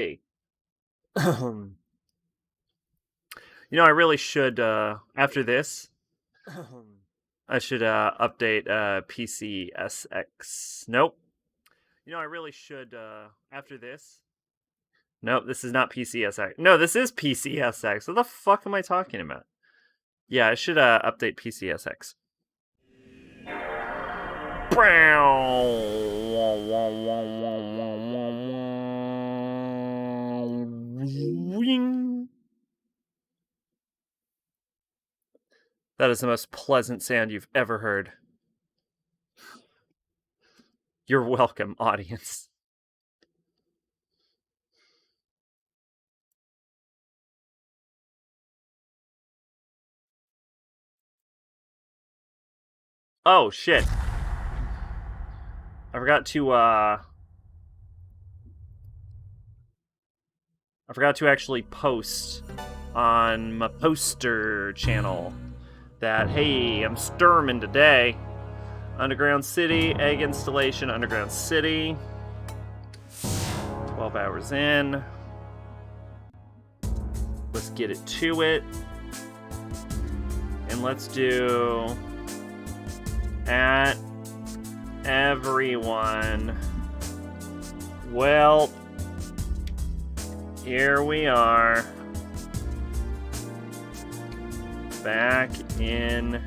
Hey. You know, I really should, after this, I should update PCSX. Nope. You know, I really should, after this. Nope, this is not PCSX. No, this is PCSX. What the fuck am I talking about? Yeah, I should update PCSX. That is the most pleasant sound you've ever heard. You're welcome, audience. Oh, shit. I forgot to actually post on my poster channel that, hey, I'm storming today. Underground City, egg installation, Underground City. 12 hours in. Let's get it to it. And let's do at everyone. Well, here we are. Back in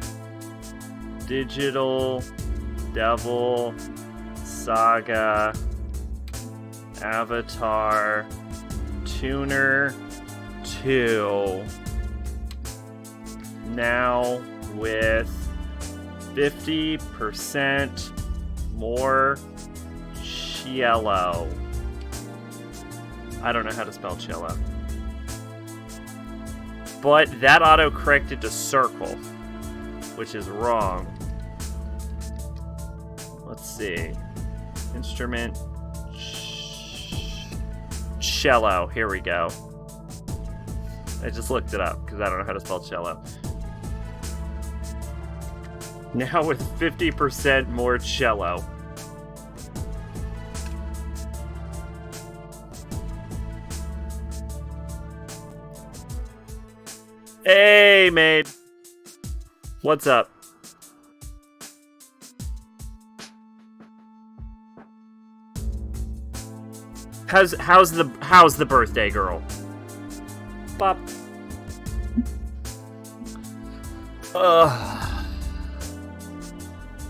Digital Devil Saga Avatar Tuner 2. Now with 50% more cello. I don't know how to spell cello. But that auto-corrected to circle, which is wrong. Let's see. Instrument. Cello. Here we go. I just looked it up because I don't know how to spell cello. Now with 50% more cello. Hey, maid. What's up? How's the birthday girl? Bop.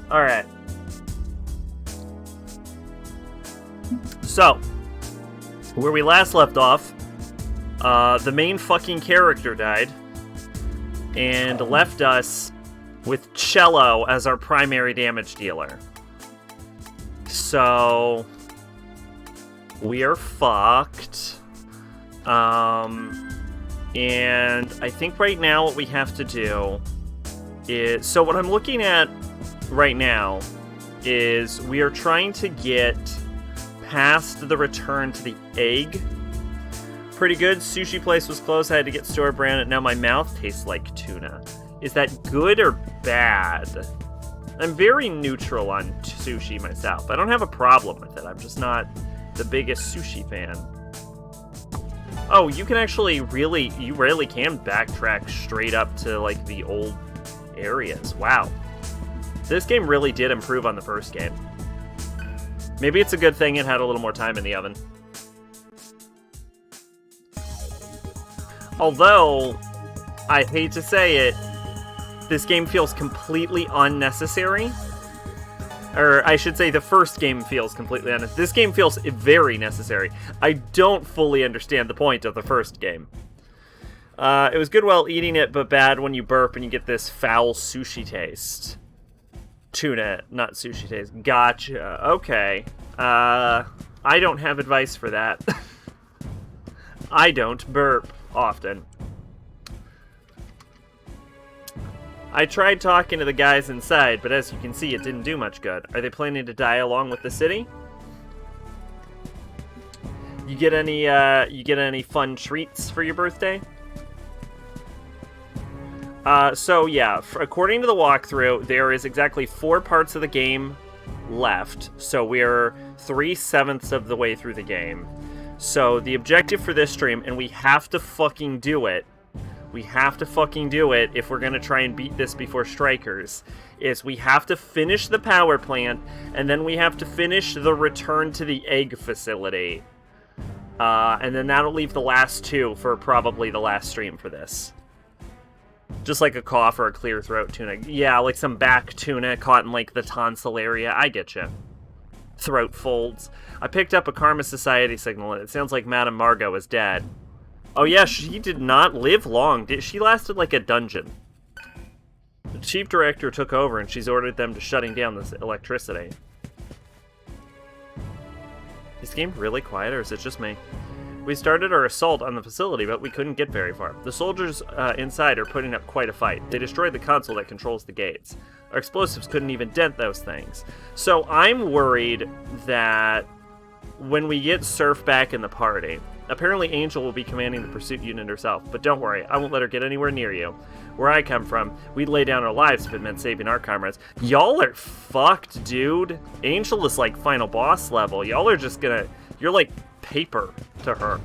Alright. So, where we last left off, the main fucking character died and left us with Cello as our primary damage dealer. So, we are fucked. And I think right now what we have to do is... So what I'm looking at right now is we are trying to get past the return to the egg. Pretty good. Sushi place was closed. I had to get store brand, and now my mouth tastes like tuna. Is that good or bad? I'm very neutral on sushi myself. I don't have a problem with it. I'm just not the biggest sushi fan. Oh, you can actually you really can backtrack straight up to, like, the old areas. Wow. This game really did improve on the first game. Maybe it's a good thing it had a little more time in the oven. Although, I hate to say it, this game feels completely unnecessary. Or, I should say, the first game feels completely unnecessary. This game feels very necessary. I don't fully understand the point of the first game. It was good while eating it, but bad when you burp and you get this foul sushi taste. Tuna, not sushi taste. Gotcha. Okay. I don't have advice for that. I don't burp often. I tried talking to the guys inside, but as you can see, it didn't do much good. Are they planning to die along with the city? You get any fun treats for your birthday? So yeah, according to the walkthrough, there is exactly 4 parts of the game left. So we're 3/7 of the way through the game. So the objective for this stream, and we have to fucking do it, if we're going to try and beat this before Strikers, is we have to finish the power plant, and then we have to finish the return to the egg facility. And then that'll leave the last two for probably the last stream for this. Just like a cough or a clear throat tuna. Yeah, like some back tuna caught in like the tonsil area. I get you. Throat folds. I picked up a Karma Society signal, and it sounds like Madame Margot is dead. Oh yeah, she did not live long. She lasted like a dungeon. The chief director took over, and she's ordered them to shutting down this electricity. Is the game really quiet, or is it just me? We started our assault on the facility, but we couldn't get very far. The soldiers inside are putting up quite a fight. They destroyed the console that controls the gates. Our explosives couldn't even dent those things. So I'm worried that when we get Surf back in the party, apparently Angel will be commanding the pursuit unit herself, but don't worry, I won't let her get anywhere near you. Where I come from, we'd lay down our lives if it meant saving our comrades. Y'all are fucked, dude. Angel is like final boss level. Y'all are just gonna... You're like paper to her.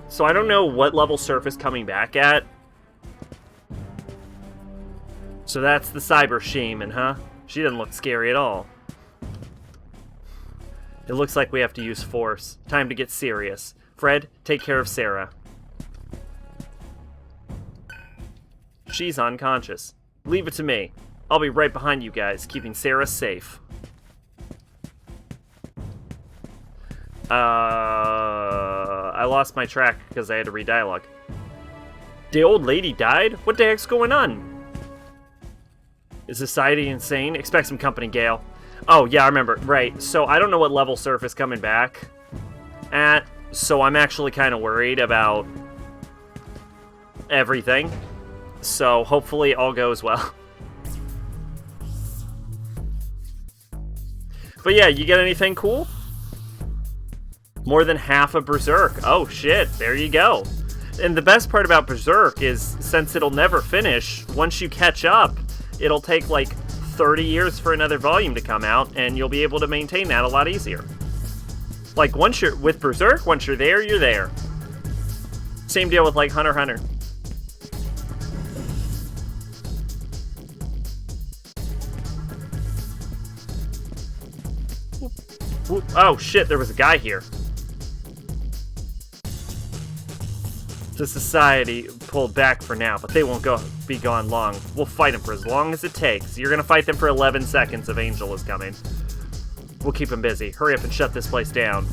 So I don't know what level Surf is coming back at. So that's the cyber shaman, huh? She doesn't look scary at all. It looks like we have to use force. Time to get serious. Fred, take care of Sarah. She's unconscious. Leave it to me. I'll be right behind you guys, keeping Sarah safe. I lost my track because I had to read dialogue. The old lady died? What the heck's going on? Is society insane? Expect some company, Gale. Oh, yeah, I remember. Right, so I don't know what level Surf is coming back at, so I'm actually kind of worried about everything. So hopefully all goes well. But yeah, you get anything cool? More than half of Berserk. Oh shit, there you go. And the best part about Berserk is, since it'll never finish, once you catch up, it'll take like 30 years for another volume to come out, and you'll be able to maintain that a lot easier. Like, once you're with Berserk, once you're there, you're there. Same deal with like Hunter x Hunter. Oh shit, there was a guy here. The society pulled back for now, but they won't be gone long. We'll fight them for as long as it takes. You're gonna fight them for 11 seconds if Angel is coming. We'll keep them busy. Hurry up and shut this place down.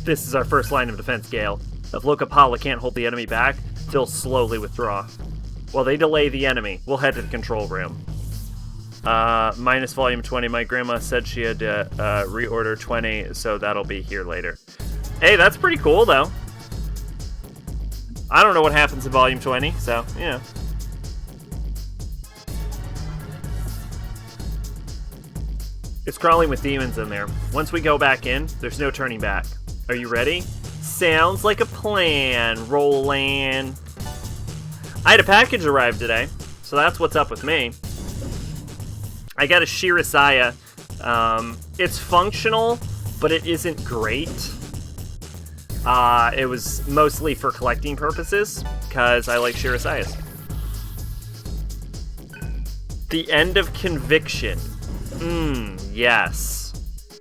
This is our first line of defense, Gale. If Lokapala can't hold the enemy back, they'll slowly withdraw. While they delay the enemy, we'll head to the control room. Minus volume 20. My grandma said she had to reorder 20, so that'll be here later. Hey, that's pretty cool, though. I don't know what happens in volume 20, so, yeah. It's crawling with demons in there. Once we go back in, there's no turning back. Are you ready? Sounds like a plan, Roland. I had a package arrive today, so that's what's up with me. I got a Shirasaya. It's functional, but it isn't great. It was mostly for collecting purposes, because I like Shirasayas. The end of Conviction. Yes.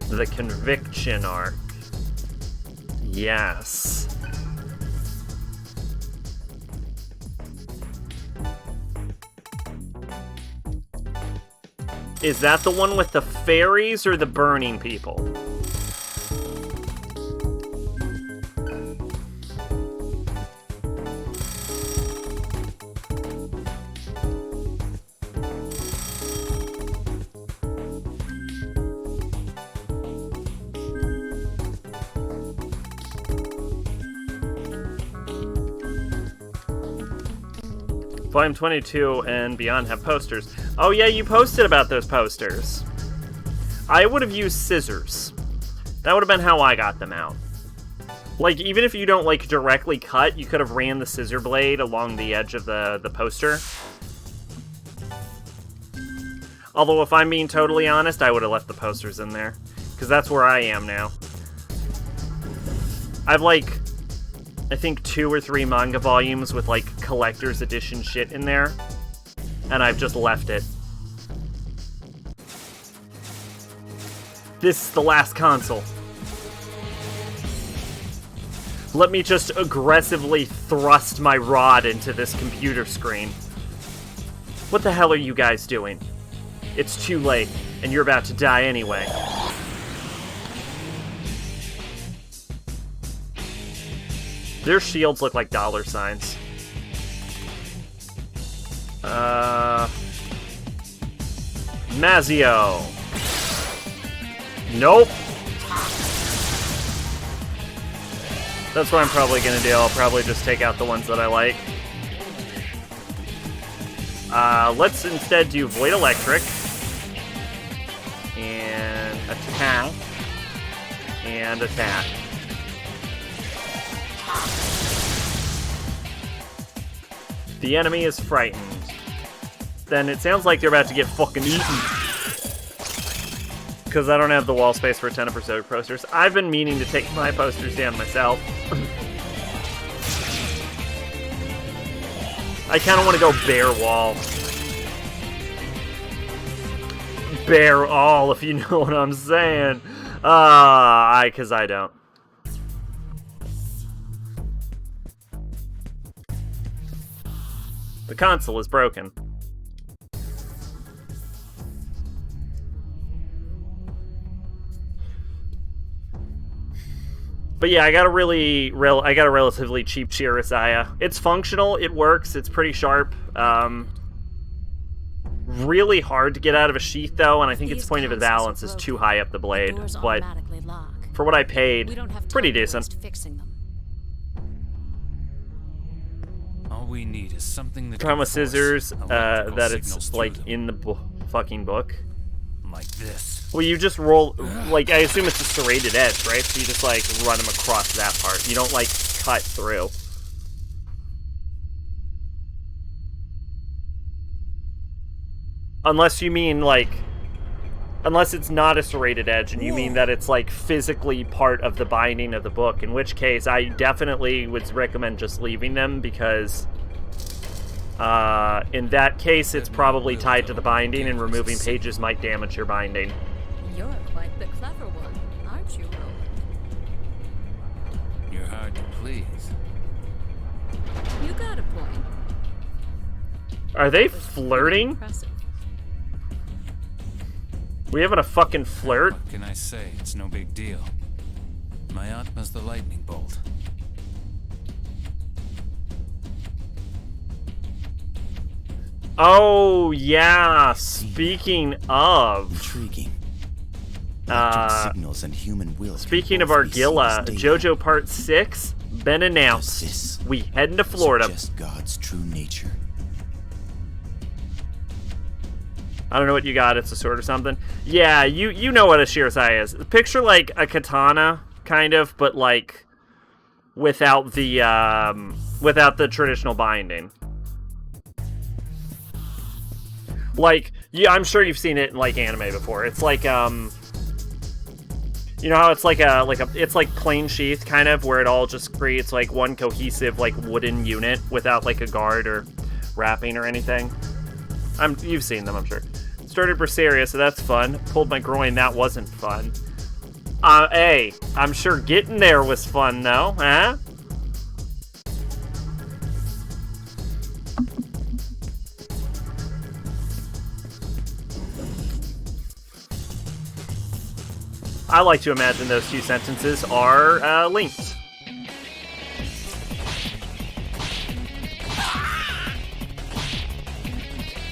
The Conviction arc. Yes. Is that the one with the fairies or the burning people? Volume 22 and beyond have posters. Oh yeah, you posted about those posters. I would have used scissors. That would have been how I got them out. Like, even if you don't, like, directly cut, you could have ran the scissor blade along the edge of the poster. Although, if I'm being totally honest, I would have left the posters in there. Because that's where I am now. I've, like, I think 2 or 3 manga volumes with, like, collector's edition shit in there. And I've just left it. This is the last console. Let me just aggressively thrust my rod into this computer screen. What the hell are you guys doing? It's too late, and you're about to die anyway. Their shields look like dollar signs. Mazio. Nope. That's what I'm probably gonna do. I'll probably just take out the ones that I like. Let's instead do Void Electric. And attack. And attack. The enemy is frightened. Then it sounds like they're about to get fucking eaten. Because I don't have the wall space for 10 episode posters. I've been meaning to take my posters down myself. I kind of want to go bare wall. Bare all, if you know what I'm saying. Because I don't. The console is broken. But yeah, I got a relatively cheap Shirazaya. It's functional, it works, it's pretty sharp. Really hard to get out of a sheath though, and I think its point of balance is too high up the blade. But for what I paid, pretty decent. All we need is something that Trauma scissors, that it's like in the fucking book. Like this. Well, you just roll, like, I assume it's a serrated edge, right? So you just, like, run them across that part. You don't, like, cut through. Unless you mean, like, unless it's not a serrated edge and you mean that it's, like, physically part of the binding of the book, in which case I definitely would recommend just leaving them because, in that case, it's probably tied to the binding and removing pages might damage your binding. You're quite the clever one, aren't you, Roland? You're hard to please. You got a point. Are they flirting? Impressive. We having a fucking flirt? What can I say? It's no big deal. My Atma's the lightning bolt. Oh, yeah. Speaking of... Intriguing. Signals and human will. Speaking of Argilla, JoJo Part 6, been announced. We heading to Florida. Just God's true nature. I don't know what you got. It's a sword or something. Yeah, you know what a Shirazaya is. Picture like a katana, kind of, but like without the traditional binding. Like, yeah, I'm sure you've seen it in like anime before. It's like you know how it's like it's like plain sheath kind of, where it all just creates like one cohesive like wooden unit without like a guard or wrapping or anything. You've seen them, I'm sure. Started Berseria, so that's fun. Pulled my groin, that wasn't fun. Hey, I'm sure getting there was fun though, huh? I like to imagine those two sentences are linked.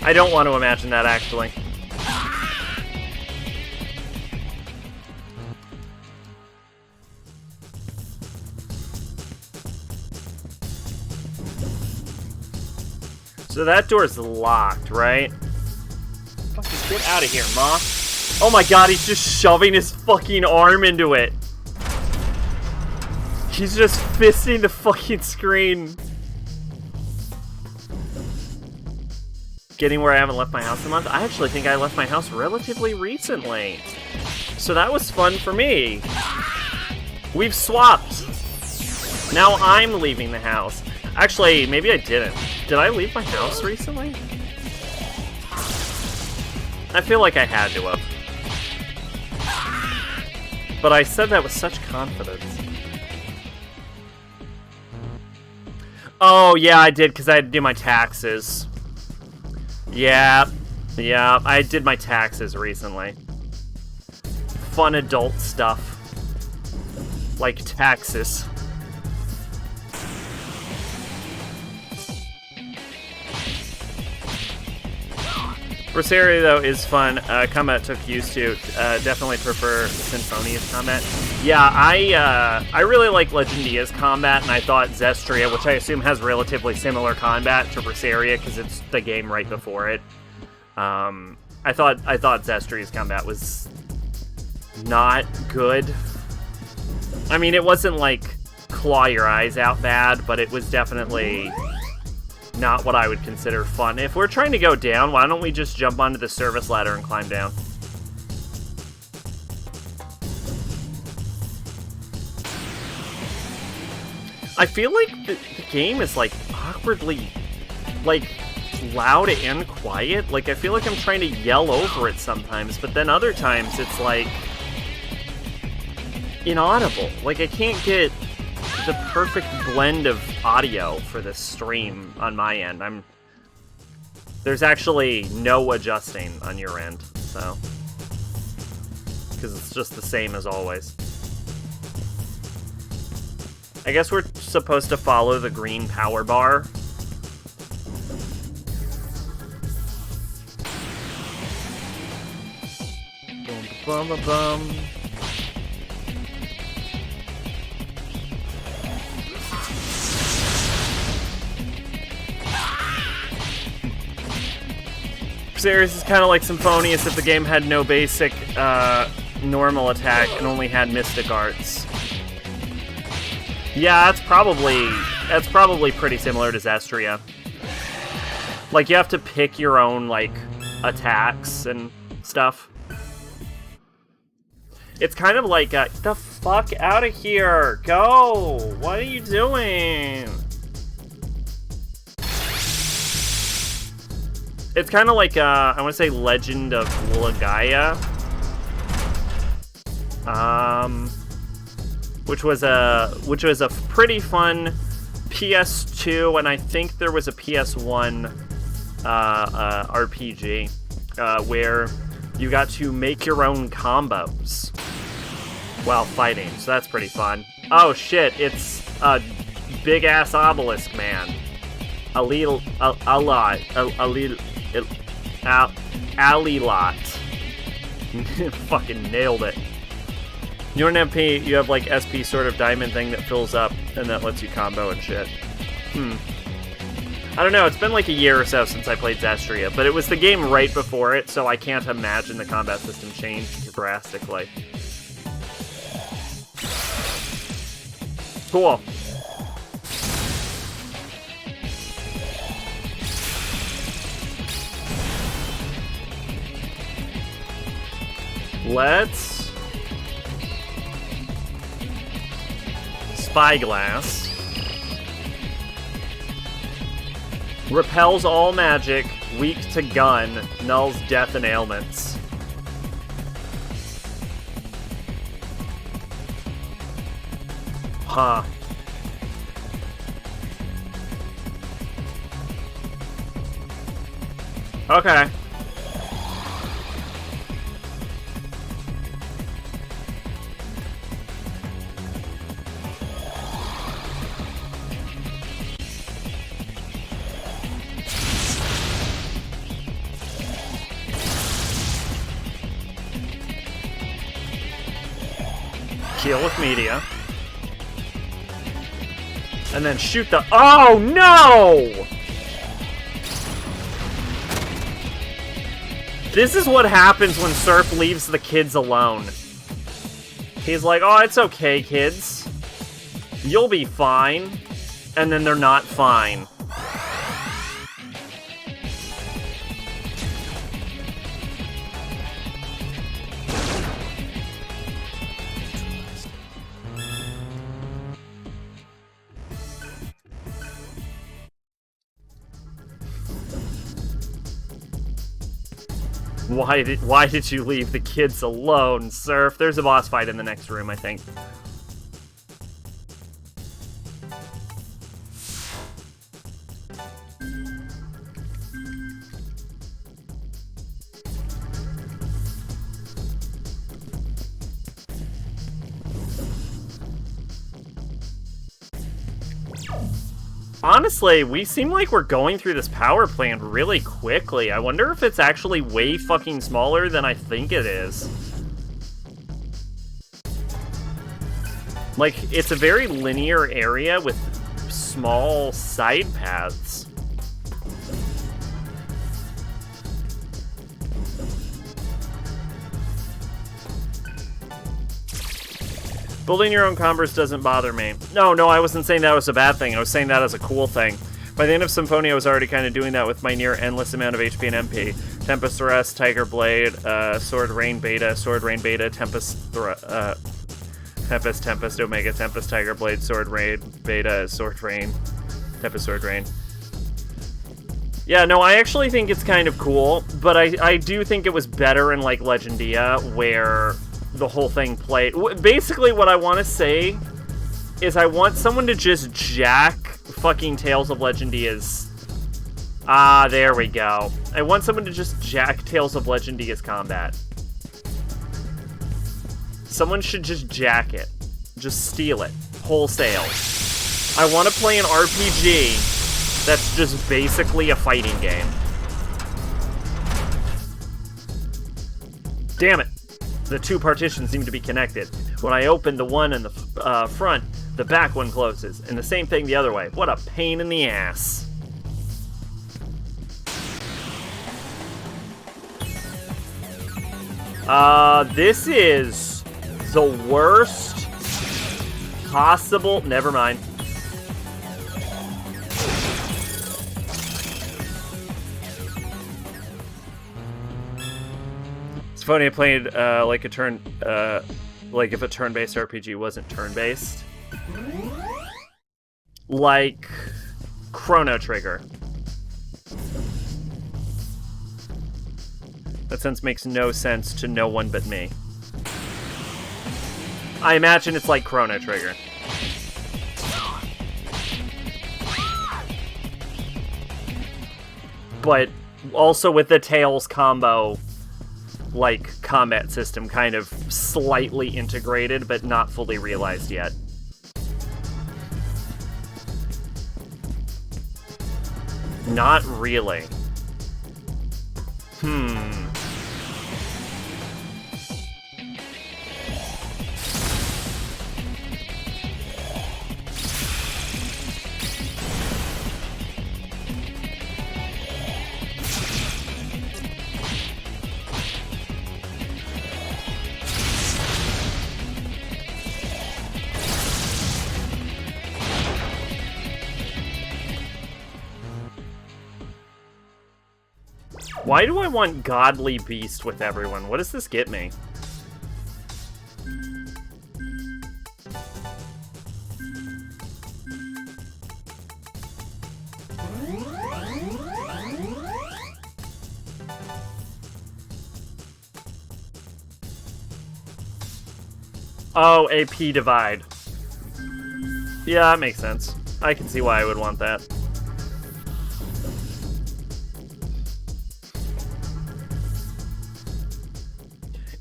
I don't want to imagine that, actually. So that door's locked, right? Fucking get out of here, Ma. Oh my god, he's just shoving his fucking arm into it. He's just fisting the fucking screen. Getting where I haven't left my house in a month? I actually think I left my house relatively recently. so that was fun for me. We've swapped. Now I'm leaving the house. Actually, maybe I didn't. Did I leave my house recently? I feel like I had to have. But I said that with such confidence. Oh, yeah, I did, because I had to do my taxes. Yeah, I did my taxes recently. Fun adult stuff. Like taxes. Berseria, though, is fun. Combat took used to. Definitely prefer Sinfonia's combat. Yeah, I really like Legendia's combat, and I thought Zestria, which I assume has relatively similar combat to Berseria, because it's the game right before it. I thought Zestria's combat was not good. I mean, it wasn't like claw your eyes out bad, but it was definitely not what I would consider fun. If we're trying to go down, why don't we just jump onto the service ladder and climb down? I feel like the game is like awkwardly like loud and quiet. Like I feel like I'm trying to yell over it sometimes, but then other times it's like inaudible. Like I can't get the perfect blend of audio for this stream on my end. There's actually no adjusting on your end, so because it's just the same as always. I guess we're supposed to follow the green power bar. Bum, bum, bum. Series is kind of like Symphonius if the game had no basic normal attack and only had Mystic Arts. Yeah, that's probably pretty similar to Zestria. Like you have to pick your own like attacks and stuff. It's kind of like get the fuck out of here. Go. What are you doing? It's kind of like, I want to say Legend of Legaia. Which was a pretty fun PS2, and I think there was a PS1 RPG where you got to make your own combos while fighting, so that's pretty fun. Oh shit, it's a big-ass obelisk man. Alilot. Fucking nailed it. You don't have P, you have like SP sort of diamond thing that fills up and that lets you combo and shit. I don't know, it's been like a year or so since I played Zestria, but it was the game right before it, so I can't imagine the combat system changed drastically. Cool. Let's Spyglass. Repels all magic, weak to gun, nulls death and ailments. Huh. Okay. Heal with media. And then shoot the... Oh, no! This is what happens when Surf leaves the kids alone. He's like, oh, it's okay, kids. You'll be fine. And then they're not fine. Why did you leave the kids alone, Surf? There's a boss fight in the next room, I think. Honestly, we seem like we're going through this power plant really quickly. I wonder if it's actually way fucking smaller than I think it is. Like, it's a very linear area with small side paths. Building your own combers doesn't bother me. No, I wasn't saying that was a bad thing. I was saying that as a cool thing. By the end of Symphonia, I was already kind of doing that with my near endless amount of HP and MP. Tempest Thrust, Tiger Blade, Sword Rain Beta, Tempest, Omega, Tempest, Tiger Blade, Sword Rain, Beta, Sword Rain, Tempest, Sword Rain. Yeah, no, I actually think it's kind of cool, but I do think it was better in, like, Legendia, where the whole thing played. Basically, what I want to say is I want someone to just jack fucking Tales of Legendia's... Ah, there we go. I want someone to just jack Tales of Legendia's combat. Someone should just jack it. Just steal it. Wholesale. I want to play an RPG that's just basically a fighting game. Damn it. The two partitions seem to be connected. When I open the one in the front, the back one closes. And the same thing the other way. What a pain in the ass. This is the worst possible... Never mind. It's funny, I played like if a turn-based RPG wasn't turn-based. Like Chrono Trigger. That sense makes no sense to no one but me. I imagine it's like Chrono Trigger. But also with the Tails combo, like, combat system kind of slightly integrated, but not fully realized yet. Not really. Why do I want Godly Beast with everyone? What does this get me? Oh, AP divide. Yeah, that makes sense. I can see why I would want that.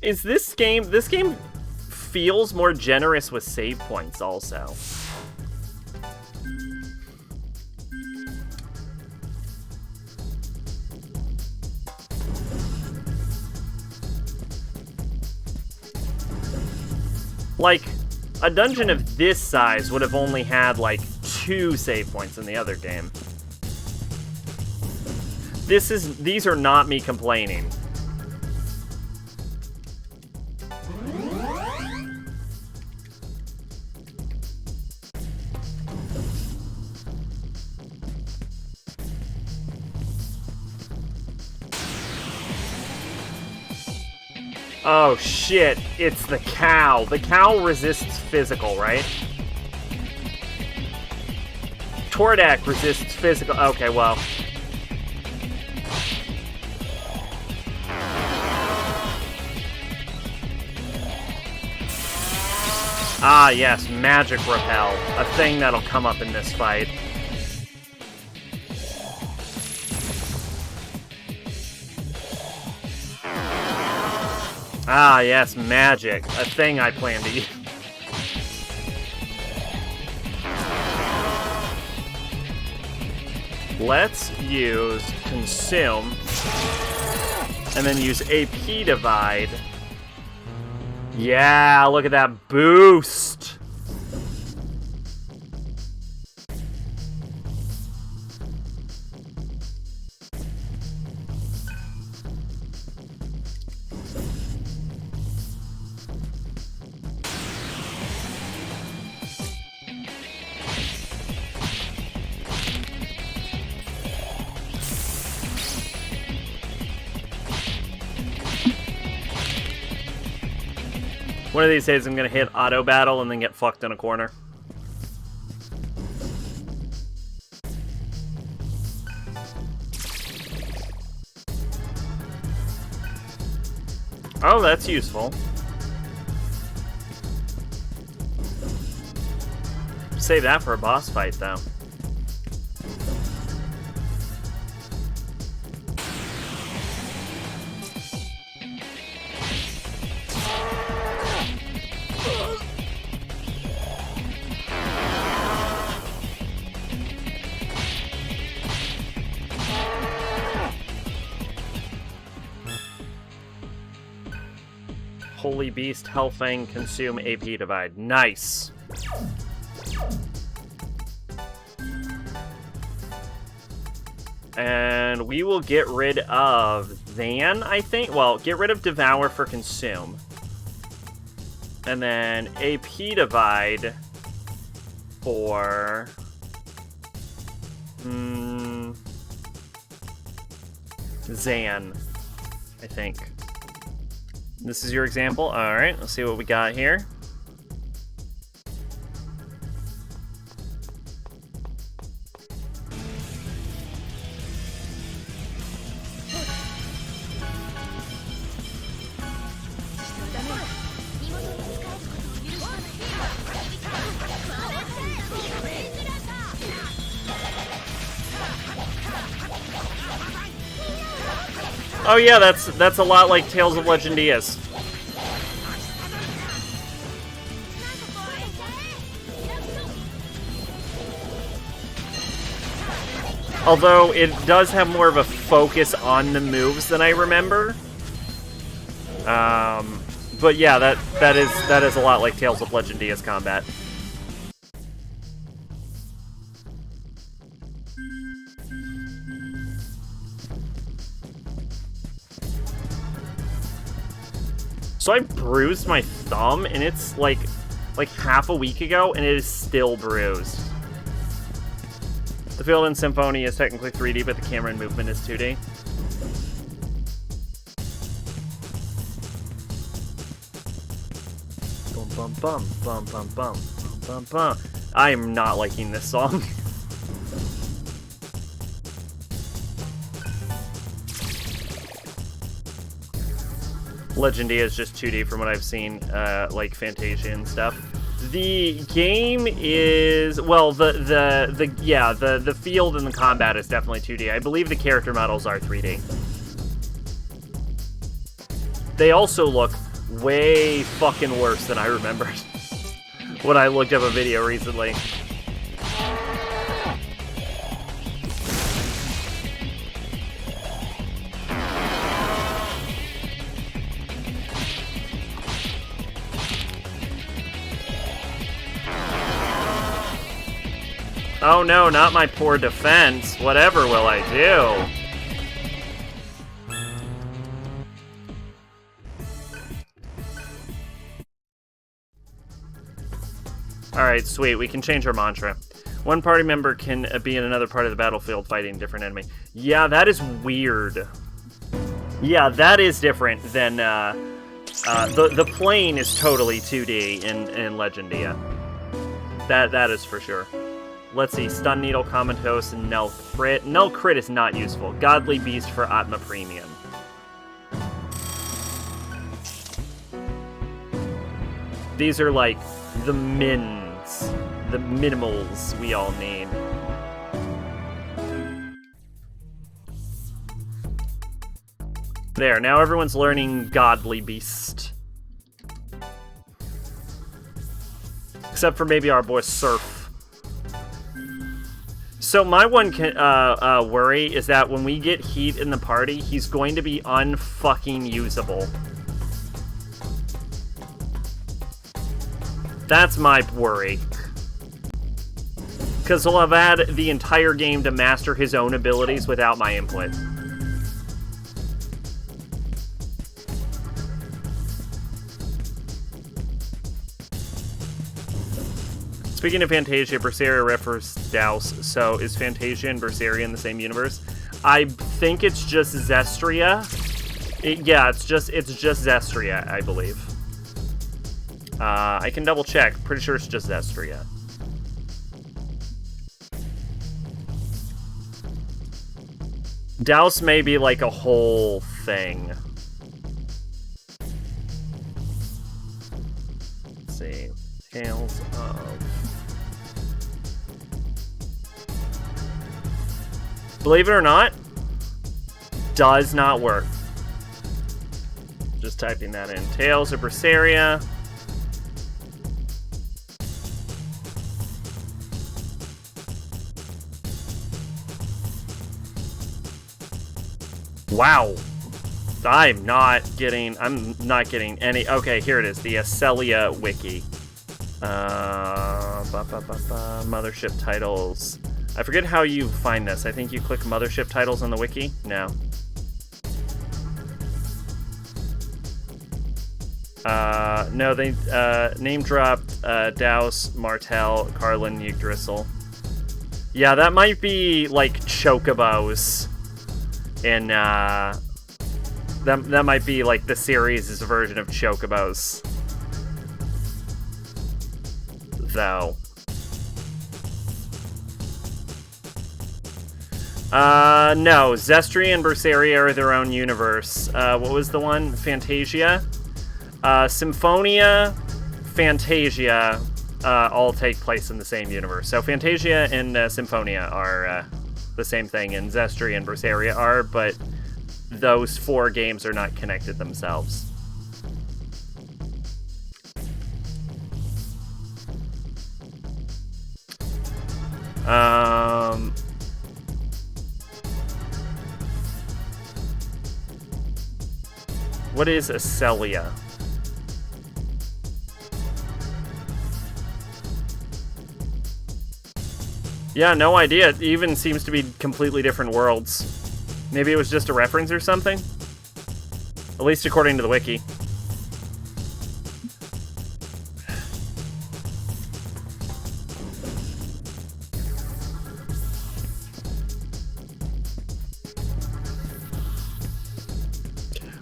Is this game feels more generous with save points also. Like, a dungeon of this size would have only had, like, 2 save points in the other game. These are not me complaining. Oh shit, it's the cow. The cow resists physical, right? Tordak resists physical. Okay, well. Ah, yes, magic repel. A thing that'll come up in this fight. Ah, yes, magic. A thing I plan to use. Let's use Consume, and then use AP Divide. Yeah, look at that boost! One of these days I'm gonna hit auto battle and then get fucked in a corner. Oh, that's useful. Save that for a boss fight, though. Holy Beast, Hellfang, Consume, AP Divide. Nice. And we will get rid of Zan, I think. Well, get rid of Devour for Consume. And then AP Divide for... Zan, I think. This is your example. Alright, let's see what we got here. Oh yeah, that's a lot like Tales of Legendias. Although it does have more of a focus on the moves than I remember. But yeah, that is a lot like Tales of Legendias combat. So I bruised my thumb, and it's like half a week ago, and it is still bruised. The field in Symphony is technically 3D, but the camera and movement is 2D. Bum bum bum bum bum bum bum bum. I am not liking this song. Legendia is just 2D from what I've seen, like Fantasia and stuff. The game is, well, the field and the combat is definitely 2D. I believe the character models are 3D. They also look way fucking worse than I remembered when I looked up a video recently. Oh no, not my poor defense. Whatever will I do? Alright, sweet. We can change our mantra. One party member can be in another part of the battlefield fighting a different enemy. Yeah, that is weird. Yeah, that is different than, the plane is totally 2D in Legendia. That is for sure. Let's see, Stun Needle, Comatose, and Null Crit. Null Crit is not useful. Godly Beast for Atma Premium. These are like the mins, the minimals we all need. There, now everyone's learning Godly Beast. Except for maybe our boy Surf. So my one worry is that when we get Heat in the party, he's going to be unfucking usable. That's my worry. Because he'll have had the entire game to master his own abilities without my input. Speaking of Fantasia, Berseria refers to Douse, so is Fantasia and Berseria in the same universe? I think it's just Zestria. Yeah, it's just Zestria, I believe. I can double check. Pretty sure it's just Zestria. Douse may be like a whole thing. Let's see. Tales of... Believe it or not, does not work. Just typing that in. Tales of Berseria. Wow. I'm not getting any. Okay, here it is. The Celia wiki. Mothership titles. I forget how you find this. I think you click mothership titles on the wiki. No. No, they name dropped Douse, Martel, Carlin, Yggdrasil. Yeah, that might be like Chocobos. And that might be like the series' version of Chocobos. Though. No. Zestria and Berseria are their own universe. What was the one? Fantasia? Symphonia, Fantasia, all take place in the same universe. So Fantasia and Symphonia are the same thing, and Zestria and Berseria are, but those 4 games are not connected themselves. What is Acelia? Yeah, no idea. It even seems to be completely different worlds. Maybe it was just a reference or something? At least according to the wiki.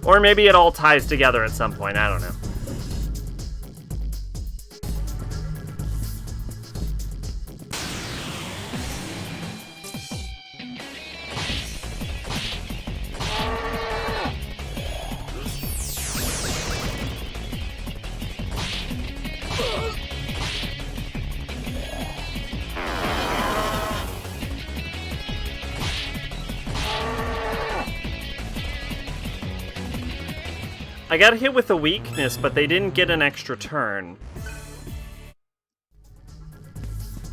Or maybe it all ties together at some point, I don't know. I got hit with a weakness, but they didn't get an extra turn.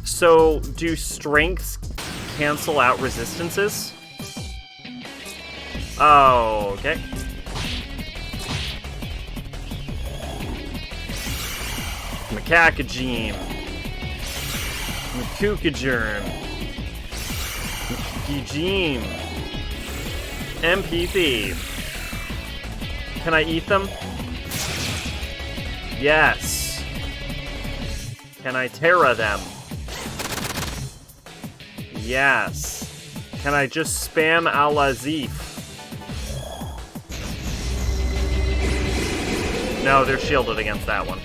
So, do strengths cancel out resistances? Oh, okay. Macacagene. Macucagerm. Macacagene. MP Thief. Can I eat them? Yes. Can I Terra them? Yes. Can I just spam Al-Azif? No, they're shielded against that one.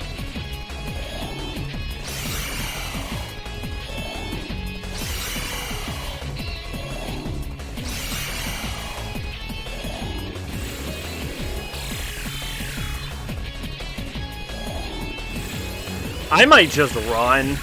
I might just run.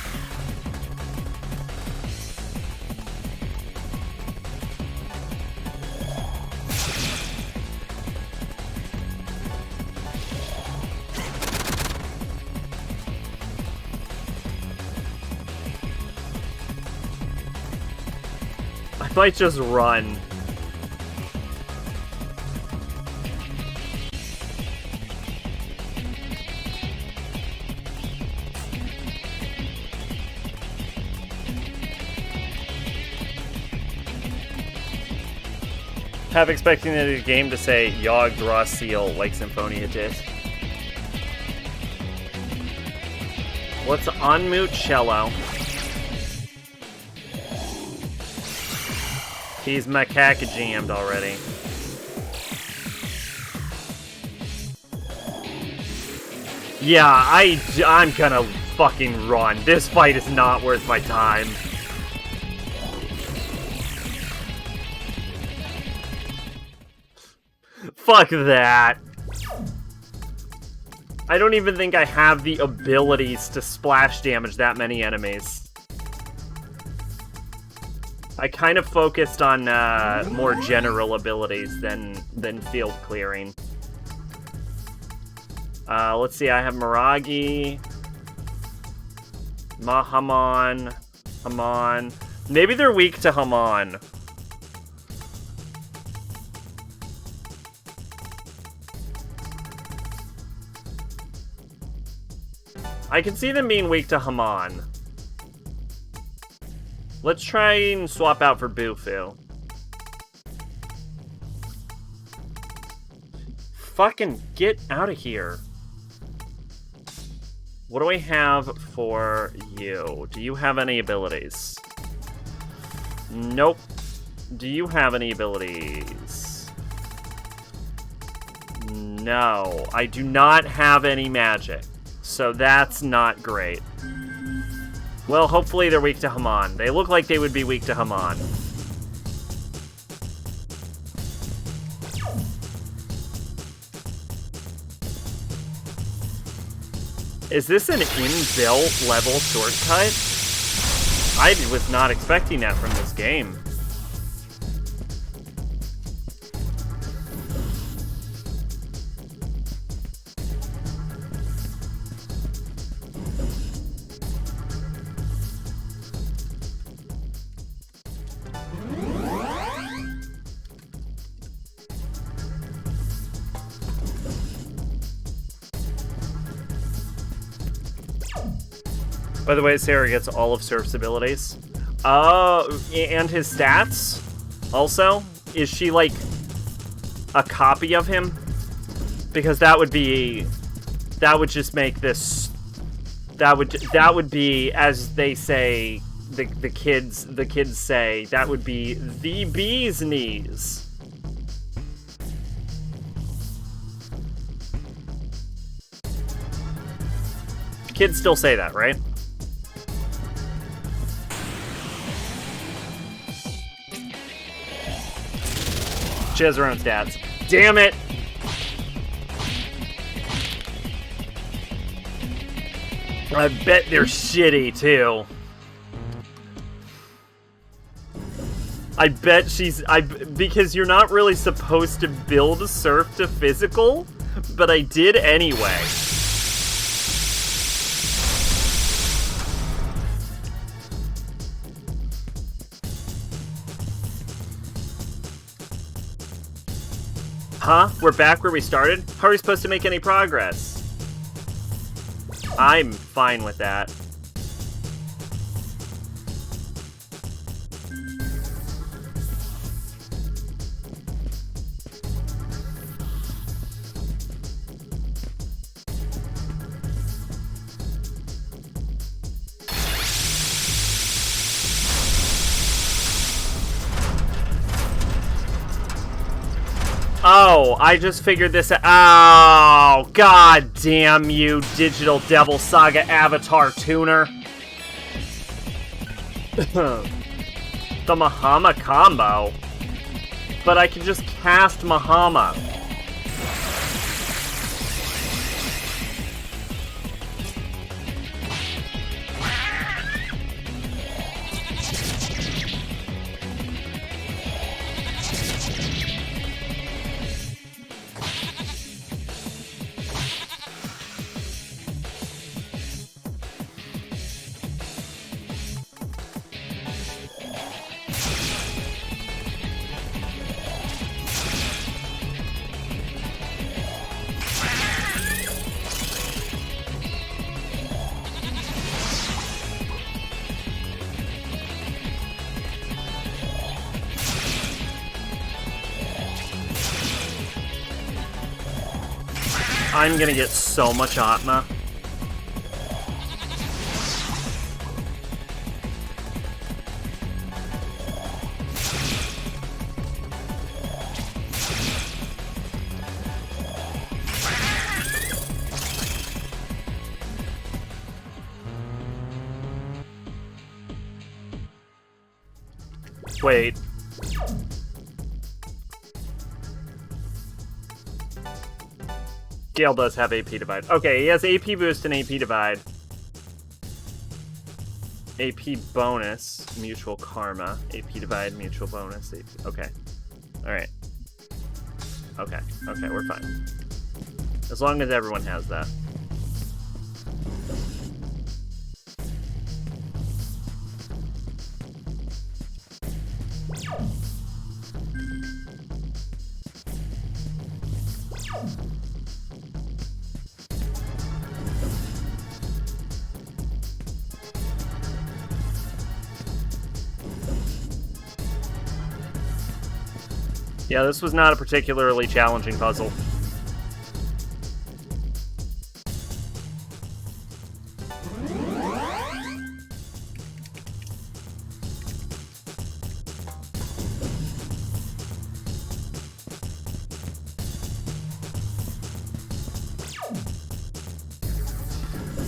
I might just run. Half expecting the game to say Yogg draw seal like Symphonia did. Let's unmute Cello. He's macaque jammed already. Yeah, I'm gonna fucking run. This fight is not worth my time. Fuck that. I don't even think I have the abilities to splash damage that many enemies. I kind of focused on more general abilities than field clearing. Let's see, I have Miragi, Mahamon, Hamon. Maybe they're weak to Hamon. I can see them being weak to Hamon. Let's try and swap out for Bufu. Fucking get out of here. What do I have for you? Do you have any abilities? Nope. Do you have any abilities? No. I do not have any magic. So that's not great. Well, hopefully they're weak to Hamon. They look like they would be weak to Hamon. Is this an inbuilt level shortcut? I was not expecting that from this game. By the way, Sarah gets all of Surf's abilities. And his stats, also. Is she, like, a copy of him? Because that would just make this... That would be, as they say, the kids say, that would be the bee's knees. Kids still say that, right? She has her own stats. Damn it! I bet they're shitty, too. I bet because you're not really supposed to build Surf to physical, but I did anyway. Huh? We're back where we started? How are we supposed to make any progress? I'm fine with that. Oh, I just figured this out. Oh, god damn you, Digital Devil Saga Avatar Tuner. The Mahama combo. But I can just cast Mahama. I'm gonna get so much Atma. Wait. Gale does have AP Divide. Okay, he has AP Boost and AP Divide. AP Bonus, Mutual Karma. AP Divide, Mutual Bonus. AP. Okay. Alright. Okay. Okay, we're fine. As long as everyone has that. Yeah, this was not a particularly challenging puzzle.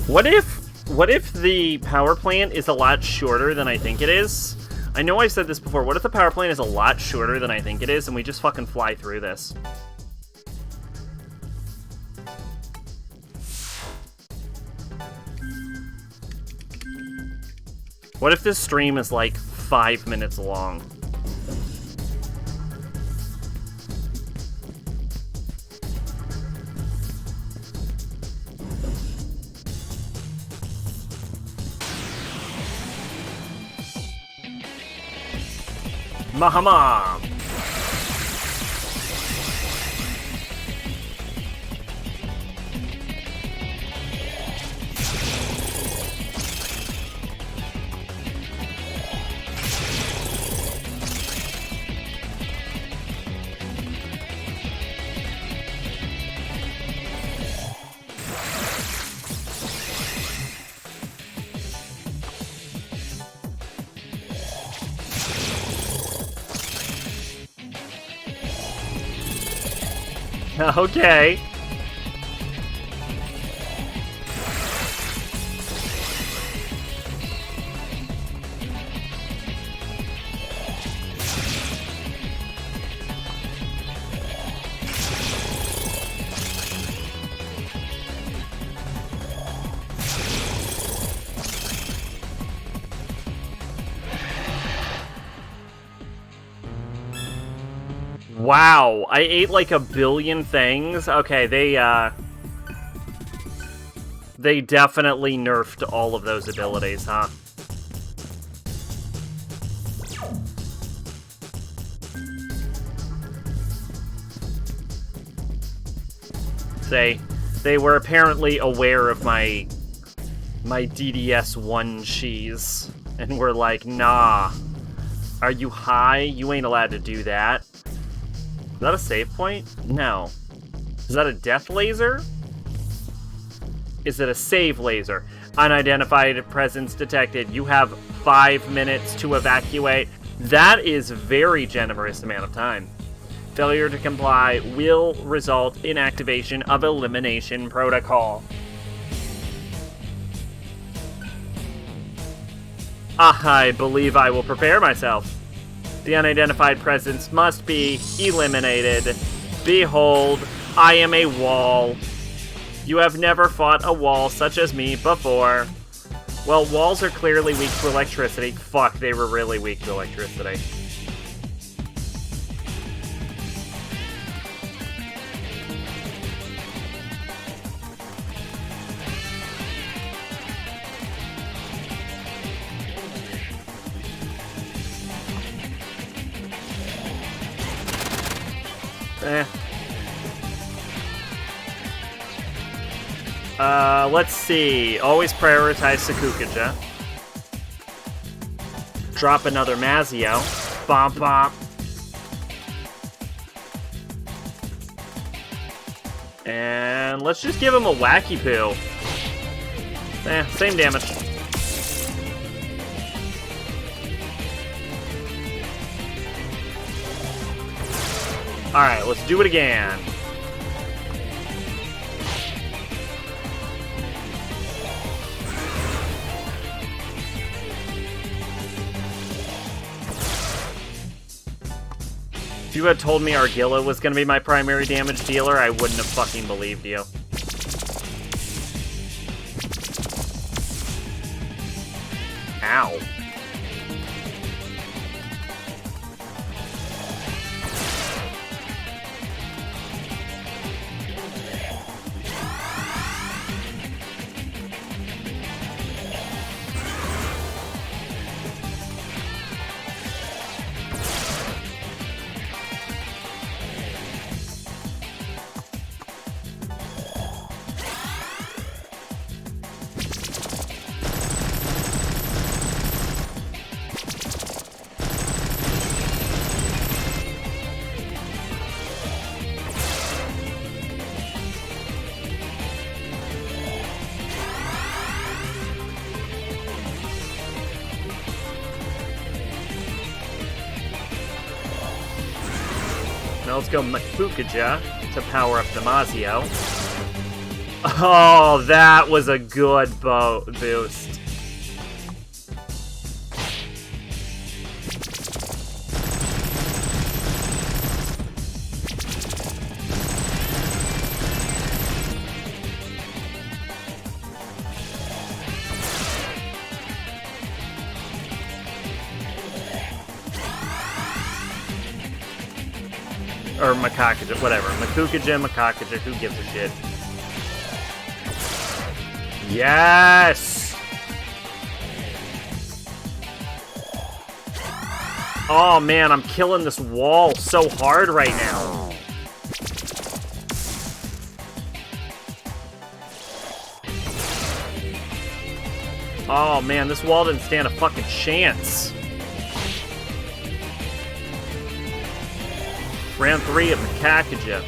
What if the power plant is a lot shorter than I think it is? I know I've said this before. What if the power plant is a lot shorter than I think it is, and we just fucking fly through this? What if this stream is like 5 minutes long? Mahama! Okay. Wow, I ate like a billion things. Okay, they definitely nerfed all of those abilities, huh? They were apparently aware of my DDS1 cheese, and were like, nah, are you high? You ain't allowed to do that. Is that a save point? No. Is that a death laser? Is it a save laser? Unidentified presence detected. You have 5 minutes to evacuate. That is a very generous amount of time. Failure to comply will result in activation of elimination protocol. I believe I will prepare myself. The unidentified presence must be eliminated. Behold, I am a wall. You have never fought a wall such as me before. Well, walls are clearly weak to electricity. Fuck, they were really weak to electricity. Let's see. Always prioritize Sakukaja. Drop another Mazio. Bomp bomp. And let's just give him a wacky poo. Same damage. Alright, let's do it again. If you had told me Argilla was going to be my primary damage dealer, I wouldn't have fucking believed you. Ow. Now let's go Makukaja to power up Damasio. Oh, that was a good boost. Or Makakaja, whatever. Makukaja, Makakaja, who gives a shit? Yes! Oh man, I'm killing this wall so hard right now. Oh man, this wall didn't stand a fucking chance. Round 3 of Makakaja.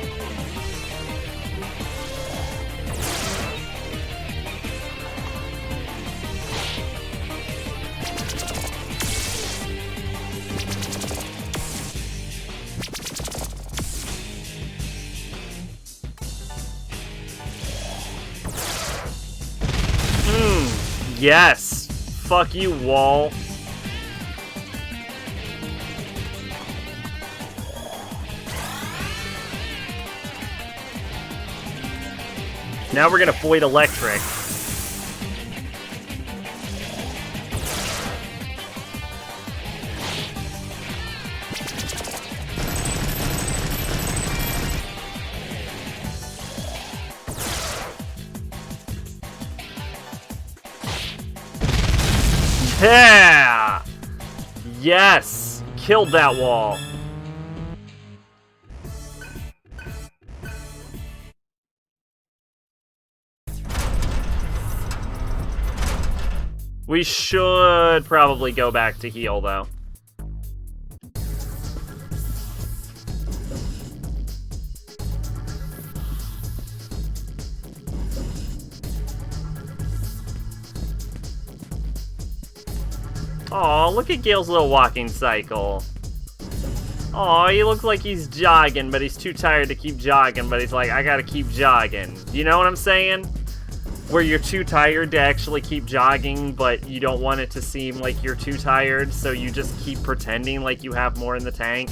Yes! Fuck you, wall. Now we're gonna Void Electric. Yeah! Yes! Killed that wall. We should probably go back to heal, though. Aw, look at Gale's little walking cycle. Aw, he looks like he's jogging, but he's too tired to keep jogging, but he's like, I gotta keep jogging. You know what I'm saying? Where you're too tired to actually keep jogging, but you don't want it to seem like you're too tired, so you just keep pretending like you have more in the tank.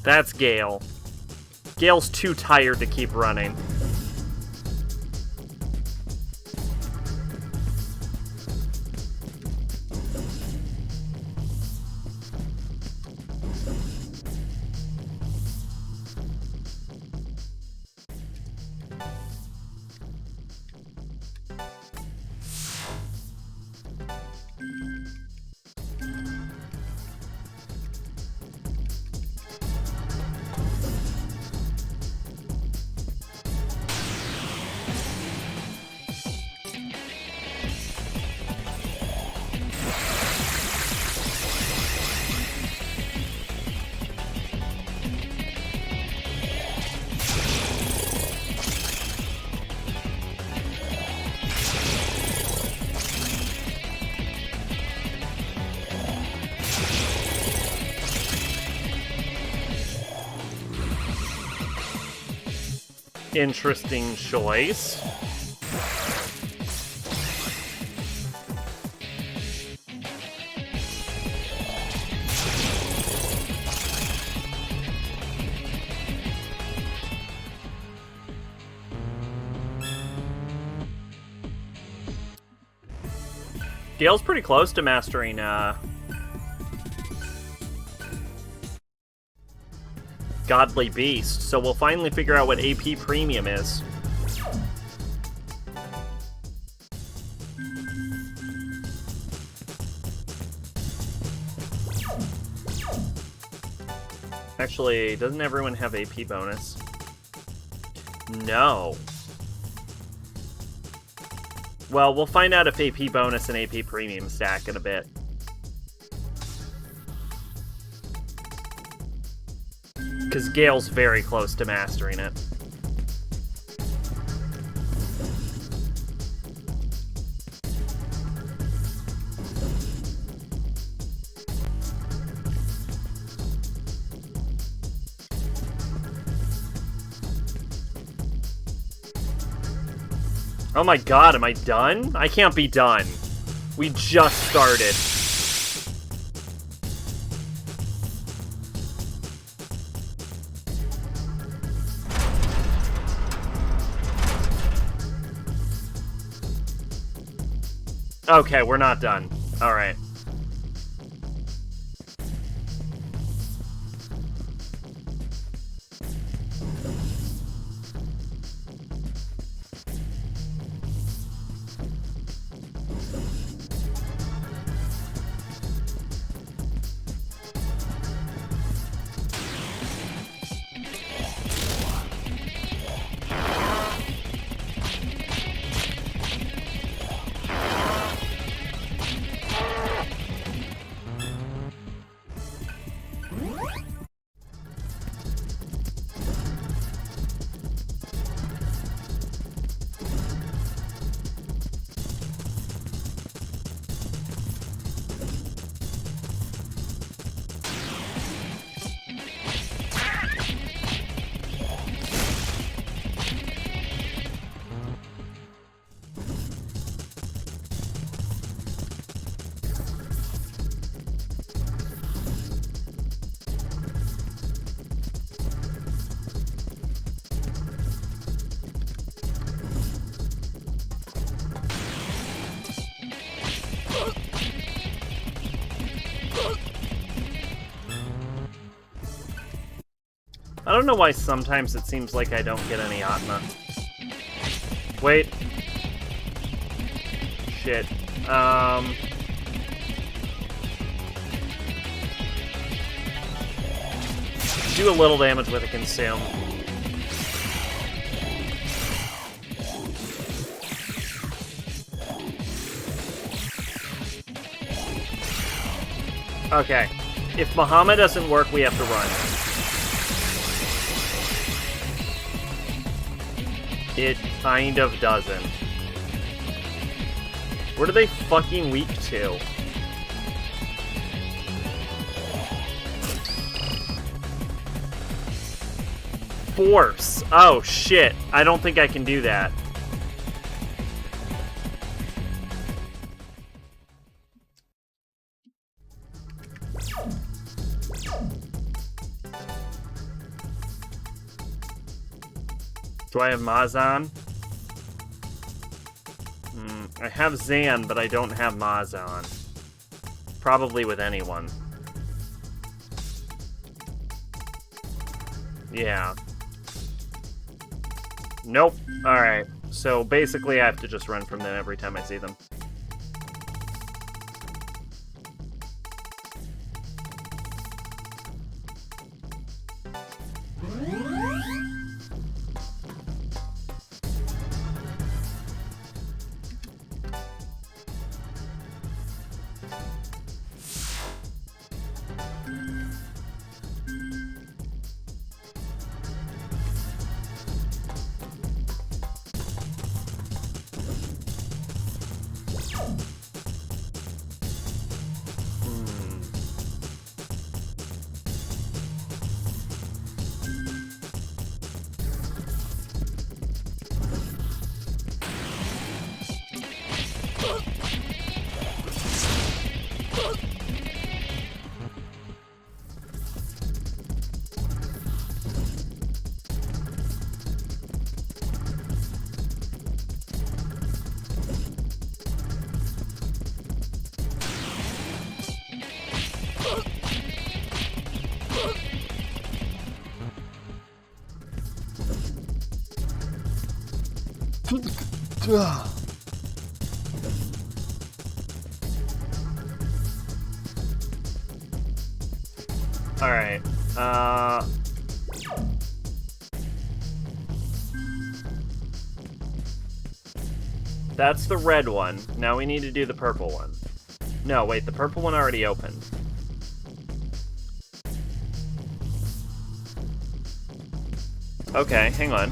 That's Gale. Gale's too tired to keep running. Interesting choice. Gale's pretty close to mastering, Godly Beast, so we'll finally figure out what AP Premium is. Actually, doesn't everyone have AP bonus? No. Well, we'll find out if AP bonus and AP Premium stack in a bit. Because Gale's very close to mastering it. Oh my god, am I done? I can't be done. We just started. Okay, we're not done. Alright. I don't know why sometimes it seems like I don't get any Atma. Wait. Shit. Do a little damage with a Consume. Okay. If Muhammad doesn't work, we have to run. It kind of doesn't. What are they fucking weak to? Force. Oh, shit. I don't think I can do that. Do I have Mazan? I have Zan, but I don't have Mazan. Probably with anyone. Yeah. Nope. Alright. So basically I have to just run from them every time I see them. Alright, that's the red one. Now we need to do the purple one. No, wait, the purple one already opened. Okay, hang on.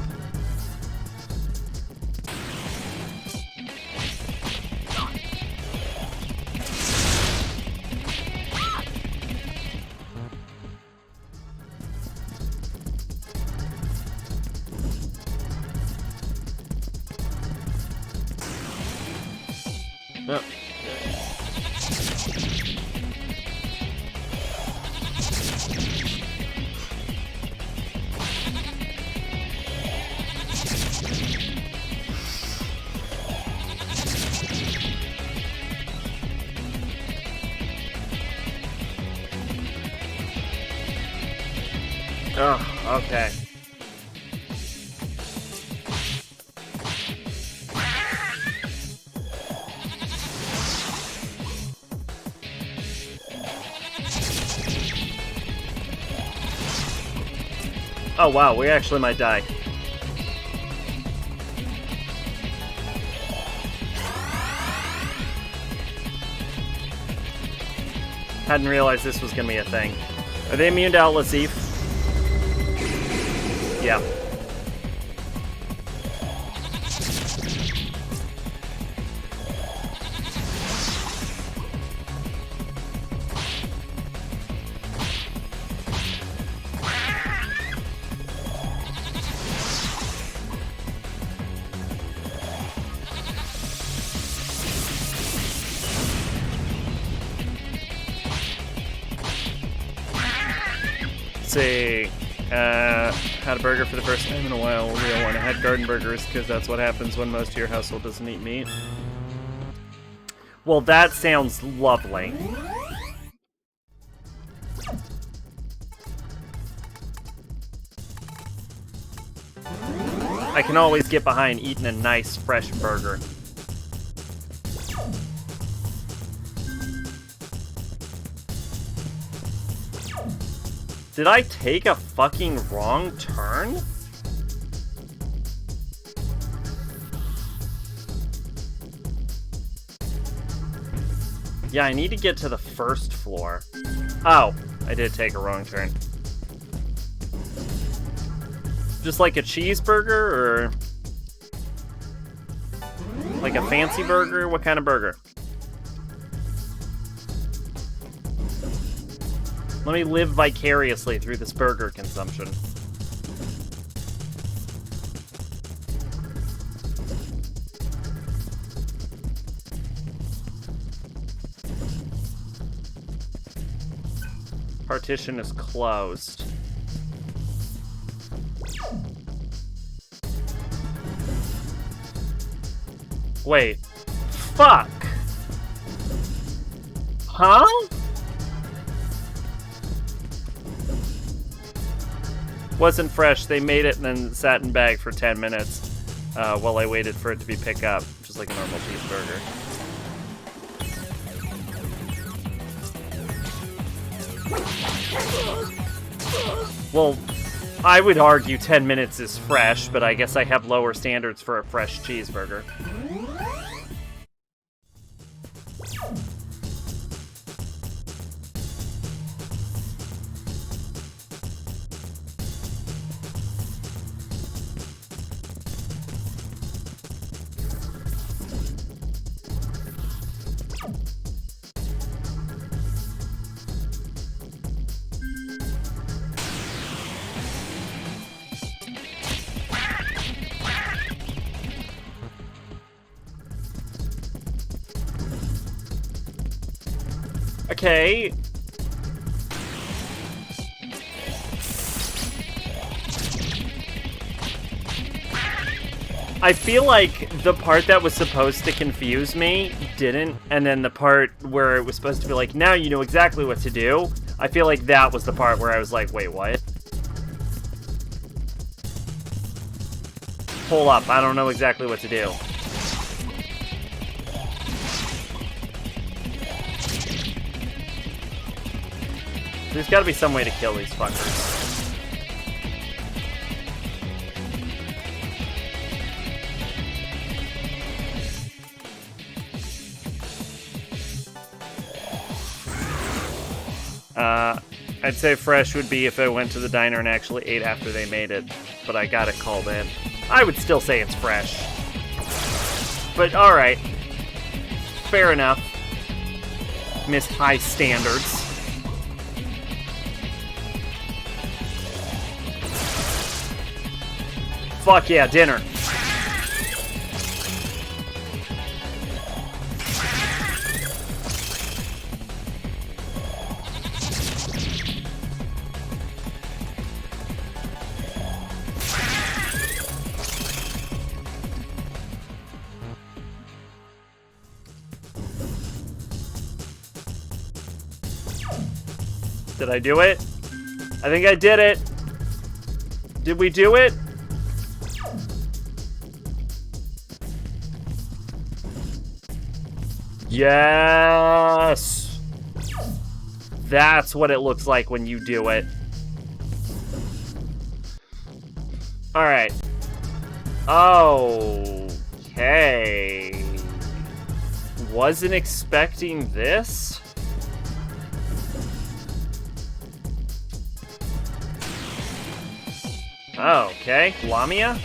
No. Oh, okay. Oh wow, we actually might die. Hadn't realized this was gonna be a thing. Are they immune to Outla's Eve? Yeah. See, had a burger for the first time in a while. We don't want to have garden burgers because that's what happens when most of your household doesn't eat meat. Well, that sounds lovely. I can always get behind eating a nice fresh burger. Did I take a fucking wrong turn? Yeah, I need to get to the first floor. Oh, I did take a wrong turn. Just like a cheeseburger, or like a fancy burger? What kind of burger? Let me live vicariously through this burger consumption. Partition is closed. Wait. Fuck! Huh? Wasn't fresh. They made it and then sat in bag for 10 minutes while I waited for it to be picked up, just like a normal cheeseburger. Well, I would argue 10 minutes is fresh, but I guess I have lower standards for a fresh cheeseburger. Okay. I feel like the part that was supposed to confuse me didn't, and then the part where it was supposed to be like, now you know exactly what to do, I feel like that was the part where I was like, wait, what? Hold up, I don't know exactly what to do. There's gotta be some way to kill these fuckers. I'd say fresh would be if I went to the diner and actually ate after they made it, but I got it called in. I would still say it's fresh. But alright. Fair enough. Miss High Standards. Fuck yeah, dinner. Did I do it? I think I did it. Did we do it? Yes! That's what it looks like when you do it. Alright. Okay. Wasn't expecting this? Oh, okay. Lamia?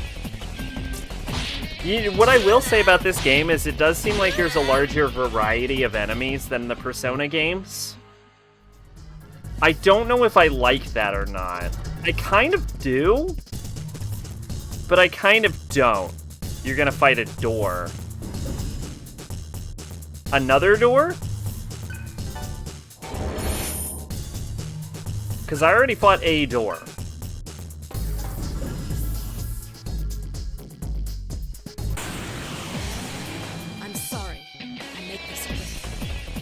What I will say about this game is it does seem like there's a larger variety of enemies than the Persona games. I don't know if I like that or not. I kind of do, but I kind of don't. You're gonna fight a door. Another door? Because I already fought a door.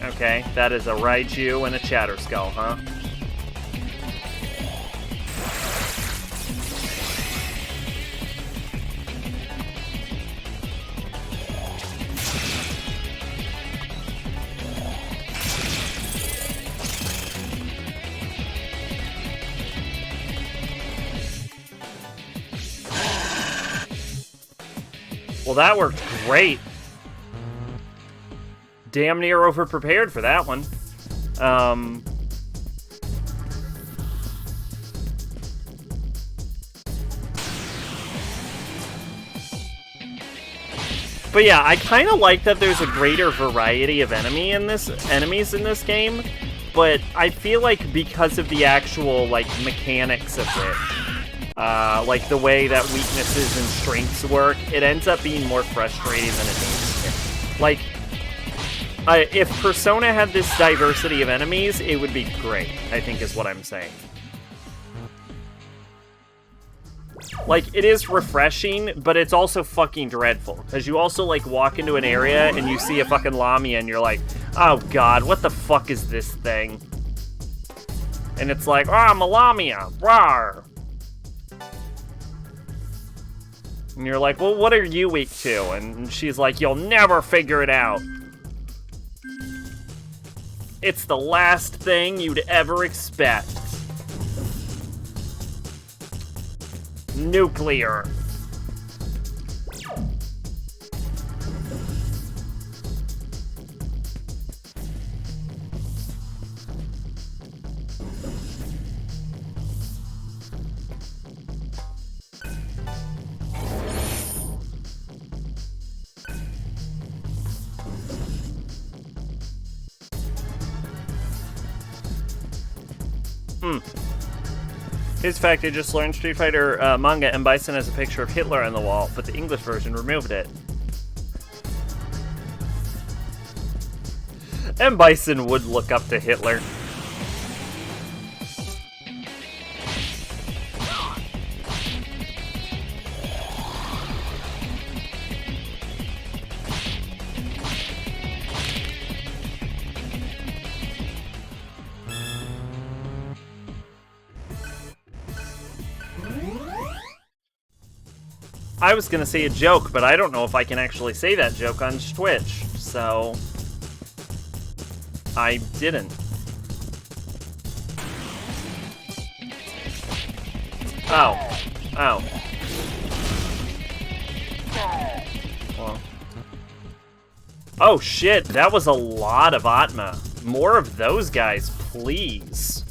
Okay, that is a Raiju and a Chatterskull, huh? Well, that worked great. Damn near over-prepared for that one. But yeah, I kind of like that there's a greater variety of enemies in this game, but I feel like because of the actual, like, mechanics of it, like the way that weaknesses and strengths work, it ends up being more frustrating than it needs to. Like, if Persona had this diversity of enemies, it would be great, I think is what I'm saying. Like, it is refreshing, but it's also fucking dreadful. Because you also, like, walk into an area and you see a fucking Lamia and you're like, oh god, what the fuck is this thing? And it's like, I'm a Lamia, rawr! And you're like, well, what are you weak to? And she's like, you'll never figure it out. It's the last thing you'd ever expect. Nuclear. His fact, I just learned Street Fighter manga, and Bison has a picture of Hitler on the wall, but the English version removed it. And Bison would look up to Hitler. I was gonna say a joke, but I don't know if I can actually say that joke on Twitch, so I didn't. Oh. Oh. Well. Oh shit, that was a lot of Atma. More of those guys, please.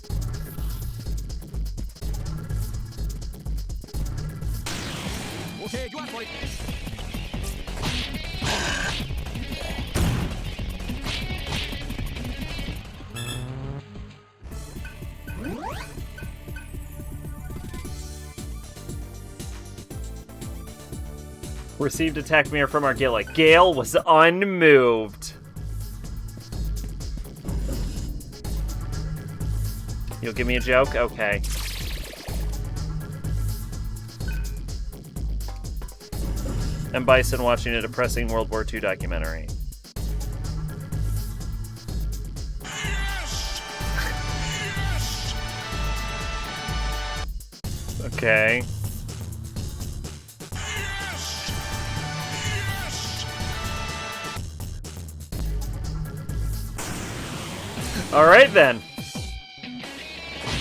Received attack mirror from Argilla. Gale was unmoved. You'll give me a joke? Okay. M. Bison watching a depressing World War II documentary. Okay. Alright then.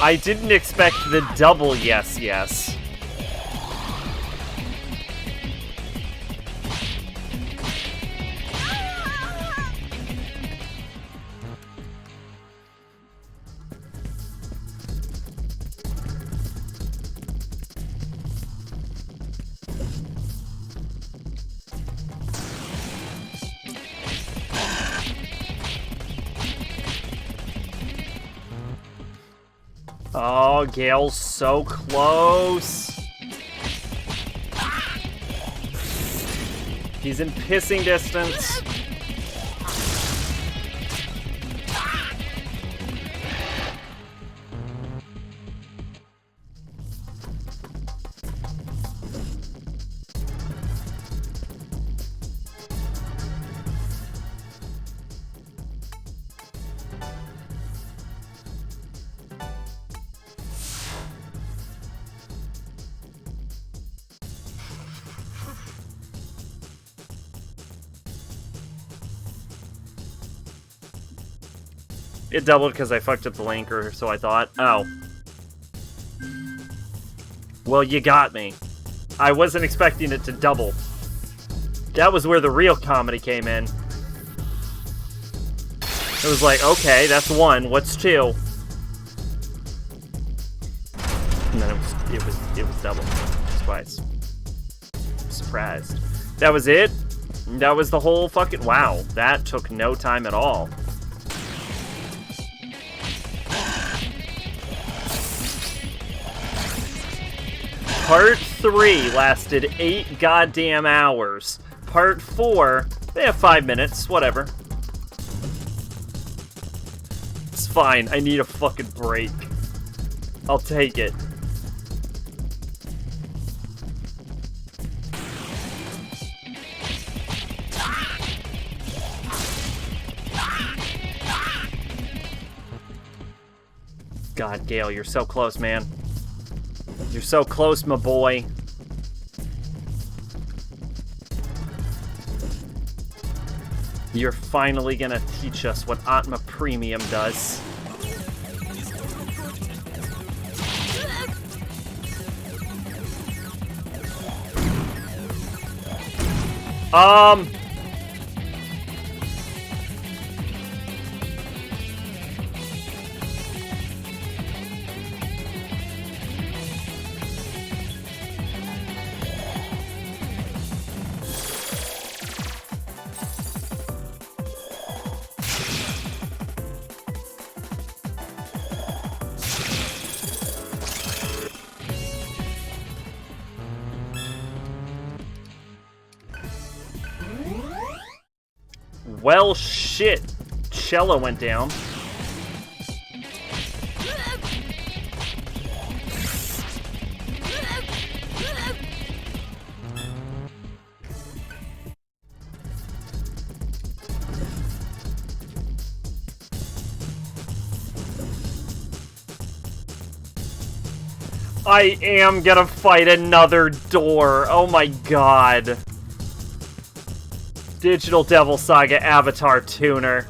I didn't expect the double yes, yes. Oh, Gale's so close. He's in pissing distance. It doubled because I fucked up the linker, so I thought, oh. Well, you got me. I wasn't expecting it to double. That was where the real comedy came in. It was like, okay, that's one. What's two? And then it was double twice. Surprised. That was it? That was the whole fucking... Wow, that took no time at all. Part 3 lasted 8 goddamn hours. Part 4, they have 5 minutes, whatever. It's fine, I need a fucking break. I'll take it. God, Gale, you're so close, man. You're so close, my boy. You're finally gonna teach us what Atma Premium does. Well, shit. Cello went down. I am gonna fight another door. Oh my god. Digital Devil Saga Avatar Tuner.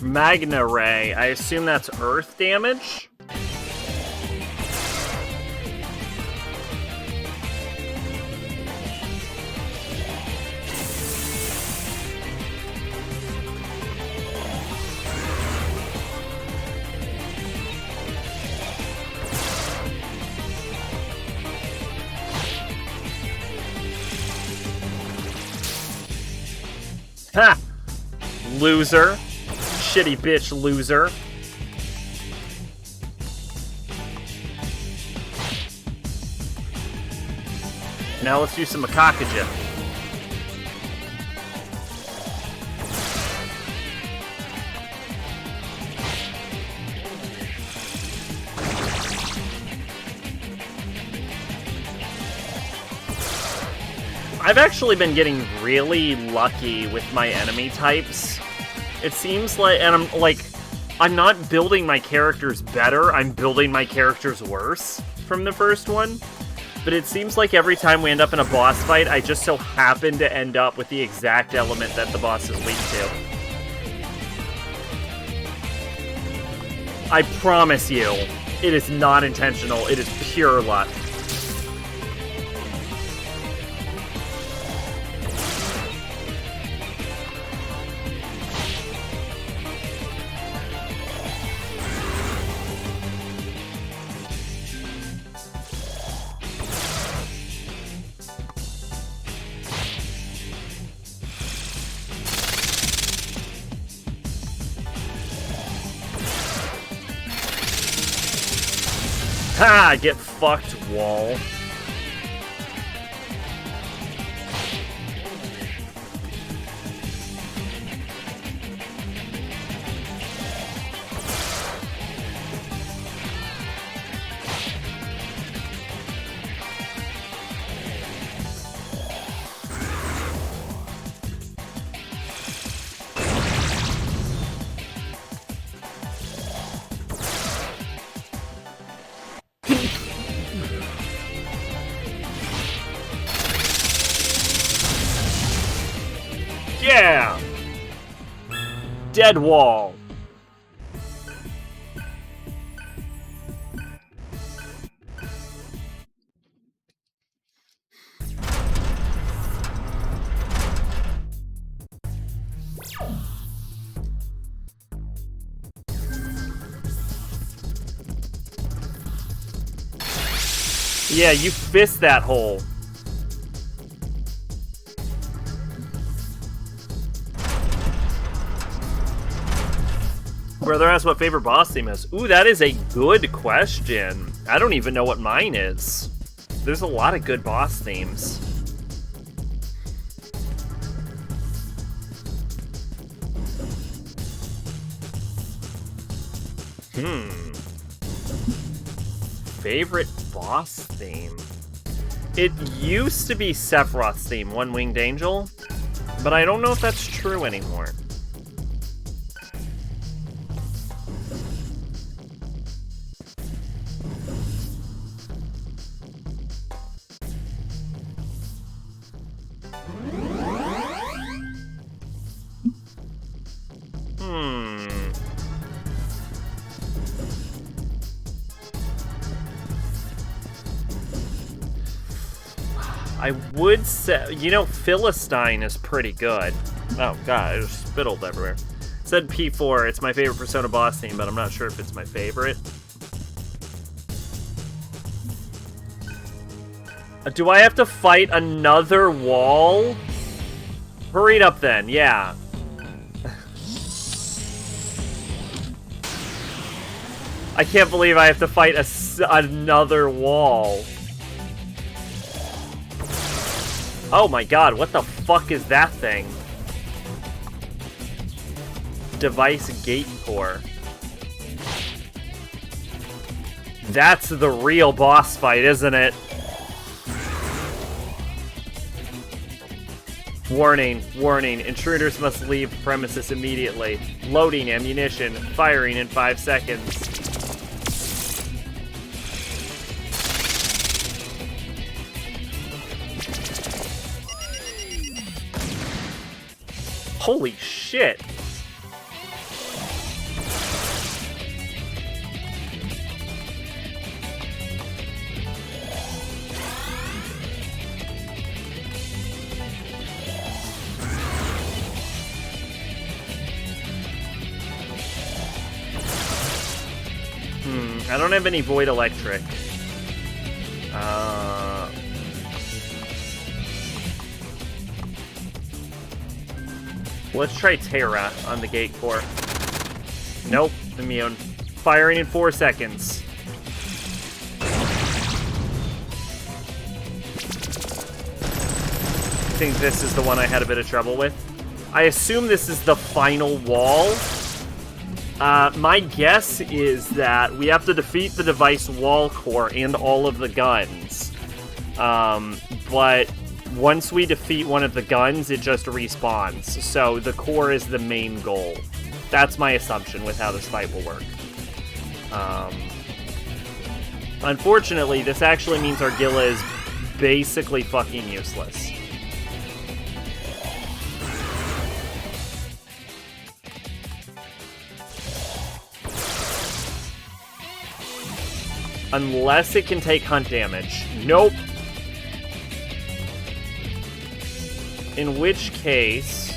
Magna Ray. I assume that's earth damage? Ha! Loser. Shitty bitch loser. Now let's do some Makakaja. I've actually been getting really lucky with my enemy types. It seems like, and I'm not building my characters better, I'm building my characters worse from the first one. But it seems like every time we end up in a boss fight, I just so happen to end up with the exact element that the boss is weak to. I promise you, it is not intentional, it is pure luck. Ha! Get fucked, wall. Yeah! Dead wall. Yeah, you fist that hole. Brother asks what favorite boss theme is. Ooh, that is a good question. I don't even know what mine is. There's a lot of good boss themes. Favorite boss theme? It used to be Sephiroth's theme, One Winged Angel, but I don't know if that's true anymore. I would say, you know, Philistine is pretty good. Oh god, I just spittled everywhere. Said P4, it's my favorite Persona boss theme, but I'm not sure if it's my favorite. Do I have to fight another wall? Hurry it up then, yeah. I can't believe I have to fight another wall. Oh my god, what the fuck is that thing? Device Gate Core. That's the real boss fight, isn't it? Warning, warning, intruders must leave the premises immediately. Loading ammunition, firing in 5 seconds. Holy shit! I don't have any Void Electric. Let's try Terra on the Gate Core. Nope, immune. Firing in 4 seconds. I think this is the one I had a bit of trouble with. I assume this is the final wall. My guess is that we have to defeat the device wall core and all of the guns. But once we defeat one of the guns, it just respawns. So the core is the main goal. That's my assumption with how this fight will work. Unfortunately, this actually means Argilla is basically fucking useless. Unless it can take hunt damage. Nope. In which case...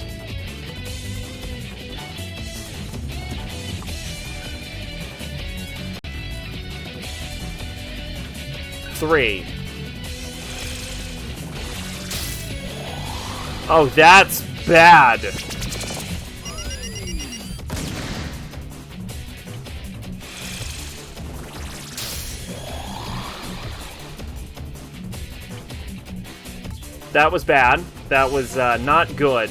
Three. Oh, that's bad. That was bad. That was not good.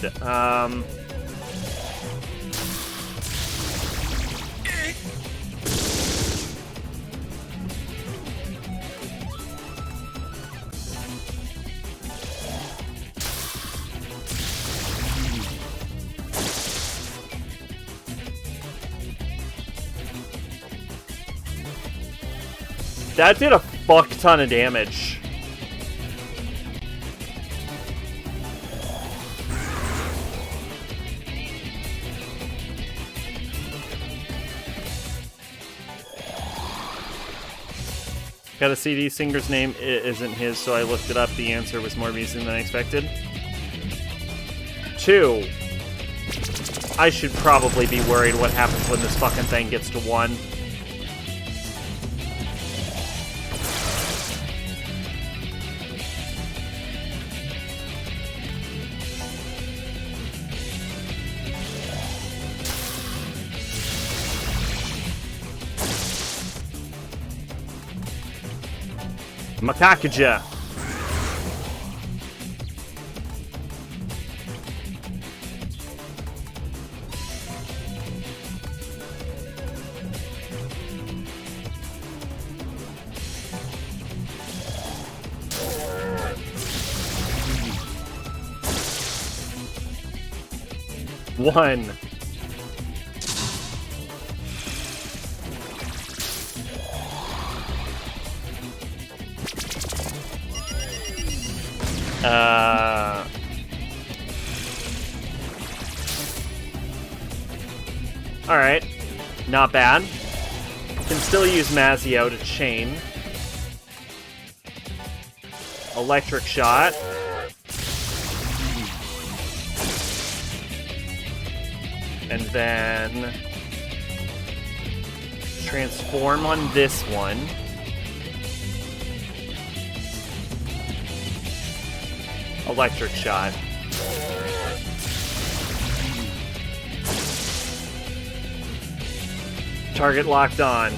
That did a fuck ton of damage. Got a CD singer's name. It isn't his, so I looked it up. The answer was more amusing than I expected. 2. I should probably be worried what happens when this fucking thing gets to 1. Makakaja. One. Alright. Not bad. Can still use Mazio to chain. Electric shot. And then transform on this one. Electric shot. Target locked on.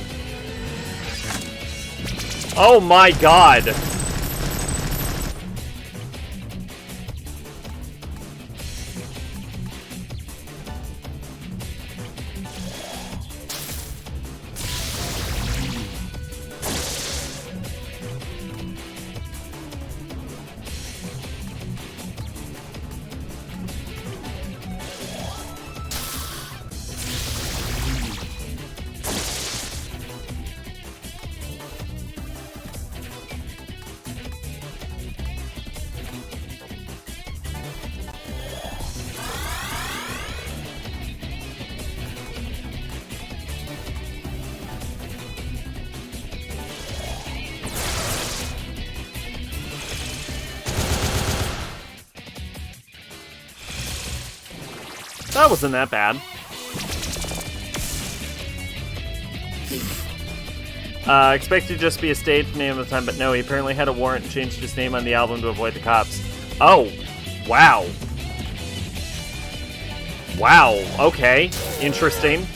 Oh my god! That wasn't that bad. Expected to just be a stage name at the time, but no, he apparently had a warrant and changed his name on the album to avoid the cops. Oh, wow. Wow, okay. Interesting.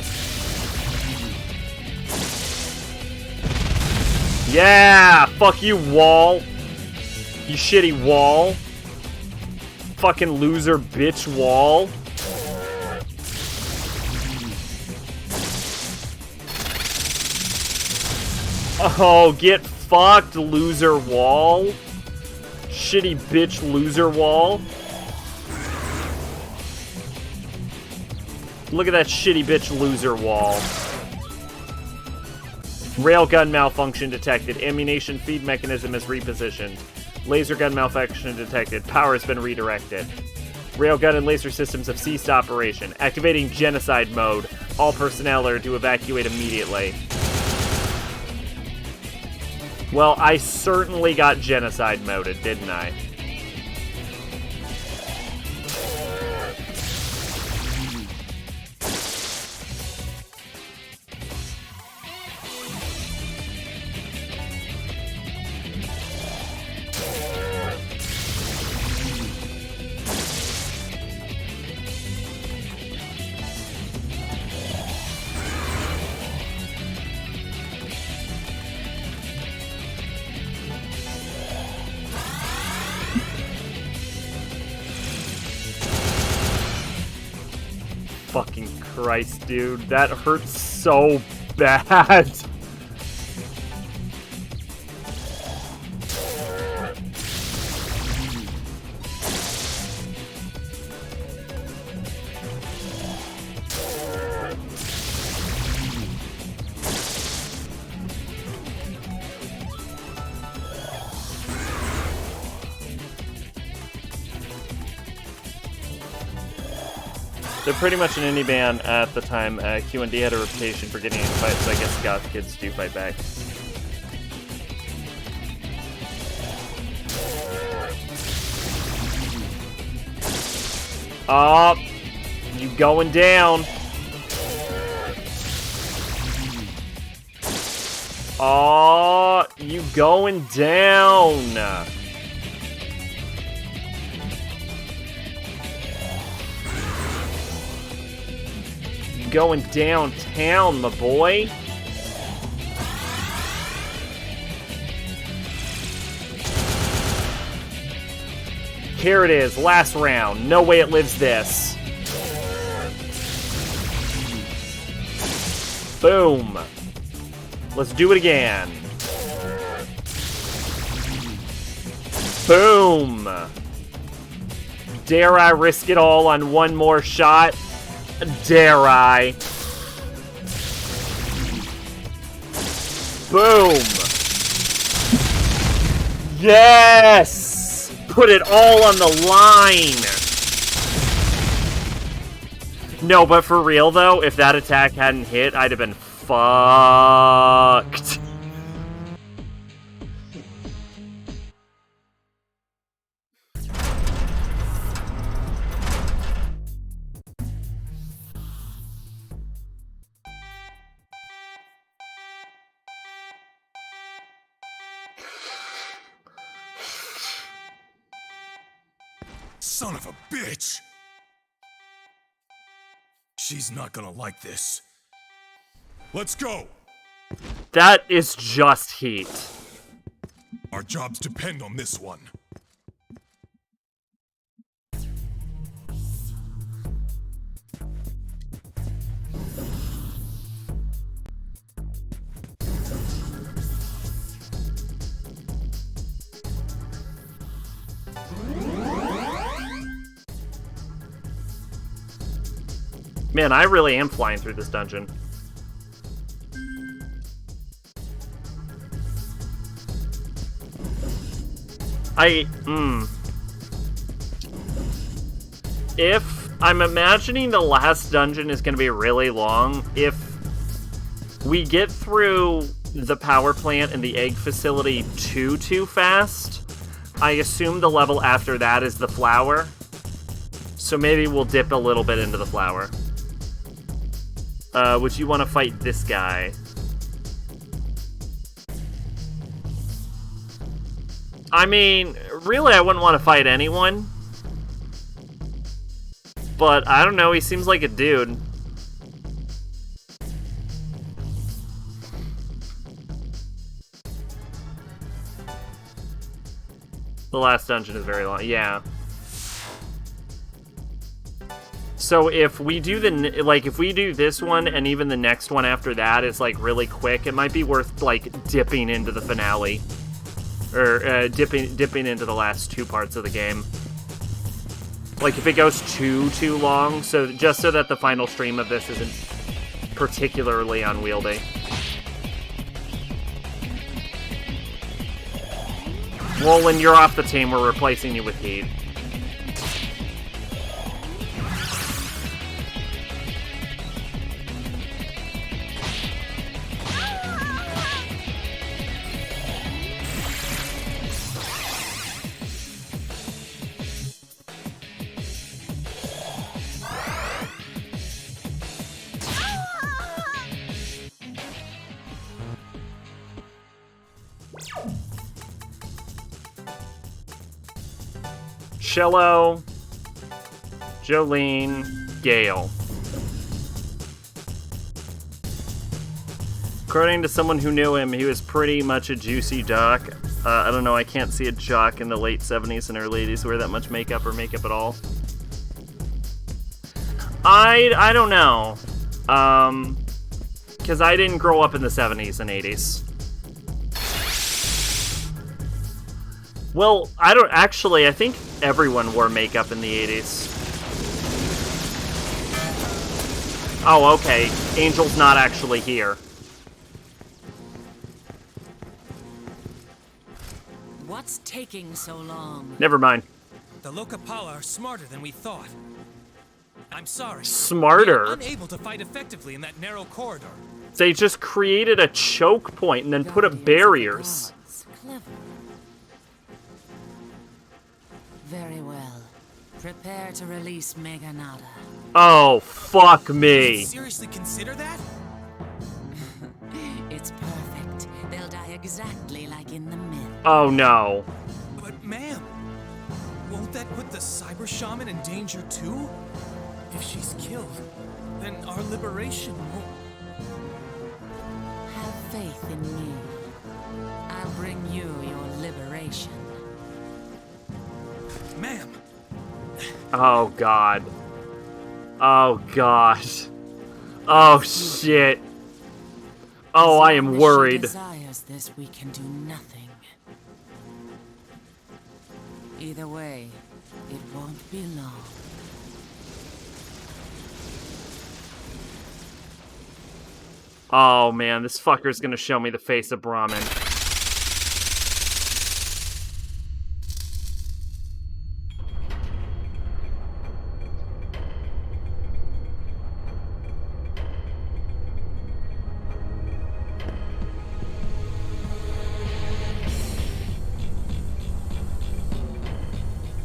Yeah! Fuck you, Wall. You shitty Wall. Fucking loser bitch Wall. Oh, get fucked, loser Wall. Shitty bitch loser Wall. Look at that shitty bitch loser Wall. Railgun malfunction detected. Ammunition feed mechanism is repositioned. Laser gun malfunction detected. Power has been redirected. Railgun and laser systems have ceased operation. Activating genocide mode. All personnel are to evacuate immediately. Well, I certainly got genocide moded, didn't I? Fucking Christ, dude. That hurts so bad. They're pretty much an indie band at the time. Q&D had a reputation for getting into fights, so I guess goth kids do fight back. Oh, you going down. Oh, you going down. Going downtown, my boy. Here it is, last round. No way it lives this. Boom. Let's do it again. Boom. Dare I risk it all on one more shot? Dare I? Boom! Yes! Put it all on the line! No, but for real though, if that attack hadn't hit, I'd have been fucked. Son of a bitch! She's not gonna like this. Let's go! That is just heat. Our jobs depend on this one. Man, I really am flying through this dungeon. If I'm imagining the last dungeon is going to be really long, if we get through the power plant and the egg facility too fast, I assume the level after that is the flower. So maybe we'll dip a little bit into the flower. Would you want to fight this guy? I mean, really, I wouldn't want to fight anyone. But, I don't know, he seems like a dude. The last dungeon is very long, yeah. So if we do if we do this one and even the next one after that is like really quick, it might be worth like dipping into the finale. Or dipping into the last two parts of the game. Like if it goes too long, so just so that the final stream of this isn't particularly unwieldy. Well, when you're off the team, we're replacing you with Heat. Cello, Jolene, Gale. According to someone who knew him, he was pretty much a juicy jock. I don't know, I can't see a jock in the late 70s and early 80s wear that much makeup or makeup at all. I don't know. Because I didn't grow up in the 70s and 80s. Well, I think everyone wore makeup in the 80s. Oh, okay. Angel's not actually here. What's taking so long? Never mind. The Lokapala are smarter than we thought. I'm sorry. Smarter? We're unable to fight effectively in that narrow corridor. They just created a choke point and then put up barriers. Clever. Very well. Prepare to release Meganada. Oh, fuck Did me. you seriously consider that? It's perfect. They'll die exactly like in the myth. Oh, no. But ma'am, won't that put the cyber shaman in danger too? If she's killed, then our liberation won't... Have faith in me. I'll bring you your liberation. Ma'am! Oh, God. Oh, gosh. Oh, shit. Oh, I am worried. Desires this, we can do nothing. Either way, it won't be long. Oh, man, this fucker's gonna show me the face of Brahmin.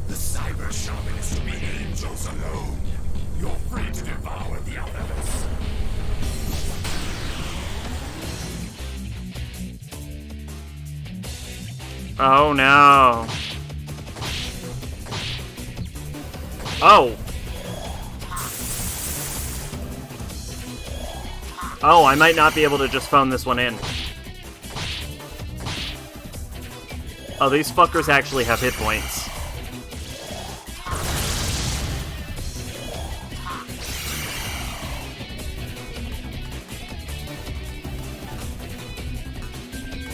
The cyber shaman is to be angels alone. You're free to devour the others. Oh, no. Oh. Oh, I might not be able to just phone this one in. Oh, these fuckers actually have hit points.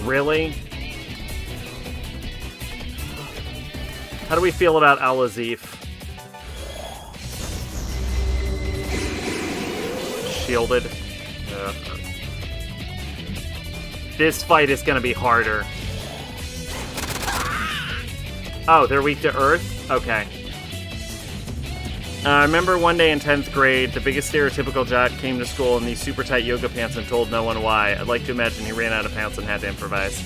Really? How do we feel about Al-Azif? Shielded. This fight is gonna be harder. Oh, they're weak to Earth? Okay. I remember one day in 10th grade, the biggest stereotypical jock came to school in these super tight yoga pants and told no one why. I'd like to imagine he ran out of pants and had to improvise.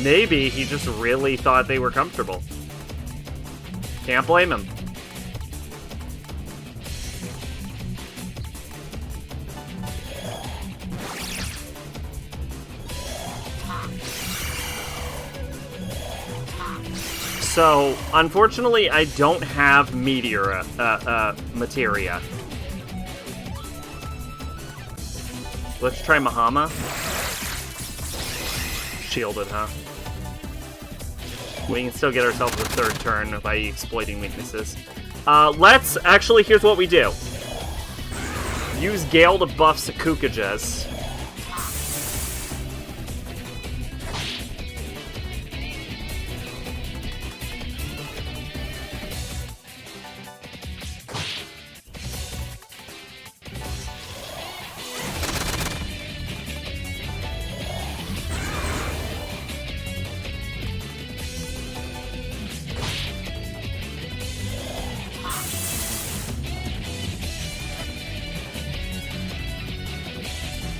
Maybe he just really thought they were comfortable. Can't blame him. So, unfortunately, I don't have meteor materia. Let's try Mahama. Shielded, huh? We can still get ourselves a third turn by exploiting weaknesses. Actually, here's what we do. Use Gale to buff Sakukajas.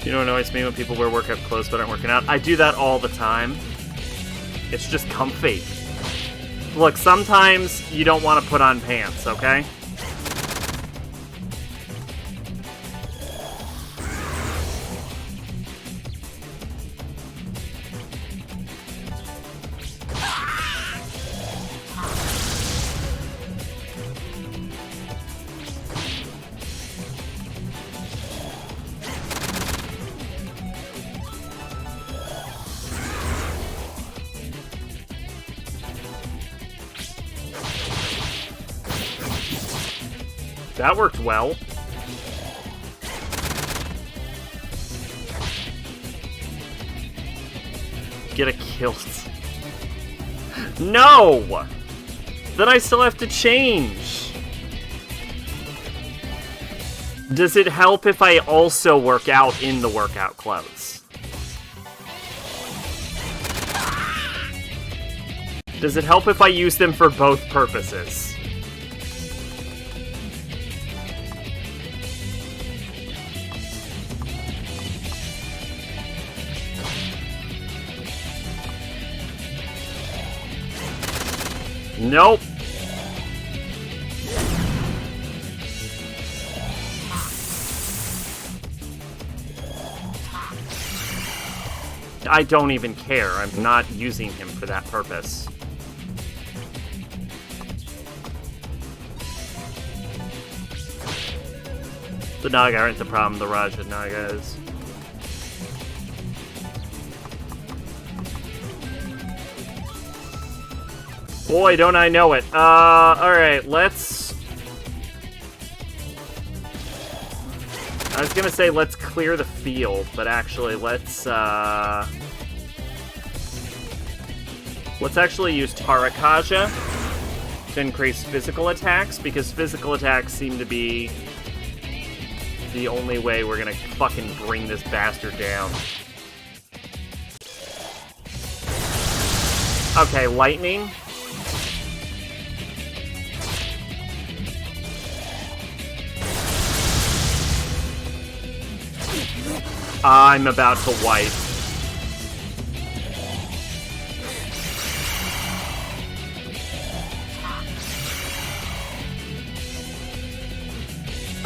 You know what annoys me when people wear workout clothes but aren't working out? I do that all the time. It's just comfy. Look, sometimes you don't want to put on pants, okay? That worked well. Get a kill. No! Then I still have to change. Does it help if I also work out in the workout clothes? Does it help if I use them for both purposes? Nope. I don't even care. I'm not using him for that purpose. The Naga aren't the problem, the Raja Naga is. Boy, don't I know it. Alright, let's... I was gonna say let's clear the field, but actually let's actually use Tarakaja to increase physical attacks, because physical attacks seem to be the only way we're gonna fucking bring this bastard down. Okay, lightning. I'm about to wipe.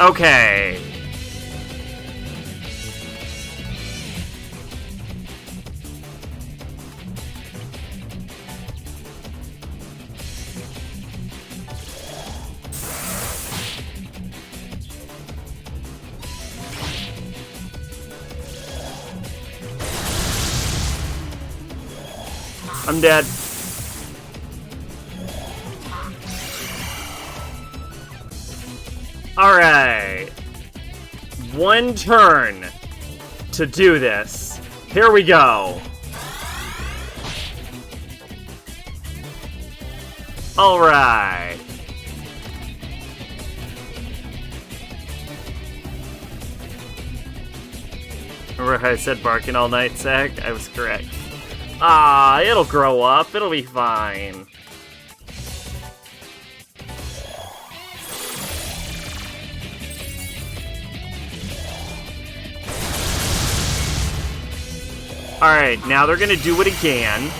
Okay. I'm dead. Alright. One turn to do this. Here we go. Alright. Remember how I said barking all night, Zach? I was correct. Ah, it'll grow up. It'll be fine. Alright, now they're gonna do it again.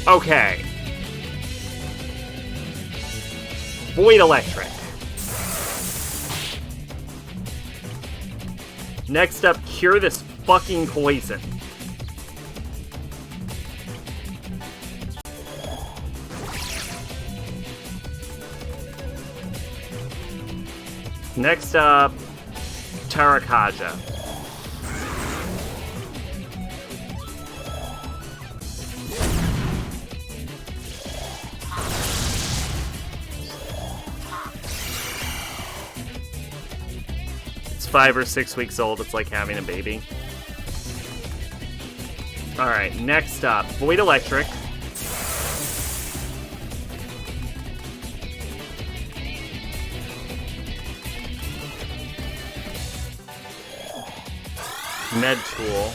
Okay. Void Electric. Next up, cure this fucking poison. Next up, Tarakaja. It's 5 or 6 weeks old. It's like having a baby. Alright, next up, Void Electric. Med Tool,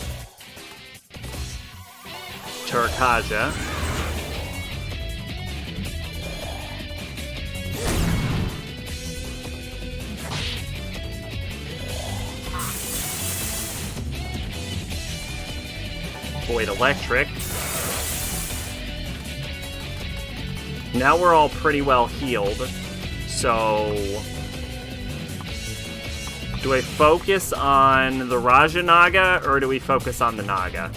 Tarakaja, Void Electric. Now we're all pretty well healed, so do I focus on the Raja Naga, or do we focus on the Naga?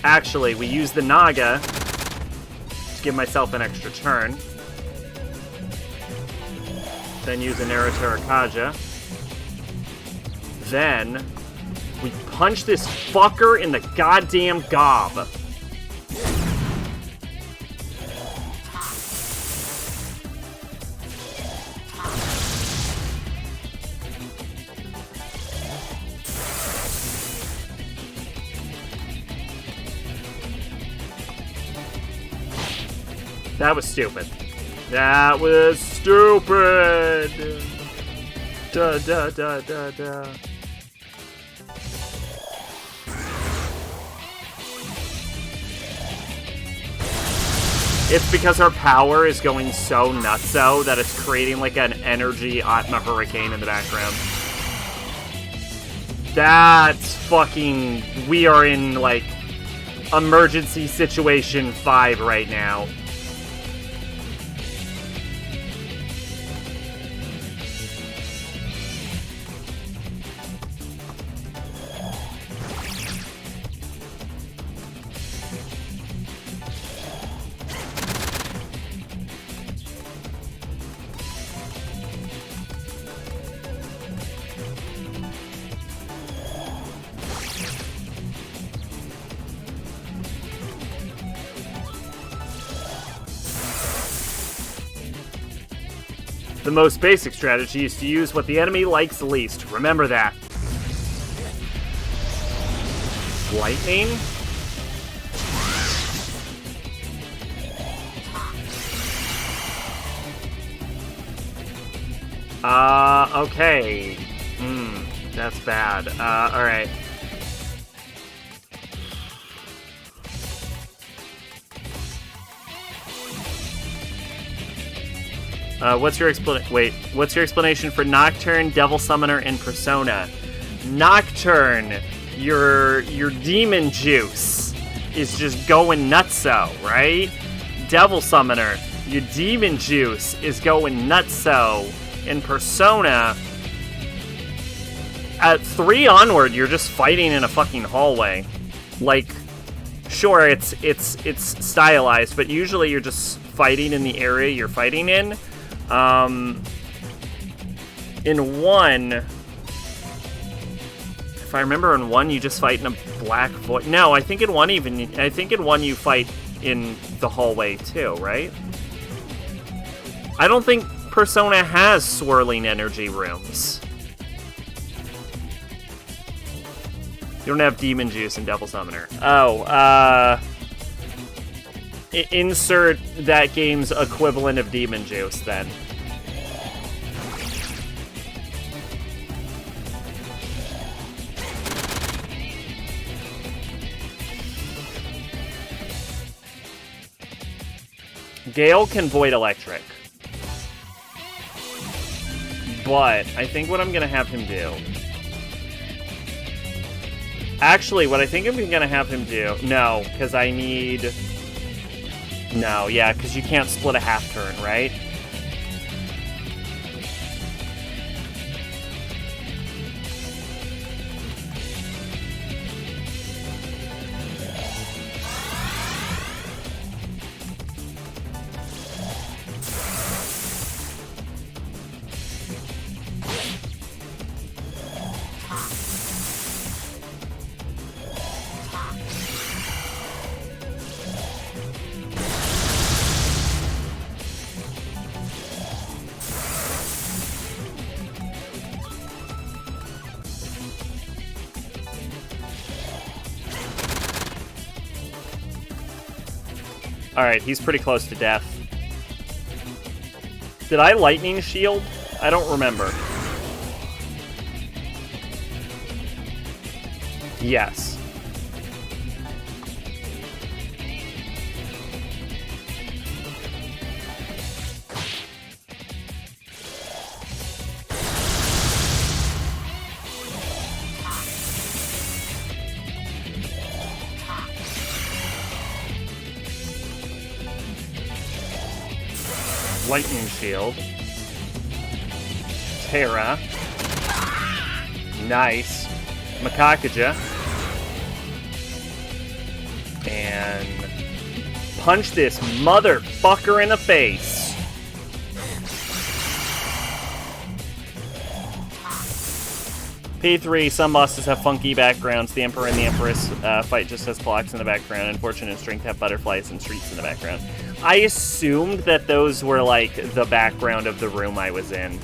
Actually, we use the Naga to give myself an extra turn. Then use an Arrow Tarakaja. Then we punch this fucker in the goddamn gob. That was stupid. That was stupid! Da da da da da. It's because our power is going so nutso that it's creating like an energy Atma hurricane in the background. That's fucking... We are in like emergency situation 5 right now. The most basic strategy is to use what the enemy likes least. Remember that. Lightning? Okay. That's bad. Alright. What's your explanation for Nocturne, Devil Summoner, and Persona? Nocturne, your demon juice is just going nutso, right? Devil Summoner, your demon juice is going nutso. In Persona, at 3 onward, you're just fighting in a fucking hallway. Like, sure, it's stylized, but usually you're just fighting in the area you're fighting in. In 1, if I remember, in 1 you just fight in a black void. No, I think in 1 you fight in the hallway too, right? I don't think Persona has swirling energy rooms. You don't have Demon Juice and Devil Summoner. Oh, insert that game's equivalent of Demon Juice, then. Gale can Void Electric. But I think what I'm going to have him do... Actually, what I think I'm going to have him do... No, because I need... No, yeah, because you can't split a half turn, right? Alright, he's pretty close to death. Did I lightning shield? I don't remember. Yes. Lightning shield. Terra. Nice. Makakaja. And punch this motherfucker in the face. P3, some bosses have funky backgrounds. The Emperor and the Empress fight just as blocks in the background, and Fortune and Strength have butterflies and streets in the background. I assumed that those were, like, the background of the room I was in.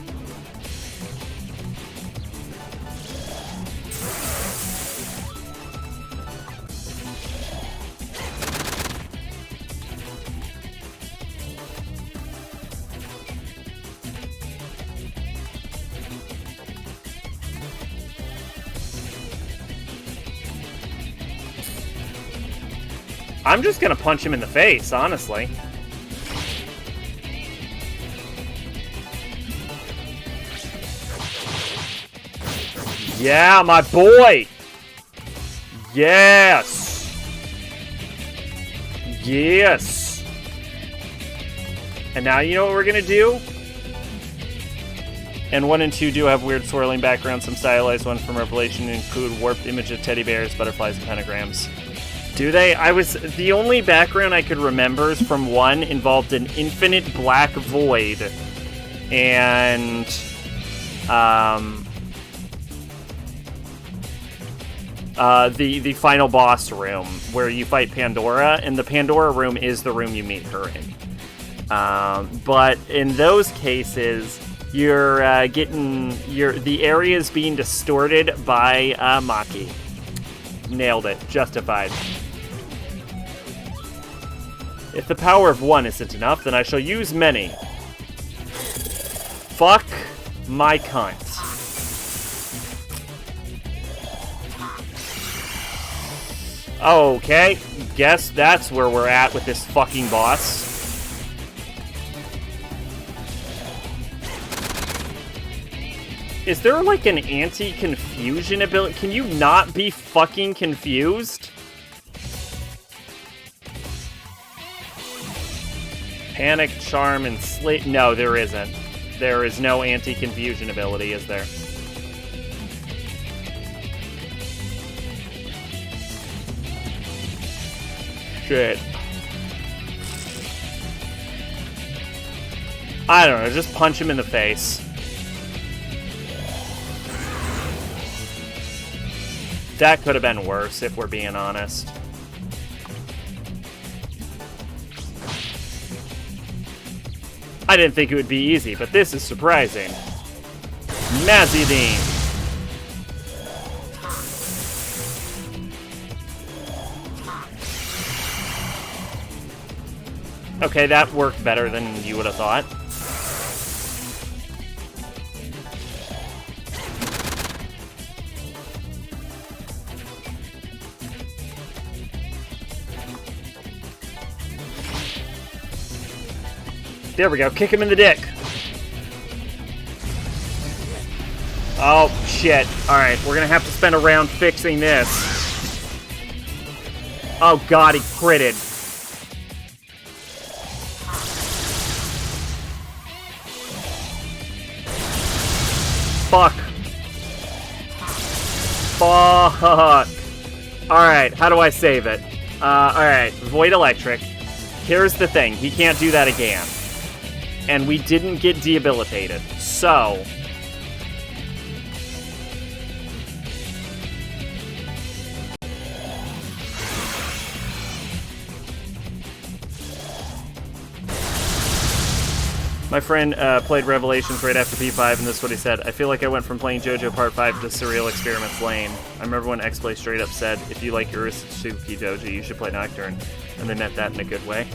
I'm just gonna punch him in the face, honestly. Yeah, my boy! Yes! Yes! And now you know what we're gonna do? And 1 and 2 do have weird swirling backgrounds. Some stylized ones from Revelation include warped image of teddy bears, butterflies, and pentagrams. Do they? The only background I could remember is from 1 involved an infinite black void. And, the final boss room where you fight Pandora, and the Pandora room is the room you meet her in. But in those cases, you're the area is being distorted by Maki. Nailed it. Justified. If the power of 1 isn't enough, then I shall use many. Fuck my cunt. Okay, guess that's where we're at with this fucking boss. Is there like an anti-confusion ability? Can you not be fucking confused? Panic, Charm, and Slate. No, there isn't. There is no anti-confusion ability, is there? Shit. I don't know, just punch him in the face. That could have been worse, if we're being honest. I didn't think it would be easy, but this is surprising. Mazidine. Okay, that worked better than you would have thought. There we go. Kick him in the dick. Oh, shit. Alright, we're gonna have to spend a round fixing this. Oh, God, he critted. Fuck. Fuck. Alright, how do I save it? Alright, Void Electric. Here's the thing. He can't do that again. And we didn't get debilitated. So... my friend played Revelations right after P5, and this is what he said. I feel like I went from playing JoJo Part 5 to Surreal Experiments Lane. I remember when X-Play straight up said, if you like Urisuki Doji, you should play Nocturne. And they meant that in a good way.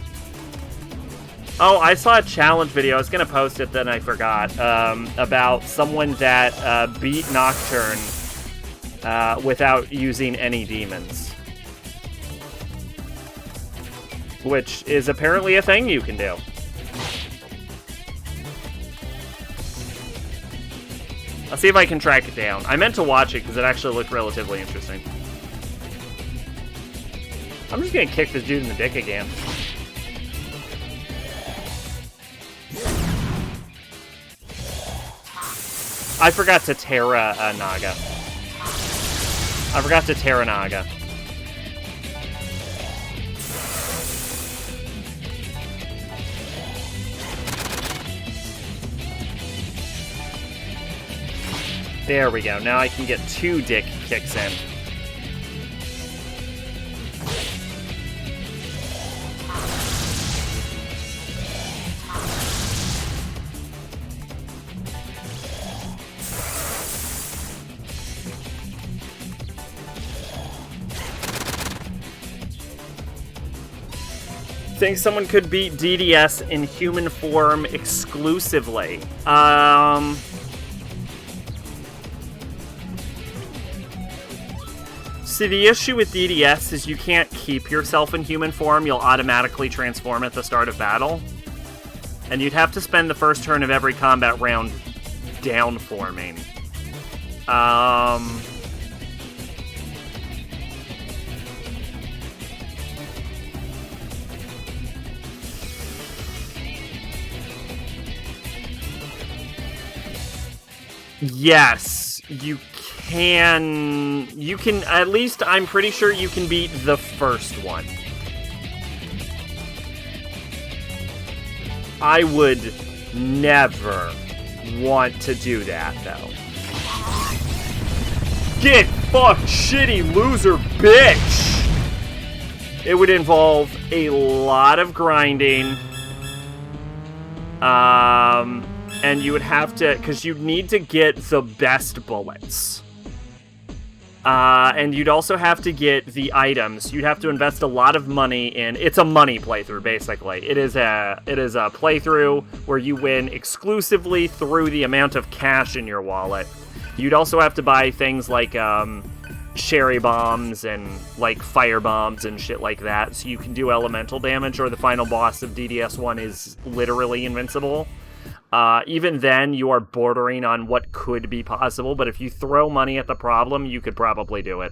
Oh, I saw a challenge video. I was going to post it, then I forgot. About someone that beat Nocturne without using any demons. Which is apparently a thing you can do. I'll see if I can track it down. I meant to watch it because it actually looked relatively interesting. I'm just going to kick this dude in the dick again. I forgot to Terra Naga. I forgot to Terra Naga. There we go. Now I can get 2 dick kicks in. Think someone could beat DDS in human form exclusively. See, the issue with DDS is you can't keep yourself in human form. You'll automatically transform at the start of battle. And you'd have to spend the first turn of every combat round downforming. Yes, you can, at least I'm pretty sure you can beat the first one. I would never want to do that, though. Get fucked, shitty loser bitch! It would involve a lot of grinding. And you would have to, because you'd need to get the best bullets. And you'd also have to get the items. You'd have to invest a lot of money in, it's a money playthrough, basically. It is a playthrough where you win exclusively through the amount of cash in your wallet. You'd also have to buy things like, cherry bombs and, like, fire bombs and shit like that, so you can do elemental damage, or the final boss of DDS1 is literally invincible. Even then, you are bordering on what could be possible, but if you throw money at the problem, you could probably do it.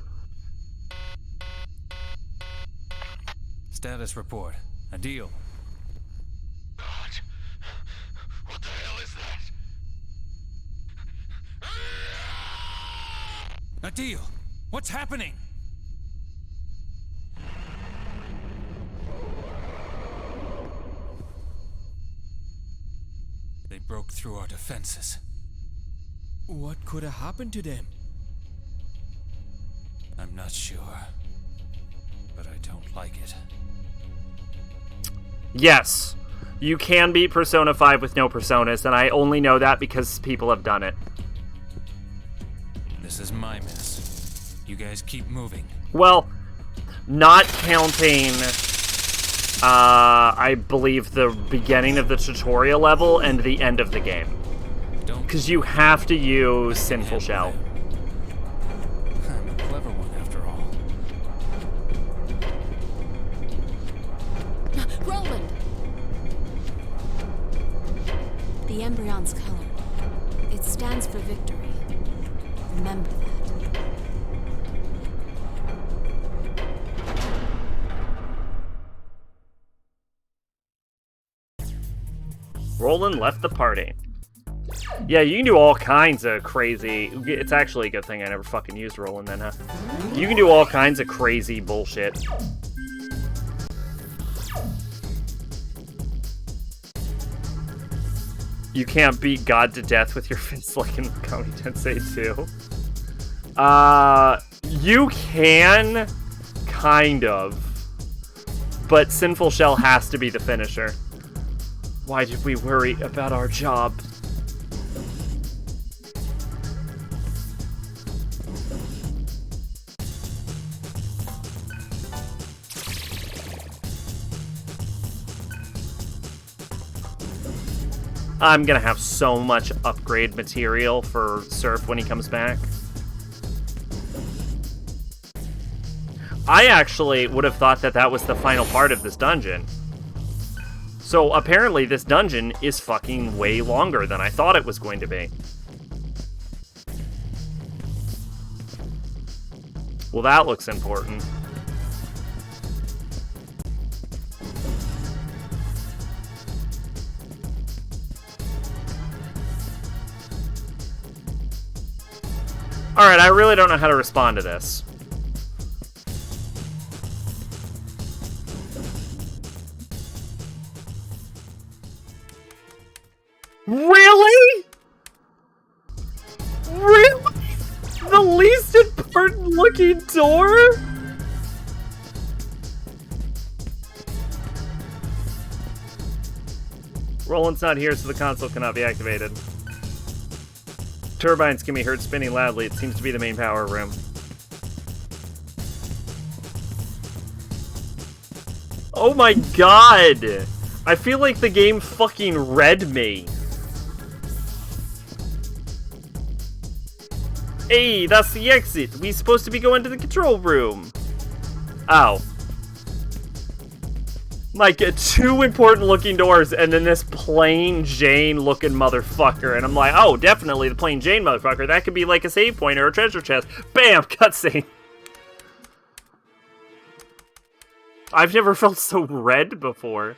Status report. A deal. God. What the hell is that? A deal. What's happening? They broke through our defenses. What could have happened to them? I'm not sure, but I don't like it. Yes, you can beat Persona 5 with no personas, and I only know that because people have done it. This is my mess. You guys keep moving. Well, not counting, I believe, the beginning of the tutorial level and the end of the game. Because you have to use Sinful Shell. I'm a clever one after all. Roland! The embryon's color. It stands for victory. Remember that. Roland left the party. Yeah, you can do all kinds of crazy... It's actually a good thing I never fucking used Roland then, huh? You can do all kinds of crazy bullshit. You can't beat God to death with your fist like in Kami Tensei 2. You can, kind of. But Sinful Shell has to be the finisher. Why did we worry about our job? I'm gonna have so much upgrade material for Surf when he comes back. I actually would have thought that that was the final part of this dungeon. So apparently this dungeon is fucking way longer than I thought it was going to be. Well, that looks important. Alright, I really don't know how to respond to this. Really? Really? The least important looking door? Roland's not here, so the console cannot be activated. Turbines can be heard spinning loudly. It seems to be the main power room. Oh my god! I feel like the game fucking read me. Hey, that's the exit. We supposed to be going to the control room. Ow. Like, 2 important looking doors, and then this plain Jane looking motherfucker. And I'm like, oh, definitely the plain Jane motherfucker. That could be like a save point or a treasure chest. Bam! Cutscene. I've never felt so red before.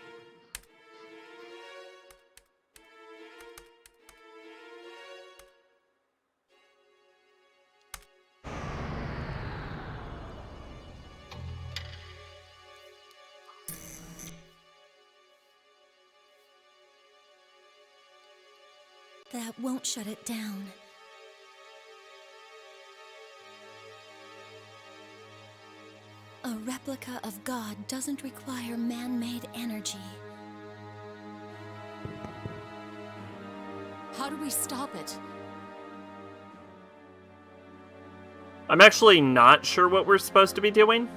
That won't shut it down. A replica of God doesn't require man-made energy. How do we stop it? I'm actually not sure what we're supposed to be doing.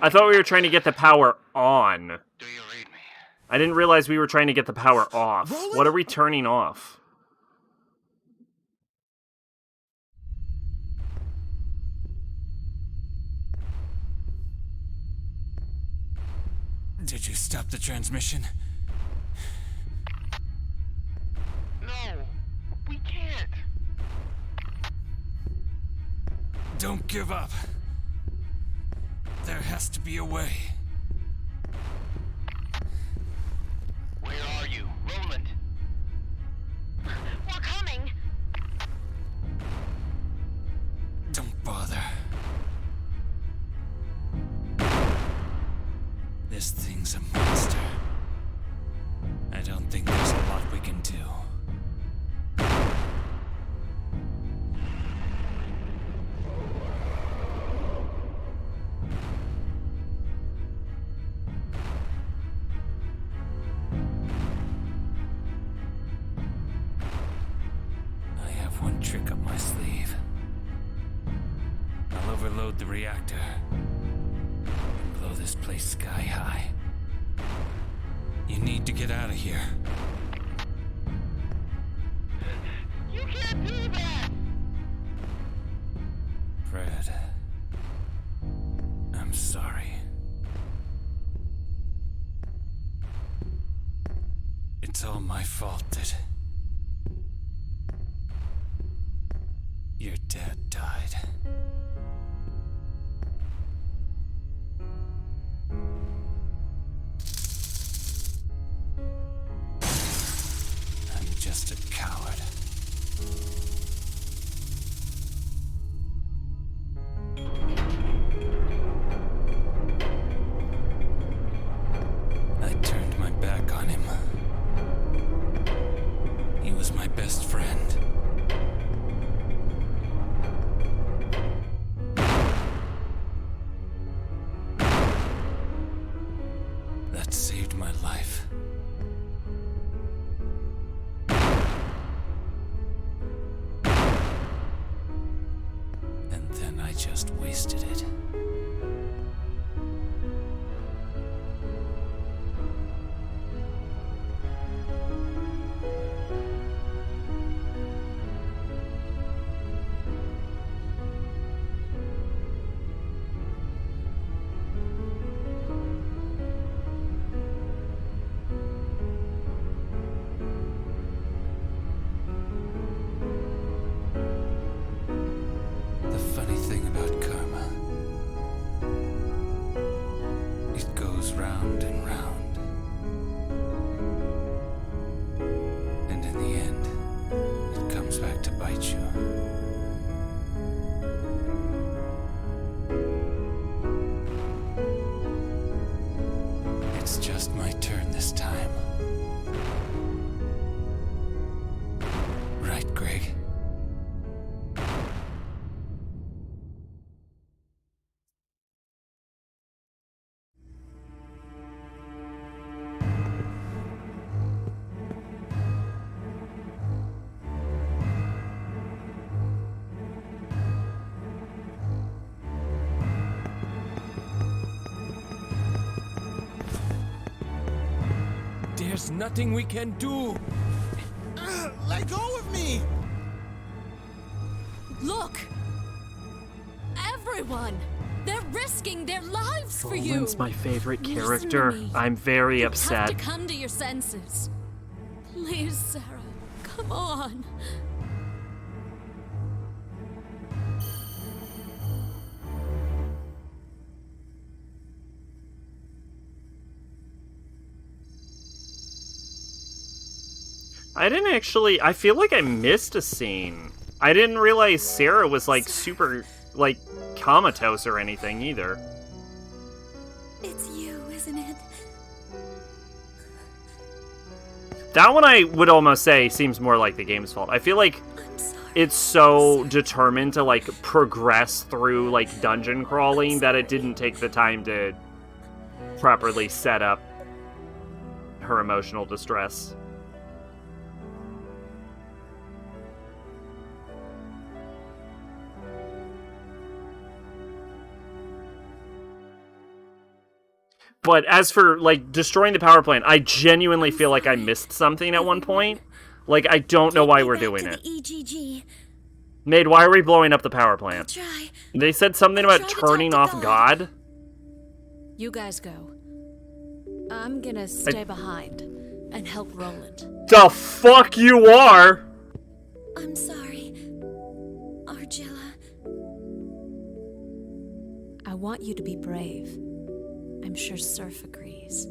I thought we were trying to get the power on. Do you read me? I didn't realize we were trying to get the power off. Roland? What are we turning off? Did you stop the transmission? No, we can't. Don't give up. There has to be a way. Where are you, Roland? We're coming! Don't bother. This thing's a monster. I don't think there's a lot we can do. I have one trick up my sleeve. I'll overload the reactor and blow this place sky high. You need to get out of here. You can't do that! Fred, I'm sorry. It's all my fault that your dad died. I'm just a coward. I turned my back on him. He was my best friend. That saved my life. And then I just wasted it. It's just my turn this time. Right, Greg? There's nothing we can do. Let go of me! Look! Everyone! They're risking their lives for you! Roland's my favorite Listen to character. me. I'm very You upset. have to come to your senses. Please, Sarah. Come on. I feel like I missed a scene. I didn't realize Sarah was, like, super, like, comatose or anything either. It's you, isn't it? That one I would almost say seems more like the game's fault. I feel like I'm sorry. it's so determined to, like, progress through, like, dungeon crawling that it didn't take the time to properly set up her emotional distress. But as for, like, destroying the power plant, I genuinely feel like I missed something at one point. Like, I don't know why we're doing it. EGG. Maid, why are we blowing up the power plant? Try. They said something I'll about try to turning talk off to God. You guys go. I'm gonna stay behind and help Roland. The fuck you are? I'm sorry, Argilla. I want you to be brave. I'm sure Surf agrees.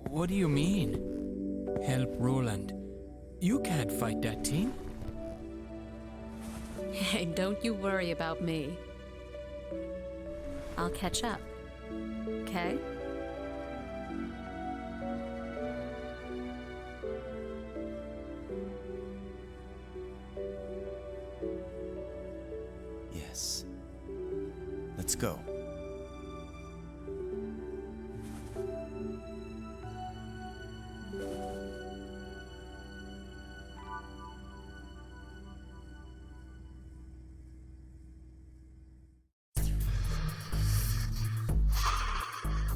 What do you mean? Help Roland. You can't fight that team. Hey, don't you worry about me. I'll catch up. Okay? Yes. Let's go.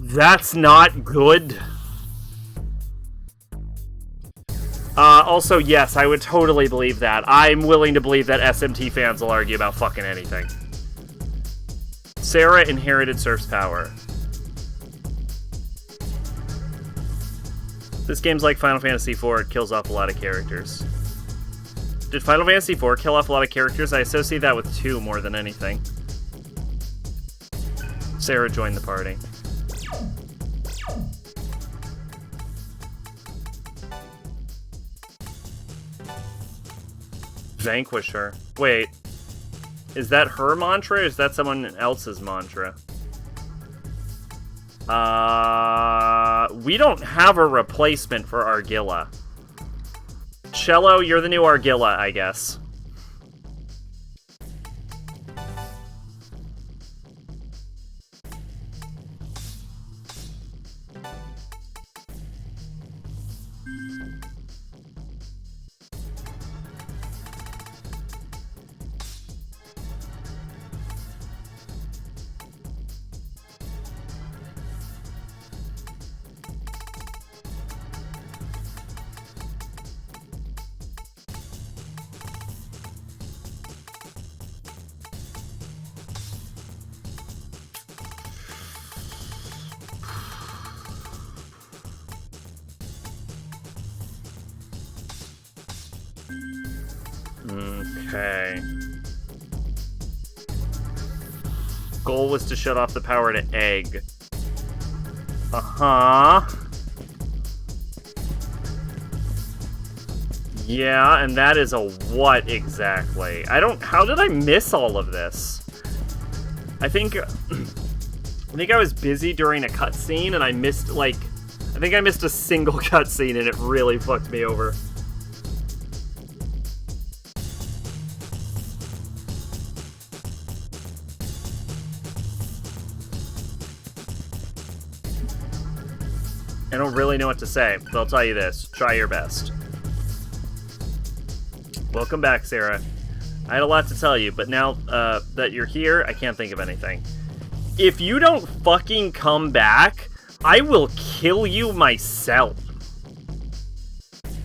That's not good. Also, yes, I would totally believe that. I'm willing to believe that SMT fans will argue about fucking anything. Sarah inherited Surf's power. This game's like Final Fantasy IV. It kills off a lot of characters. Did Final Fantasy IV kill off a lot of characters? I associate that with 2 more than anything. Sarah joined the party. Vanquish her. Wait. Is that her mantra or is that someone else's mantra? We don't have a replacement for Argilla. Cello, you're the new Argilla, I guess. Okay. Goal was to shut off the power to Egg. Uh-huh. Yeah, and that is a what exactly? How did I miss all of this? I think I think I was busy during a cutscene and I missed, like, I think I missed a single cutscene and it really fucked me over. I don't really know what to say, but I'll tell you this. Try your best. Welcome back, Sarah. I had a lot to tell you, but now that you're here, I can't think of anything. If you don't fucking come back, I will kill you myself.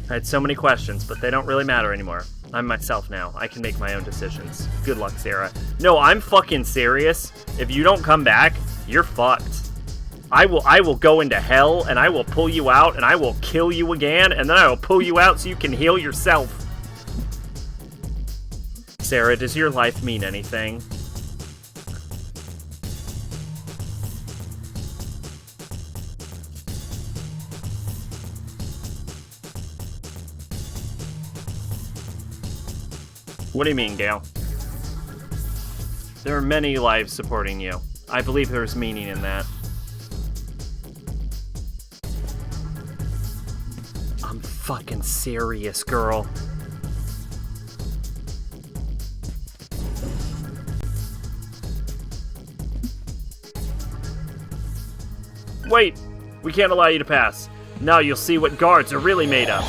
I had so many questions, but they don't really matter anymore. I'm myself now. I can make my own decisions. Good luck, Sarah. No, I'm fucking serious. If you don't come back, you're fucked. I will go into hell, and I will pull you out, and I will kill you again, and then I will pull you out so you can heal yourself. Sarah, does your life mean anything? What do you mean, Gale? There are many lives supporting you. I believe there's meaning in that. I'm fucking serious, girl. Wait! We can't allow you to pass. Now you'll see what guards are really made of.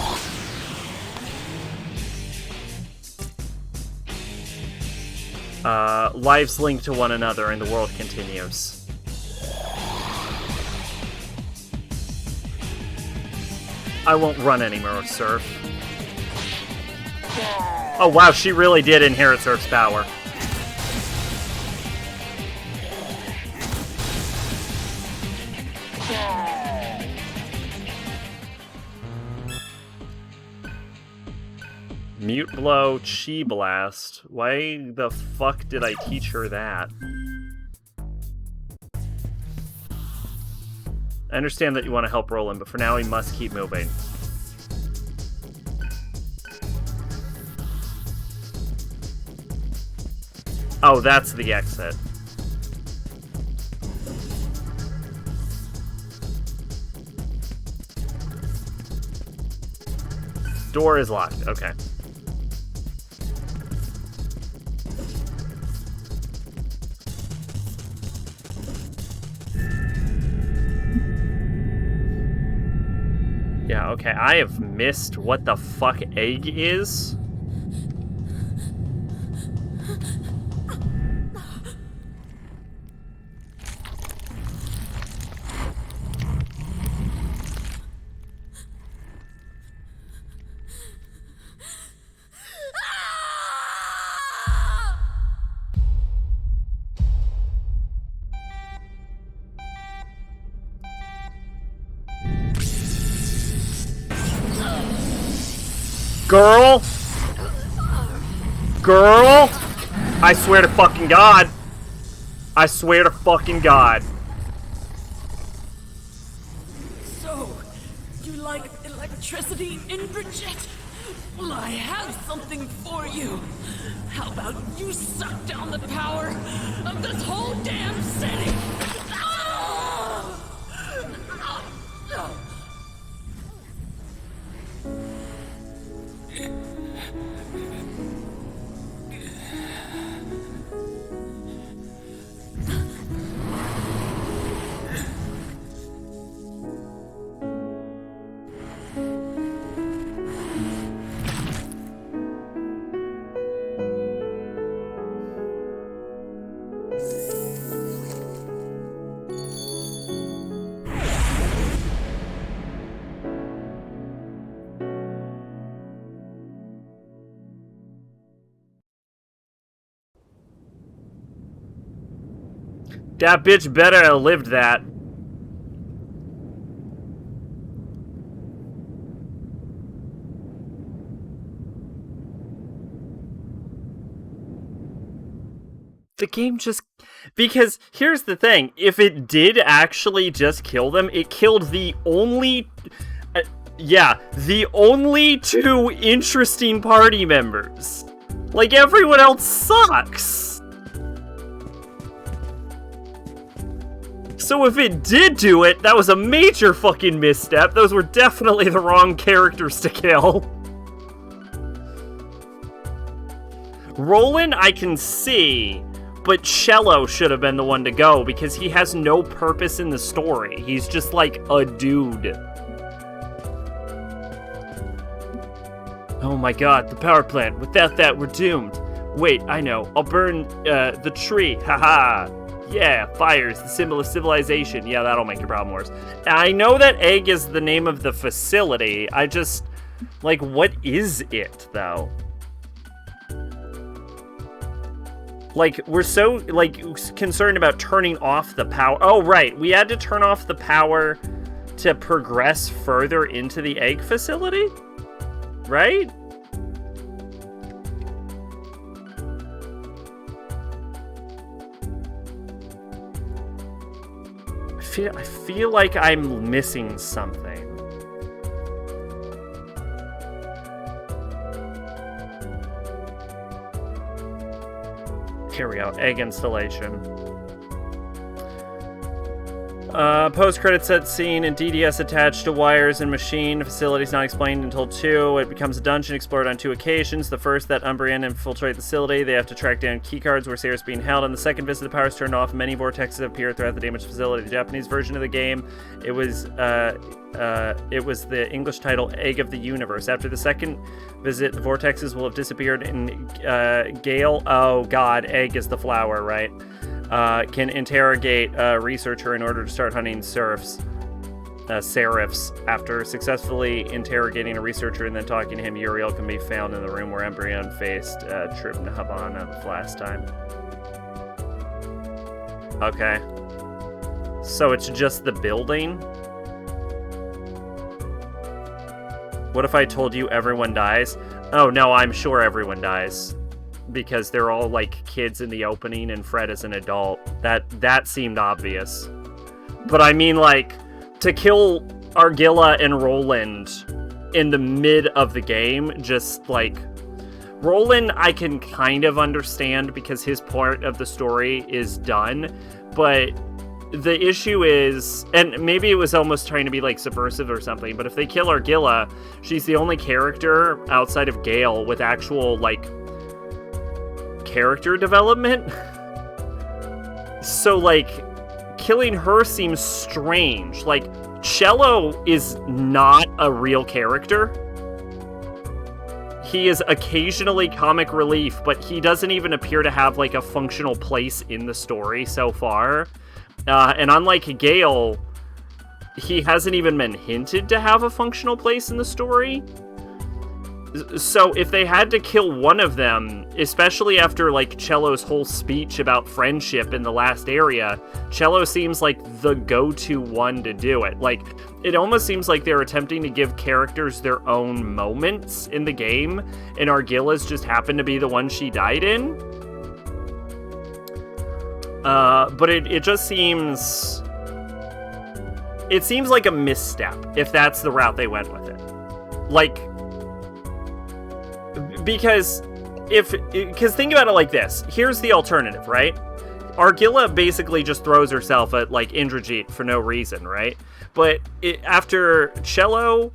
Lives link to one another and the world continues. I won't run anymore, Surf. Oh wow, she really did inherit Surf's power. Mute Blow, Chi Blast. Why the fuck did I teach her that? I understand that you want to help Roland, but for now we must keep moving. Oh, that's the exit. Door is locked. Okay. Yeah, okay, I have missed what the fuck egg is. Girl? Girl? I swear to fucking God. I swear to fucking God. So, you like electricity, Indrajit? Well, I have something for you. How about you suck down the power of this whole damn city? That bitch better have lived that. The game just... Because, here's the thing. If it did actually just kill them, it killed the only... yeah, the only two interesting party members. Like, everyone else sucks. So if it did do it, that was a major fucking misstep. Those were definitely the wrong characters to kill. Roland, I can see, but Cello should have been the one to go because he has no purpose in the story. He's just like a dude. Oh my god, the power plant. Without that, we're doomed. Wait, I know. I'll burn the tree. Haha. Yeah, fire's the symbol of civilization. Yeah, that'll make your problem worse. I know that egg is the name of the facility. I just... Like, what is it, though? Like, we're so, like, concerned about turning off the power. Oh, right. We had to turn off the power to progress further into the egg facility? Right? I feel like I'm missing something. Here we go, egg installation. Post-credit set scene and DDS attached to wires and machine. The facility's not explained until 2. It becomes a dungeon explored on 2 occasions. The first, that Umbrian infiltrate the facility. They have to track down keycards where Sarah's being held. On the second visit, the power's turned off. Many vortexes appear throughout the damaged facility. The Japanese version of the game, it was the English title, Egg of the Universe. After the second visit, the vortexes will have disappeared in Gale. Oh god, egg is the flower, right? Can interrogate a researcher in order to start hunting serifs. After successfully interrogating a researcher and then talking to him, Uriel can be found in the room where Embryon faced Trip Havana the last time. Okay. So it's just the building? What if I told you everyone dies? Oh no, I'm sure everyone dies. Because they're all like kids in the opening and Fred is an adult. That seemed obvious. But I mean, like, to kill Argilla and Roland in the mid of the game, just like... Roland I can kind of understand because his part of the story is done, but the issue is, and maybe it was almost trying to be like subversive or something, but if they kill Argilla, she's the only character outside of Gale with actual like character development. So like killing her seems strange. Like Cello is not a real character. He is occasionally comic relief, but he doesn't even appear to have like a functional place in the story so far. And unlike Gale, he hasn't even been hinted to have a functional place in the story. So if they had to kill one of them, especially after like Cello's whole speech about friendship in the last area, Cello seems like the go-to one to do it. Like, it almost seems like they're attempting to give characters their own moments in the game, and Argilla's just happened to be the one she died in. But it just seems... It seems like a misstep, if that's the route they went with it. Like... Because think about it like this. Here's the alternative, right? Argilla basically just throws herself at, like, Indrajit for no reason, right? But after Cello,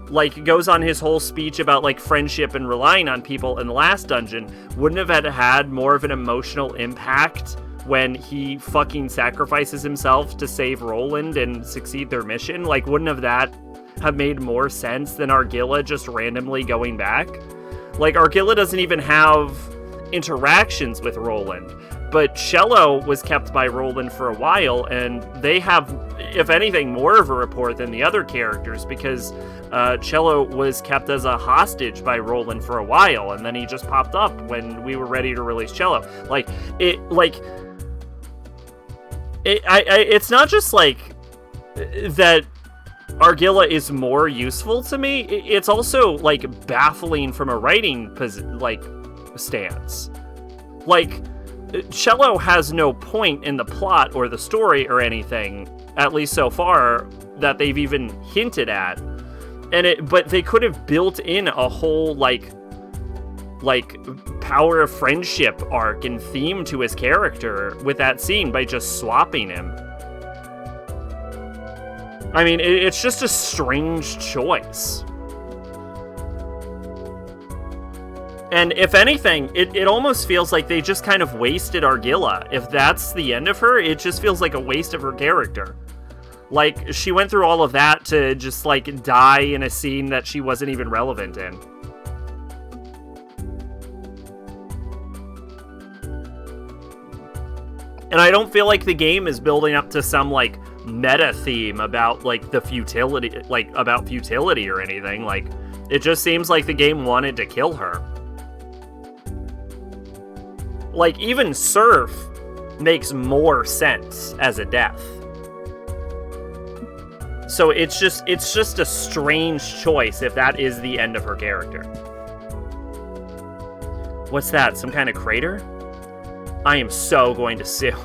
like, goes on his whole speech about, like, friendship and relying on people in the last dungeon, wouldn't have had more of an emotional impact when he fucking sacrifices himself to save Roland and succeed their mission? Like, wouldn't that have made more sense than Argilla just randomly going back? Like, Argilla doesn't even have interactions with Roland, but Cello was kept by Roland for a while, and they have, if anything, more of a rapport than the other characters, because Cello was kept as a hostage by Roland for a while, and then he just popped up when we were ready to release Cello. It's not just like that Argilla is more useful to me. It's also like baffling from a writing stance. Like, Cello has no point in the plot or the story or anything, at least so far, that they've even hinted at. But they could have built in a whole like like power of friendship arc and theme to his character with that scene by just swapping him. I mean, it's just a strange choice. And if anything, it almost feels like they just kind of wasted Argilla. If that's the end of her, it just feels like a waste of her character. Like, she went through all of that to just, like, die in a scene that she wasn't even relevant in. And I don't feel like the game is building up to some, like, meta theme about, like, the futility, like, about futility or anything. Like, it just seems like the game wanted to kill her. Like, even Surf makes more sense as a death. So it's just a strange choice if that is the end of her character. What's that? Some kind of crater? I am so going to sue.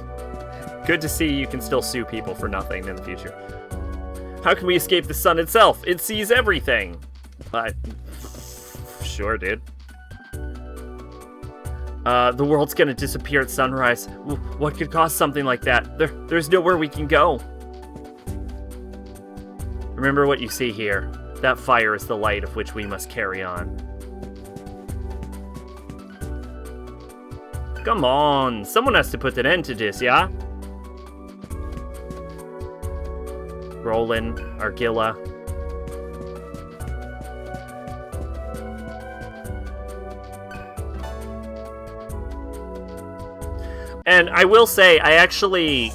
Good to see you can still sue people for nothing in the future. How can we escape the sun itself? It sees everything. Sure, dude. The world's gonna disappear at sunrise. What could cause something like that? There's nowhere we can go. Remember what you see here. That fire is the light of which we must carry on. Come on, someone has to put an end to this, yeah? Roland, Argilla. And I will say, I actually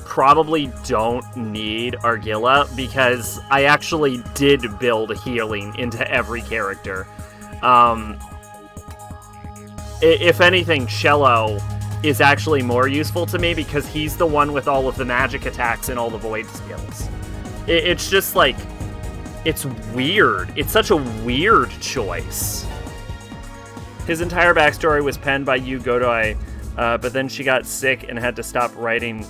probably don't need Argilla because I actually did build healing into every character. If anything, Cello is actually more useful to me because he's the one with all of the magic attacks and all the void skills. It's just like, it's weird. It's such a weird choice. His entire backstory was penned by Yu Godoi, but then she got sick and had to stop writing,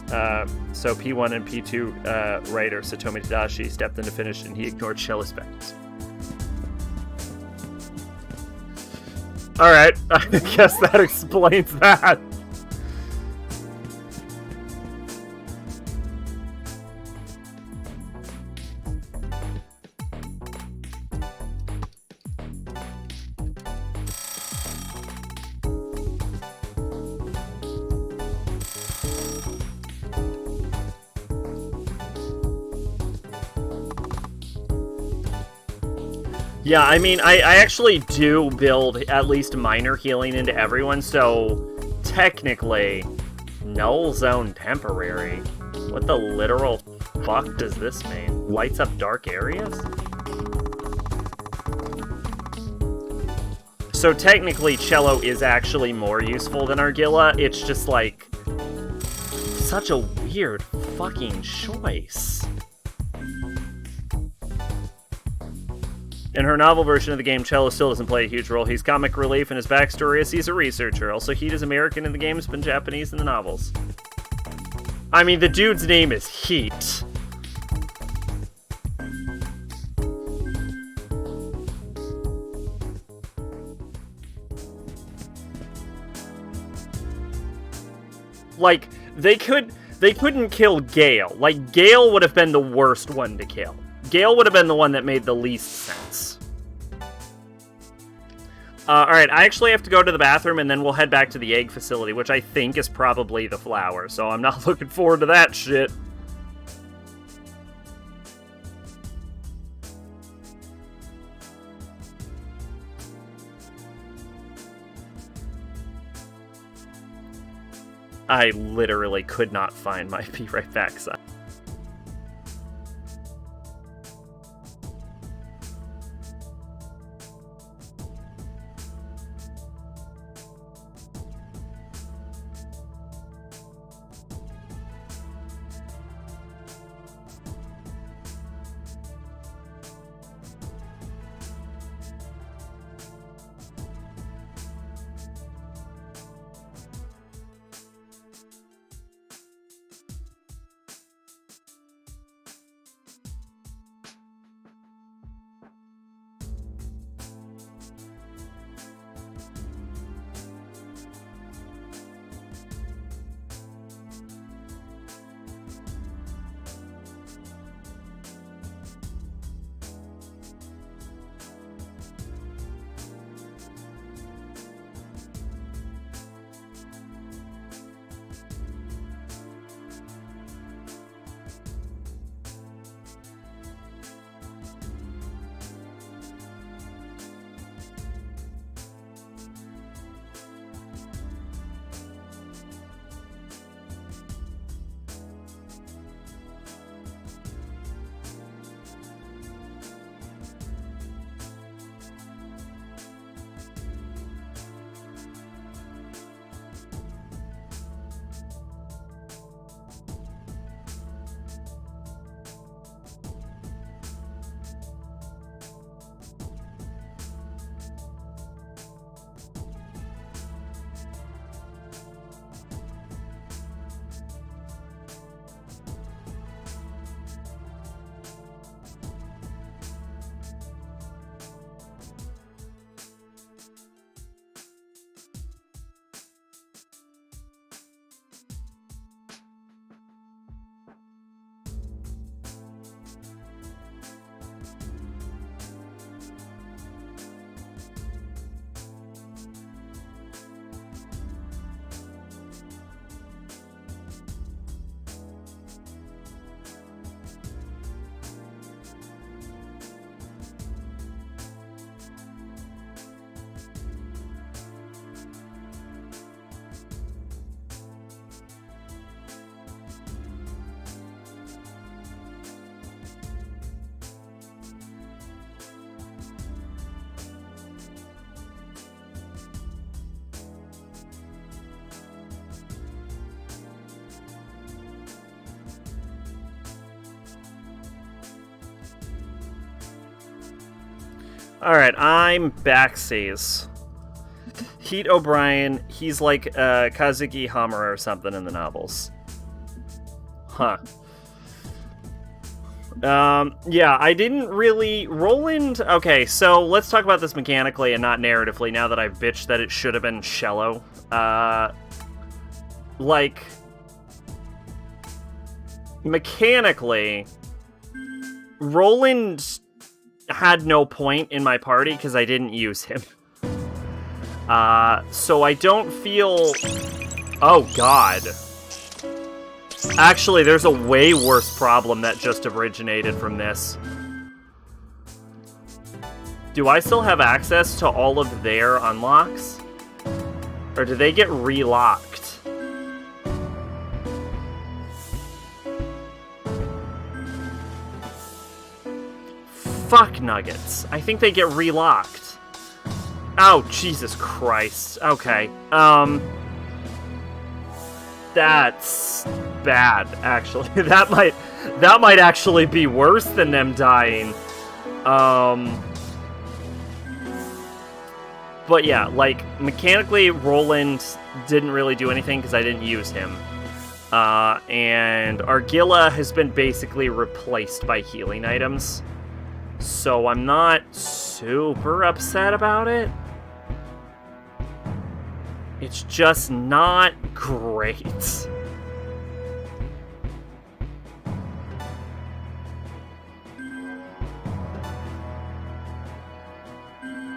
so P1 and P2 writer Satomi Tadashi stepped in to finish, and he ignored Shell's specs. Alright, I guess that explains that. Yeah, I mean, I actually do build at least minor healing into everyone, so technically, null zone temporary. What the literal fuck does this mean? Lights up dark areas? So technically, Cello is actually more useful than Argilla. It's just like, such a weird fucking choice. In her novel version of the game, Cello still doesn't play a huge role. He's comic relief, and his backstory is he's a researcher. Also, Heat is American in the games, but Japanese in the novels. I mean, the dude's name is Heat. Like, they couldn't kill Gale. Like, Gale would have been the worst one to kill. Gale would have been the one that made the least sense. Alright, I actually have to go to the bathroom, and then we'll head back to the egg facility, which I think is probably the flower, so I'm not looking forward to that shit. I literally could not find my Be Right Back sign. Alright, I'm Backseas. Heat O'Brien, he's like Kazuki Hamura or something in the novels. Huh. Yeah, I didn't really... Roland... Okay, so let's talk about this mechanically and not narratively now that I've bitched that it should have been Shello. Like... Mechanically... Roland had no point in my party because I didn't use him. So I don't feel... Oh, God. Actually, there's a way worse problem that just originated from this. Do I still have access to all of their unlocks? Or do they get relocked? Fuck nuggets. I think they get relocked. Oh, Jesus Christ. Okay. That's bad, actually. that might actually be worse than them dying. But yeah, like, mechanically, Roland didn't really do anything because I didn't use him. And Argilla has been basically replaced by healing items. So I'm not super upset about it. It's just not great.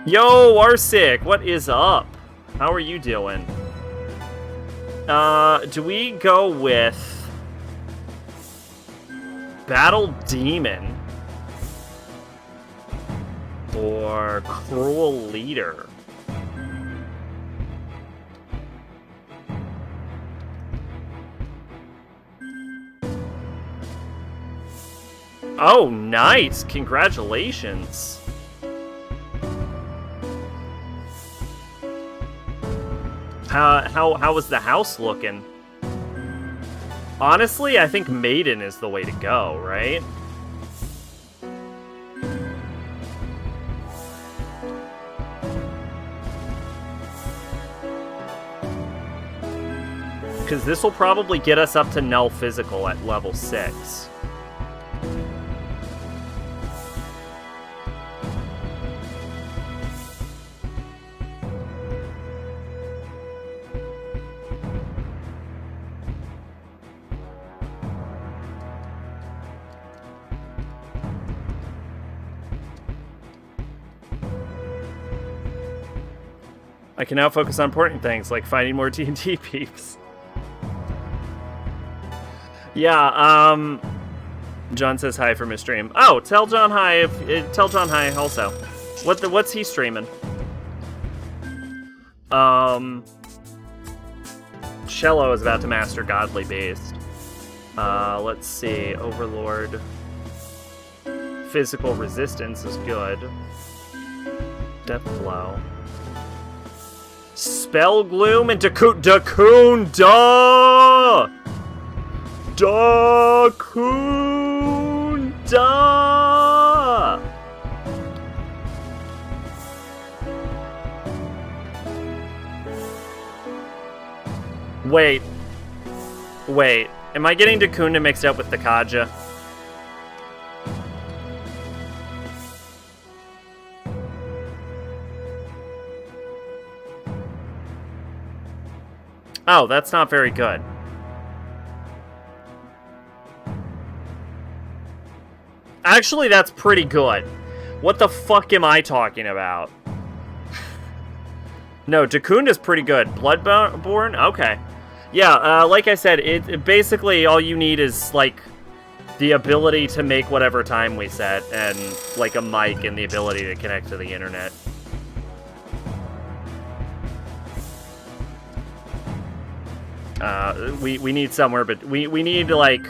Yo, Arsic, what is up? How are you doing? Do we go with Battle Demon or Cruel Leader? Oh, nice! Congratulations! How was the house looking? Honestly, I think Maiden is the way to go, right? Because this will probably get us up to Null Physical at level 6. I can now focus on important things, like finding more D&D peeps. Yeah, John says hi from his stream. Oh, tell John hi tell John hi also. What's he streaming? Cello is about to master Godly Beast. Let's see, Overlord. Physical resistance is good. Death Blow. Spell Gloom and Dakunda! Dakunda! Wait. Am I getting Dakunda mixed up with Dakaja? Oh, that's not very good. Actually, that's pretty good. What the fuck am I talking about? No, Dakunda's pretty good. Bloodborne? Okay. Yeah, like I said, it basically all you need is, like, the ability to make whatever time we set, and, like, a mic and the ability to connect to the internet. We need somewhere, but we need, like...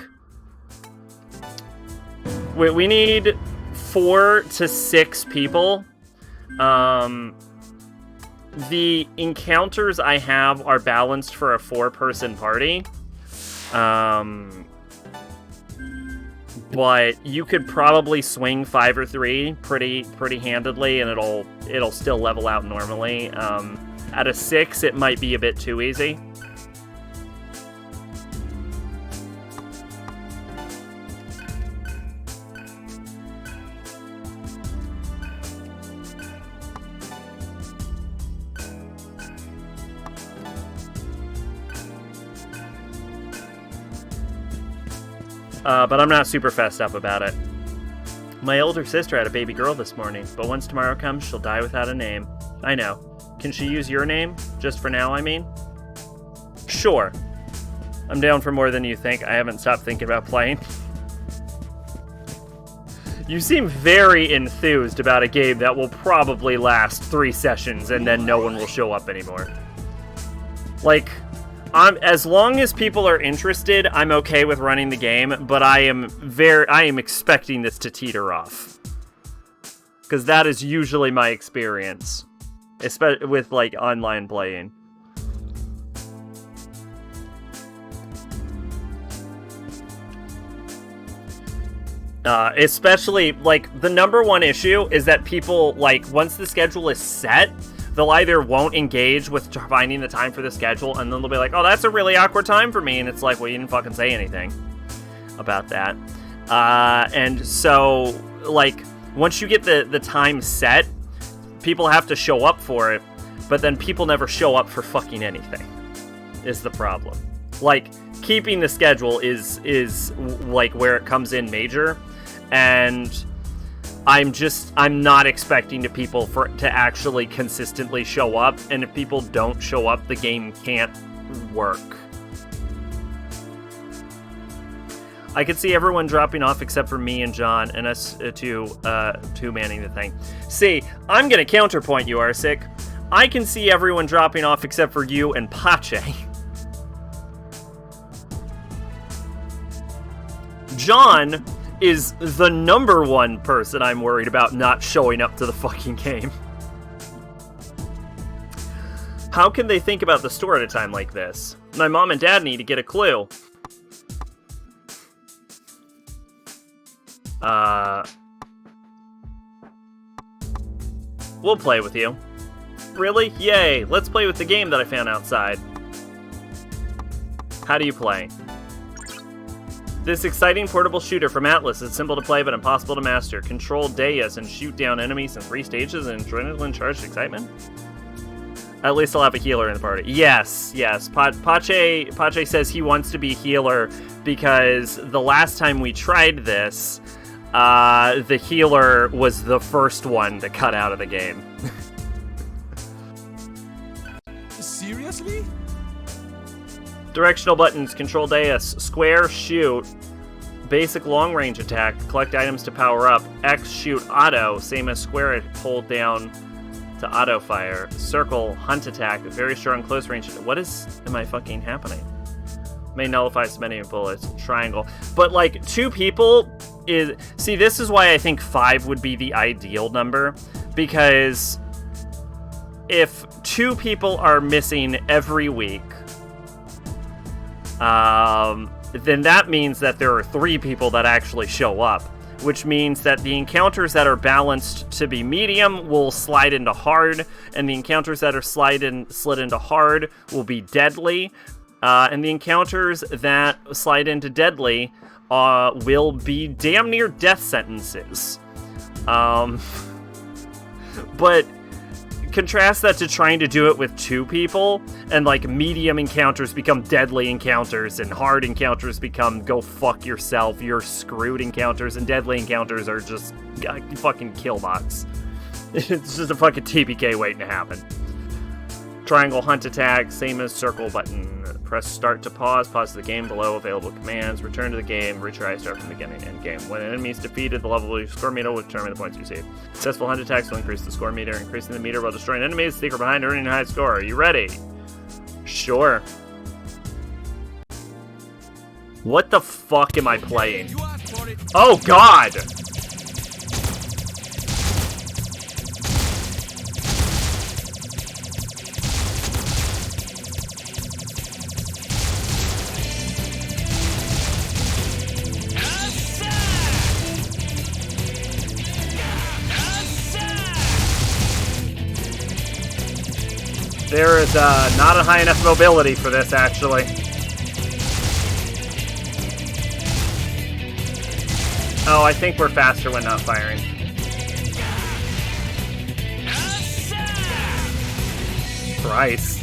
We need 4 to 6 people. The encounters I have are balanced for a 4-person party. but you could probably swing 5 or 3 pretty handedly, and it'll still level out normally. At a 6, it might be a bit too easy. But I'm not super fessed up about it. My older sister had a baby girl this morning, but once tomorrow comes, she'll die without a name. I know. Can she use your name? Just for now, I mean? Sure. I'm down for more than you think. I haven't stopped thinking about playing. You seem very enthused about a game that will probably last 3 sessions and then no one will show up anymore. As long as people are interested, I'm okay with running the game, but I am expecting this to teeter off. Because that is usually my experience. Especially with, online playing. Especially, the number one issue is that people, once the schedule is set, they'll either won't engage with finding the time for the schedule, and then they'll be like, oh, that's a really awkward time for me, and it's like, well, you didn't fucking say anything about that. And so, once you get the time set, people have to show up for it, but then people never show up for fucking anything, is the problem. Keeping the schedule is where it comes in major, and I'm not expecting people to actually consistently show up, and if people don't show up, the game can't work. I could see everyone dropping off except for me and John, and us two manning the thing. See, I'm gonna counterpoint you, Arsik. I can see everyone dropping off except for you and Pache. John is the number one person I'm worried about not showing up to the fucking game. How can they think about the store at a time like this? My mom and dad need to get a clue. We'll play with you. Really? Yay! Let's play with the game that I found outside. How do you play? This exciting portable shooter from Atlas is simple to play but impossible to master. Control Deus and shoot down enemies in 3 stages in adrenaline-charged excitement? At least I'll have a healer in the party. Yes. Pache says he wants to be healer because the last time we tried this, the healer was the first one to cut out of the game. Seriously? Directional buttons, Control Deus, square, shoot, basic long-range attack, collect items to power up, X, shoot, auto, same as square, hold down to auto fire, circle, hunt attack, very strong close range. What am I fucking happening? May nullify so many bullets, triangle. But 2 people see, this is why I think 5 would be the ideal number, because if 2 people are missing every week, then that means that there are 3 people that actually show up, which means that the encounters that are balanced to be medium will slide into hard, and the encounters that are slid into hard will be deadly, and the encounters that slide into deadly will be damn near death sentences. But contrast that to trying to do it with 2 people, and medium encounters become deadly encounters, and hard encounters become go fuck yourself, you're screwed encounters, and deadly encounters are just fucking killbots. It's just a fucking TPK waiting to happen. Triangle hunt attack, same as circle button. Press start to pause the game below available commands, return to the game, retry, start from the beginning, end game. When an enemy is defeated, the level of your score meter will determine the points you receive. Successful hunt attacks will increase the score meter, increasing the meter while destroying enemies, secret behind earning a high score. Are you ready? Sure. What the fuck am I playing? Oh god! There is not a high enough mobility for this, actually. Oh, I think we're faster when not firing. Christ.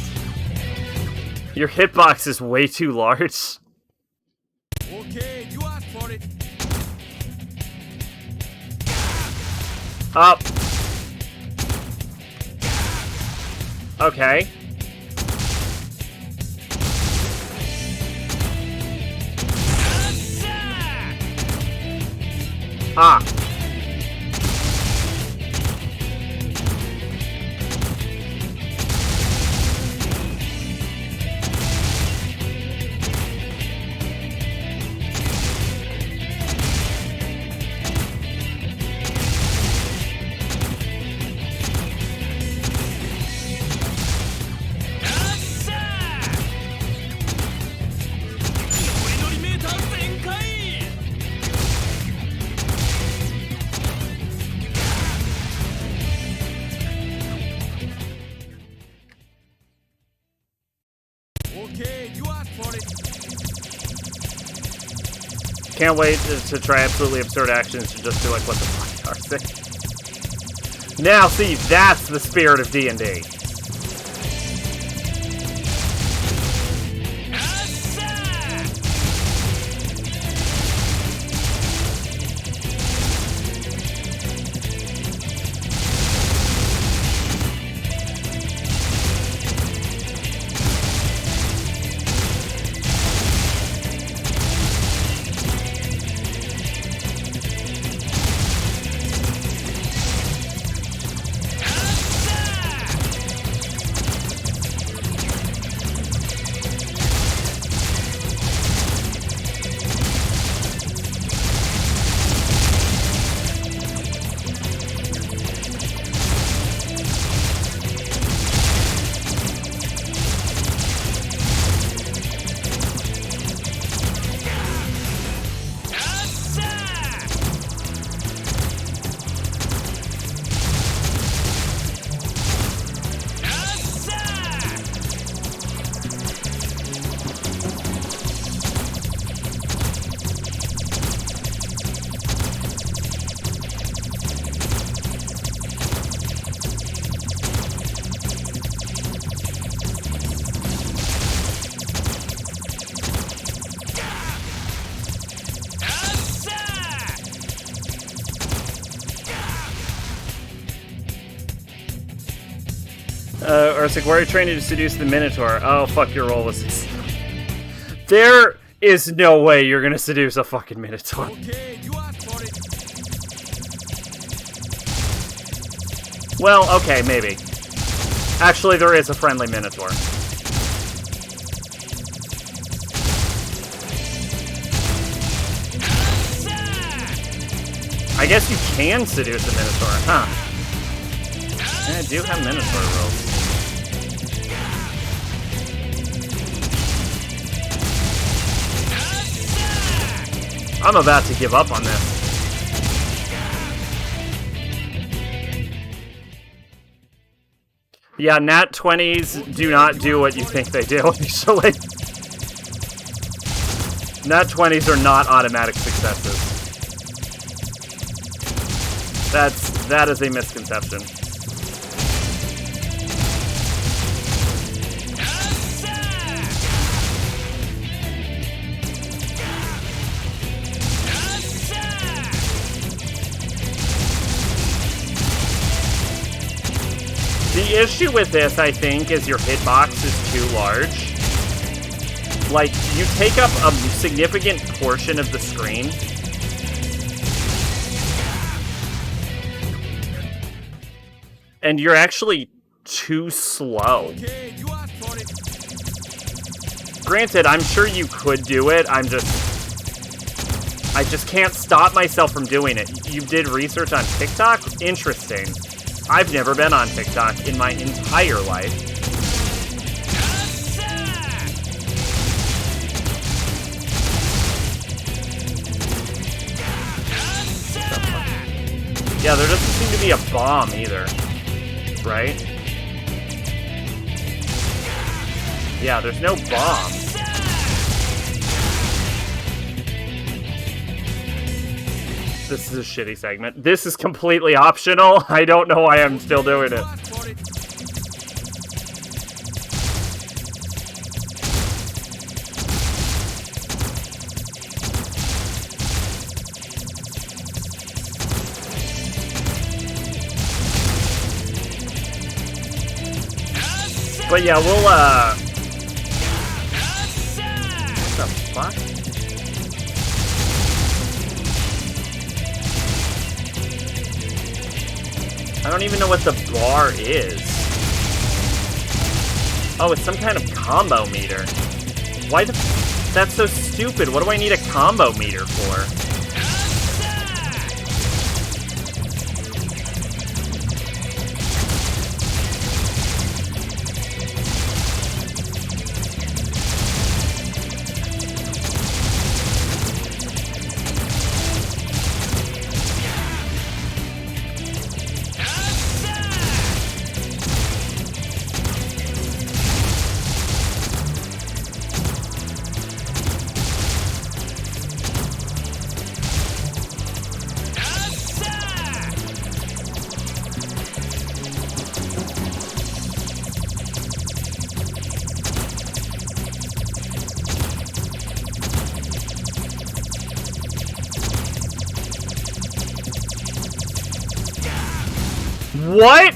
Your hitbox is way too large. Okay, you asked for it. Up. Okay. Ah. Okay, you asked for it. Can't wait to try absolutely absurd actions to just be like, what the fuck are they? Now, see, that's the spirit of D&D. Ursic, why are you trying to seduce the Minotaur? Oh, fuck, your role was this. There is no way you're gonna seduce a fucking Minotaur. Okay, you asked for it. Well, okay, maybe. Actually, there is a friendly Minotaur. I guess you can seduce a Minotaur, huh? Yeah, I do have Minotaur rules. I'm about to give up on this. Yeah, nat 20s do not do what you think they do, usually. Nat 20s are not automatic successes. That is a misconception. The issue with this, I think, is your hitbox is too large. Like, you take up a significant portion of the screen. And you're actually too slow. Okay, you asked for it. Granted, I'm sure you could do it, I just can't stop myself from doing it. You did research on TikTok? Interesting. I've never been on TikTok in my entire life. Yeah, there doesn't seem to be a bomb either. Right? Yeah, there's no bomb. This is a shitty segment. This is completely optional. I don't know why I'm still doing it. But yeah, we'll, what the fuck? I don't even know what the bar is. Oh, it's some kind of combo meter. Why the... That's so stupid. What do I need a combo meter for? What?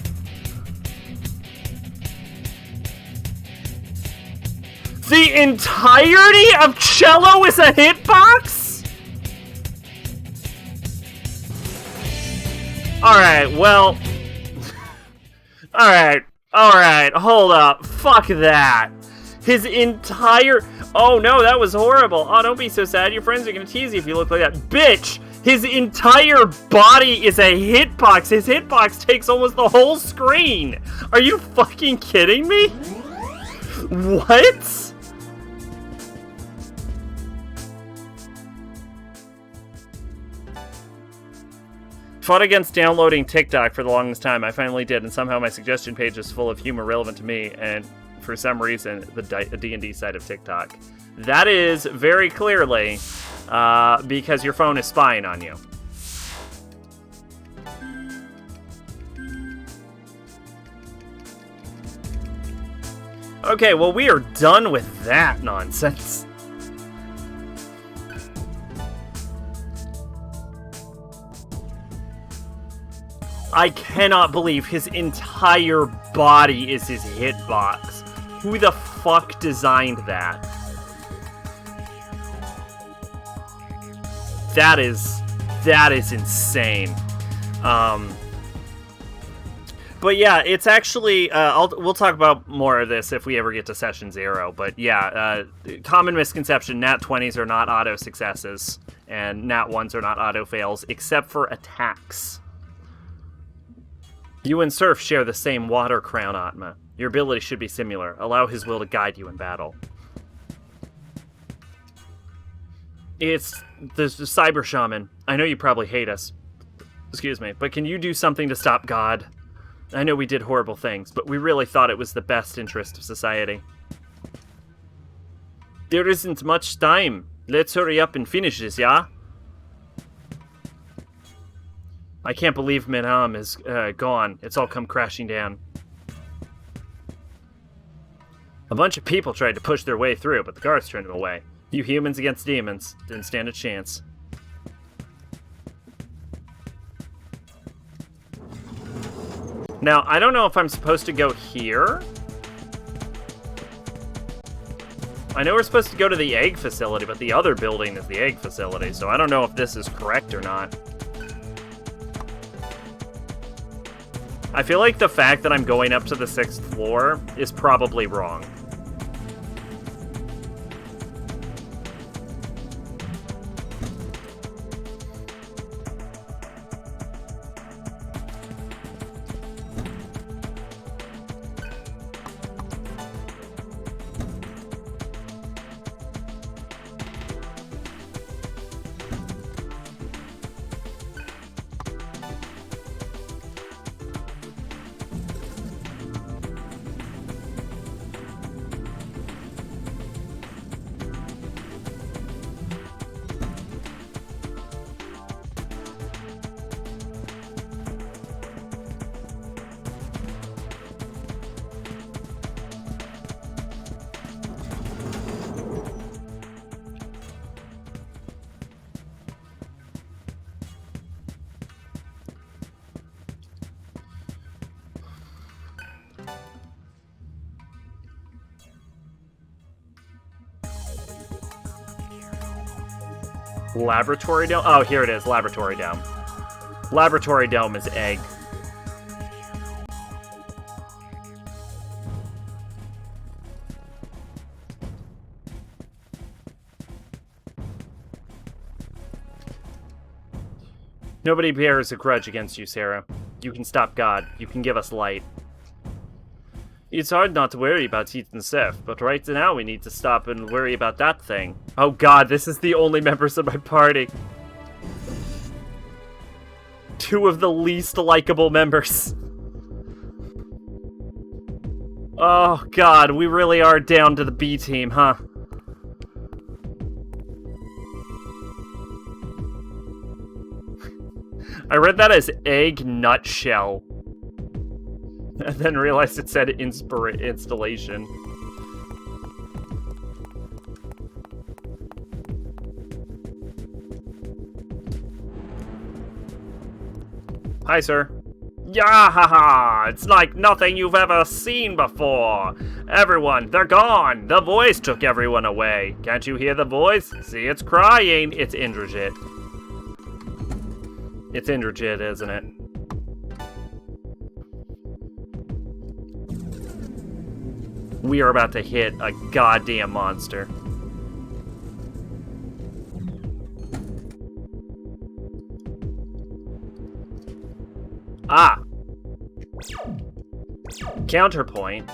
The entirety of Cello is a hitbox? Alright, well... Alright, hold up. Fuck that. His entire... Oh no, that was horrible. Oh, don't be so sad. Your friends are gonna tease you if you look like that. Bitch! His entire body is a hitbox. His hitbox takes almost the whole screen. Are you fucking kidding me? What? Fought against downloading TikTok for the longest time. I finally did, and somehow my suggestion page is full of humor relevant to me, and for some reason, the D&D side of TikTok. That is very clearly... because your phone is spying on you. Okay, well, we are done with that nonsense. I cannot believe his entire body is his hitbox. Who the fuck designed that? That is insane. But yeah, it's actually, we'll talk about more of this if we ever get to session 0. But yeah, common misconception, nat 20s are not auto successes, and nat 1s are not auto fails, except for attacks. You and Surf share the same water crown, Atma. Your ability should be similar. Allow his will to guide you in battle. It's the Cyber Shaman. I know you probably hate us. Excuse me, but can you do something to stop God? I know we did horrible things, but we really thought it was the best interest of society. There isn't much time. Let's hurry up and finish this, yeah? I can't believe Menam is gone. It's all come crashing down. A bunch of people tried to push their way through, but the guards turned them away. You humans against demons. Didn't stand a chance. Now, I don't know if I'm supposed to go here. I know we're supposed to go to the egg facility, but the other building is the egg facility, so I don't know if this is correct or not. I feel like the fact that I'm going up to the 6th floor is probably wrong. Laboratory Dome? Oh, here it is. Laboratory Dome. Laboratory Dome is egg. Nobody bears a grudge against you, Sarah. You can stop God. You can give us light. It's hard not to worry about Heath and Seth, but right now we need to stop and worry about that thing. Oh god, this is the only members of my party. Two of the least likable members. Oh god, we really are down to the B team, huh? I read that as egg nutshell. And then realized it said installation. Hi, sir. Yahaha! It's like nothing you've ever seen before. Everyone, they're gone. The voice took everyone away. Can't you hear the voice? See, it's crying. It's Indrajit. It's Indrajit, isn't it? We are about to hit a goddamn monster. Ah! Counterpoint.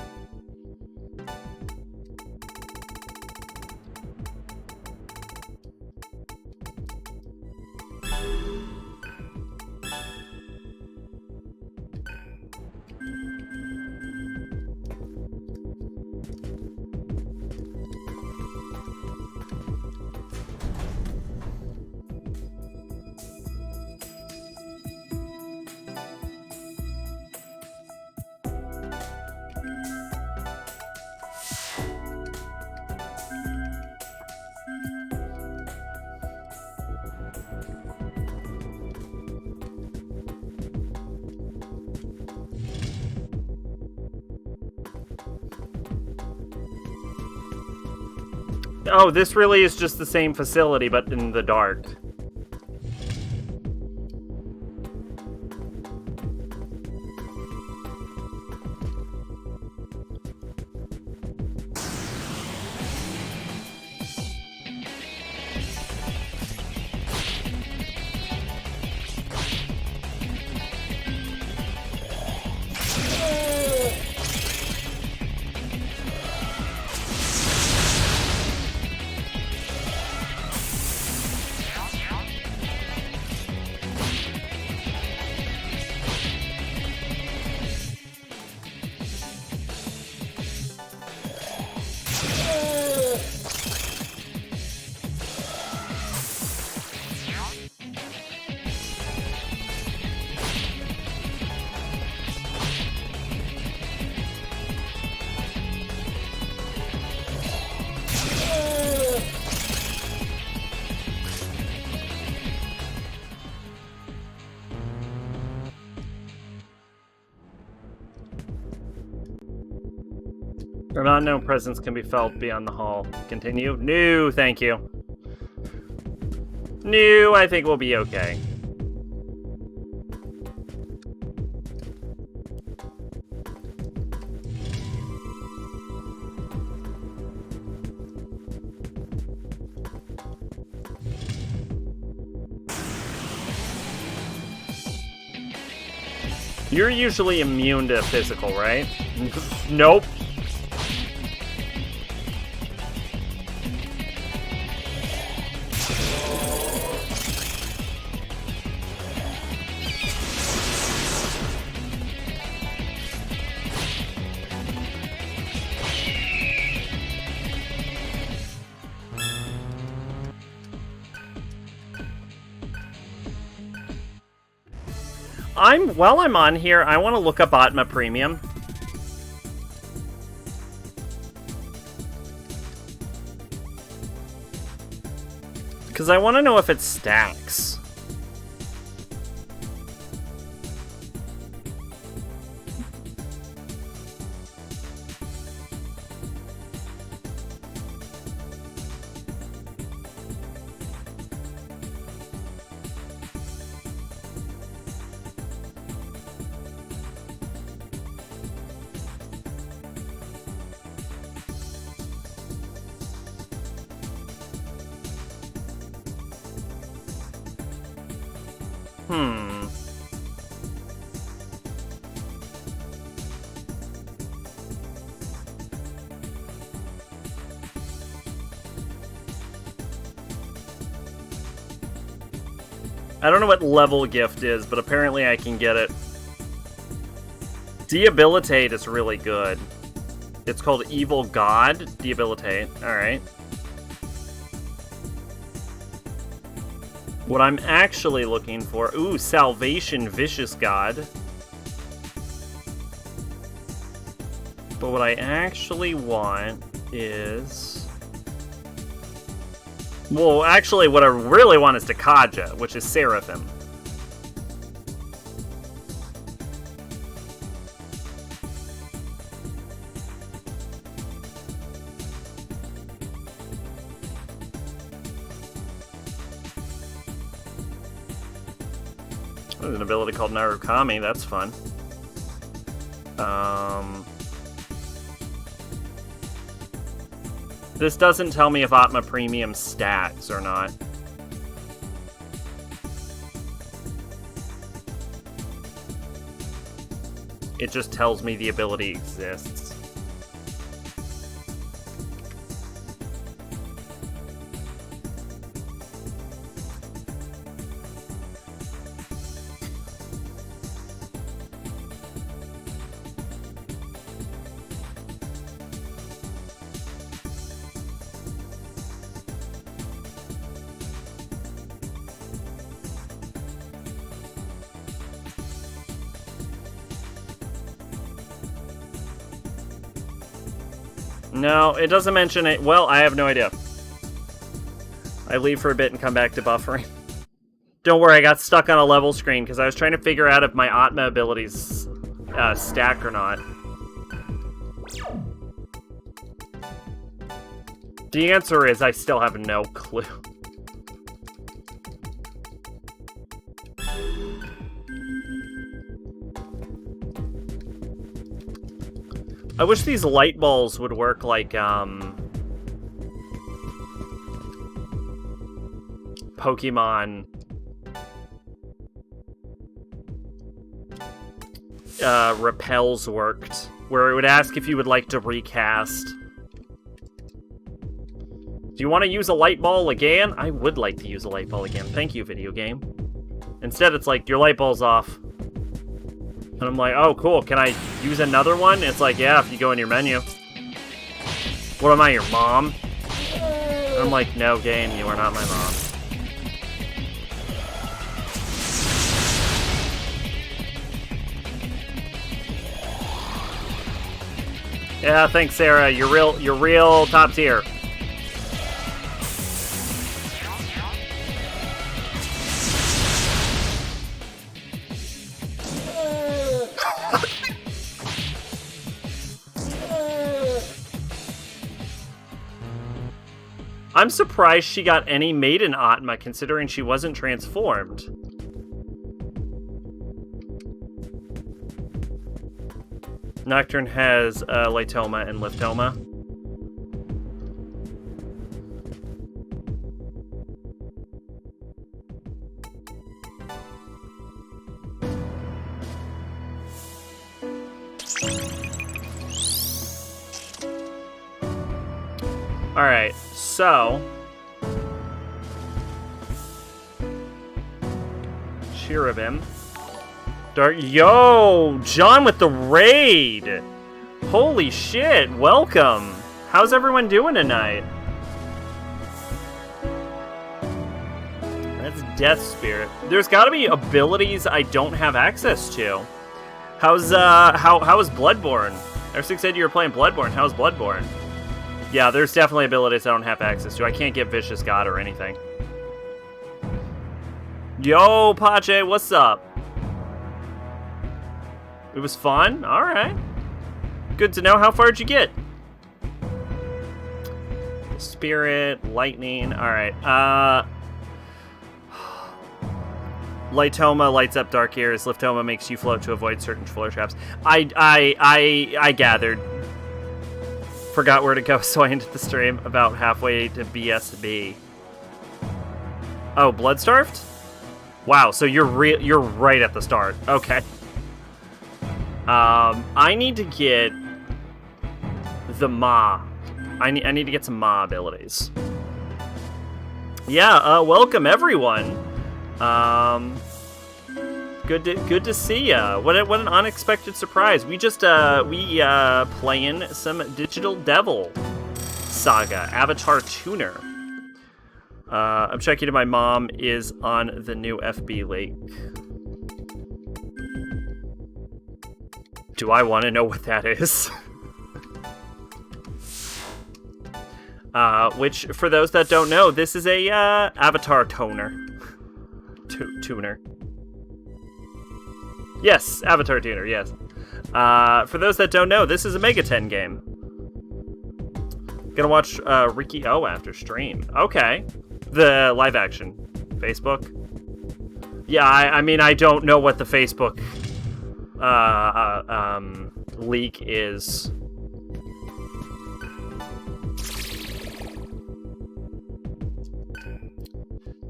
Oh, this really is just the same facility, but in the dark. An unknown presence can be felt beyond the hall. Continue? No, thank you. No, I think we'll be okay. You're usually immune to physical, right? Nope. While I'm on here, I want to look up Atma Premium. Because I want to know if it stacks. I don't know what level gift is, but apparently I can get it. Debilitate is really good. It's called Evil God. Debilitate. Alright. What I'm actually looking for... Ooh, Salvation Vicious God. But what I actually want is... Well, actually, what I really want is Takaja, which is Seraphim. There's an ability called Narukami, that's fun. This doesn't tell me if Atma Premium stacks or not. It just tells me the ability exists. No, it doesn't mention it. Well, I have no idea. I leave for a bit and come back to buffering. Don't worry, I got stuck on a level screen because I was trying to figure out if my Atma abilities stack or not. The answer is I still have no clue. I wish these light balls would work like, Pokemon... Repels worked, where it would ask if you would like to recast. Do you want to use a light ball again? I would like to use a light ball again. Thank you, video game. Instead, it's like, your light ball's off. And I'm like, oh, cool. Can I use another one? It's like, yeah, if you go in your menu. What am I, your mom? And I'm like, no, game, you are not my mom. Yeah, thanks, Sarah. You're real top tier. I'm surprised she got any Maiden Atma, considering she wasn't transformed. Nocturne has Lightoma and Liftoma. Alright, so... Cherubim. Dark. Yo! John with the raid! Holy shit, welcome! How's everyone doing tonight? That's Death Spirit. There's gotta be abilities I don't have access to. How is Bloodborne? R6 said you were playing Bloodborne. How's Bloodborne? Yeah, there's definitely abilities I don't have access to. I can't get Vicious God or anything. Yo, Pache, what's up? It was fun? Alright. Good to know. How far did you get? Spirit, lightning. Alright. Lightoma lights up dark ears. Liftoma makes you float to avoid certain floor traps. I gathered. Forgot where to go, so I ended the stream about halfway to BSB. Oh, Bloodstarved? Wow, so you're right at the start. Okay. I need to get the Ma. I need to get some Ma abilities. Yeah, welcome everyone. Good to see ya. What an unexpected surprise. We just playing some Digital Devil Saga Avatar Tuner. I'm checking if my mom is on the new FB lake. Do I want to know what that is? Which, for those that don't know, this is a Avatar toner. Tuner. Yes, Avatar Tuner, yes. For those that don't know, this is a Mega 10 game. Gonna watch Ricky O after stream. Okay. The live action. Facebook? Yeah, I mean, I don't know what the Facebook leak is.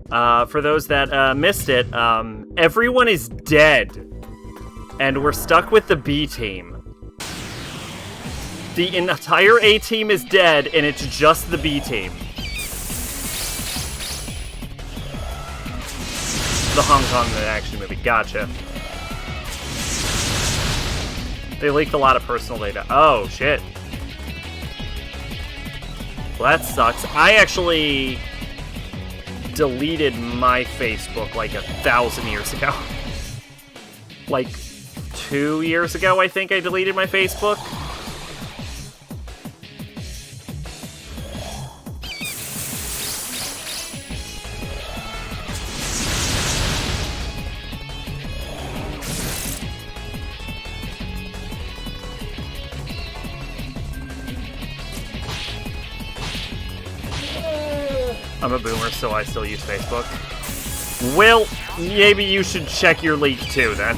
For those that missed it, everyone is dead. And we're stuck with the B team. The entire A team is dead, and it's just the B team. The Hong Kong action movie, gotcha. They leaked a lot of personal data. Oh, shit. Well, that sucks. I actually deleted my Facebook like 1,000 years ago. Like 2 years ago, I think I deleted my Facebook. I'm a boomer, so I still use Facebook. Well, maybe you should check your leak too, then.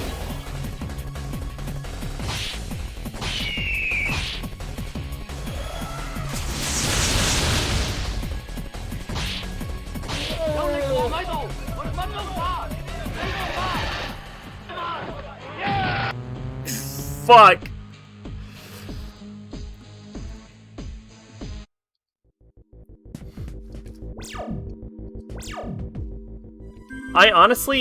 Fuck!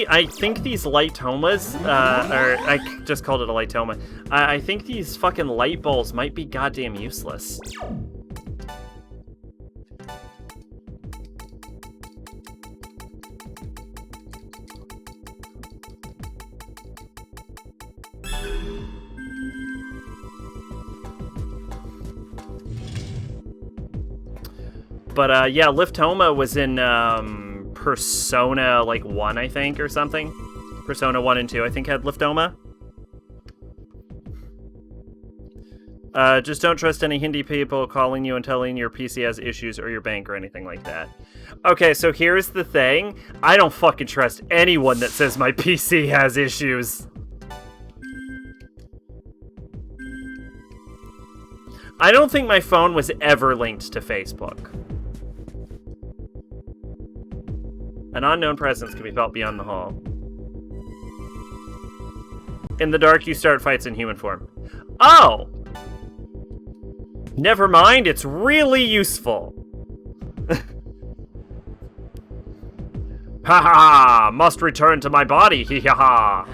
I think these light tomas, or I just called it a light toma. I think these fucking light balls might be goddamn useless. But yeah, Liftoma was in Persona like 1, I think, or something. Persona 1 and 2, I think, had Liftoma. Just don't trust any Hindi people calling you and telling your PC has issues or your bank or anything like that. Okay, so here's the thing. I don't fucking trust anyone that says my PC has issues. I don't think my phone was ever linked to Facebook. An unknown presence can be felt beyond the hall. In the dark, you start fights in human form. Oh! Never mind, it's really useful. Ha ha! Must return to my body, hee ha ha!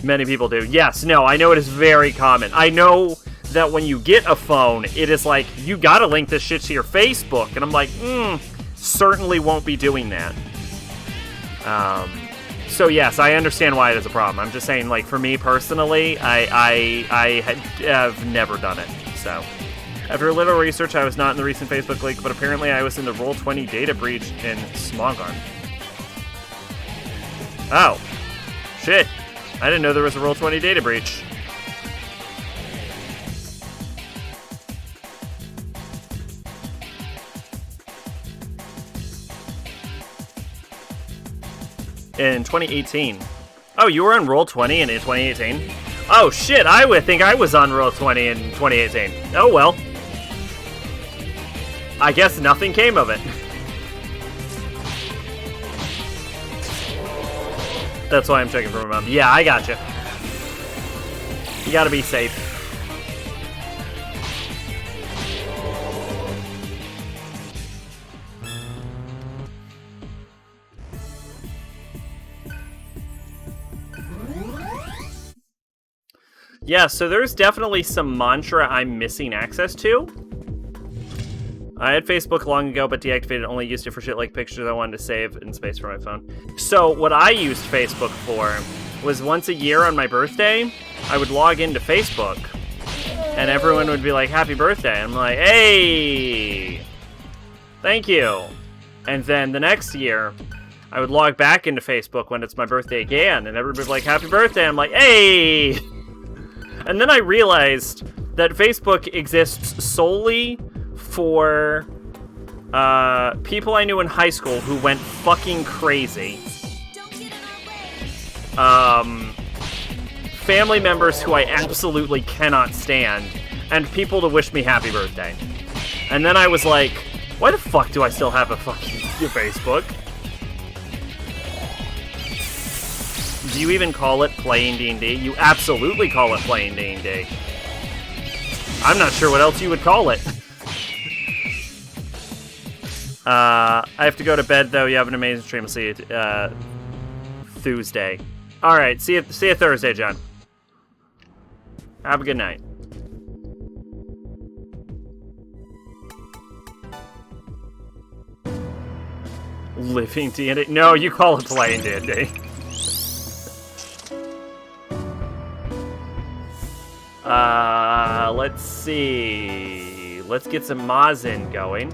Many people do. Yes, no, I know it is very common. I know that when you get a phone, it is like, you gotta link this shit to your Facebook. And I'm like, certainly won't be doing that. So yes, I understand why it is a problem. I'm just saying, like, for me personally, I have never done it, so. After a little research, I was not in the recent Facebook leak, but apparently I was in the Roll20 data breach in Smogon. Oh. Shit. I didn't know there was a Roll20 data breach. In 2018. Oh, you were on Roll20 in 2018? Oh shit, I would think I was on Roll20 in 2018. Oh well. I guess nothing came of it. That's why I'm checking for my mom. Yeah, I gotcha. You gotta be safe. Yeah, so there's definitely some mantra I'm missing access to. I had Facebook long ago, but deactivated, only used it for shit like pictures I wanted to save in space for my phone. So what I used Facebook for was once a year on my birthday, I would log into Facebook, and everyone would be like, happy birthday. I'm like, hey, thank you. And then the next year, I would log back into Facebook when it's my birthday again, and everybody would be like, happy birthday. I'm like, hey. And then I realized that Facebook exists solely for people I knew in high school who went fucking crazy. Family members who I absolutely cannot stand, and people to wish me happy birthday. And then I was like, why the fuck do I still have a fucking Facebook? Do you even call it playing D&D? You absolutely call it playing D&D. I'm not sure what else you would call it. I have to go to bed, though. You have an amazing stream. I'll see you Tuesday. All right, see you Thursday, John. Have a good night. Living D&D? No, you call it playing D&D. Let's see. Let's get some Mazin going.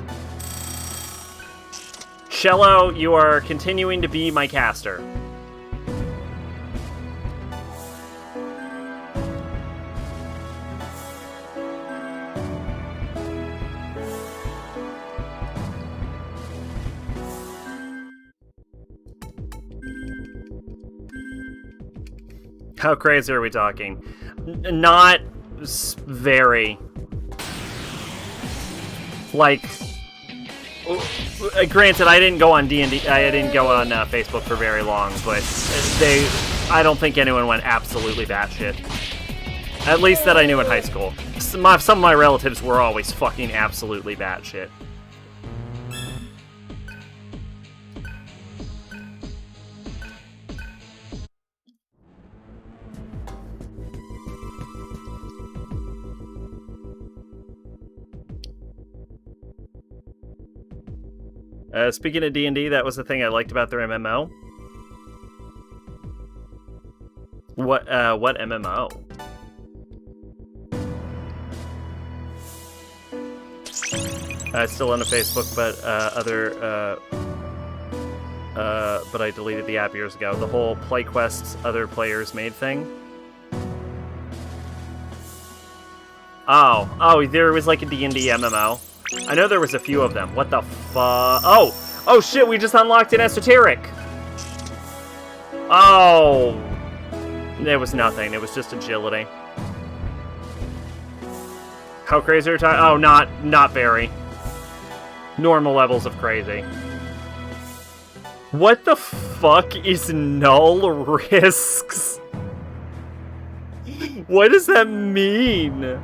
Cello, you are continuing to be my caster. How crazy are we talking? Not very. Like, granted, I didn't go on D&D. I didn't go on Facebook for very long, but I don't think anyone went absolutely batshit. At least that I knew in high school. Some of my relatives were always fucking absolutely batshit. Speaking of D&D, that was the thing I liked about their MMO. What MMO? Still on a Facebook, but I deleted the app years ago. The whole play quests other players made thing. Oh, there was like a D&D MMO. I know there was a few of them. What the fuck? Oh shit, we just unlocked an esoteric. Oh. There was nothing. It was just agility. How crazy are you talking? Oh, not very. Normal levels of crazy. What the fuck is null risks? What does that mean?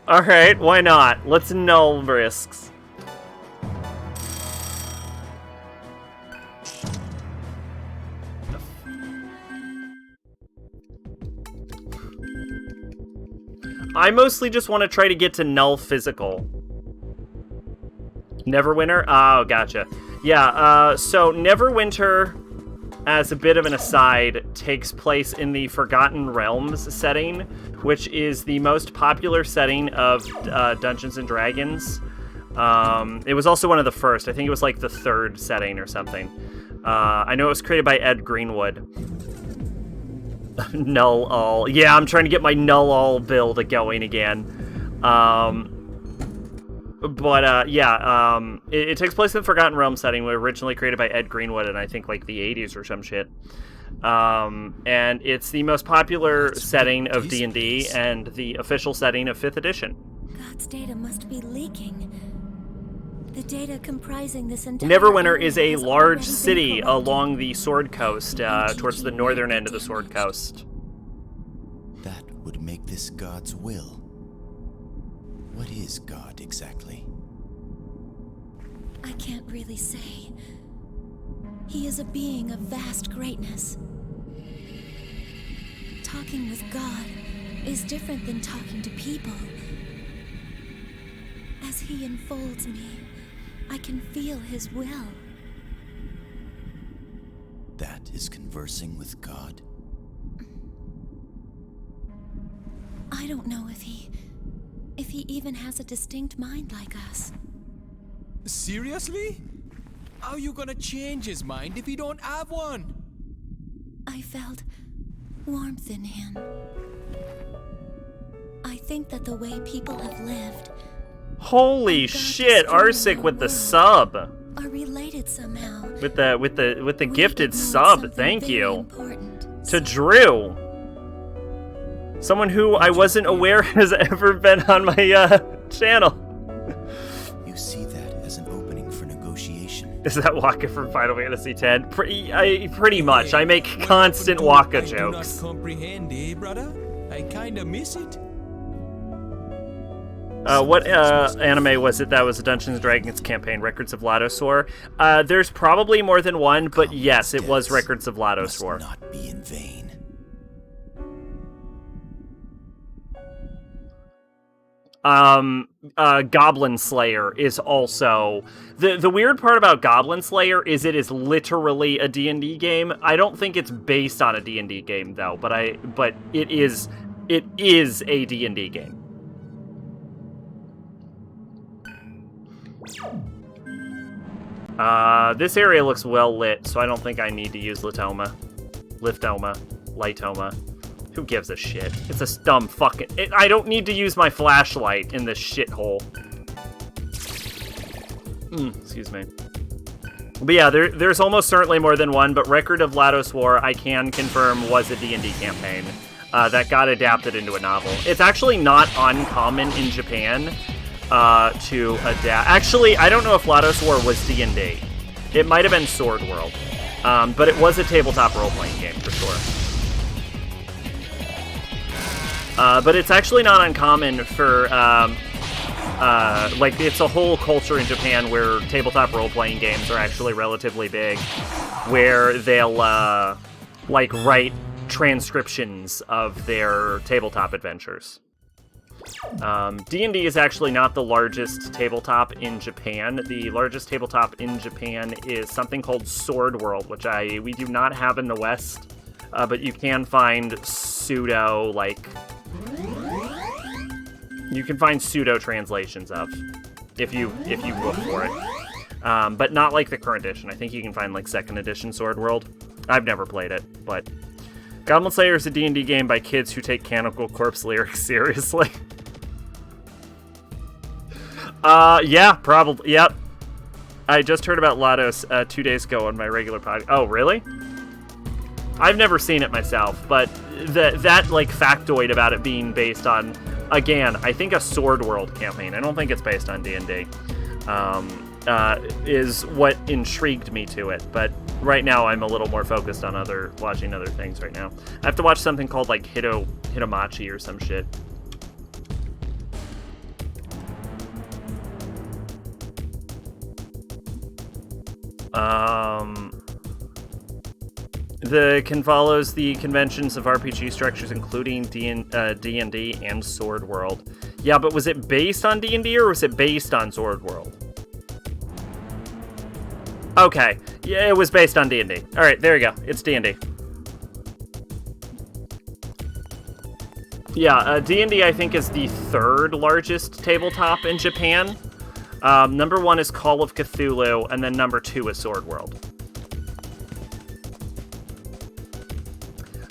Alright, why not? Let's null risks. I mostly just want to try to get to null physical. Neverwinter? Oh, gotcha. Yeah, so Neverwinter, as a bit of an aside, takes place in the Forgotten Realms setting, which is the most popular setting of Dungeons & Dragons. It was also one of the first. I think it was like the third setting or something. I know it was created by Ed Greenwood. Null all. Yeah, I'm trying to get my null all build going again. It takes place in the Forgotten Realms setting, originally created by Ed Greenwood in I think like the 80s or some shit. And it's the most popular setting of D&D and the official setting of 5th edition. God's data must be leaking. The data comprising this entire Neverwinter area is a has large already been city corrupted. along the Sword Coast, towards the northern end of the Sword Coast. That would make this God's will. What is God exactly? I can't really say. He is a being of vast greatness. Talking with God is different than talking to people. As he enfolds me, I can feel his will. That is conversing with God? I don't know if he even has a distinct mind like us. Seriously? How you gonna change his mind if he don't have one? I felt warmth in him. I think that the way people have lived Holy shit, Arsic with the sub. are related somehow. With the We gifted ignored sub, something thank very you. important. To Drew. Someone who I wasn't aware has ever been on my channel. You see that as an opening for negotiation. Is that Waka from Final Fantasy X? Pretty much. I make constant Waka I do not jokes. comprehend, eh, brother? I kinda miss it. What anime was it that was a Dungeons & Dragons campaign? Records of Latosor? There's probably more than one, but yes, it was Records of Must Latosor. not be in vain. Goblin Slayer is also... The weird part about Goblin Slayer is it is literally a D&D game. I don't think it's based on a D&D game, though, but it is a D&D game. This area looks well lit, so I don't think I need to use Litoma. Lightoma. Who gives a shit? It's a dumb fucking... I don't need to use my flashlight in this shithole. Excuse me. But yeah, there's almost certainly more than one, but Record of Lados War, I can confirm, was a D&D campaign that got adapted into a novel. It's actually not uncommon in Japan to adapt... Actually, I don't know if Lados War was D&D. It might have been Sword World. But it was a tabletop role-playing game, for sure. But it's actually not uncommon for, like, it's a whole culture in Japan where tabletop role-playing games are actually relatively big, where they'll, like, write transcriptions of their tabletop adventures. D&D is actually not the largest tabletop in Japan. The largest tabletop in Japan is something called Sword World, which we do not have in the West, but you can find pseudo, like... You can find pseudo translations of, if you look for it, but not like the current edition. I think you can find like 2nd edition Sword World. I've never played it, but Goblin Slayer is a D&D game by kids who take Cannibal Corpse lyrics seriously. Yeah, probably. Yep. I just heard about Lados 2 days ago on my regular podcast. Oh, really? I've never seen it myself, but that like factoid about it being based on, again, I think a Sword World campaign. I don't think it's based on D&D. Is what intrigued me to it, but right now I'm a little more focused on watching other things right now. I have to watch something called like Hitomachi or some shit. Follows the conventions of RPG structures, including D&D and Sword World. Yeah, but was it based on D&D or was it based on Sword World? Okay, yeah, it was based on D&D. All right, there you go. It's D&D. Yeah, D&D I think is the 3rd largest tabletop in Japan. Number 1 is Call of Cthulhu, and then number 2 is Sword World.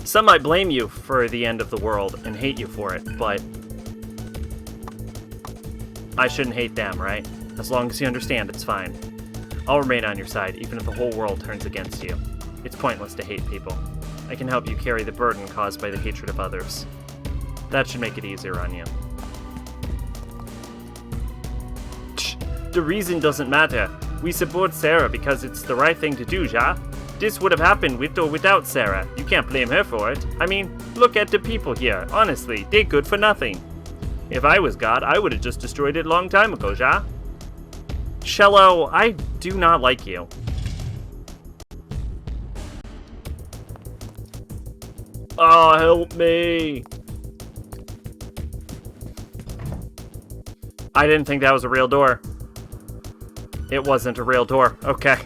Some might blame you for the end of the world and hate you for it, but I shouldn't hate them, right? As long as you understand, it's fine. I'll remain on your side, even if the whole world turns against you. It's pointless to hate people. I can help you carry the burden caused by the hatred of others. That should make it easier on you. The reason doesn't matter. We support Sarah because it's the right thing to do, ja? This would have happened with or without Sarah. You can't blame her for it. I mean, look at the people here. Honestly, they're good for nothing. If I was God, I would have just destroyed it a long time ago, ja? Cello, I do not like you. Oh, help me. I didn't think that was a real door. It wasn't a real door. Okay.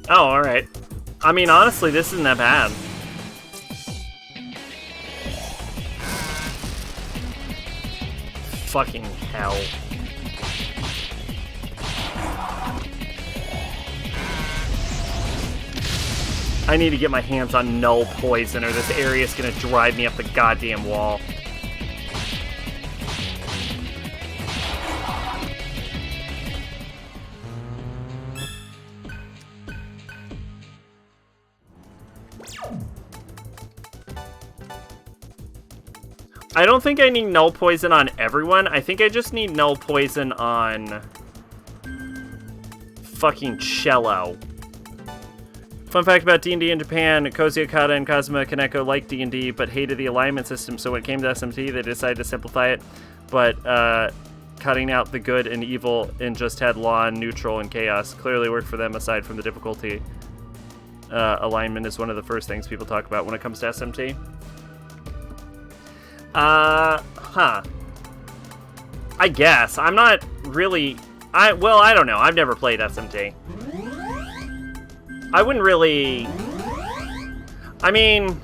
Oh, alright. I mean, honestly, this isn't that bad. Fucking hell. I need to get my hands on null poison or this area is gonna drive me up the goddamn wall. I don't think I need null poison on everyone. I think I just need null poison on fucking Cello. Fun fact about D&D in Japan, Koji Okada and Kazuma Kaneko liked D&D but hated the alignment system, so when it came to SMT, they decided to simplify it, but cutting out the good and evil and just had law and neutral and chaos clearly worked for them aside from the difficulty. Alignment is one of the first things people talk about when it comes to SMT. I guess. I'm not really... Well, I don't know. I've never played SMT. I wouldn't really... I mean...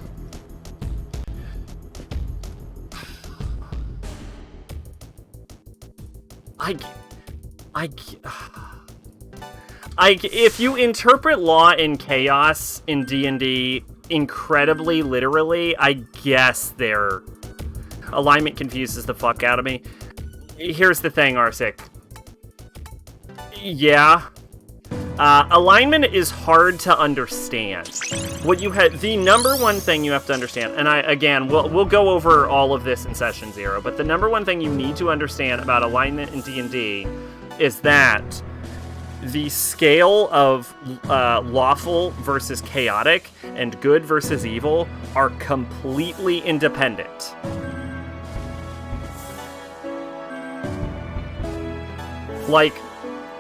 if you interpret law and chaos in D&D incredibly literally, I guess they're... Alignment confuses the fuck out of me. Here's the thing, Arsic. Yeah. Alignment is hard to understand. What you had, the number one thing you have to understand, and again, we'll go over all of this in session 0, but the number one thing you need to understand about alignment in D&D is that the scale of lawful versus chaotic and good versus evil are completely independent. Like,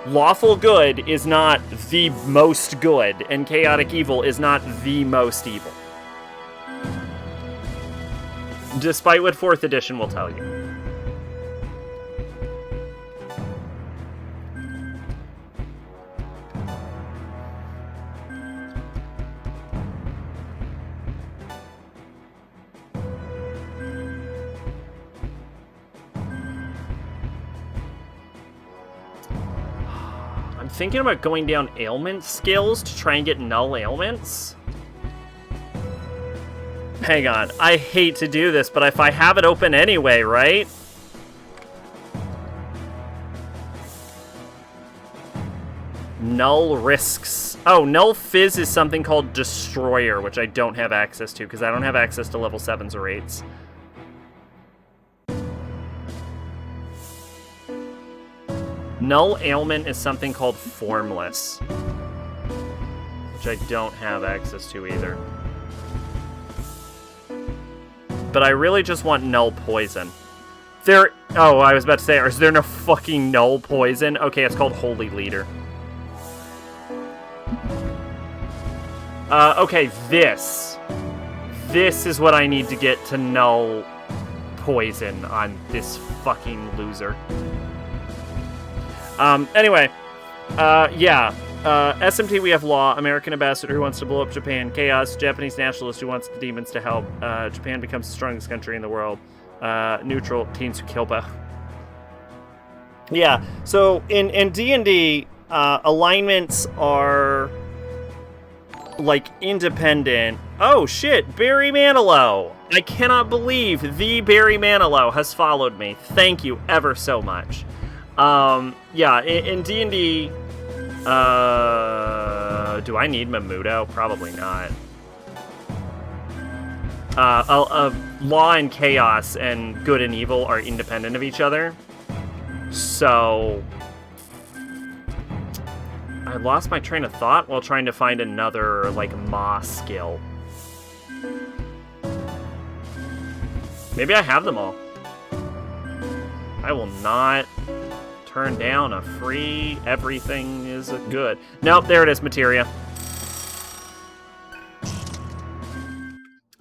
lawful good is not the most good, and chaotic evil is not the most evil. Despite what 4th edition will tell you. Thinking about going down ailment skills to try and get null ailments. Hang on, I hate to do this, but if I have it open anyway, right? Null risks. Oh, null fizz is something called Destroyer, which I don't have access to because I don't have access to level 7s or 8s. Null ailment is something called Formless, which I don't have access to either. But I really just want null poison. Oh, I was about to say, is there no fucking null poison? Okay, it's called Holy Leader. Okay, this is what I need to get to null poison on this fucking loser. Anyway, yeah, SMT we have Law, American ambassador who wants to blow up Japan, Chaos, Japanese nationalist who wants the demons to help, Japan becomes the strongest country in the world, Neutral, Teens Kilba. Yeah, so in D&D, alignments are, like, independent. Oh, shit, Barry Manilow! I cannot believe the Barry Manilow has followed me. Thank you ever so much. Yeah, in D&D, do I need Mamuto? Probably not. Law and chaos and good and evil are independent of each other. So I lost my train of thought while trying to find another, like, Ma skill. Maybe I have them all. I will not turn down a free everything is a good. Nope, there it is, materia.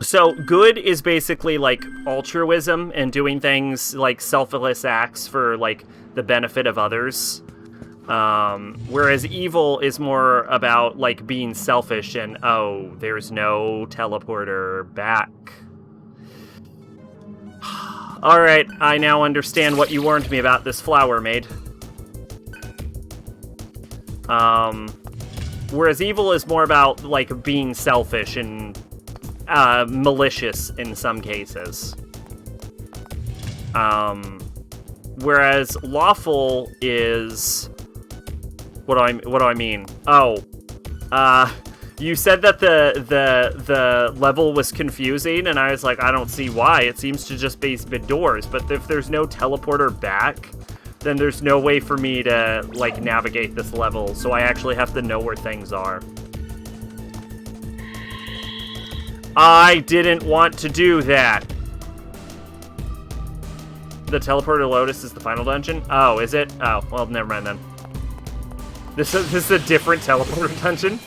So, good is basically, like, altruism and doing things, like, selfless acts for, like, the benefit of others. Whereas evil is more about, like, being selfish and, oh, there's no teleporter back. Alright, I now understand what you warned me about this flower maid. Whereas evil is more about, like, being selfish and malicious in some cases. Whereas lawful is... What do I mean? Oh, you said that the level was confusing, and I was like, I don't see why. It seems to just be doors, but if there's no teleporter back, then there's no way for me to, like, navigate this level, so I actually have to know where things are. I didn't want to do that. The teleporter Lotus is the final dungeon? Oh, is it? Oh, well, never mind then. This is a different teleporter dungeon?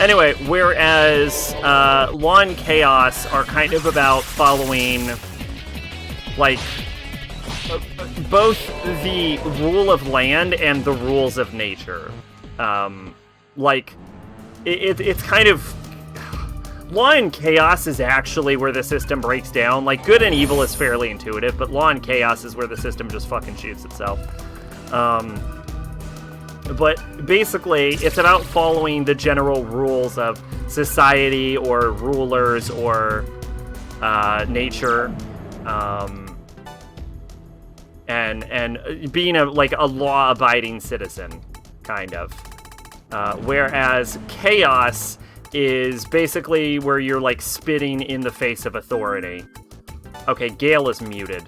Anyway, whereas Law and Chaos are kind of about following, like, both the rule of land and the rules of nature. Like, it's kind of... Law and Chaos is actually where the system breaks down. Like, good and evil is fairly intuitive, but Law and Chaos is where the system just fucking shoots itself. But basically, it's about following the general rules of society or rulers or nature, and being a law-abiding citizen, kind of. Whereas chaos is basically where you're, like, spitting in the face of authority. Okay, Gale is muted.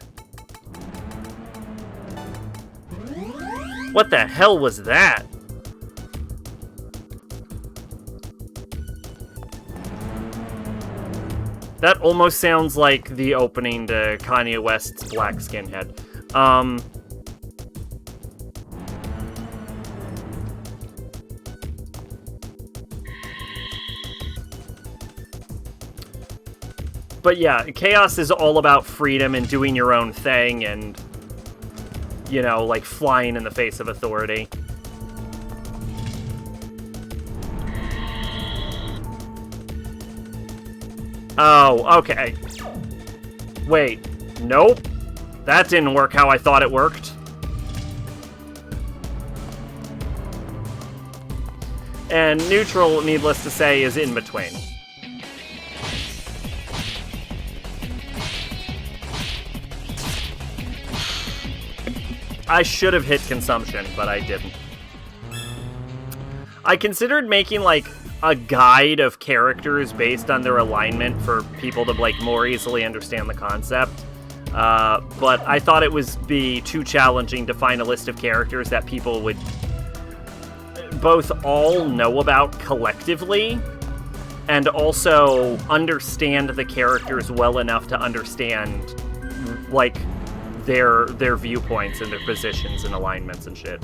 What the hell was that? That almost sounds like the opening to Kanye West's Black Skinhead. But yeah, chaos is all about freedom and doing your own thing and, you know, like, flying in the face of authority. Oh, okay. Wait, nope. That didn't work how I thought it worked. And neutral, needless to say, is in between. I should have hit consumption, but I didn't. I considered making, like, a guide of characters based on their alignment for people to, like, more easily understand the concept. But I thought it would be too challenging to find a list of characters that people would both all know about collectively and also understand the characters well enough to understand, like, their viewpoints and their positions and alignments and shit.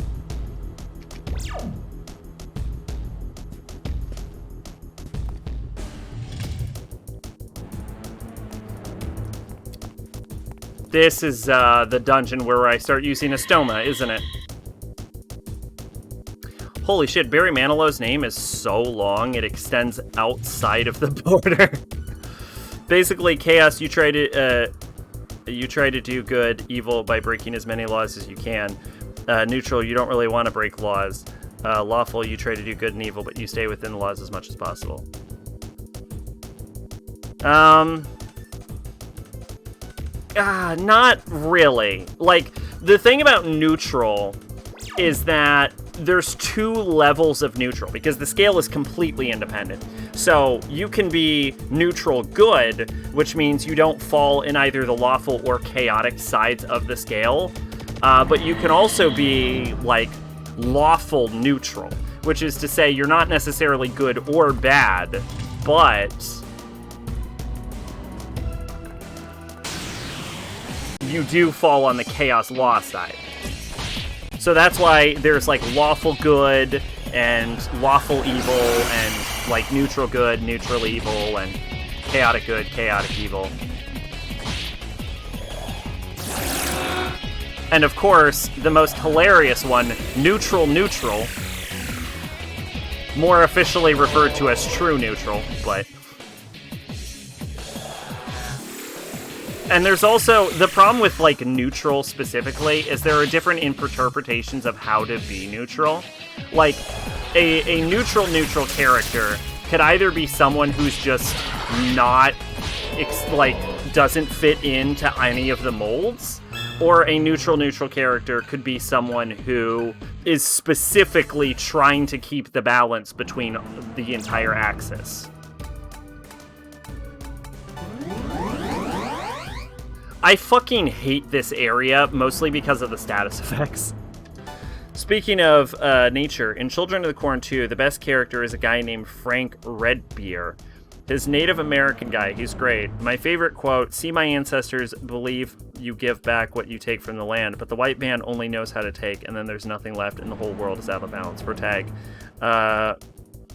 This is the dungeon where I start using Astoma, isn't it? Holy shit, Barry Manilow's name is so long it extends outside of the border. Basically, Chaos, you try to do good, evil by breaking as many laws as you can. Neutral, you don't really want to break laws. Lawful, you try to do good and evil, but you stay within the laws as much as possible. Not really. Like, the thing about neutral is that there's 2 levels of neutral, because the scale is completely independent. So you can be neutral good, which means you don't fall in either the lawful or chaotic sides of the scale. But you can also be, like, lawful neutral, which is to say you're not necessarily good or bad, but you do fall on the chaos law side. So that's why there's, like, lawful good and lawful evil and, like, neutral good, neutral evil, and chaotic good, chaotic evil. And of course, the most hilarious one, neutral neutral, more officially referred to as true neutral, but... And there's also, the problem with, like, neutral specifically is there are different interpretations of how to be neutral. Like, a neutral character could either be someone who's just not, like, doesn't fit into any of the molds, or a neutral character could be someone who is specifically trying to keep the balance between the entire axis. I fucking hate this area, mostly because of the status effects. Speaking of nature, in Children of the Corn 2, the best character is a guy named Frank Redbeer. His Native American guy, he's great. My favorite quote, "See, my ancestors believe you give back what you take from the land, but the white man only knows how to take, and then there's nothing left, and the whole world is out of balance." For tag.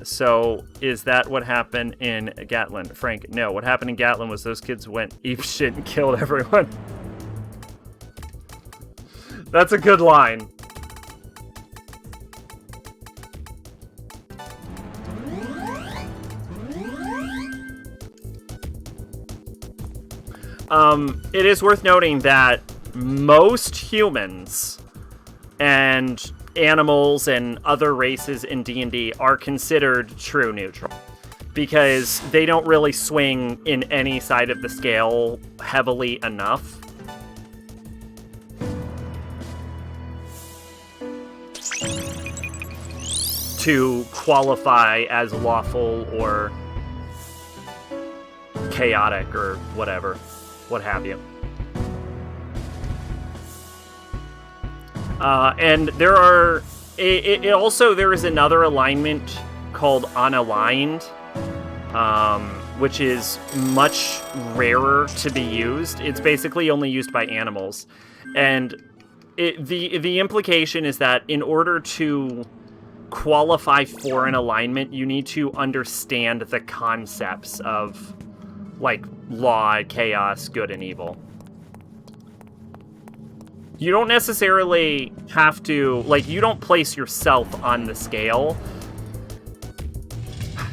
So, is that what happened in Gatlin? Frank, no. What happened in Gatlin was those kids went apeshit and killed everyone. That's a good line. It is worth noting that most humans and animals and other races in D&D are considered true neutral, because they don't really swing in any side of the scale heavily enough. To qualify as lawful or chaotic or whatever, what have you. And there are... there is another alignment called unaligned, which is much rarer to be used. It's basically only used by animals. And the implication is that in order to qualify for an alignment, you need to understand the concepts of, like, law, chaos, good and evil. You don't necessarily have to, like, you don't place yourself on the scale.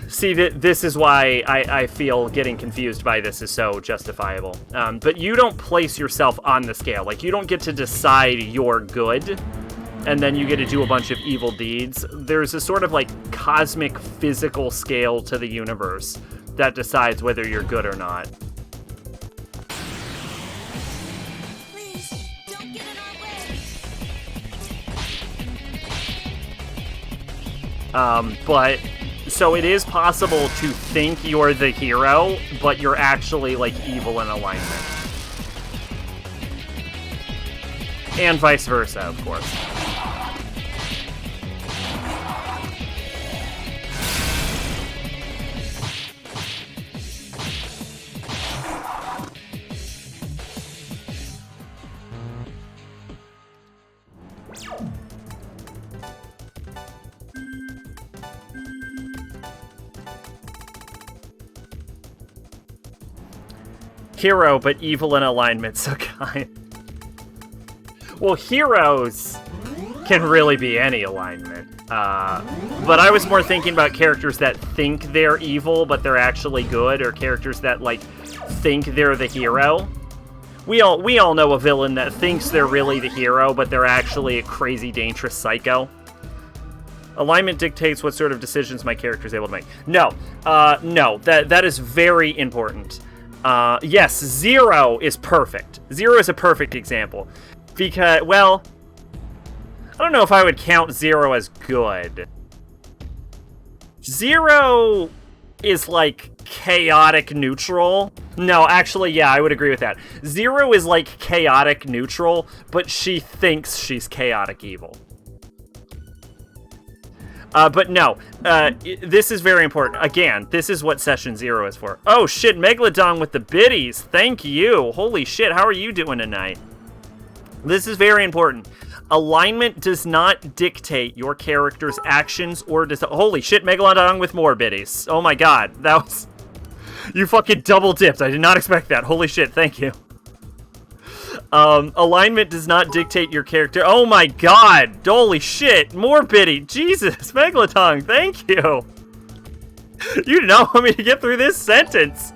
See, this is why I feel getting confused by this is so justifiable. But you don't place yourself on the scale. Like, you don't get to decide you're good, and then you get to do a bunch of evil deeds. There's a sort of, like, cosmic physical scale to the universe that decides whether you're good or not. But, so it is possible to think you're the hero, but you're actually, like, evil in alignment. And vice versa, of course. Hero, but evil in alignment, so kind. Well, heroes can really be any alignment. But I was more thinking about characters that think they're evil, but they're actually good, or characters that, like, think they're the hero. We all know a villain that thinks they're really the hero, but they're actually a crazy, dangerous psycho. Alignment dictates what sort of decisions my character is able to make. No, that is very important. Yes, Zero is perfect. Zero is a perfect example. Because, well, I don't know if I would count Zero as good. Zero is like chaotic neutral. No, actually, yeah, I would agree with that. Zero is like chaotic neutral, but she thinks she's chaotic evil. But no, this is very important. Again, this is what Session 0 is for. Oh shit, Megalodon with the biddies. Thank you. Holy shit, how are you doing tonight? This is very important. Alignment does not dictate your character's actions or holy shit, Megalodon with more biddies. Oh my god, that was... You fucking double dipped. I did not expect that. Holy shit, thank you. Alignment does not dictate your character. Oh my god! Holy shit! More biddy! Jesus! Megalodon, thank you! You did not want me to get through this sentence!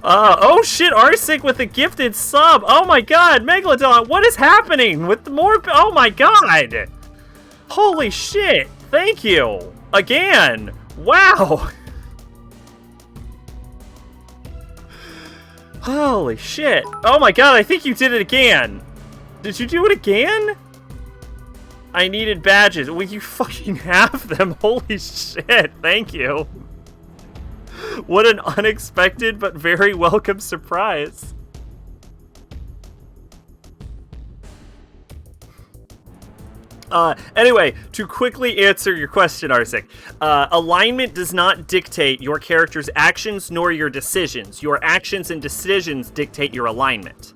Oh shit, Arsic with a gifted sub! Oh my god! Megalodon, what is happening with the more... Oh my god! Holy shit! Thank you! Again! Wow! Holy shit. Oh my god, I think you did it again. Did you do it again? I needed badges. Well, you fucking have them. Holy shit. Thank you. What an unexpected but very welcome surprise. Anyway, to quickly answer your question, Arsic, alignment does not dictate your character's actions nor your decisions. Your actions and decisions dictate your alignment.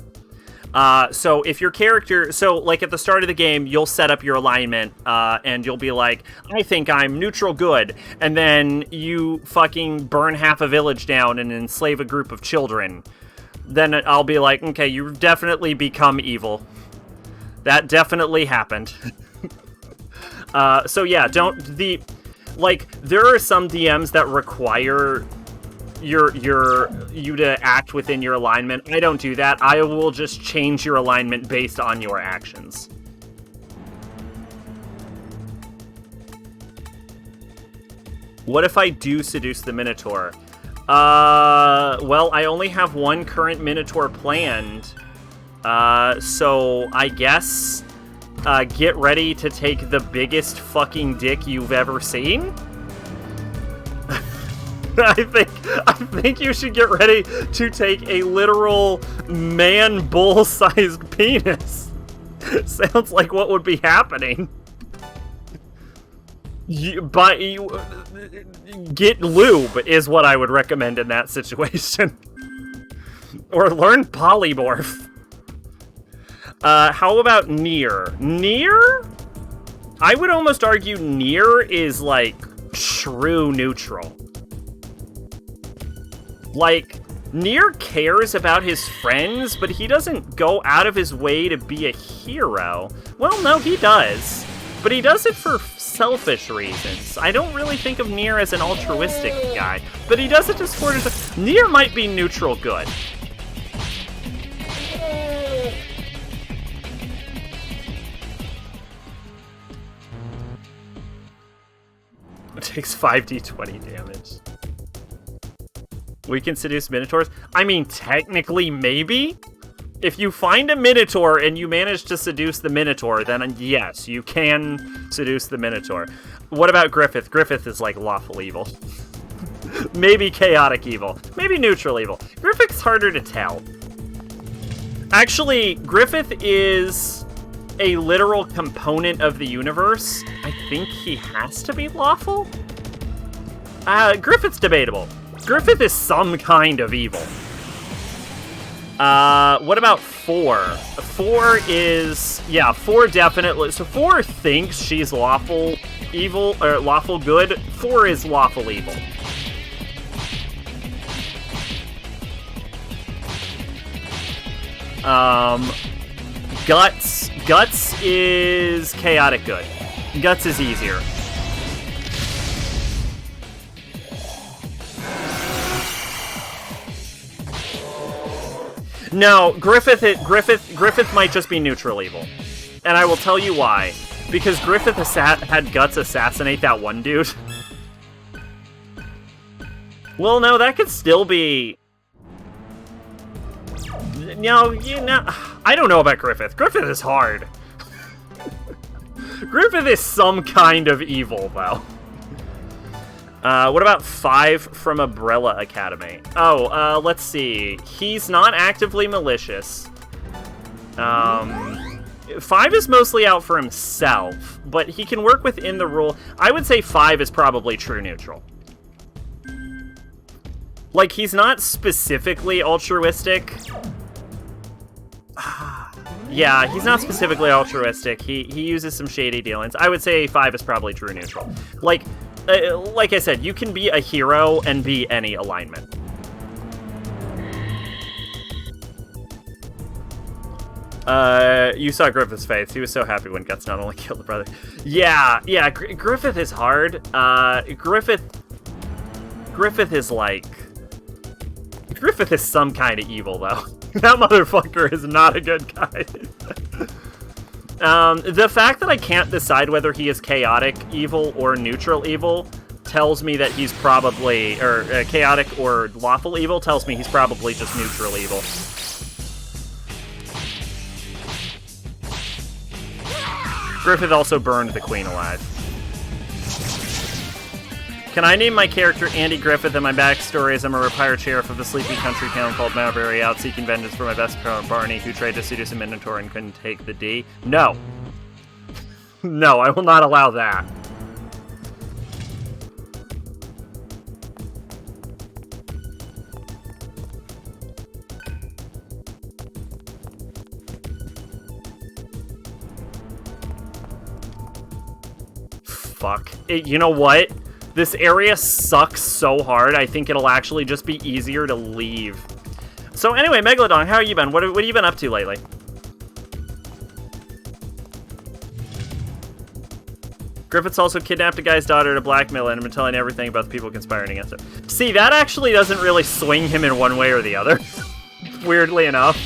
So if your character, so like at the start of the game, you'll set up your alignment, and you'll be like, I think I'm neutral good, and then you fucking burn half a village down and enslave a group of children. Then I'll be like, okay, you've definitely become evil. That definitely happened. So yeah, there are some DMs that require you to act within your alignment. I don't do that. I will just change your alignment based on your actions. What if I do seduce the Minotaur? Well, I only have one current Minotaur planned. So I guess, get ready to take the biggest fucking dick you've ever seen? I think you should get ready to take a literal man bull-sized penis. Sounds like what would be happening. Get lube is what I would recommend in that situation. Or learn polymorph. How about Nier? Nier? I would almost argue Nier is, like, true neutral. Like, Nier cares about his friends, but he doesn't go out of his way to be a hero. Well, no, he does. But he does it for selfish reasons. I don't really think of Nier as an altruistic guy, but he does it to support his... Nier might be neutral good. It takes 5d20 damage. We can seduce Minotaurs? I mean, technically, maybe? If you find a Minotaur and you manage to seduce the Minotaur, then yes, you can seduce the Minotaur. What about Griffith? Griffith is like lawful evil. Maybe chaotic evil. Maybe neutral evil. Griffith's harder to tell. Actually, Griffith is a literal component of the universe. I think he has to be lawful? Griffith's debatable. Griffith is some kind of evil. What about 4? 4 is... Yeah, 4 definitely... So 4 thinks she's lawful evil, or lawful good. 4 is lawful evil. Guts. Guts is chaotic good. Guts is easier. No, Griffith might just be neutral evil. And I will tell you why. Because Griffith had Guts assassinate that one dude. Well, no, that could still be... No, I don't know about Griffith. Griffith is hard. Griffith is some kind of evil, though. What about 5 from Umbrella Academy? Oh, let's see. He's not actively malicious. 5 is mostly out for himself, but he can work within the rule. I would say 5 is probably true neutral. Like, he's not specifically altruistic. Yeah, he's not specifically altruistic. He uses some shady dealings. I would say 5 is probably true neutral. Like I said, you can be a hero and be any alignment. You saw Griffith's face. He was so happy when Guts not only killed the brother. Yeah, Griffith is hard. Griffith is like... Griffith is some kind of evil, though. That motherfucker is not a good guy. The fact that I can't decide whether he is chaotic evil or neutral evil tells me that he's probably... Or chaotic or lawful evil tells me he's probably just neutral evil. Griffith also burned the queen alive. Can I name my character Andy Griffith, and my backstory is I'm a retired sheriff of a sleepy country town called Mountberry, out seeking vengeance for my best friend Barney, who tried to seduce a Minotaur and couldn't take the D? No. No, I will not allow that. Fuck. You know what? This area sucks so hard, I think it'll actually just be easier to leave. So anyway, Megalodon, how have you been? What have you been up to lately? Griffith's also kidnapped a guy's daughter to blackmail him and been telling everything about the people conspiring against him. See, that actually doesn't really swing him in one way or the other. Weirdly enough.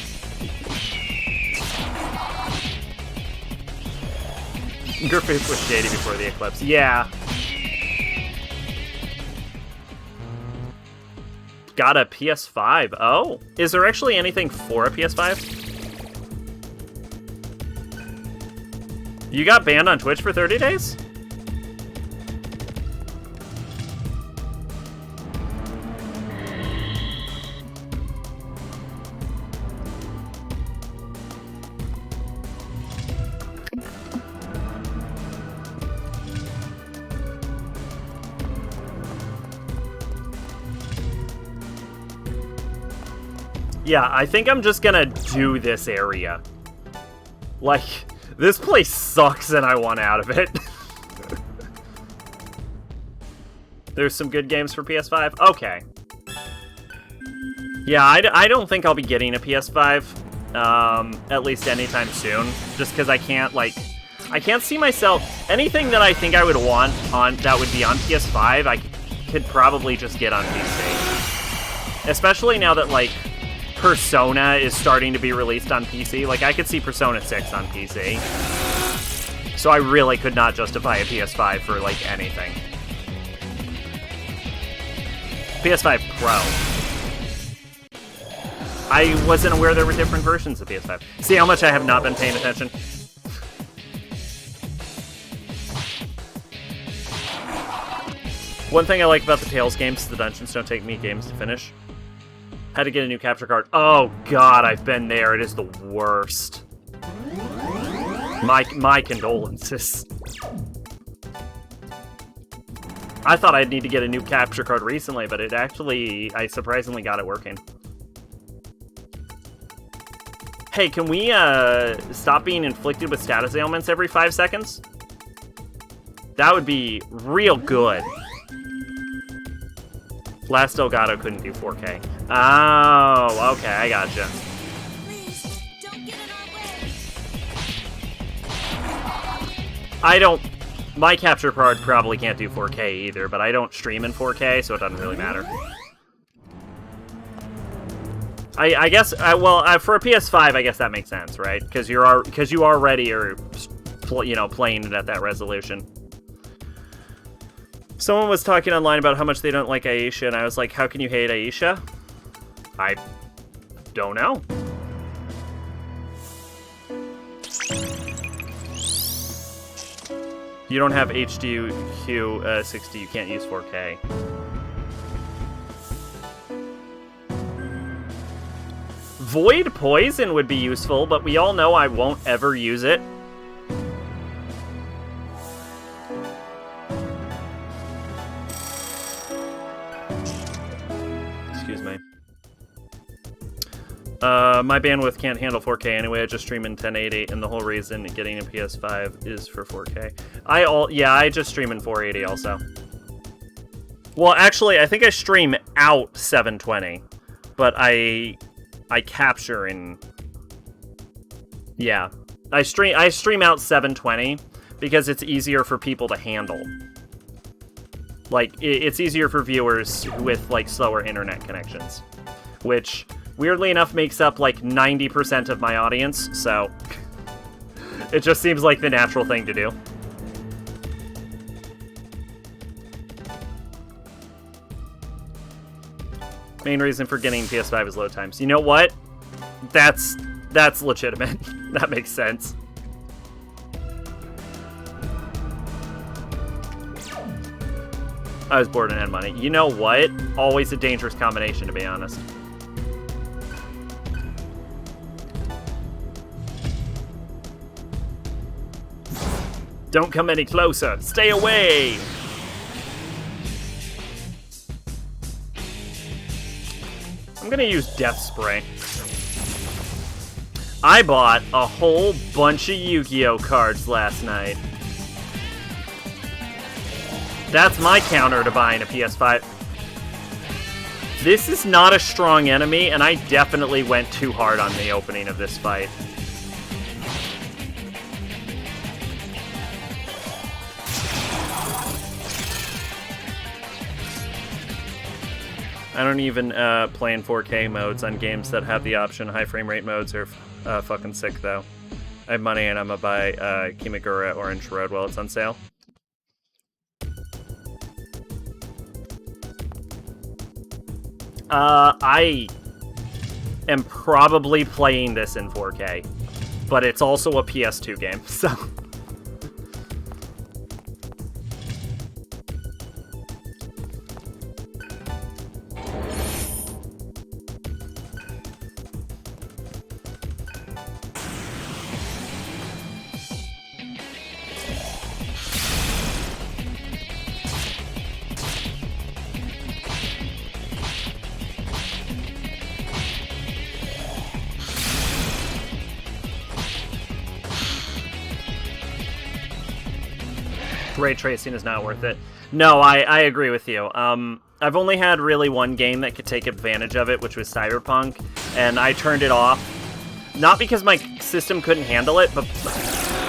Griffith was shady before the eclipse. Yeah. Got a PS5. Oh. Is there actually anything for a PS5? You got banned on Twitch for 30 days? Yeah, I think I'm just gonna do this area. Like, this place sucks and I want out of it. There's some good games for PS5? Okay. Yeah, I don't think I'll be getting a PS5, at least anytime soon. Just because I can't, like... I can't see myself... Anything that I think I would want on that would be on PS5, I could probably just get on PC. Especially now that, like... Persona is starting to be released on PC. Like, I could see Persona 6 on PC. So I really could not justify a PS5 for, like, anything. PS5 Pro. I wasn't aware there were different versions of PS5. See how much I have not been paying attention? One thing I like about the Tales games is the dungeons don't take me games to finish. Had to get a new capture card. Oh god, I've been there. It is the worst. My condolences. I thought I'd need to get a new capture card recently, but I surprisingly got it working. Hey, can we stop being inflicted with status ailments every 5 seconds? That would be real good. Last Elgato couldn't do 4K. Oh, okay, I gotcha. Please, don't get in our way. I don't... My capture card probably can't do 4K either, but I don't stream in 4K, so it doesn't really matter. I guess, for a PS5, I guess that makes sense, right? Because you already are, playing it at that resolution. Someone was talking online about how much they don't like Aisha, and I was like, how can you hate Aisha? I don't know. You don't have HD 60, you can't use 4K. Void Poison would be useful, but we all know I won't ever use it. Excuse me. My bandwidth can't handle 4K anyway, I just stream in 1080, and the whole reason getting a PS5 is for 4K. I just stream in 480 also. Well, actually, I think I stream out 720, but I capture in... Yeah. I stream out 720 because it's easier for people to handle. Like, it's easier for viewers with, like, slower internet connections. Which, weirdly enough, makes up, like, 90% of my audience, so... It just seems like the natural thing to do. Main reason for getting PS5 is load times. You know what? That's legitimate. That makes sense. I was bored and had money. You know what? Always a dangerous combination, to be honest. Don't come any closer. Stay away! I'm gonna use Death Spray. I bought a whole bunch of Yu-Gi-Oh cards last night. That's my counter to buying a PS5. This is not a strong enemy, and I definitely went too hard on the opening of this fight. I don't even play in 4K modes on games that have the option. High frame rate modes are fucking sick, though. I have money, and I'm gonna buy Kimagura Orange Road while it's on sale. I am probably playing this in 4K, but it's also a PS2 game, so... Ray tracing is not worth it. No, I agree with you. I've only had really one game that could take advantage of it, which was Cyberpunk, and I turned it off. Not because my system couldn't handle it, but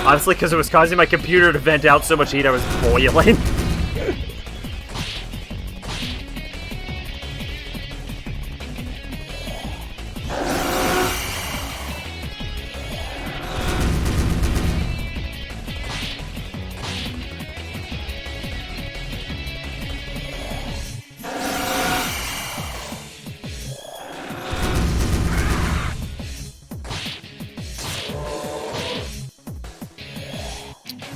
honestly because it was causing my computer to vent out so much heat I was boiling.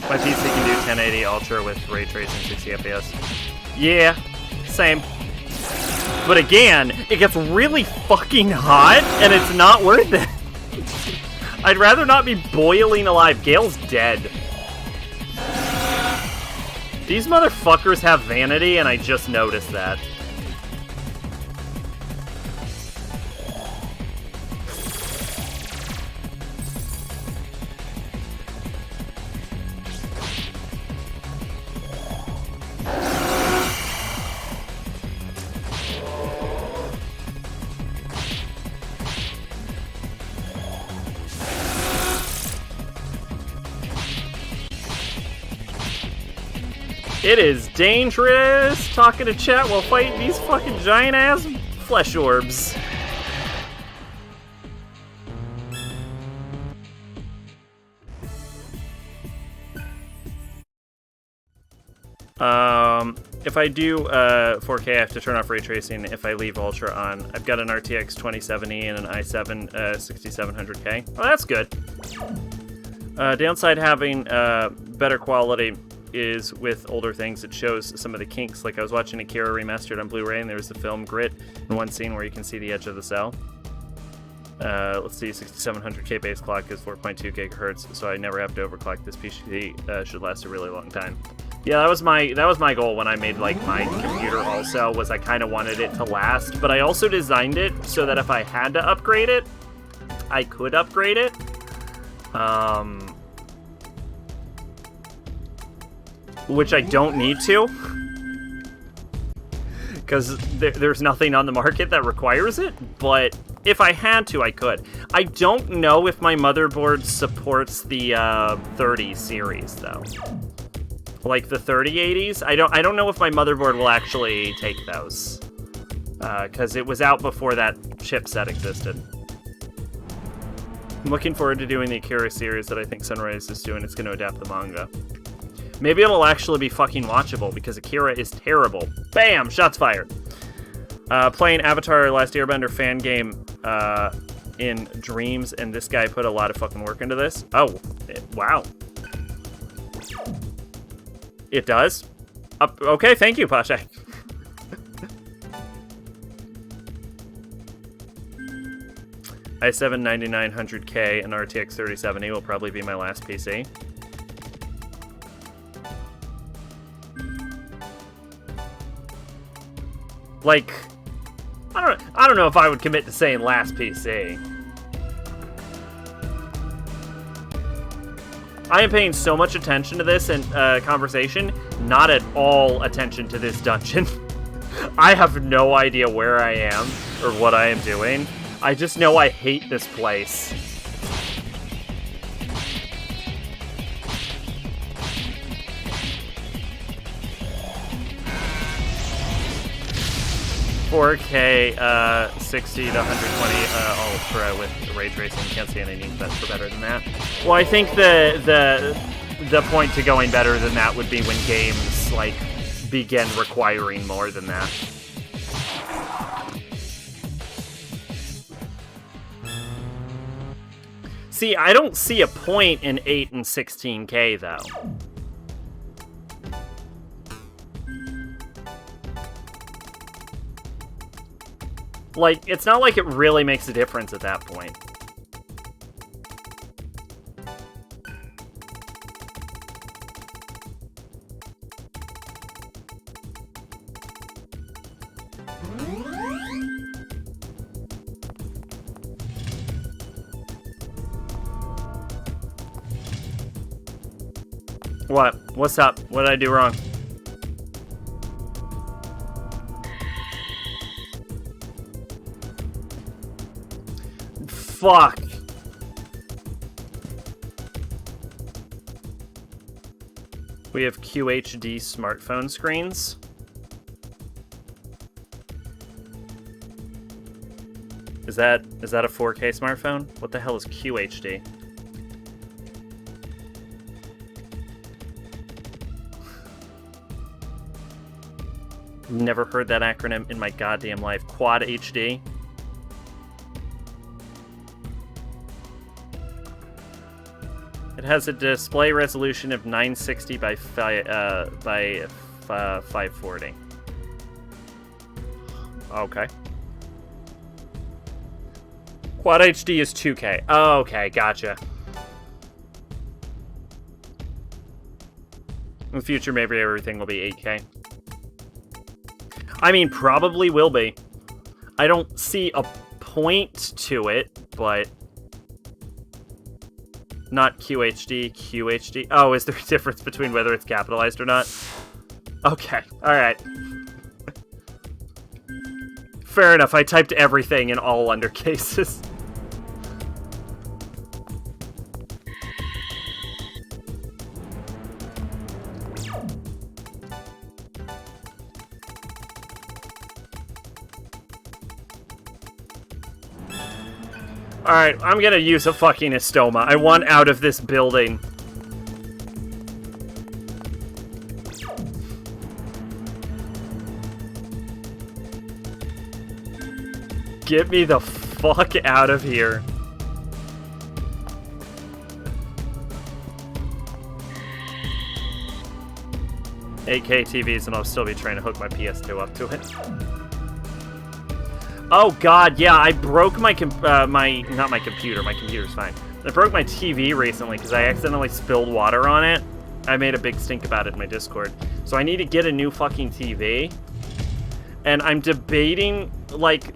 My PC can do 1080 Ultra with ray tracing 60 FPS. Yeah, same. But again, it gets really fucking hot, and it's not worth it. I'd rather not be boiling alive. Gale's dead. These motherfuckers have vanity, and I just noticed that. It is dangerous talking to chat while fighting these fucking giant-ass flesh orbs. If I do 4K, I have to turn off ray tracing. If I leave Ultra on, I've got an RTX 2070 and an i7 6700K. Oh, that's good. Downside having better quality is with older things. It shows some of the kinks. Like I was watching Akira remastered on Blu-ray, and there was the film grit in one scene where you can see the edge of the cell. Let's see, 6700K base clock is 4.2 gigahertz, so I never have to overclock. This PC should last a really long time. Yeah, that was my goal when I made like my computer. Also, was I kind of wanted it to last, but I also designed it so that if I had to upgrade it, I could upgrade it. Which I don't need to, because there's nothing on the market that requires it, but if I had to, I could. I don't know if my motherboard supports the 30 series, though. Like the 3080s, I don't know if my motherboard will actually take those, because it was out before that chipset existed. I'm looking forward to doing the Akira series that I think Sunrise is doing. It's going to adapt the manga. Maybe it'll actually be fucking watchable, because Akira is terrible. Bam! Shots fired. Playing Avatar Last Airbender fan game in Dreams, and this guy put a lot of fucking work into this. Oh, wow. It does? Okay, thank you, Pasha. i7 9900K and RTX 3070 will probably be my last PC. Like, I don't know if I would commit to saying last PC. I am paying so much attention to this and conversation, not at all attention to this dungeon. I have no idea where I am or what I am doing. I just know I hate this place. $4K, 60 to 120 Ultra with ray tracing. Can't see any need for better than that. Well, I think the point to going better than that would be when games like begin requiring more than that. See, I don't see a point in 8 and 16K though. Like, it's not like it really makes a difference at that point. What? What's up? What did I do wrong? Fuck. We have QHD smartphone screens. Is that a 4K smartphone? What the hell is QHD? Never heard that acronym in my goddamn life. Quad HD. It has a display resolution of 960 by 540. Okay. Quad HD is 2K. Oh, okay, gotcha. In the future, maybe everything will be 8K. I mean, probably will be. I don't see a point to it, but... Not QHD, QHD. Oh, is there a difference between whether it's capitalized or not? Okay, alright. Fair enough, I typed everything in all undercases. Alright, I'm gonna use a fucking Estoma. I want out of this building. Get me the fuck out of here. $8K TVs, and I'll still be trying to hook my PS2 up to it. Oh god, yeah, I broke my not my computer. My computer's fine. I broke my TV recently because I accidentally spilled water on it. I made a big stink about it in my Discord. So I need to get a new fucking TV. And I'm debating, like,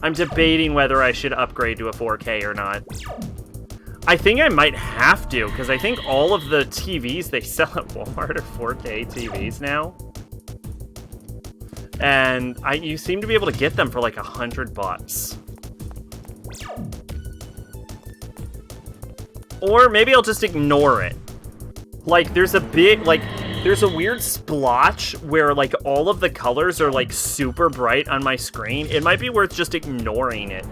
whether I should upgrade to a 4K or not. I think I might have to, because I think all of the TVs they sell at Walmart are 4K TVs now. And you seem to be able to get them for like $100. Or maybe I'll just ignore it. Like, there's a weird splotch where, like, all of the colors are, like, super bright on my screen. It might be worth just ignoring it.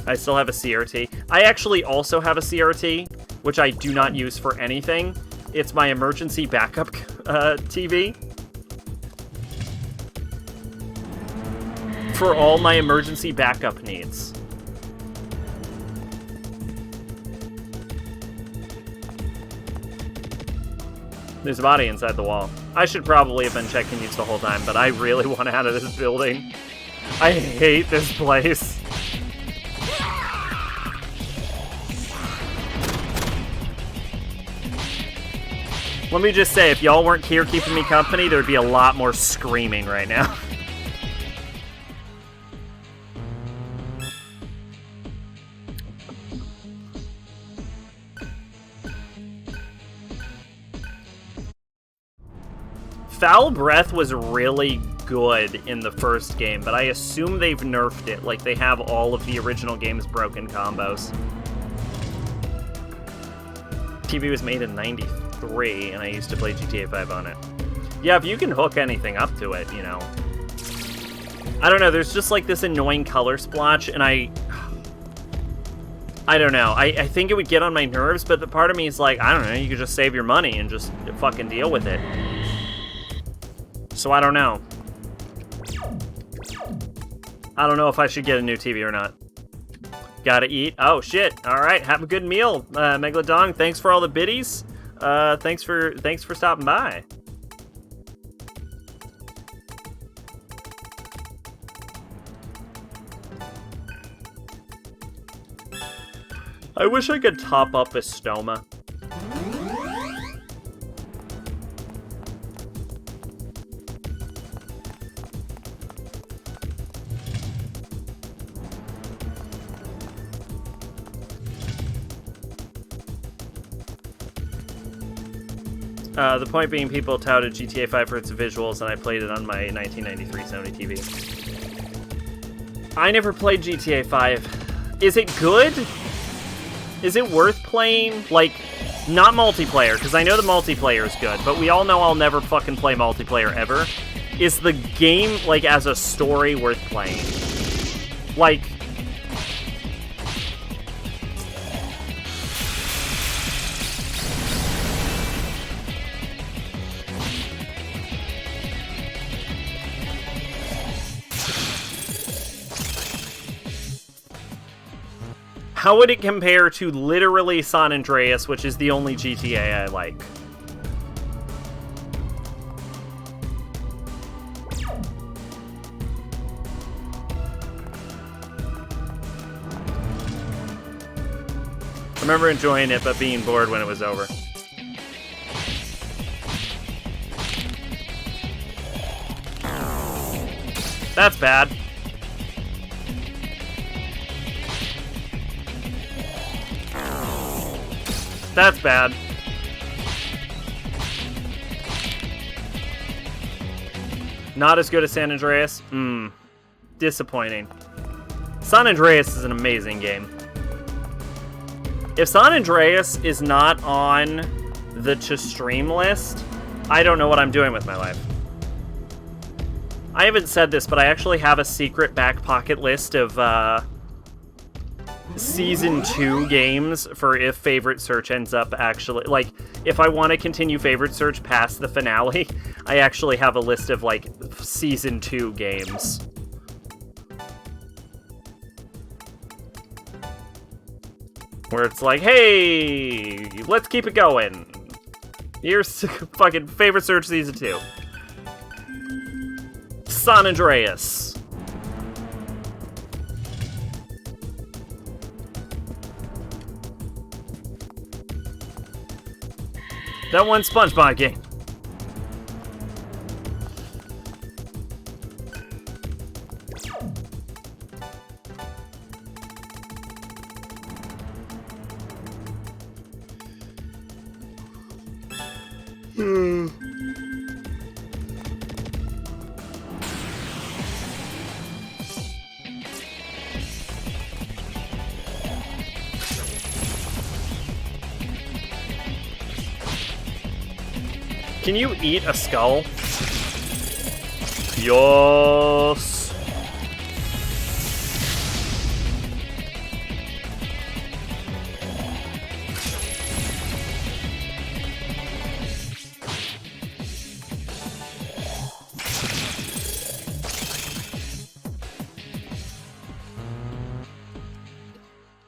I still have a CRT. I actually also have a CRT, which I do not use for anything. It's my emergency backup TV. For all my emergency backup needs. There's a body inside the wall. I should probably have been checking these the whole time, but I really want out of this building. I hate this place. Let me just say, if y'all weren't here keeping me company, there'd be a lot more screaming right now. Foul Breath was really good in the first game, but I assume they've nerfed it, like they have all of the original game's broken combos. TV was made in '93, and I used to play GTA 5 on it. Yeah, if you can hook anything up to it, you know. I don't know, there's just like this annoying color splotch, and I don't know. I think it would get on my nerves, but the part of me is like, I don't know, you could just save your money and just fucking deal with it. So I don't know. I don't know if I should get a new TV or not. Gotta eat. Oh shit. Alright, have a good meal, Megalodon. Thanks for all the biddies. Thanks for stopping by. I wish I could top up Estoma. The point being, people touted GTA 5 for its visuals, and I played it on my 1993 Sony TV. I never played GTA 5. Is it good? Is it worth playing? Like, not multiplayer, because I know the multiplayer is good, but we all know I'll never fucking play multiplayer ever. Is the game, like, as a story worth playing? Like... How would it compare to literally San Andreas, which is the only GTA I like? I remember enjoying it, but being bored when it was over. That's bad. That's bad. Not as good as San Andreas? Disappointing. San Andreas is an amazing game. If San Andreas is not on the to-stream list, I don't know what I'm doing with my life. I haven't said this, but I actually have a secret back pocket list of, Season 2 games for if Favorite Search ends up actually... Like, if I want to continue Favorite Search past the finale, I actually have a list of, like, Season 2 games. Where it's like, hey, let's keep it going. Here's fucking favorite search season 2. San Andreas. That one SpongeBob game. Can you eat a skull? Yes.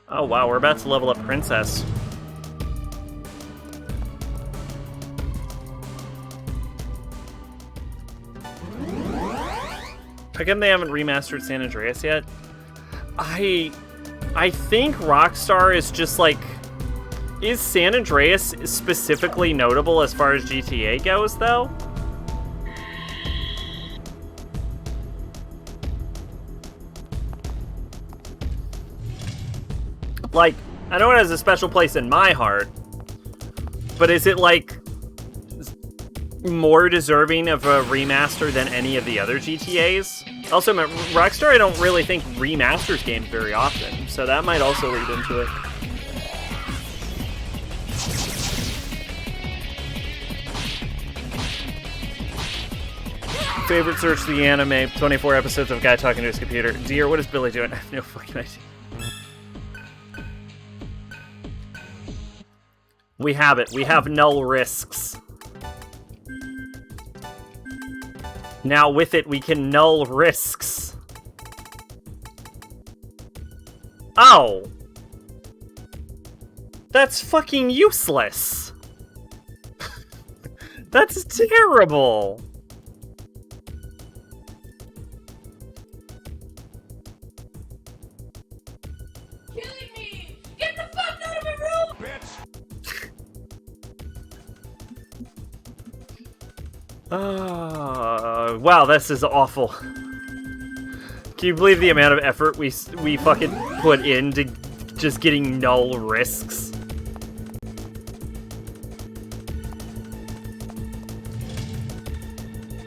Oh wow, we're about to level up Princess. How come they haven't remastered San Andreas yet? I think Rockstar is just like... Is San Andreas specifically notable as far as GTA goes, though? Like, I know it has a special place in my heart, but is it, like, more deserving of a remaster than any of the other GTAs? Also, Rockstar, I don't really think remasters games very often, so that might also lead into it. Favorite search the anime, 24 episodes of a guy talking to his computer. Dear, what is Billy doing? I have no fucking idea. We have it. We have null risks. Now with it, we can null risks. Oh! That's fucking useless! That's terrible! Killing me! Get the fuck out of my room! Bitch! Wow, this is awful. Can you believe the amount of effort we fucking put into just getting null risks?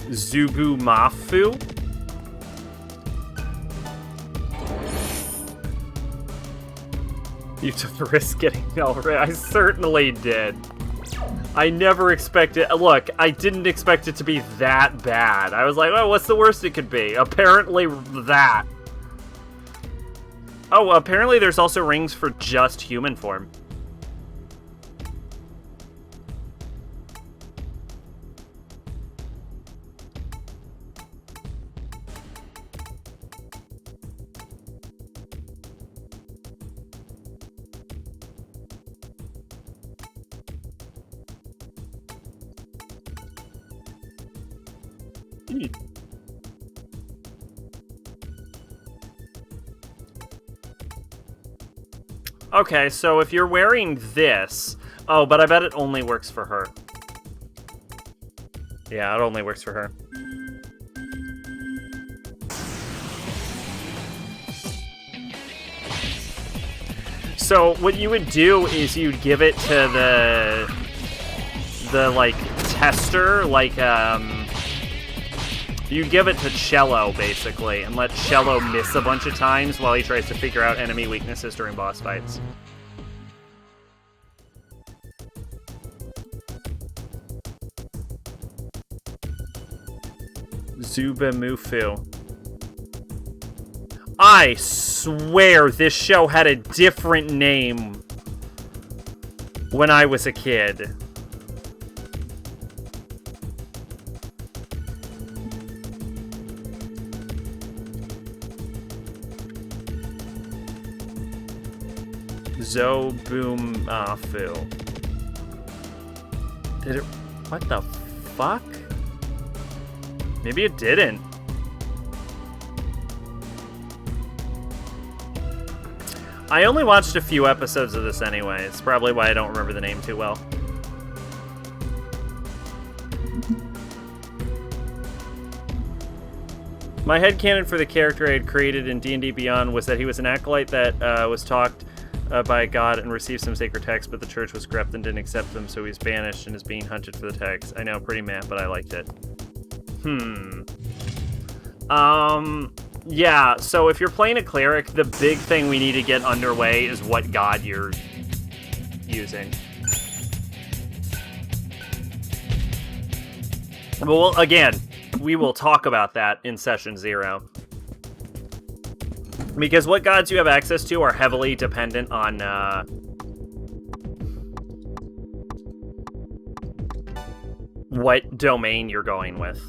Zubumafu? You took the risk getting null risks. I certainly did. I never expected... Look, I didn't expect it to be that bad. I was like, oh, what's the worst it could be? Apparently that. Oh, apparently there's also rings for just human form. Okay, so if you're wearing this... Oh, but I bet it only works for her. Yeah, it only works for her. So what you would do is you'd give it to the like, tester, like, you give it to Cello, basically, and let Cello miss a bunch of times while he tries to figure out enemy weaknesses during boss fights. Zubamufu. I swear this show had a different name when I was a kid. Zobumafu. Did it... What the fuck? Maybe it didn't. I only watched a few episodes of this anyway. It's probably why I don't remember the name too well. My headcanon for the character I had created in D&D Beyond was that he was an acolyte that was talked by God and received some sacred texts, but the church was corrupt and didn't accept them, so he's banished and is being hunted for the texts. I know, pretty meh, but I liked it. Yeah, so if you're playing a cleric, the big thing we need to get underway is what god you're using. Well, again, we will talk about that in session 0. Because what gods you have access to are heavily dependent on, what domain you're going with.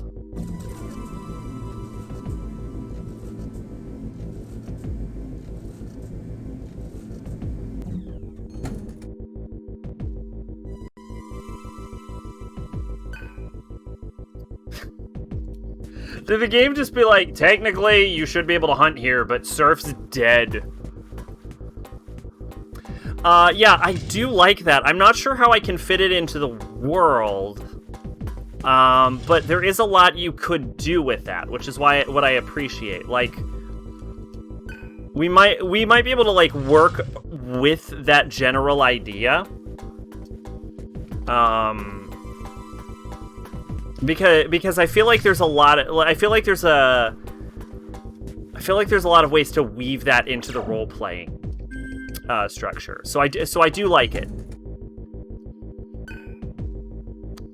Did the game just be like, technically, you should be able to hunt here, but Surf's dead? Yeah, I do like that. I'm not sure how I can fit it into the world. But there is a lot you could do with that, which is why what I appreciate. Like, we might be able to, like, work with that general idea. Because I feel like there's a lot of, I feel like there's a lot of ways to weave that into the role playing structure. So I do like it.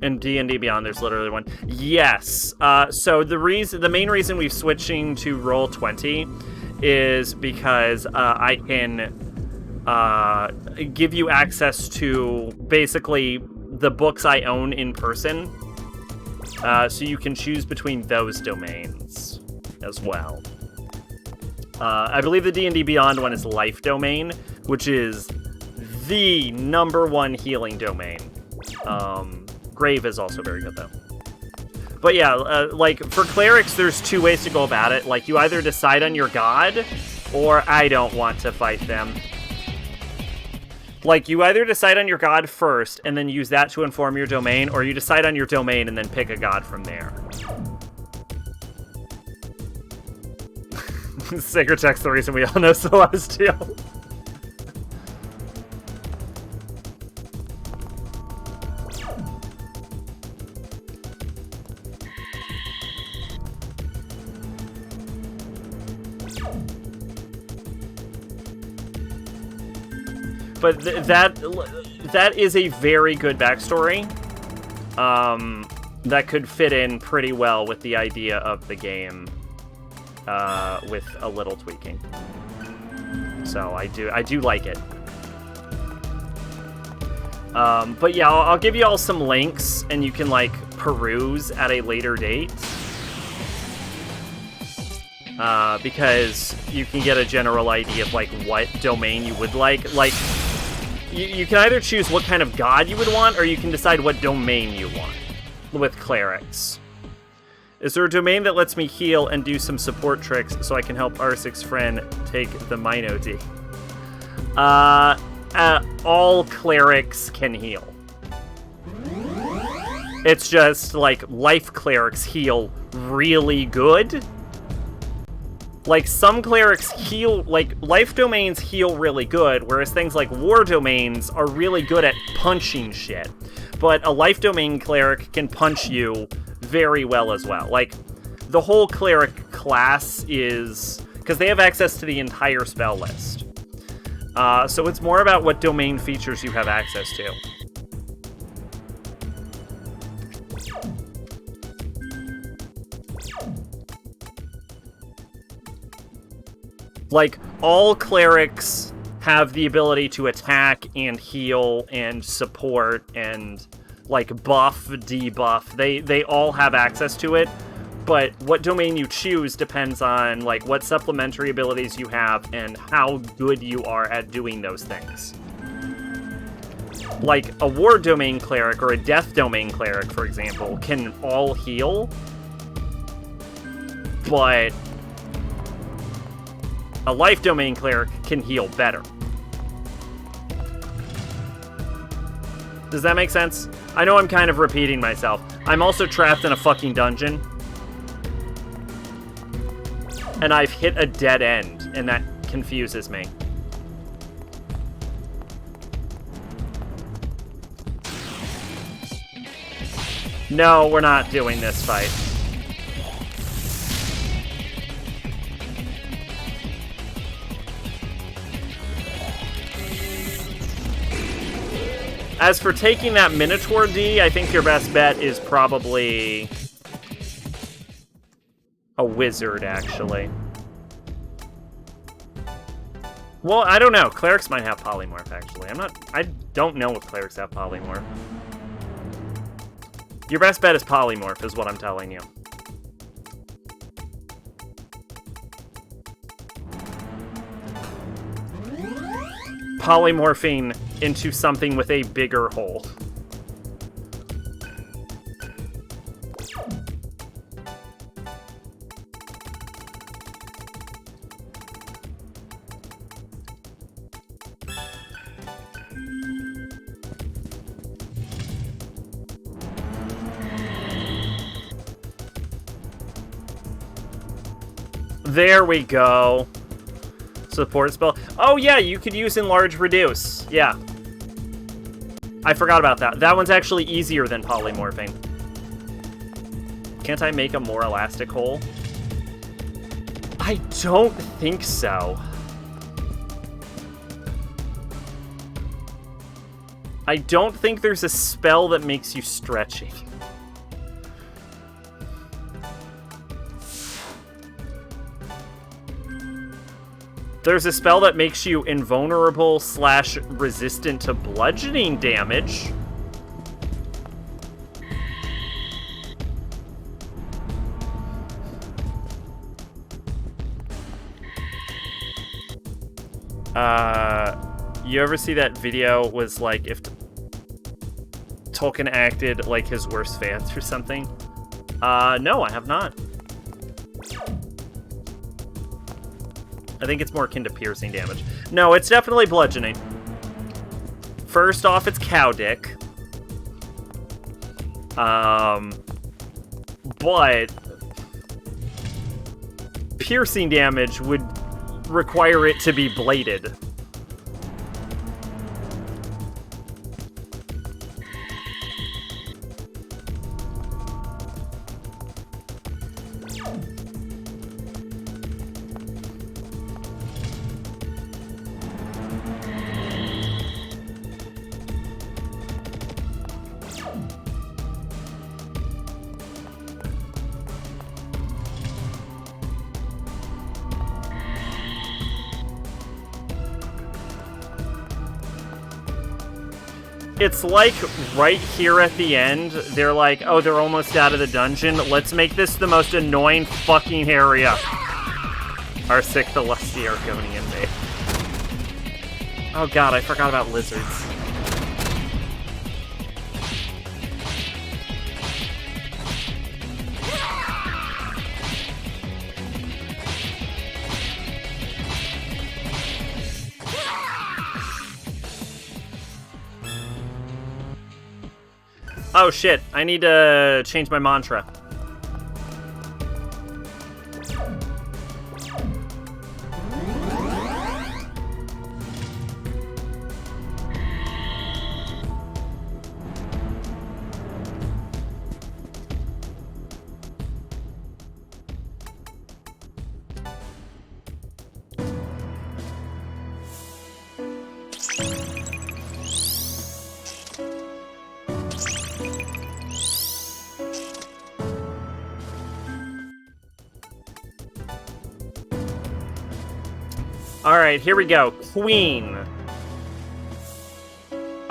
In D&D Beyond, there's literally one. Yes. So the main reason we've switching to Roll20 is because I can give you access to basically the books I own in person. So you can choose between those domains as well. I believe the D&D Beyond one is Life Domain, which is the #1 healing domain. Grave is also very good, though. But yeah, like, for clerics, there's 2 ways to go about it. Like, you either decide on your god, or I don't want to fight them. Like, you either decide on your god first, and then use that to inform your domain, or you decide on your domain and then pick a god from there. Sacred text, the reason we all know Celestial. But that is a very good backstory that could fit in pretty well with the idea of the game with a little tweaking. So I do like it. But yeah, I'll give you all some links and you can, like, peruse at a later date. Because you can get a general idea of, like, what domain you would like. Like, you can either choose what kind of god you would want, or you can decide what domain you want with clerics. Is there a domain that lets me heal and do some support tricks so I can help R6 friend take the Mino D? All clerics can heal. It's just, like, life clerics heal really good. Like, some clerics heal, like, life domains heal really good, whereas things like war domains are really good at punching shit. But a life domain cleric can punch you very well as well. Like, the whole cleric class is... because they have access to the entire spell list. So it's more about what domain features you have access to. Like, all clerics have the ability to attack and heal and support and, like, buff, debuff. They all have access to it. but what domain you choose depends on, like, what supplementary abilities you have and how good you are at doing those things. Like, a war domain cleric or a death domain cleric, for example, can all heal, but a life domain cleric can heal better. Does that make sense? I know I'm kind of repeating myself. I'm also trapped in a fucking dungeon. And I've hit a dead end, and that confuses me. No, we're not doing this fight. As for taking that Minotaur D, I think your best bet is probably a wizard, actually. Well, I don't know. Clerics might have polymorph, actually. I don't know if clerics have polymorph. Your best bet is polymorph, is what I'm telling you. Polymorphing into something with a bigger hole. There we go. Support spell. Oh yeah, you could use Enlarge Reduce. Yeah. I forgot about that. That one's actually easier than polymorphing. Can't I make a more elastic hole? I don't think so. I don't think there's a spell that makes you stretchy. There's a spell that makes you invulnerable / resistant to bludgeoning damage. You ever see that video was like if Tolkien acted like his worst fans or something? No, I have not. I think it's more akin to piercing damage. No, it's definitely bludgeoning. First off, it's cow dick. But piercing damage would require it to be bladed. It's like right here at the end, they're like, oh, they're almost out of the dungeon. Let's make this the most annoying fucking area. Arsik the lusty Argonian mate. Oh god, I forgot about lizards. Oh shit, I need to change my mantra. Alright, here we go. Queen.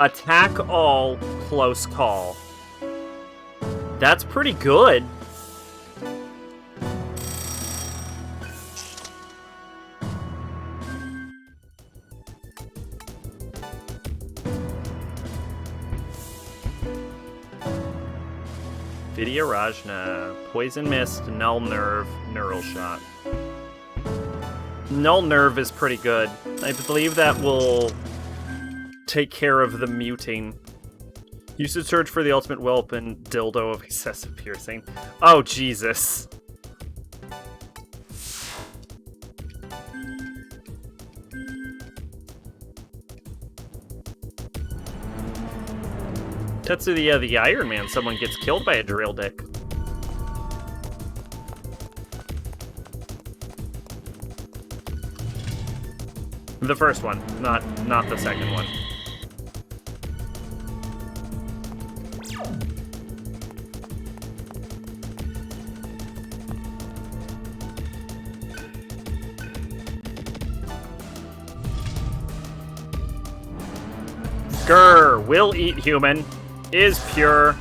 Attack all, close call. That's pretty good. Vidya Rajna, Poison Mist, Null Nerve, Neural Shot. Null Nerve is pretty good. I believe that will take care of the muting. You should search for the ultimate weapon, dildo of excessive piercing. Oh, Jesus. Tetsuya the Iron Man, someone gets killed by a drill dick. The first one, not the second one. Grr, will eat human. Is pure.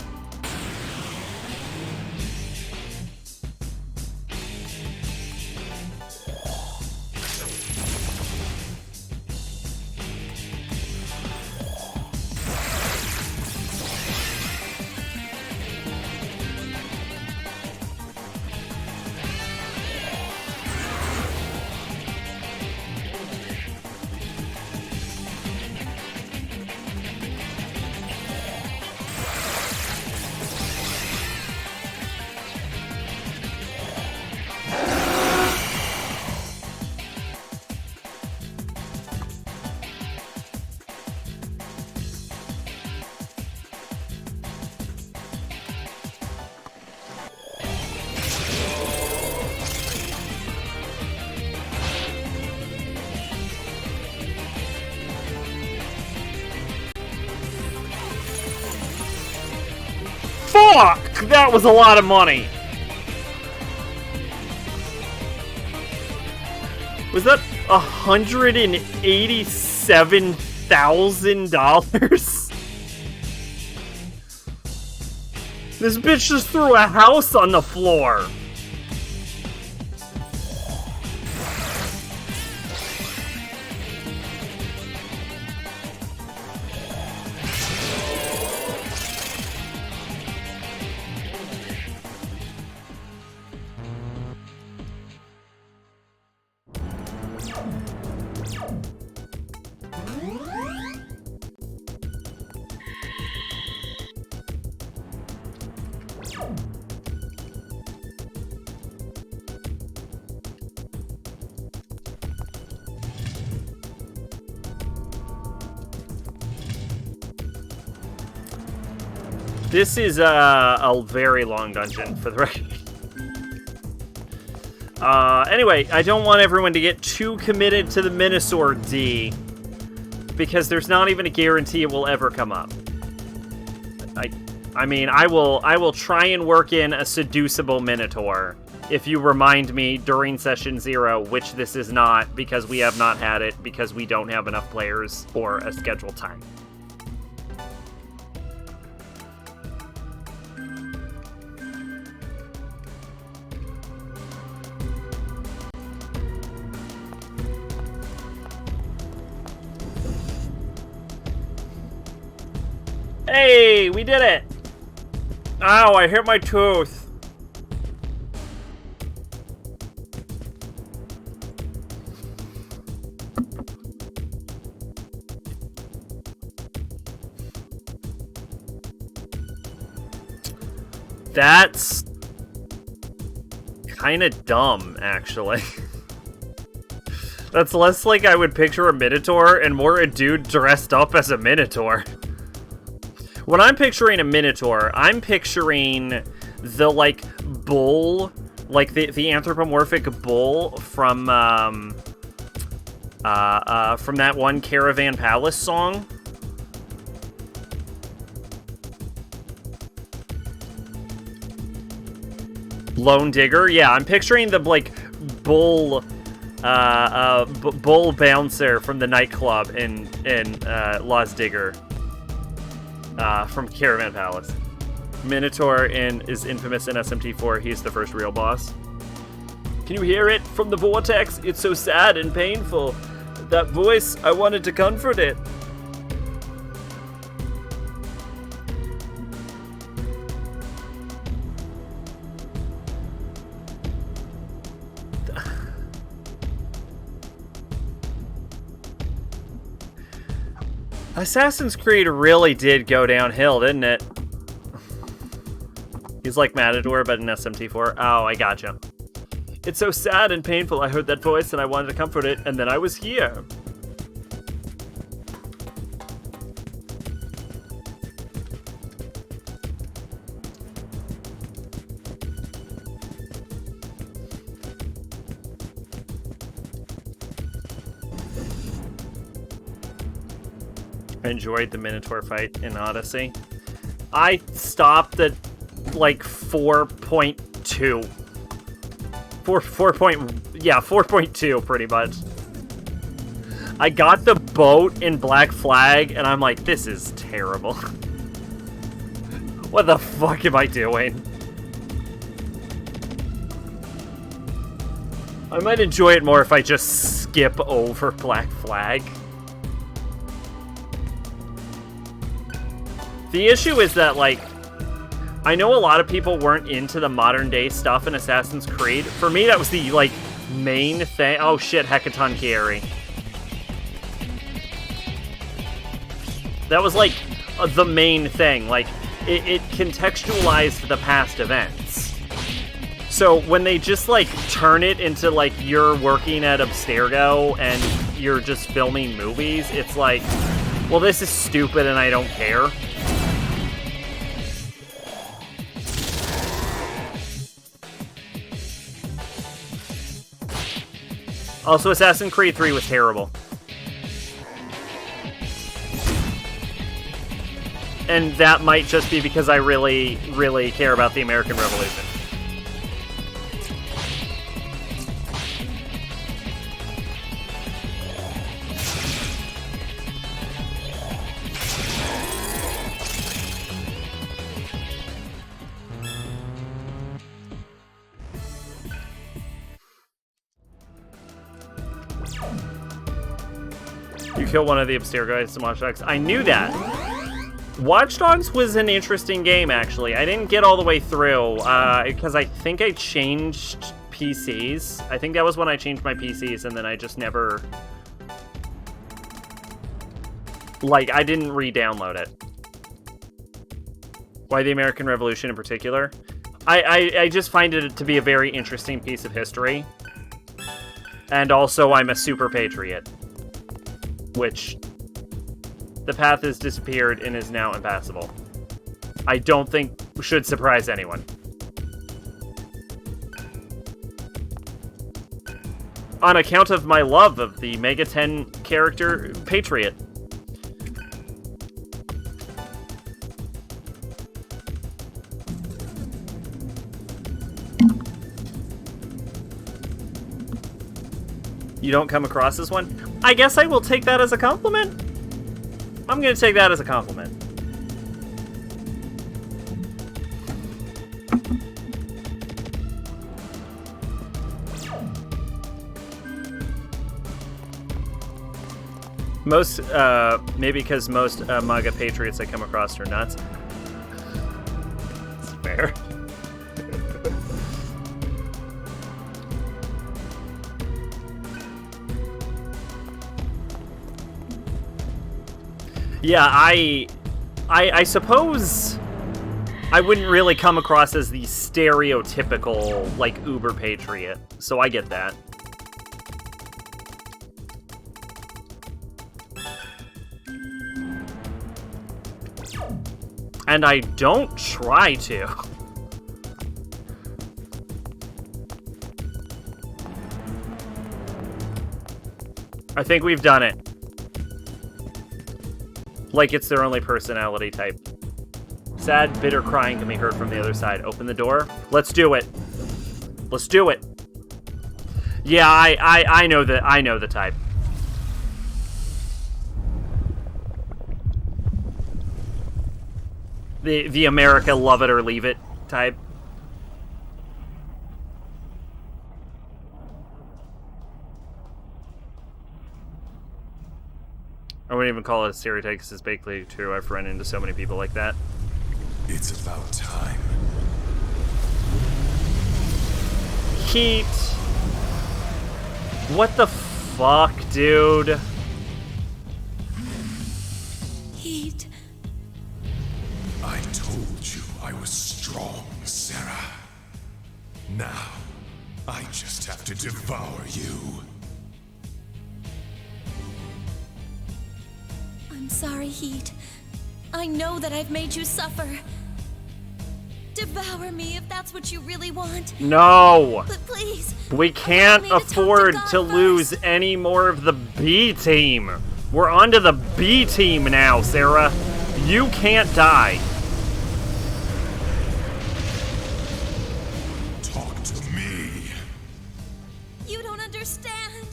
Fuck! That was a lot of money! Was that $187,000? This bitch just threw a house on the floor! This is a very long dungeon, for the record. Anyway, I don't want everyone to get too committed to the Minosaur D, because there's not even a guarantee it will ever come up. I mean, I will try and work in a seducible Minotaur if you remind me during session 0, which this is not, because we have not had it, because we don't have enough players for a scheduled time. Hey, we did it! Ow, I hit my tooth. That's kind of dumb, actually. That's less like I would picture a Minotaur and more a dude dressed up as a Minotaur. When I'm picturing a Minotaur, I'm picturing the, like, bull, like the anthropomorphic bull from that one Caravan Palace song. Lone Digger? Yeah, I'm picturing the, like, bull, bull bouncer from the nightclub in Las Digger. From Caravan Palace. Minotaur is infamous in SMT4. He's the first real boss. Can you hear it from the vortex? It's so sad and painful. That voice, I wanted to comfort it. Assassin's Creed really did go downhill, didn't it? He's like Matador, but an SMT4. Oh, I gotcha. It's so sad and painful. I heard that voice and I wanted to comfort it, and then I was here. I enjoyed the Minotaur fight in Odyssey. I stopped at like 4.2. 4.2 pretty much. I got the boat in Black Flag and I'm like, this is terrible. What the fuck am I doing? I might enjoy it more if I just skip over Black Flag. The issue is that, like, I know a lot of people weren't into the modern day stuff in Assassin's Creed. For me, that was the, like, main thing. Oh shit, Hecaton Chieri. That was, like, the main thing. Like, it contextualized the past events. So when they just, like, turn it into, like, you're working at Abstergo and you're just filming movies, it's like, well, this is stupid and I don't care. Also, Assassin's Creed 3 was terrible. And that might just be because I really, really care about the American Revolution. You kill one of the Abstergo guys in Watch Dogs. I knew that. Watch Dogs was an interesting game, actually. I didn't get all the way through, because I think I changed PCs. I think that was when I changed my PCs, and then I just never... Like, I didn't re-download it. Why the American Revolution in particular? I just find it to be a very interesting piece of history. And also, I'm a super patriot. Which, the path has disappeared and is now impassable. I don't think should surprise anyone. On account of my love of the Mega 10 character Patriot. You don't come across as one? I guess I will take that as a compliment. I'm gonna take that as a compliment. Most, maybe because most MAGA patriots I come across are nuts. It's fair. Yeah, I suppose I wouldn't really come across as the stereotypical, like, uber patriot, so I get that. And I don't try to. I think we've done it. Like it's their only personality type. Sad, bitter crying can be heard from the other side. Open the door. Let's do it. Let's do it. Yeah, I know the type. The America love it or leave it type. I wouldn't even call it a stereotype because it's basically true. I've run into so many people like that. It's about time. Heat. What the fuck, dude? Heat. I told you I was strong, Sarah. Now, I just have to devour you. I'm sorry, Heat. I know that I've made you suffer. Devour me if that's what you really want. No! But please. We can't allow me to talk to afford God to lose first. any more of the B team. We're on to the B team now, Sarah. You can't die. Talk to me. You don't understand.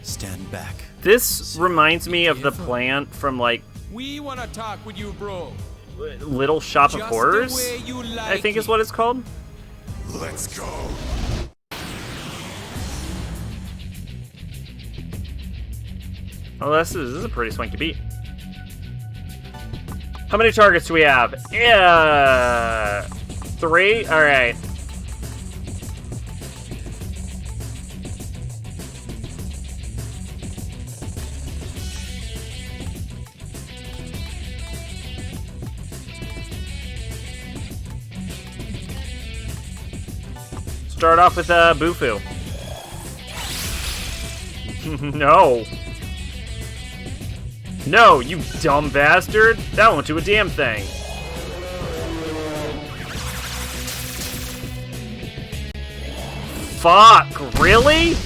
Stand back. This reminds me of the plant from, like, We wanna talk with you, bro. Little Shop of Just Horrors, the way you like I think is it. what it's called. Let's go. Oh, this is a pretty swanky beat. How many targets do we have? Yeah, 3? Alright. Start off with Bufu. No. No, you dumb bastard. That won't do a damn thing. Fuck, really?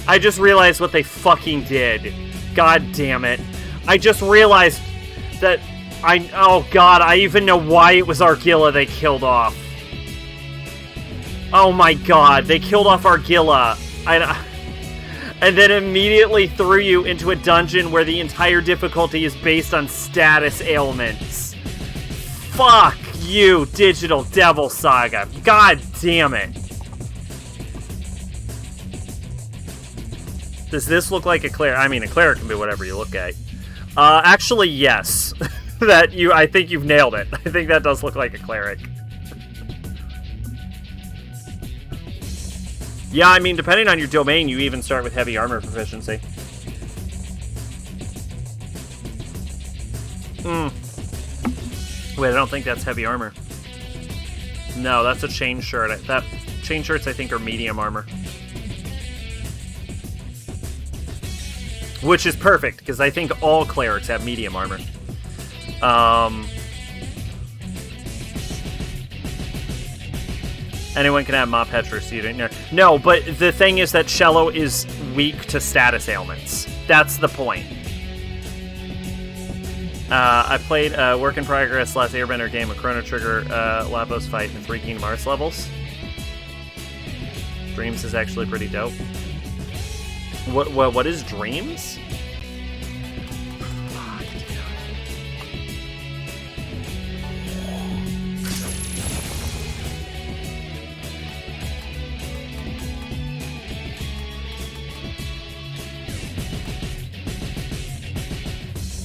I just realized what they fucking did. God damn it. I just realized that oh god, I even know why it was Argilla they killed off. Oh my god, they killed off Argilla. And then immediately threw you into a dungeon where the entire difficulty is based on status ailments. Fuck you, Digital Devil Saga. God damn it. Does this look like a cleric? I mean, a cleric can be whatever you look at. Actually, yes. I think you've nailed it. I think that does look like a cleric. Yeah, I mean, depending on your domain, you even start with heavy armor proficiency. Wait, I don't think that's heavy armor. No, that's a chain shirt. Chain shirts, I think, are medium armor. Which is perfect, because I think all clerics have medium armor. Anyone can have Mop Petrus, you didn't know. No, but the thing is that Cello is weak to status ailments. That's the point. I played Work in Progress Last Airbender game, a Chrono Trigger Lavos fight, and 3 Kingdom Hearts levels. Dreams is actually pretty dope. What is Dreams?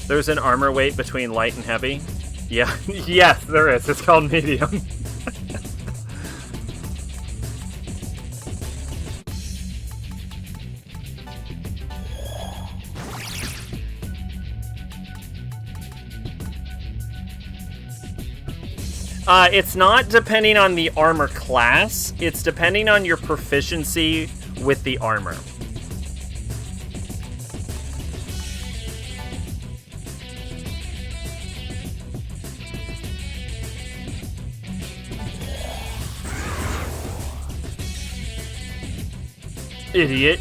There's an armor weight between light and heavy. Yeah, yes, there is. It's called medium. It's not depending on the armor class. It's depending on your proficiency with the armor. Idiot.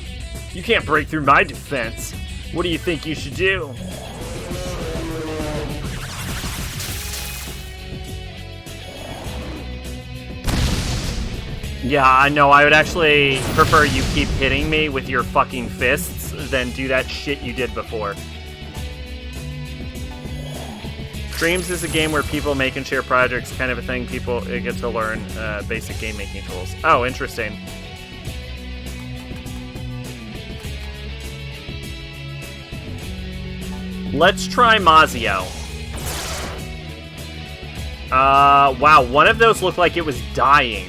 You can't break through my defense. What do you think you should do? Yeah, I know. I would actually prefer you keep hitting me with your fucking fists than do that shit you did before. Dreams is a game where people make and share projects, kind of a thing. People get to learn basic game making tools. Oh, interesting. Let's try Mazio. Wow, one of those looked like it was dying.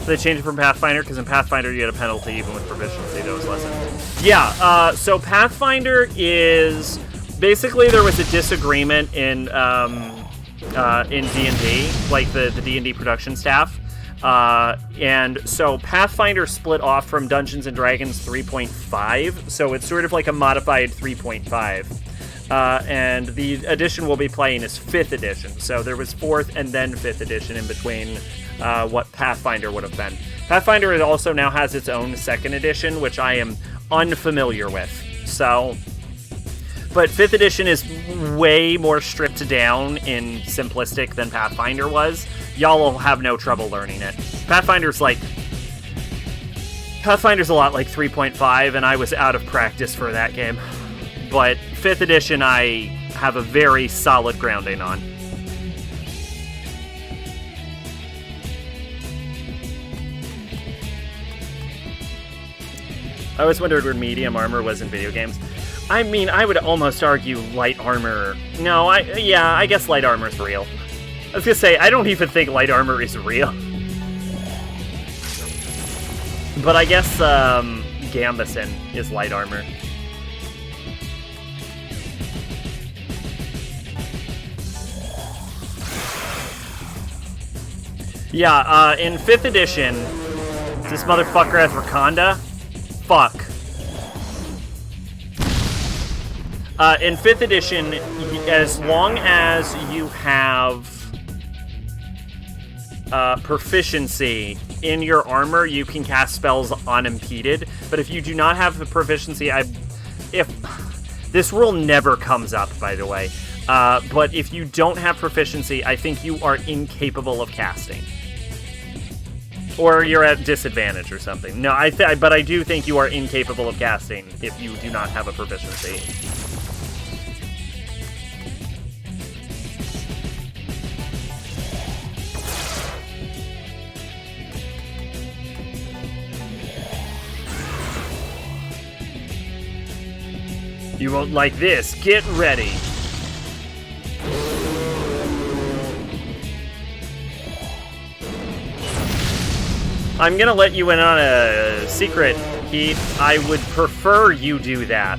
They changed it from Pathfinder, because in Pathfinder you had a penalty even with proficiency that was lessened. Yeah, so Pathfinder is... Basically, there was a disagreement in D&D, like the D&D production staff. And so Pathfinder split off from Dungeons & Dragons 3.5, so it's sort of like a modified 3.5. And the edition we'll be playing is 5th edition, so there was 4th and then 5th edition in between what Pathfinder would have been. Pathfinder also now has its own 2nd edition, which I am unfamiliar with, so... But 5th edition is way more stripped down in simplistic than Pathfinder was. Y'all will have no trouble learning it. Pathfinder's a lot like 3.5, and I was out of practice for that game. But 5th edition I have a very solid grounding on. I always wondered where medium armor was in video games. I mean, I would almost argue light armor... No, I guess light armor is real. I was gonna say, I don't even think light armor is real. But I guess, Gambison is light armor. Yeah, in 5th edition, this motherfucker has Wakanda? Fuck. In 5th edition, as long as you have proficiency in your armor, you can cast spells unimpeded. But if you do not have the proficiency, this rule never comes up, by the way. But if you don't have proficiency, I think you are incapable of casting. Or you're at disadvantage or something. No, but I do think you are incapable of casting if you do not have a proficiency. You won't like this. Get ready. I'm gonna let you in on a secret, Keith. I would prefer you do that.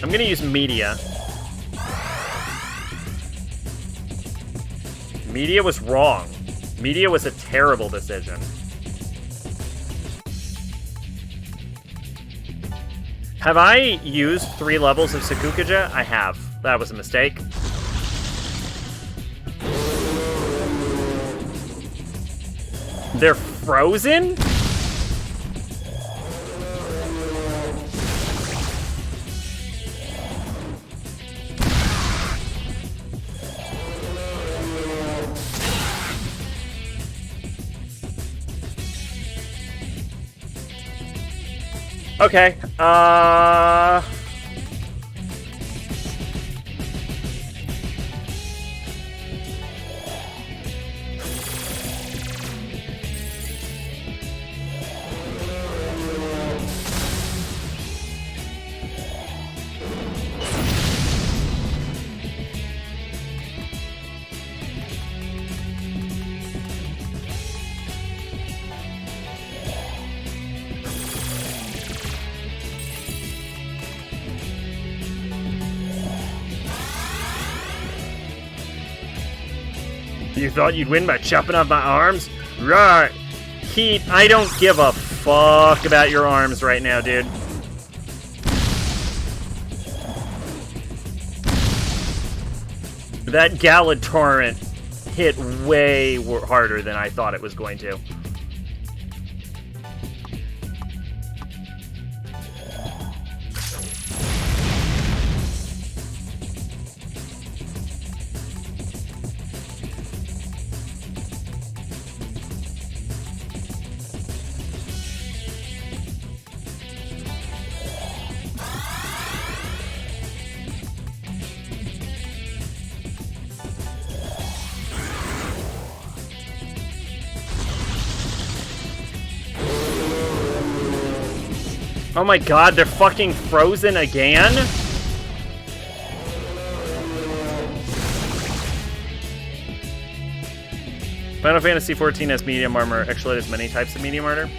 I'm gonna use media. Media was wrong. Media was a terrible decision. Have I used 3 levels of Sakukuja? I have. That was a mistake. They're frozen? Okay, You thought you'd win by chopping off my arms? Right. Heat, I don't give a fuck about your arms right now, dude. That Gallad Torrent hit way harder than I thought it was going to. Oh my god, they're fucking frozen again? Final Fantasy XIV has medium armor. Actually, there's many types of medium armor.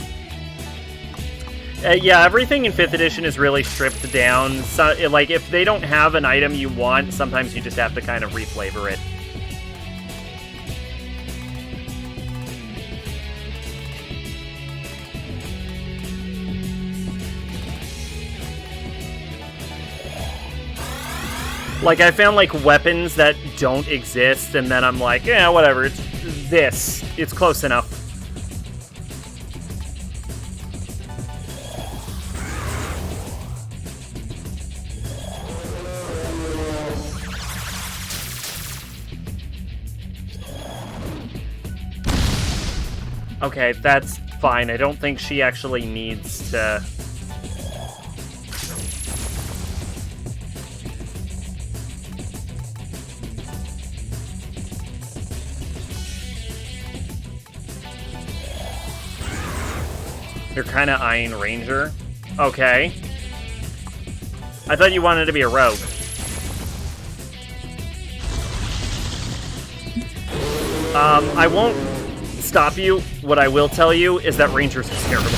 Yeah, everything in 5th edition is really stripped down. So, like, if they don't have an item you want, sometimes you just have to kind of reflavor it. Like, I found, like, weapons that don't exist, and then I'm like, yeah, whatever, it's this. It's close enough. Okay, that's fine. I don't think she actually needs to... You're kind of eyeing Ranger. Okay. I thought you wanted to be a rogue. I won't stop you. What I will tell you is that Rangers are terrible.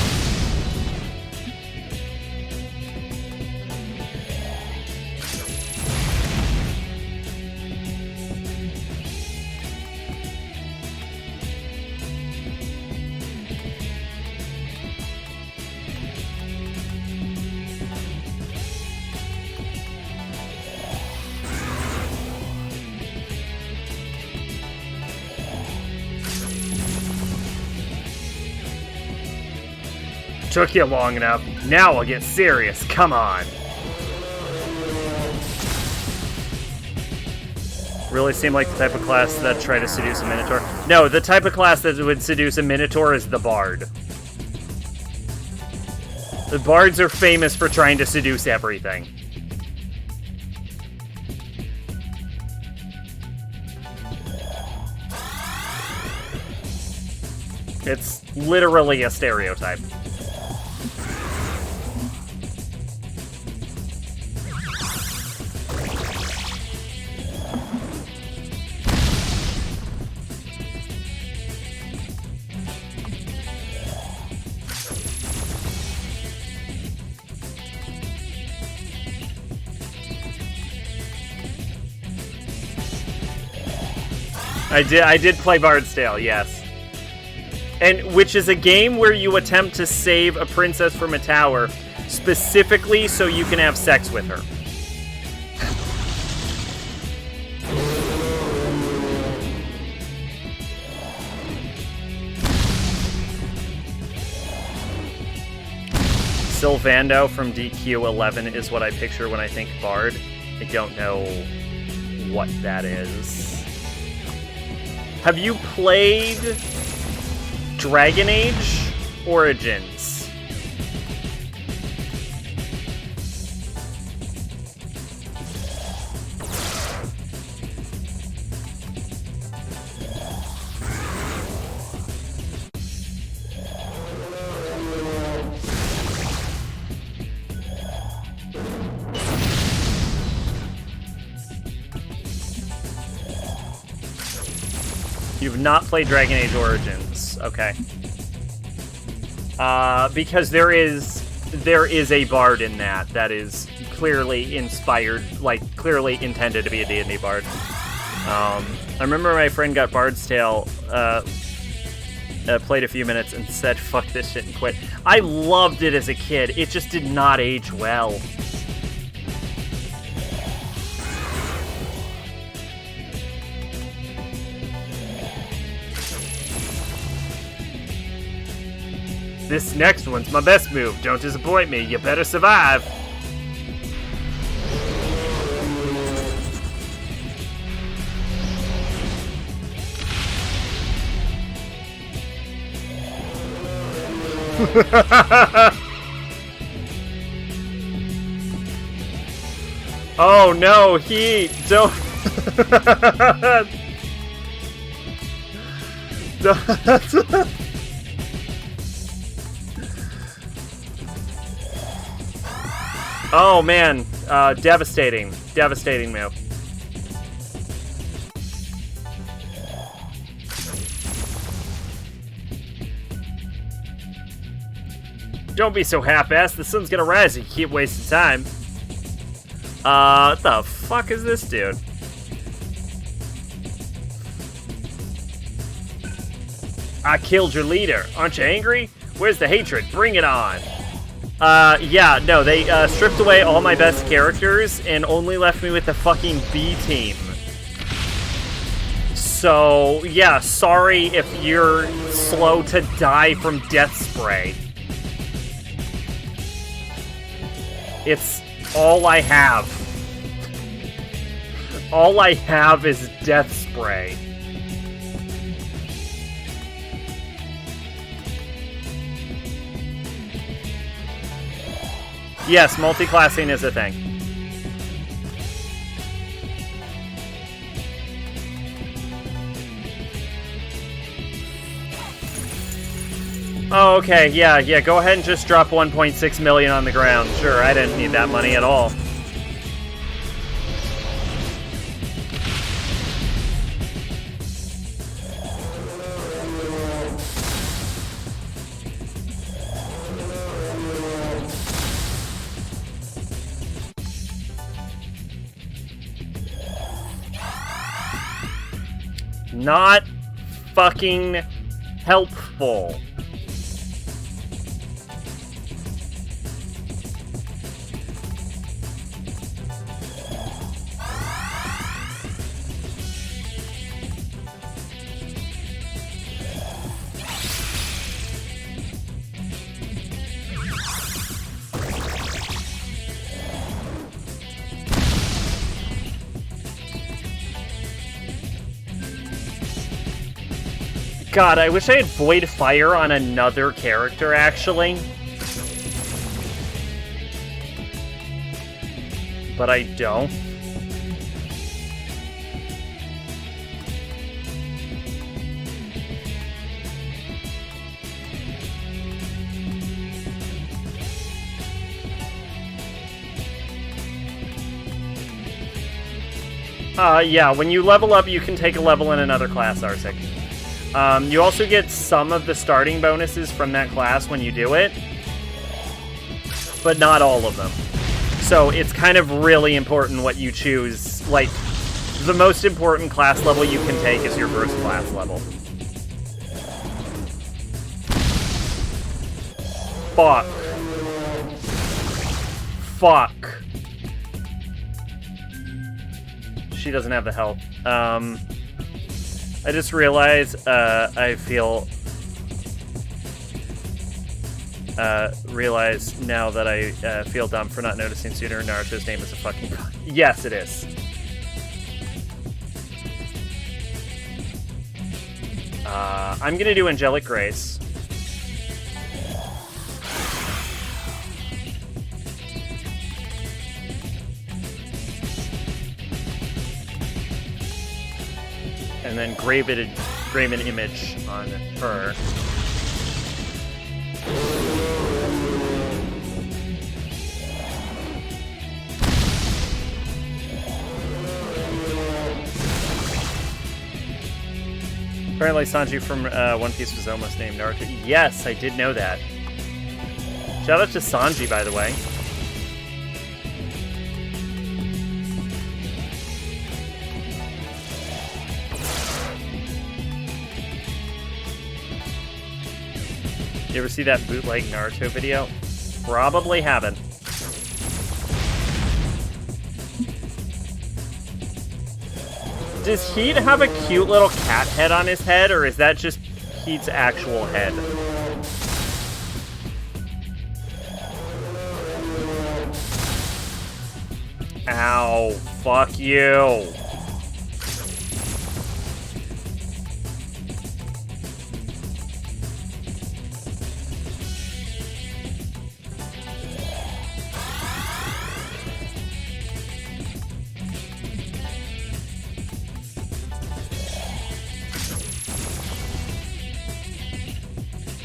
Took you long enough. Now I'll get serious. Come on. Really seem like the type of class that try to seduce a Minotaur. No, the type of class that would seduce a Minotaur is the Bard. The Bards are famous for trying to seduce everything. It's literally a stereotype. I did play Bard's Tale, yes. And which is a game where you attempt to save a princess from a tower, specifically so you can have sex with her. Sylvando from DQ11 is what I picture when I think Bard. I don't know what that is. Have you played Dragon Age Origins? You've not played Dragon Age Origins, okay. Because there is a bard in that is clearly inspired, like, clearly intended to be a D&D bard. I remember my friend got Bard's Tale, played a few minutes and said, fuck this shit, and quit. I loved it as a kid, it just did not age well. This next one's my best move. Don't disappoint me. You better survive. Oh no, he don't. Oh, man. Devastating. Devastating move. Don't be so half-assed. The sun's gonna rise if you keep wasting time. What the fuck is this dude? I killed your leader. Aren't you angry? Where's the hatred? Bring it on. Yeah, no, they stripped away all my best characters and only left me with the fucking B team. So, yeah, sorry if you're slow to die from death spray. It's all I have. All I have is death spray. Yes, multi-classing is a thing. Oh, okay, yeah, go ahead and just drop 1.6 million on the ground. Sure, I didn't need that money at all. Not fucking helpful. God, I wish I had Void Fire on another character, actually. But I don't. Yeah, when you level up, you can take a level in another class, Arsik. You also get some of the starting bonuses from that class when you do it, but not all of them. So it's kind of really important what you choose. Like, the most important class level you can take is your first class level. Fuck. Fuck. She doesn't have the health. I just realized, realize now that I feel dumb for not noticing sooner. Naruto's name is a fucking... Yes, it is. I'm gonna do Angelic Grace. And then graven image on her. Apparently Sanji from One Piece was almost named Naruto. Yes, I did know that. Shout out to Sanji, by the way. You ever see that bootleg Naruto video? Probably haven't. Does Heat have a cute little cat head on his head, or is that just Heat's actual head? Ow, fuck you.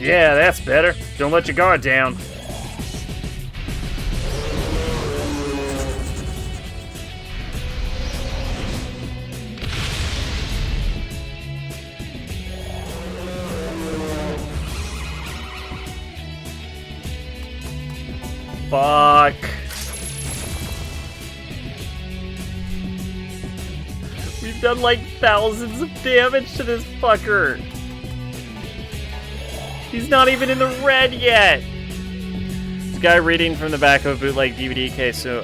Yeah, that's better. Don't let your guard down. Fuck. We've done like thousands of damage to this fucker. He's not even in the red yet. This guy reading from the back of a bootleg DVD case, so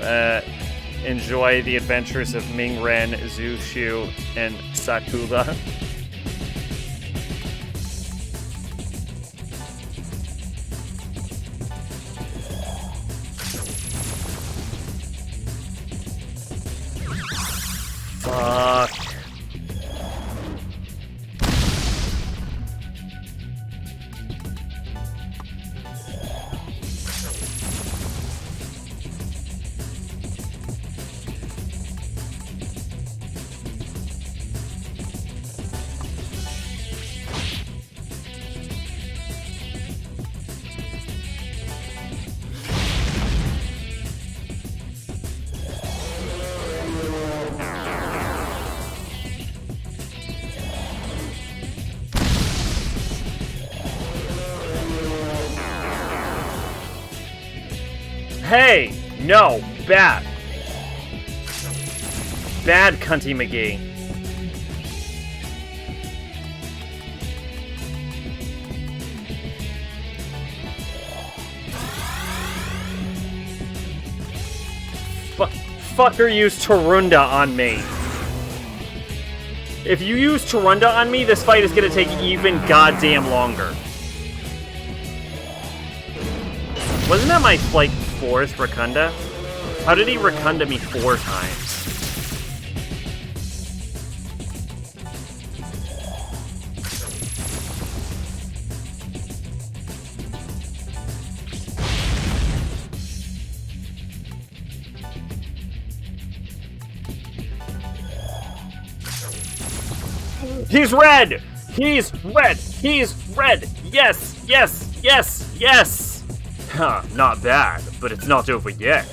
enjoy the adventures of Ming Ren, Zhu Shu, and Sakura. Fuck. Hey! No! Bad! Bad, Cunty McGee. Fucker used Tarunda on me. If you use Tarunda on me, this fight is gonna take even goddamn longer. Wasn't that my, like, 4th Rakunda? How did he Rakunda me 4 times? He's red! He's red! He's red! Yes! Yes! Yes! Yes! Huh, not bad, but it's not over yet.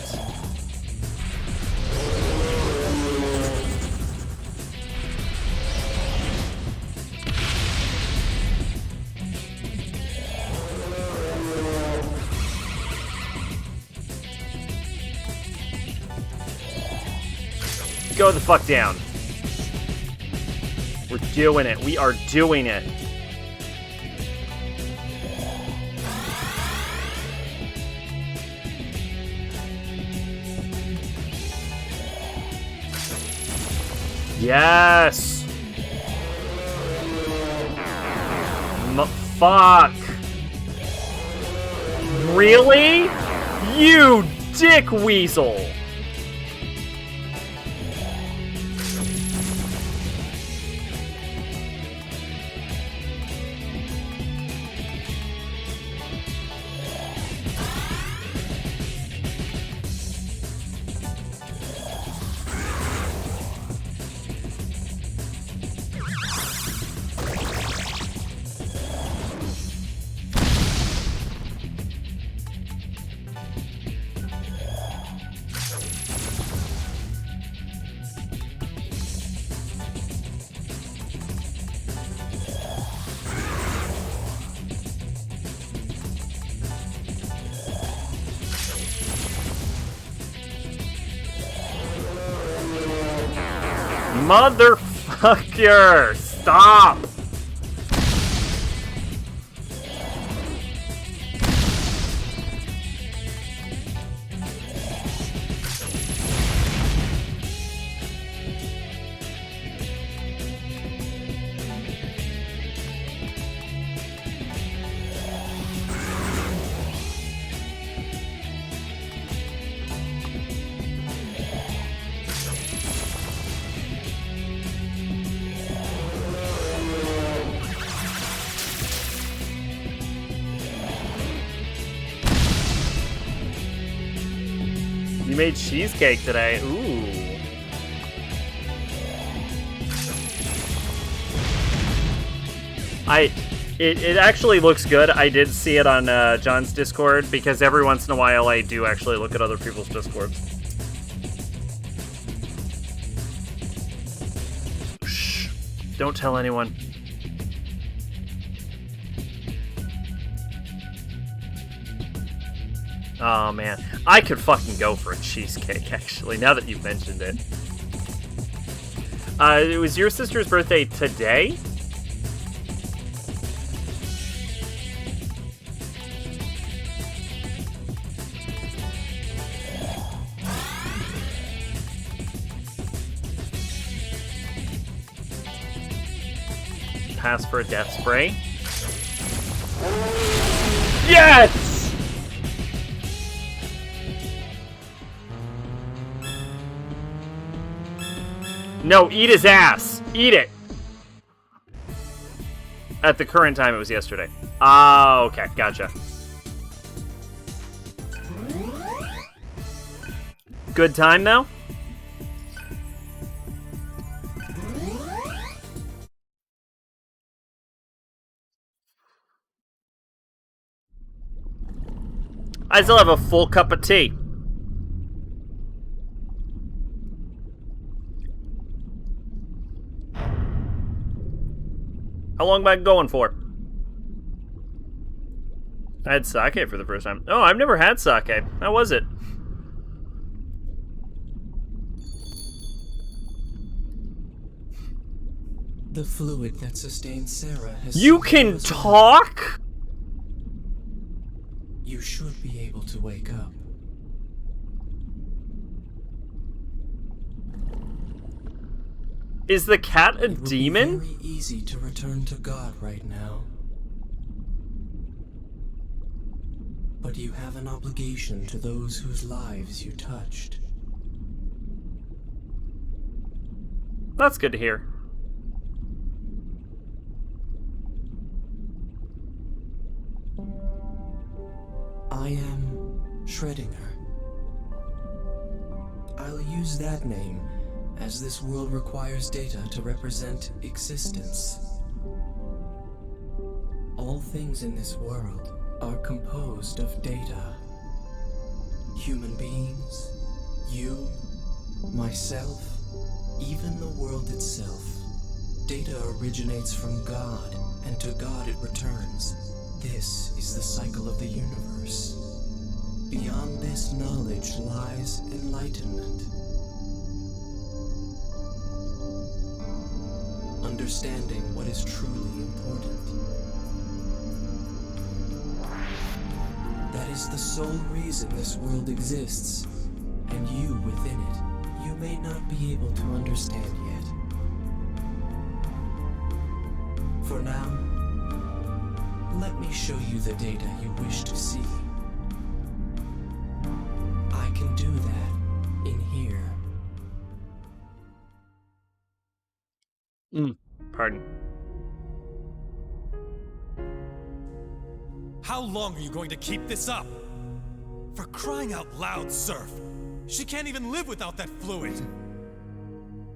Go the fuck down. We're doing it. We are doing it. Yes! Fuck! Really? You dick weasel! Motherfucker! Stop! You made cheesecake today. Ooh. It actually looks good. I did see it on John's Discord, because every once in a while I do actually look at other people's Discords. Shh. Don't tell anyone. Oh man, I could fucking go for a cheesecake actually, now that you've mentioned it. It was your sister's birthday today? Pass for a death spray. Yes! No, eat his ass. Eat it. At the current time, it was yesterday. Ah, okay. Gotcha. Good time, though? I still have a full cup of tea. How long am I going for? I had sake for the first time. Oh, I've never had sake. How was it? The fluid that sustained Sarah has... You can talk? You should be able to wake up. Is the cat a It would demon? be very easy to return to God right now. But you have an obligation to those whose lives you touched. That's good to hear. I am Schrödinger. I'll use that name, as this world requires data to represent existence. All things in this world are composed of data. Human beings, you, myself, even the world itself. Data originates from God, and to God it returns. This is the cycle of the universe. Beyond this knowledge lies enlightenment. Understanding what is truly important. That is the sole reason this world exists, and you within it, you may not be able to understand yet. For now, let me show you the data you wish to see. I can do that in here. Pardon. How long are you going to keep this up? For crying out loud, Surf! She can't even live without that fluid!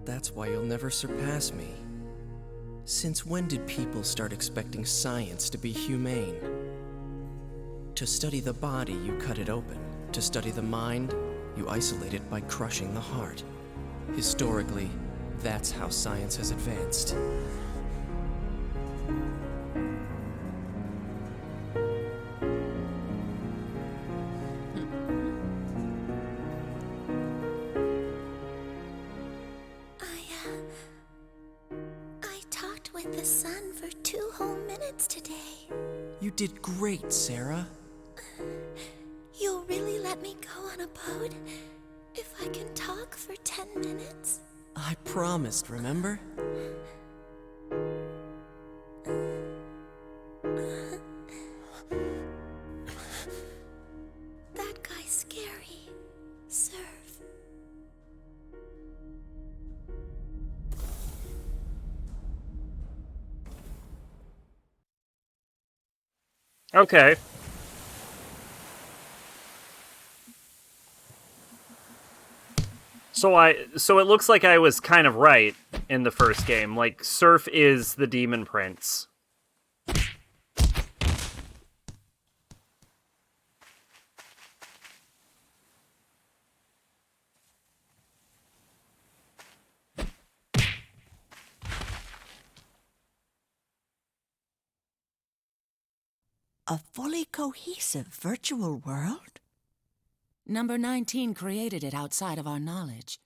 That's why you'll never surpass me. Since when did people start expecting science to be humane? To study the body, you cut it open. To study the mind, you isolate it by crushing the heart. Historically, that's how science has advanced. I talked with the sun for 2 whole minutes today. You did great, Sarah. You'll really let me go on a boat if I can talk for 10 minutes? I promised, remember? That guy's scary. Surf. Okay. So it looks like I was kind of right in the first game. Like, Surf is the demon prince. A fully cohesive virtual world? Number 19 created it outside of our knowledge.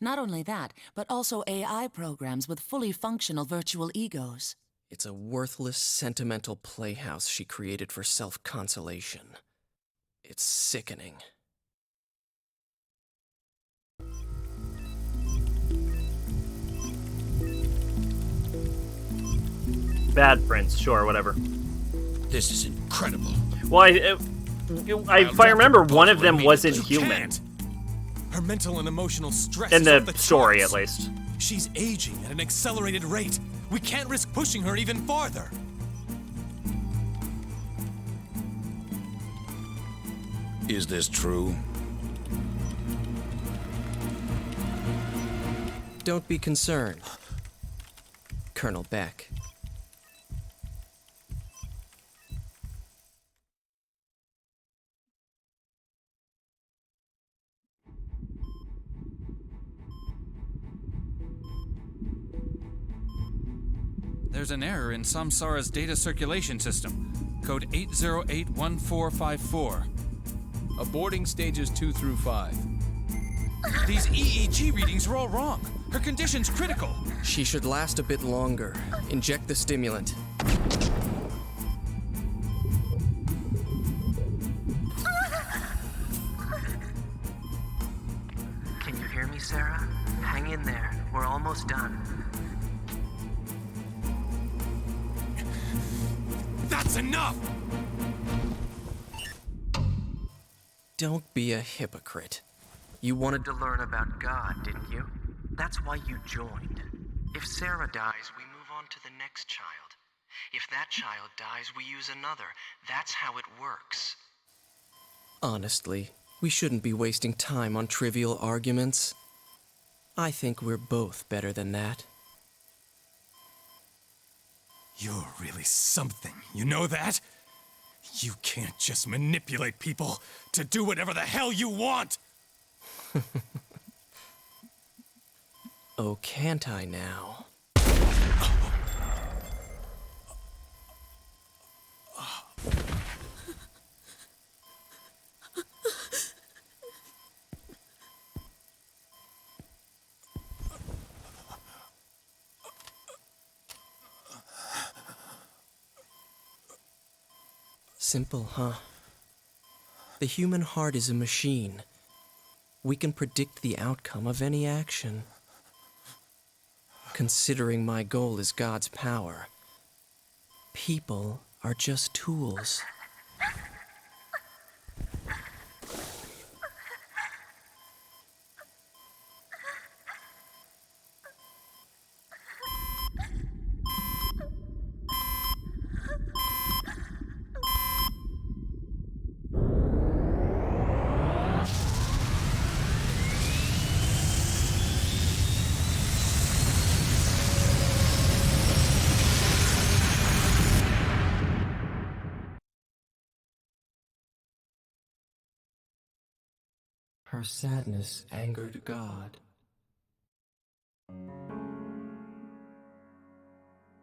Not only that, but also AI programs with fully functional virtual egos. It's a worthless, sentimental playhouse she created for self-consolation. It's sickening. Bad prince, sure, whatever. This is incredible. Well, if I remember, one of them wasn't human. Her mental and emotional stress In is off the the story, charts. at least. She's aging at an accelerated rate. We can't risk pushing her even farther. Is this true? Don't be concerned, Colonel Beck. There's an error in Samsara's data circulation system. Code 8081454. Aborting stages 2 through 5. These EEG readings are all wrong. Her condition's critical. She should last a bit longer. Inject the stimulant. Can you hear me, Sarah? Hang in there. We're almost done. That's enough! Don't be a hypocrite. You wanted to learn about God, didn't you? That's why you joined. If Sarah dies, we move on to the next child. If that child dies, we use another. That's how it works. Honestly, we shouldn't be wasting time on trivial arguments. I think we're both better than that. You're really something, you know that? You can't just manipulate people to do whatever the hell you want! Oh, can't I now? Simple, huh? The human heart is a machine. We can predict the outcome of any action. Considering my goal is God's power, people are just tools. Her sadness angered God.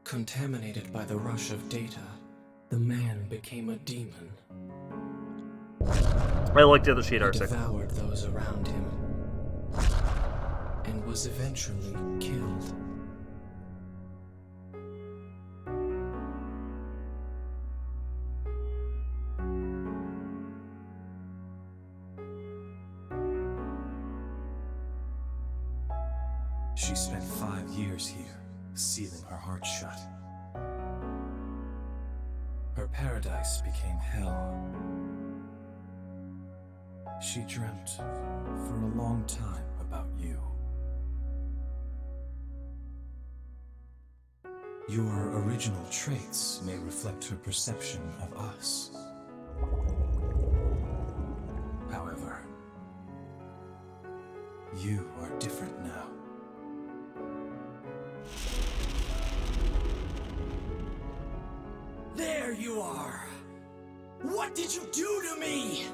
Contaminated by the rush of data, the man became a demon. I looked at the sheet He article. devoured those around him and was eventually killed. She spent 5 years here, sealing her heart shut. Her paradise became hell. She dreamt for a long time about you. Your original traits may reflect her perception of us. However, you are different now. There you are! What did you do to me?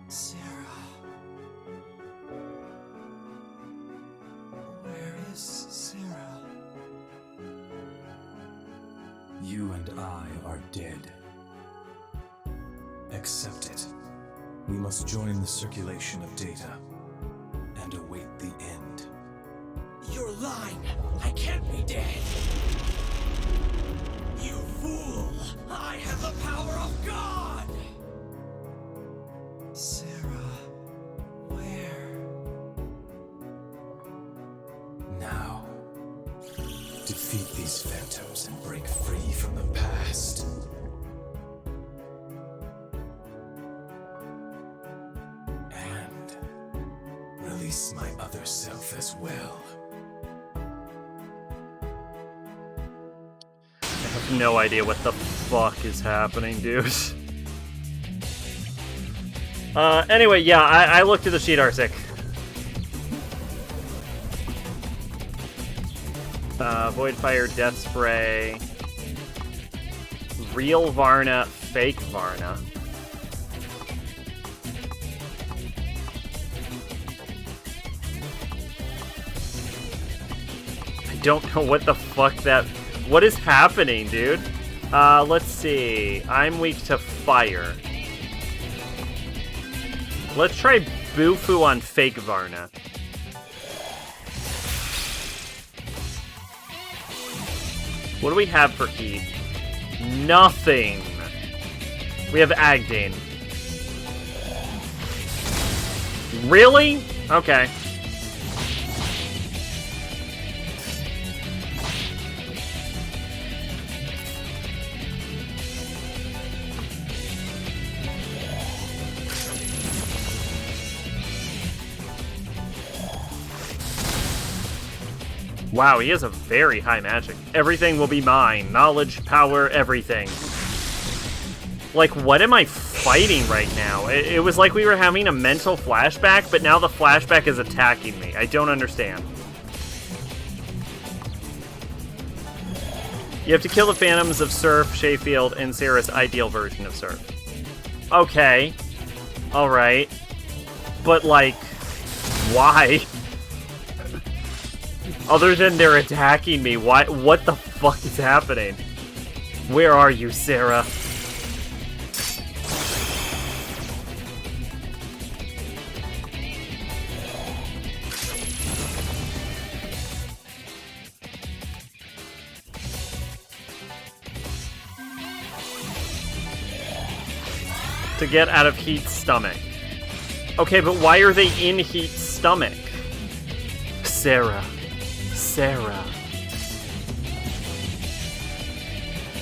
Sarah. Where is Sarah? You and I are dead. Accept it. We must join the circulation of data and await the end. You're lying! I can't be dead! You fool! I have the power of God! Sarah, where? Now, defeat these phantoms and break free from the past. And release my other self as well. I have no idea what the fuck is happening, dude. Anyway, yeah, I looked at the sheet, Arsic. Void Fire, Death Spray. Real Varna, fake Varna. I don't know what the fuck that... What is happening, dude? Let's see. I'm weak to fire. Let's try Bufu on fake Varna. What do we have for heat? Nothing. We have Agdane. Really? Okay. Wow, he has a very high magic. Everything will be mine. Knowledge, power, everything. Like, what am I fighting right now? It was like we were having a mental flashback, but now the flashback is attacking me. I don't understand. You have to kill the phantoms of Surf, Shayfield, and Sarah's ideal version of Surf. Okay. Alright. But, like, why? Other than they're attacking me, why? What the fuck is happening? Where are you, Sarah? To get out of Heat's stomach. Okay, but why are they in Heat's stomach? Sarah. Sarah.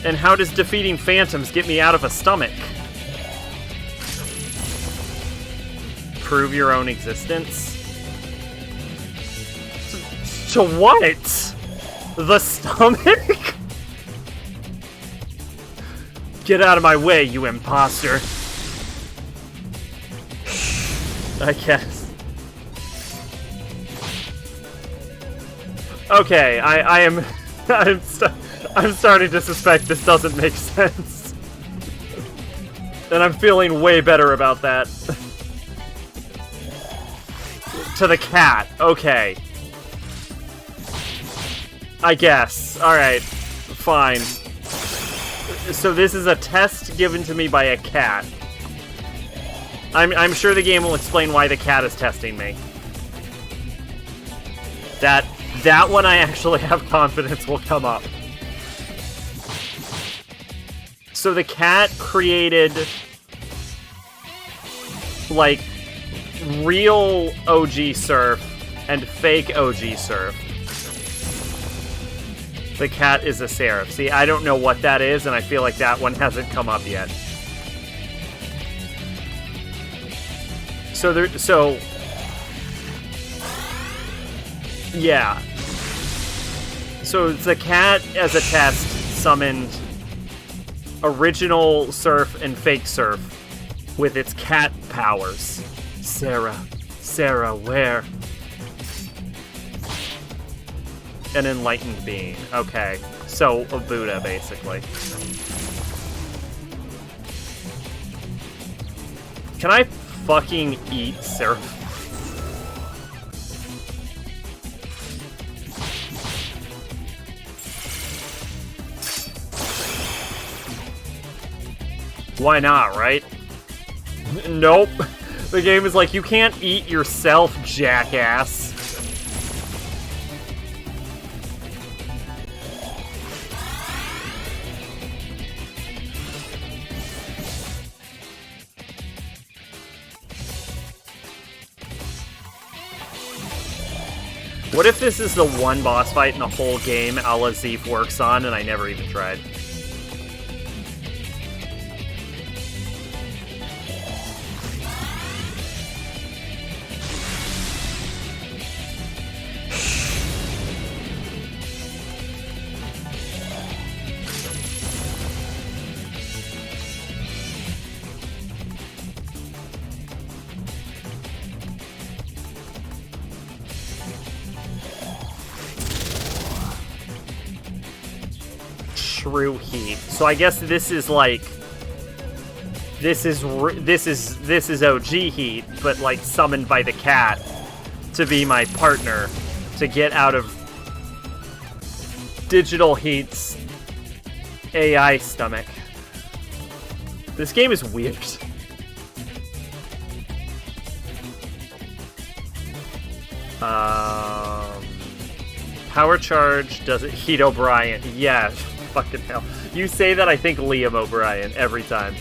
And how does defeating phantoms get me out of a stomach? Prove your own existence? To what? The stomach? Get out of my way, you imposter. I guess. Okay, I'm starting to suspect this doesn't make sense. And I'm feeling way better about that. To the cat, okay. I guess. Alright, fine. So this is a test given to me by a cat. I'm sure the game will explain why the cat is testing me. That one I actually have confidence will come up. So the cat created, like, real OG Surf and fake OG Surf. The cat is a Seraph. See, I don't know what that is, and I feel like that one hasn't come up yet. Yeah. So the cat, as a test, summoned original Surf and fake Surf with its cat powers. Sarah, where? An enlightened being. Okay. So, a Buddha, basically. Can I fucking eat Sarah? Why not, right? Nope. The game is like, you can't eat yourself, jackass. What if this is the one boss fight in the whole game Ala Zeef works on and I never even tried? True heat. So I guess this is like this is OG heat, but like summoned by the cat to be my partner to get out of Digital Heat's AI stomach. This game is weird. Power charge does it heat O'Brien? Yeah. Fucking hell. You say that, I think Liam O'Brien every time.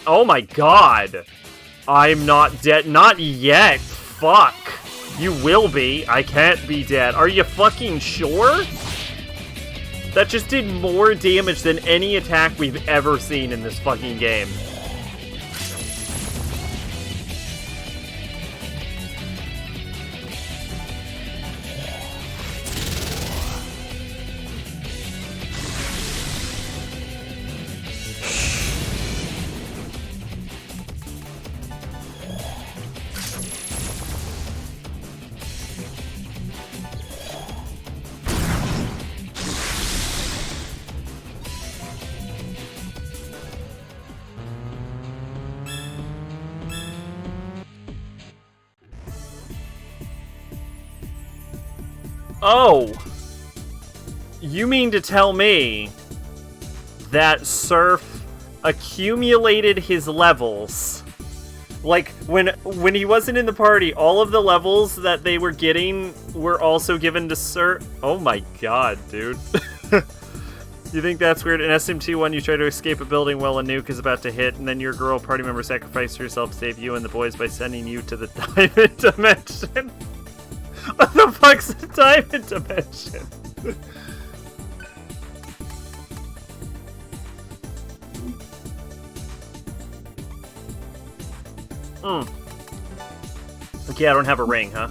Oh my god. I'm not dead. Not yet. Fuck. You will be. I can't be dead. Are you fucking sure? That just did more damage than any attack we've ever seen in this fucking game. Oh! You mean to tell me that Surf accumulated his levels? Like, when he wasn't in the party, all of the levels that they were getting were also given to Surf? Oh my god, dude. You think that's weird? In SMT1, you try to escape a building while a nuke is about to hit, and then your girl party member sacrifices herself to save you and the boys by sending you to the diamond dimension. What the fuck's the diamond dimension? Okay, I don't have a ring, huh?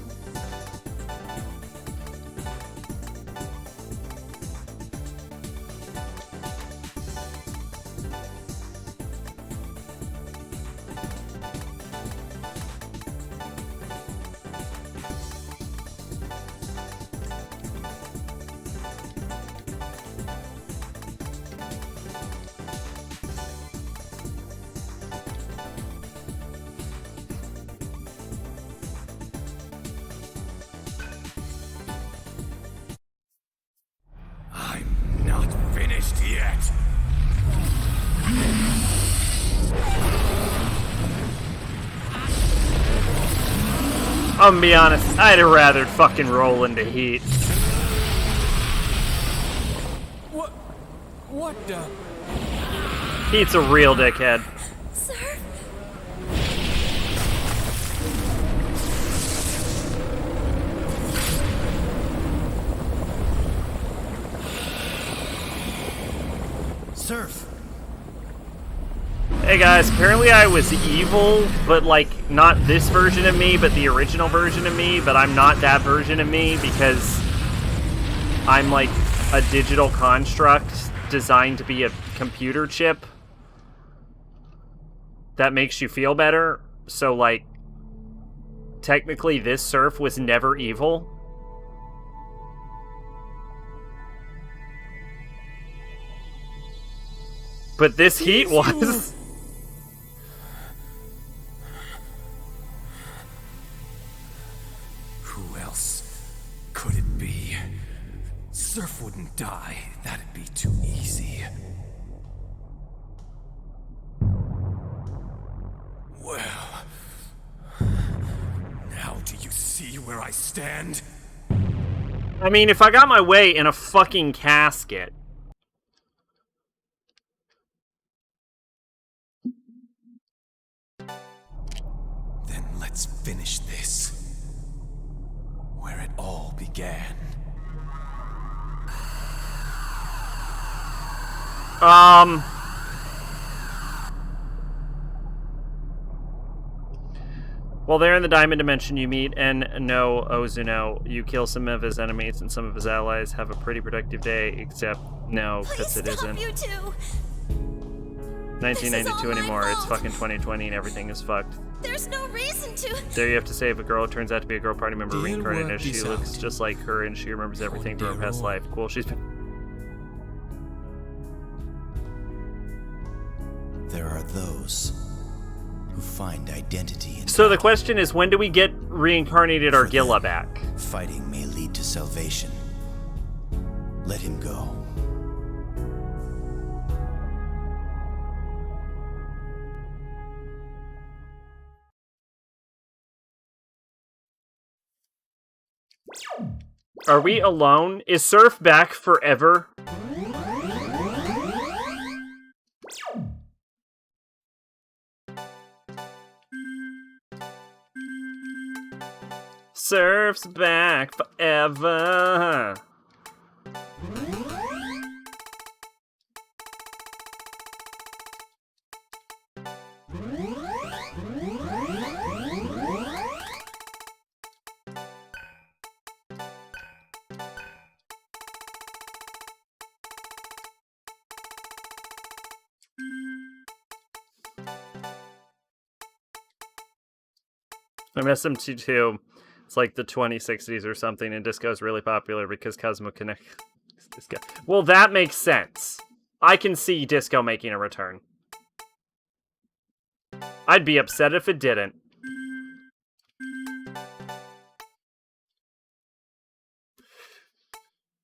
I'm gonna be honest, I'd have rather fucking roll into heat. What the? Heat's a real dickhead. Surf. Hey guys, apparently I was evil, but like, not this version of me, but the original version of me, but I'm not that version of me because I'm like a digital construct designed to be a computer chip that makes you feel better. So like, technically this Surf was never evil. But this Heat was. Who else could it be? Surf wouldn't die. That'd be too easy. Well, now do you see where I stand? I mean, if I got my way in a fucking casket. Then let's finish this. Where it all began. While they're in the Diamond Dimension, you meet No Ozuno. You kill some of his enemies and some of his allies. Have a pretty productive day, except no, because it isn't. You two. 1992 anymore. It's fucking 2020 and everything is fucked. There's no reason to. There you have to save a girl. It turns out to be a girl party member reincarnated as she peace looks out. just like her and she remembers everything from her past life. Cool. She's been... There are those who find identity in So the question is, when do we get reincarnated Argilla back? fighting may lead to salvation. Let him go. Are we alone? Is Surf back forever? Surf's back forever. SM2, it's like the 2060s or something, and disco's really popular because Cosmo Connect. Disco. Well, that makes sense. I can see disco making a return. I'd be upset if it didn't.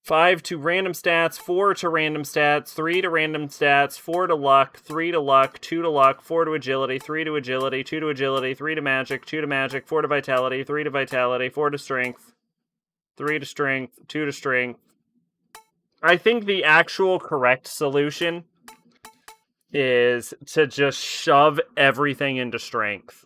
5 to random stats, 4 to random stats, 3 to random stats, 4 to luck, 3 to luck, 2 to luck, 4 to agility, 3 to agility, 2 to agility, 3 to magic, 2 to magic, 4 to vitality, 3 to vitality, 4 to strength, 3 to strength, 2 to strength. I think the actual correct solution is to just shove everything into strength.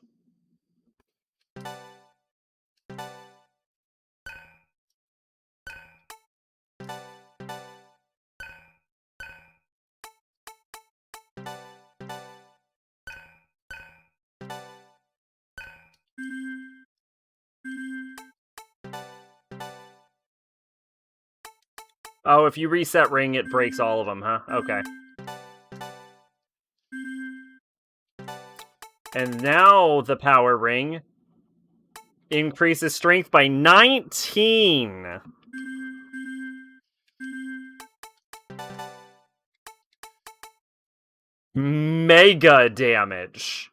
Oh, if you reset ring, it breaks all of them, huh? Okay. And now the power ring increases strength by 19. Mega damage.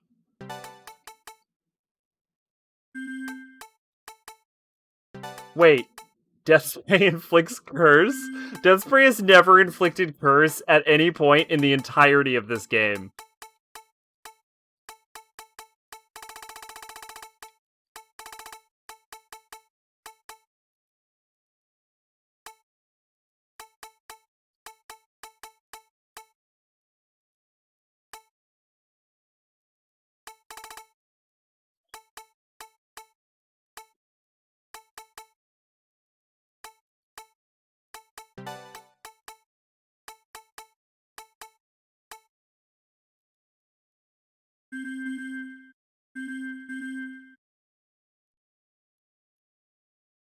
Wait. Death Spray inflicts curse? Death Spray has never inflicted curse at any point in the entirety of this game.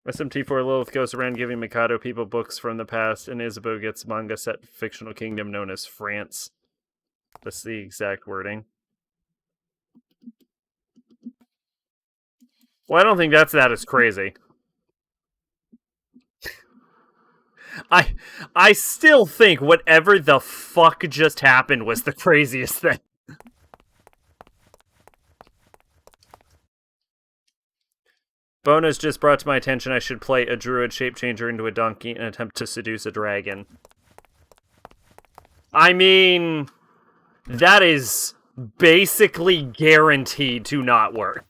SMT4 Lilith goes around giving Mikado people books from the past, and Isabeau gets manga set fictional kingdom known as France. That's the exact wording. Well, I don't think that is crazy. I still think whatever the fuck just happened was the craziest thing. Bonus just brought to my attention I should play a druid shape changer into a donkey in an attempt to seduce a dragon. I mean, that is basically guaranteed to not work.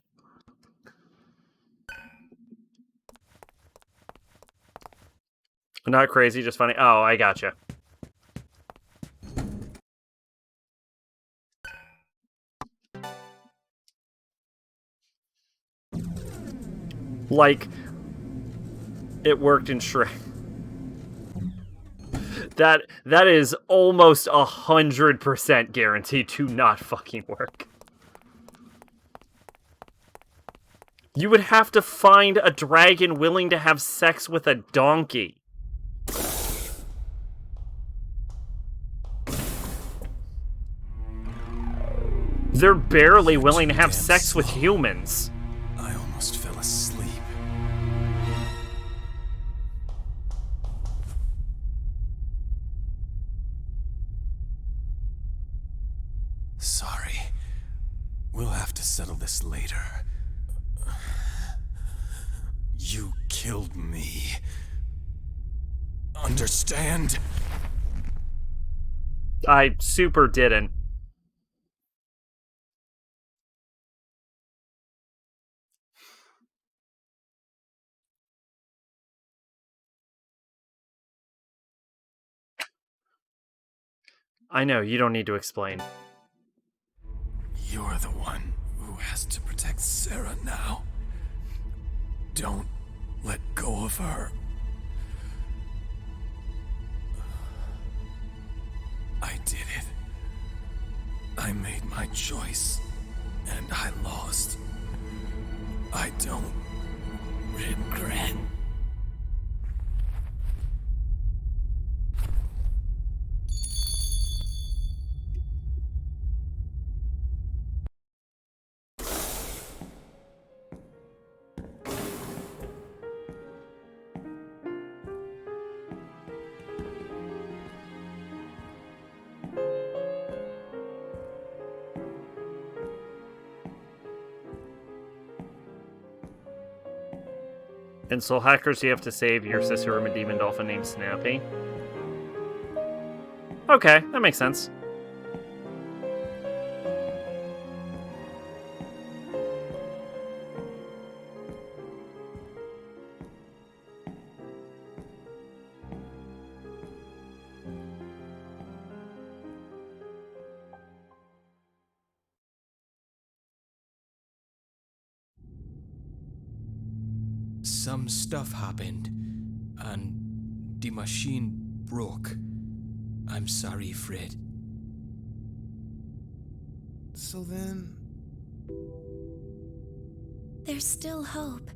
Not crazy, just funny. Oh, I gotcha. Like, it worked in Shrek. That is almost 100% guaranteed to not fucking work. You would have to find a dragon willing to have sex with a donkey. They're barely willing to have sex with humans. I almost fell asleep. Sorry. We'll have to settle this later. You killed me. Understand? I super didn't. I know, you don't need to explain. You're the one who has to protect Sarah now. Don't let go of her. I did it. I made my choice, and I lost. I don't regret. In Soul Hackers, you have to save your sister from a demon dolphin named Snappy. Okay, that makes sense. Some stuff happened, and the machine broke. I'm sorry, Fred. So then... There's still hope.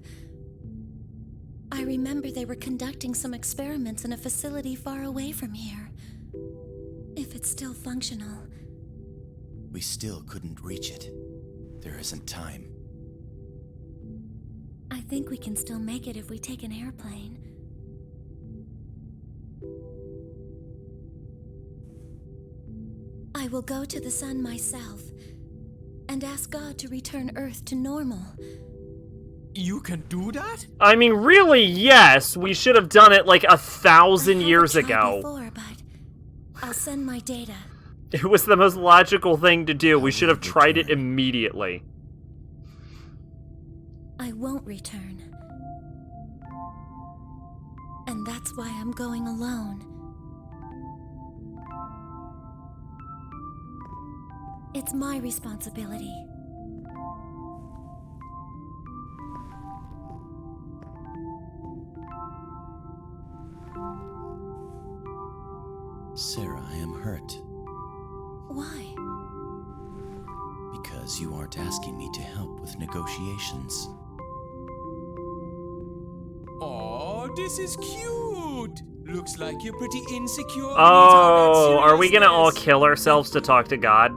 I remember they were conducting some experiments in a facility far away from here. If it's still functional. We still couldn't reach it. There isn't time. I think we can still make it if we take an airplane. I will go to the sun myself and ask God to return Earth to normal. You can do that? I mean, really, yes. We should have done it like 1,000 years ago. Before, but I'll send my data. It was the most logical thing to do. We should have tried it immediately. I won't return. And that's why I'm going alone. It's my responsibility. Sarah, I am hurt. Why? Because you aren't asking me to help with negotiations. Oh, this is cute! Looks like you're pretty insecure. Oh, are we gonna all kill ourselves to talk to God?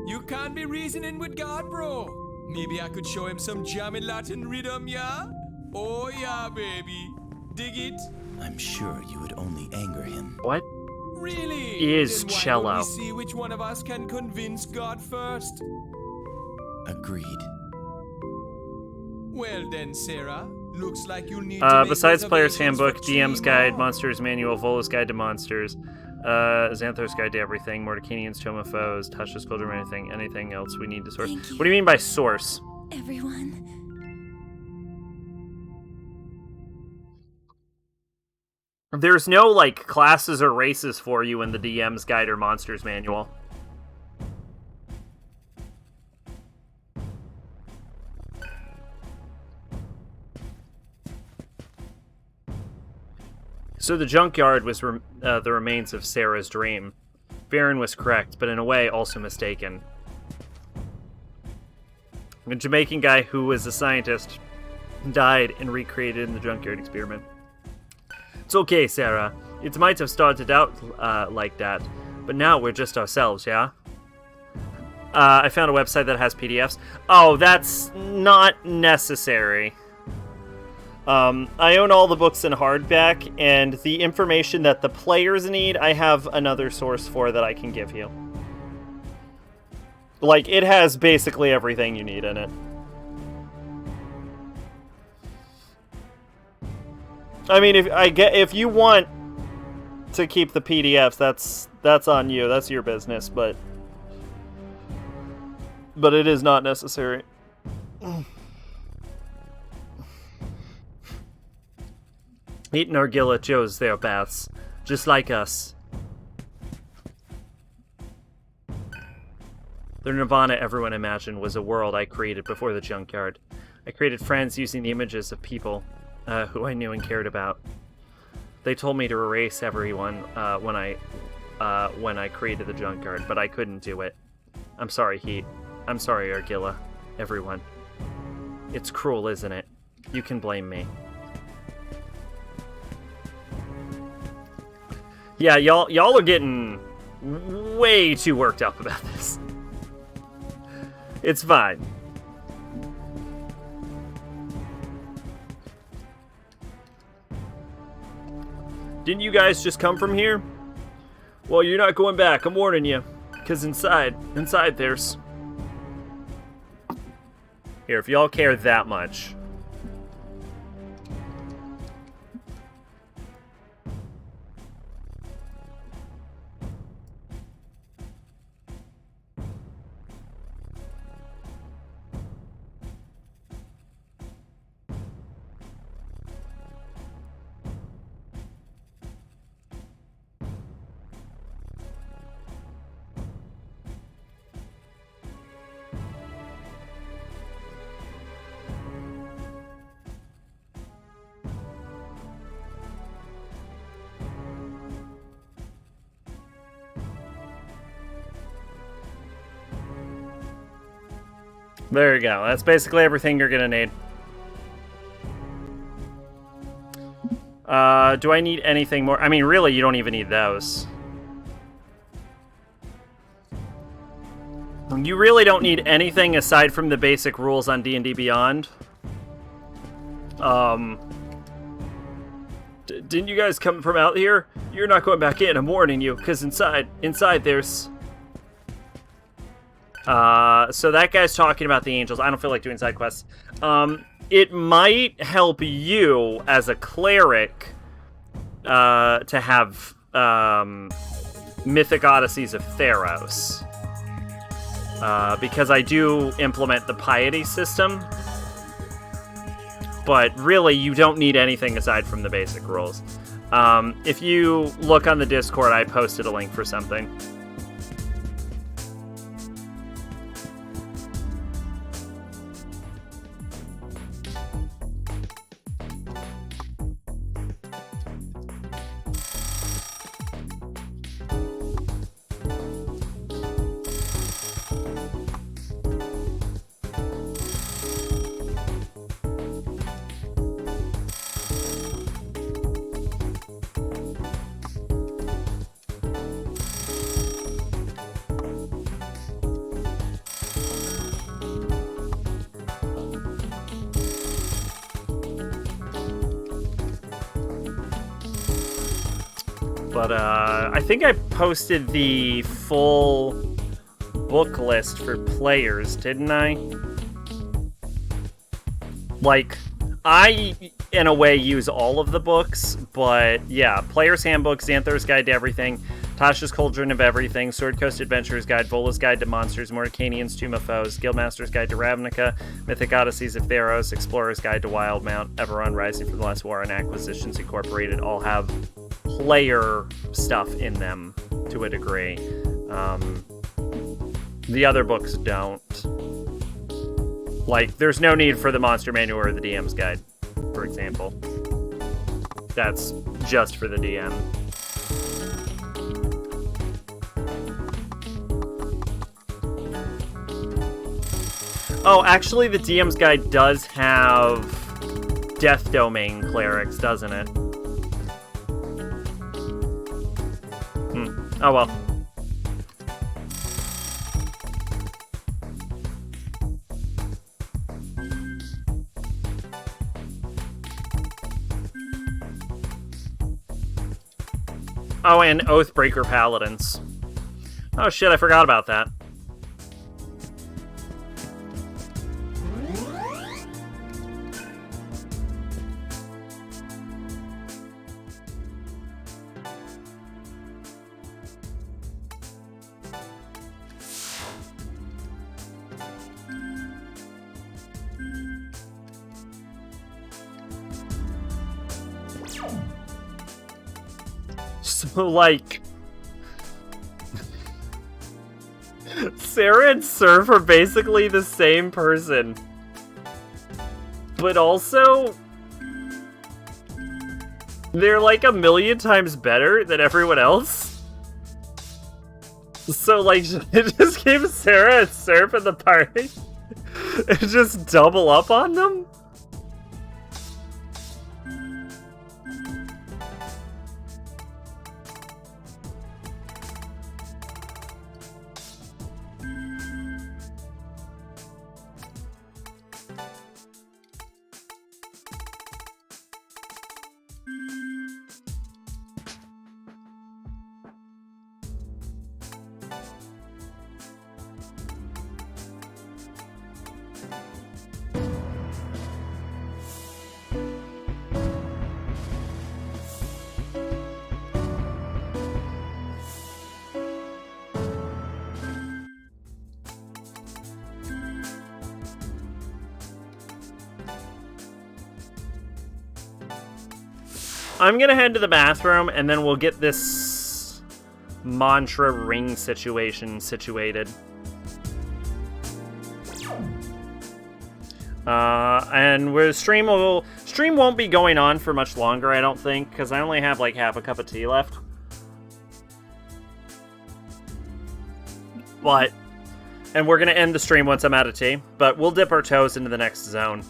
You can't be reasoning with God, bro. Maybe I could show him some jammy Latin rhythm, yeah? Oh yeah, baby. Dig it? I'm sure you would only anger him. What? Really? Is then why cello? don't we see which one of us can convince God first? Agreed. Well then, Sarah. Looks like you'll need to make Besides Player's reservations Handbook, for DM's two Guide, more. Monster's Manual, Volo's Guide to Monsters, Xanthos Guide to Everything, Mordecanian's Tome of Foes, Tasha's Cauldron, anything else we need to source. What do you mean by source? Everyone. There's no, like, classes or races for you in the DM's Guide or Monster's Manual. So the junkyard was the remains of Sarah's dream. Baron was correct, but in a way also mistaken. A Jamaican guy who was a scientist died and recreated in the junkyard experiment. It's okay, Sarah. It might have started out like that, but now we're just ourselves, yeah? I found a website that has PDFs. Oh, that's not necessary. I own all the books in hardback, and the information that the players need, I have another source for that I can give you. Like, it has basically everything you need in it. I mean, if you want to keep the PDFs, that's on you. That's your business, but it is not necessary. Eating Argilla chose their paths, just like us. The nirvana everyone imagined was a world I created before the junkyard. I created friends using the images of people who I knew and cared about. They told me to erase everyone when I created the junkyard, but I couldn't do it. I'm sorry, Heat. I'm sorry, Argilla. Everyone. It's cruel, isn't it? You can blame me. Yeah, y'all are getting way too worked up about this. It's fine. Didn't you guys just come from here? Well, you're not going back, I'm warning you. Because inside there's... Here, if y'all care that much... There you go. That's basically everything you're gonna need. Do I need anything more? I mean, really, you don't even need those. You really don't need anything aside from the basic rules on D&D Beyond. Didn't you guys come from out here? You're not going back in, I'm warning you, because inside there's... So that guy's talking about the angels. I don't feel like doing side quests. It might help you as a cleric to have Mythic Odysseys of Theros. Because I do implement the piety system. But really, you don't need anything aside from the basic rules. If you look on the Discord, I posted a link for something. But I think I posted the full book list for players, didn't I? like, I, in a way, use all of the books, but yeah, Player's Handbook, Xanthar's Guide to Everything, Tasha's Cauldron of Everything, Sword Coast Adventurer's Guide, Vola's Guide to Monsters, Mordecanian's Tomb of Foes, Guildmaster's Guide to Ravnica, Mythic Odysseys of Theros, Explorer's Guide to Wildmount, Everon Rising from the Last War, and Acquisitions Incorporated all have player stuff in them to a degree. The other books don't. Like, there's no need for the Monster Manual or the DM's Guide, for example. That's just for the DM. Oh, actually, the DM's Guide does have Death Domain clerics, doesn't it? Oh well. Oh, and Oathbreaker Paladins. Oh shit, I forgot about that. So, like, Sarah and Surf are basically the same person. But also, they're like a million times better than everyone else. So, like, it just gave Sarah and Surf in the party and just double up on them? I'm gonna head to the bathroom, and then we'll get this mantra ring situation situated. And stream won't be going on for much longer, I don't think, because I only have like half a cup of tea left. And we're gonna end the stream once I'm out of tea, but we'll dip our toes into the next zone.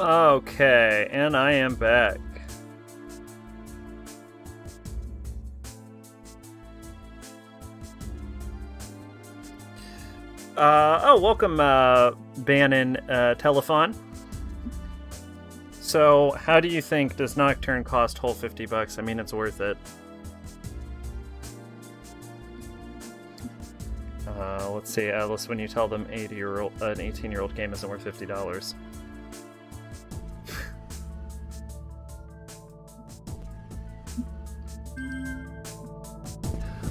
Okay, and I am back. Welcome, Bannon Telefon. So, how do you think does Nocturne cost whole $50? I mean, it's worth it. Let's see, Alice, when you tell them an 18-year-old game isn't worth $50.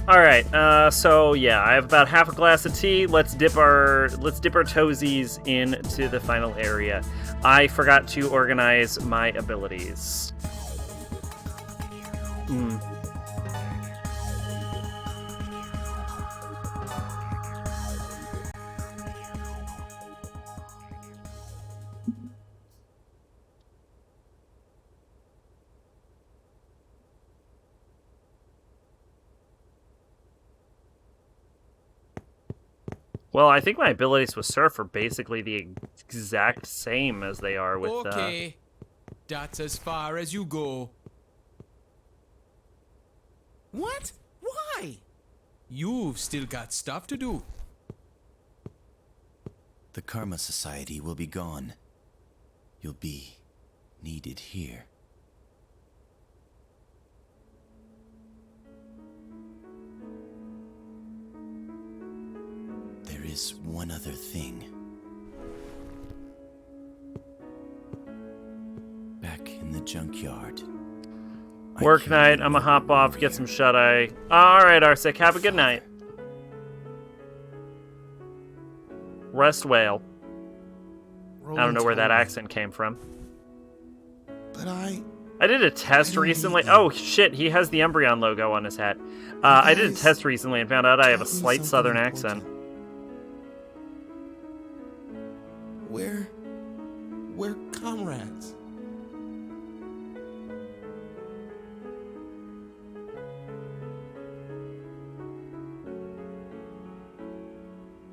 Alright, so yeah, I have about half a glass of tea. Let's dip our toesies into the final area. I forgot to organize my abilities. Well, I think my abilities with Surf are basically the exact same as they are with... Okay, that's as far as you go. What? Why? You've still got stuff to do. The Karma Society will be gone. You'll be needed here. There is one other thing. Back in the junkyard. Work night, I'ma hop off, get some shut-eye. Alright, Arsec, have a good night. Rest well. I don't know where that accent came from. But I did a test recently. Oh, shit, he has the Umbreon logo on his hat. I did a test recently and found out I have a slight southern accent. We're comrades.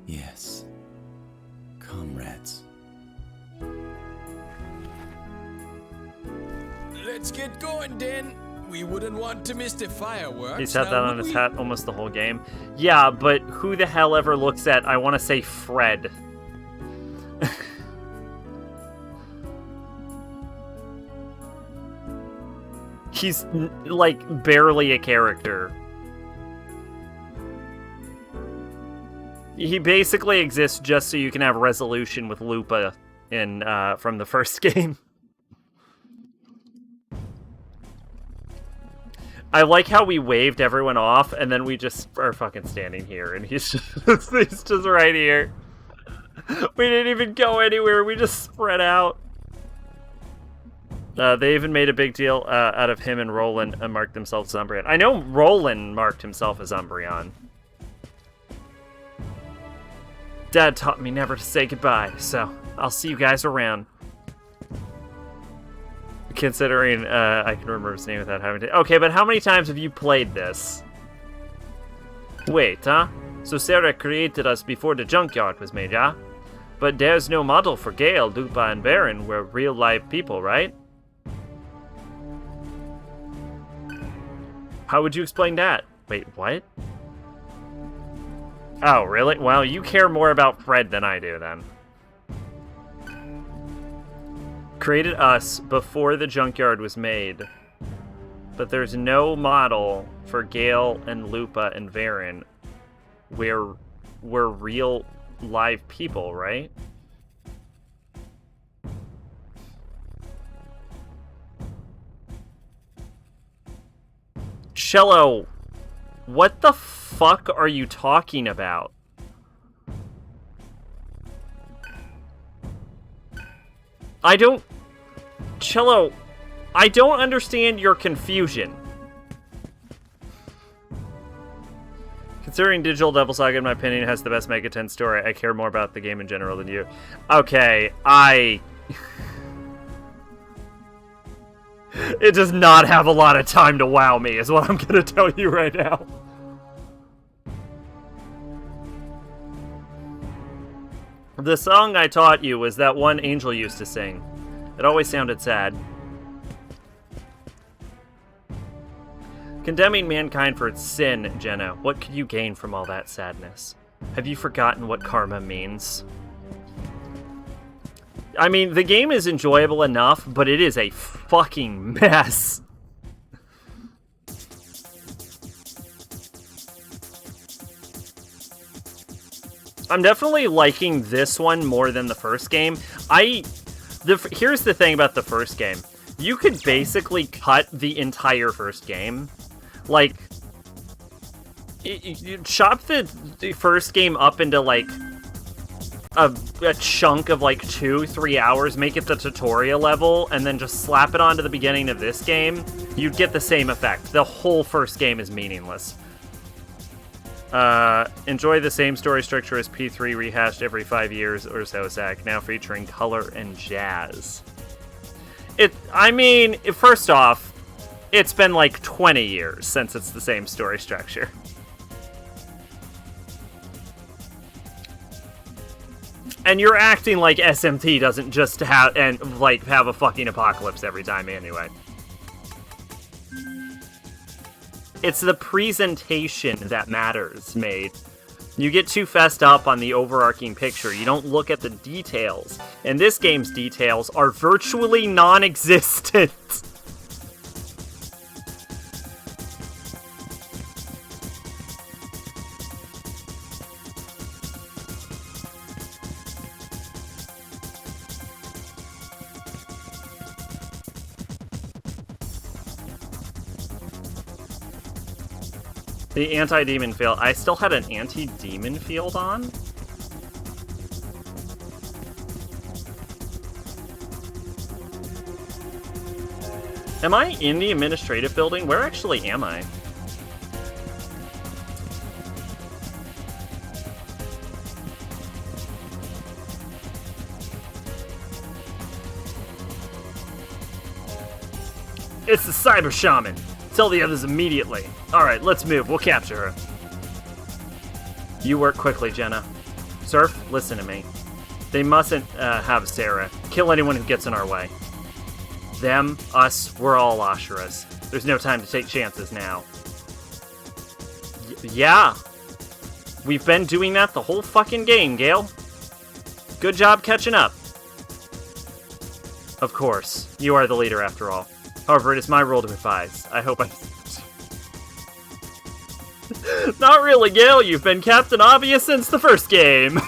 Yes. Comrades. Let's get going, then. We wouldn't want to miss the fireworks. He's had that on his hat almost the whole game. Yeah, but who the hell ever looks at, I want to say Fred. He's, like, barely a character. He basically exists just so you can have resolution with Lupa in, from the first game. I like how we waved everyone off, and then we just are fucking standing here, and he's just right here. We didn't even go anywhere, we just spread out. They even made a big deal out of him and Roland and marked themselves as Umbreon. I know Roland marked himself as Umbreon. Dad taught me never to say goodbye, so I'll see you guys around. Considering I can remember his name without having to... Okay, but how many times have you played this? Wait, huh? So Sarah created us before the junkyard was made, yeah? But there's no model for Gale, Lupa, and Baron. We're real live people, right? How would you explain that? Wait, what? Oh, really? Well, you care more about Fred than I do, then. Created us before the junkyard was made, but there's no model for Gale and Lupa and Varen. We're real live people, right? Cello, what the fuck are you talking about? Cello, I don't understand your confusion. Considering Digital Devil Saga, in my opinion, has the best Mega 10 story, I care more about the game in general than you. Okay, It does not have a lot of time to wow me, is what I'm gonna tell you right now. The song I taught you was that one Angel used to sing. It always sounded sad. Condemning mankind for its sin, Jenna. What could you gain from all that sadness? Have you forgotten what karma means? I mean, the game is enjoyable enough, but it is a fucking mess. I'm definitely liking this one more than the first game. Here's the thing about the first game. You could basically cut the entire first game. Like, you chop the first game up into, like, a chunk of, like, 2-3 hours, make it the tutorial level, and then just slap it onto the beginning of this game, you'd get the same effect. The whole first game is meaningless. Enjoy the same story structure as P3 rehashed every 5 years or so, Zach, now featuring color and jazz. I mean, first off, it's been like 20 years since it's the same story structure. And you're acting like SMT doesn't just have a fucking apocalypse every time anyway. It's the presentation that matters, mate. You get too fessed up on the overarching picture. You don't look at the details. And this game's details are virtually non-existent. The anti-demon field. I still had an anti-demon field on? Am I in the administrative building? Where actually am I? It's the Cyber Shaman. Tell the others immediately. Alright, let's move. We'll capture her. You work quickly, Jenna. Surf, listen to me. They mustn't have Sarah. Kill anyone who gets in our way. Them, us, we're all Asheras. There's no time to take chances now. Yeah. We've been doing that the whole fucking game, Gale. Good job catching up. Of course. You are the leader after all. However, it is my role to advise. I hope I... Not really, Gale. You've been Captain Obvious since the first game.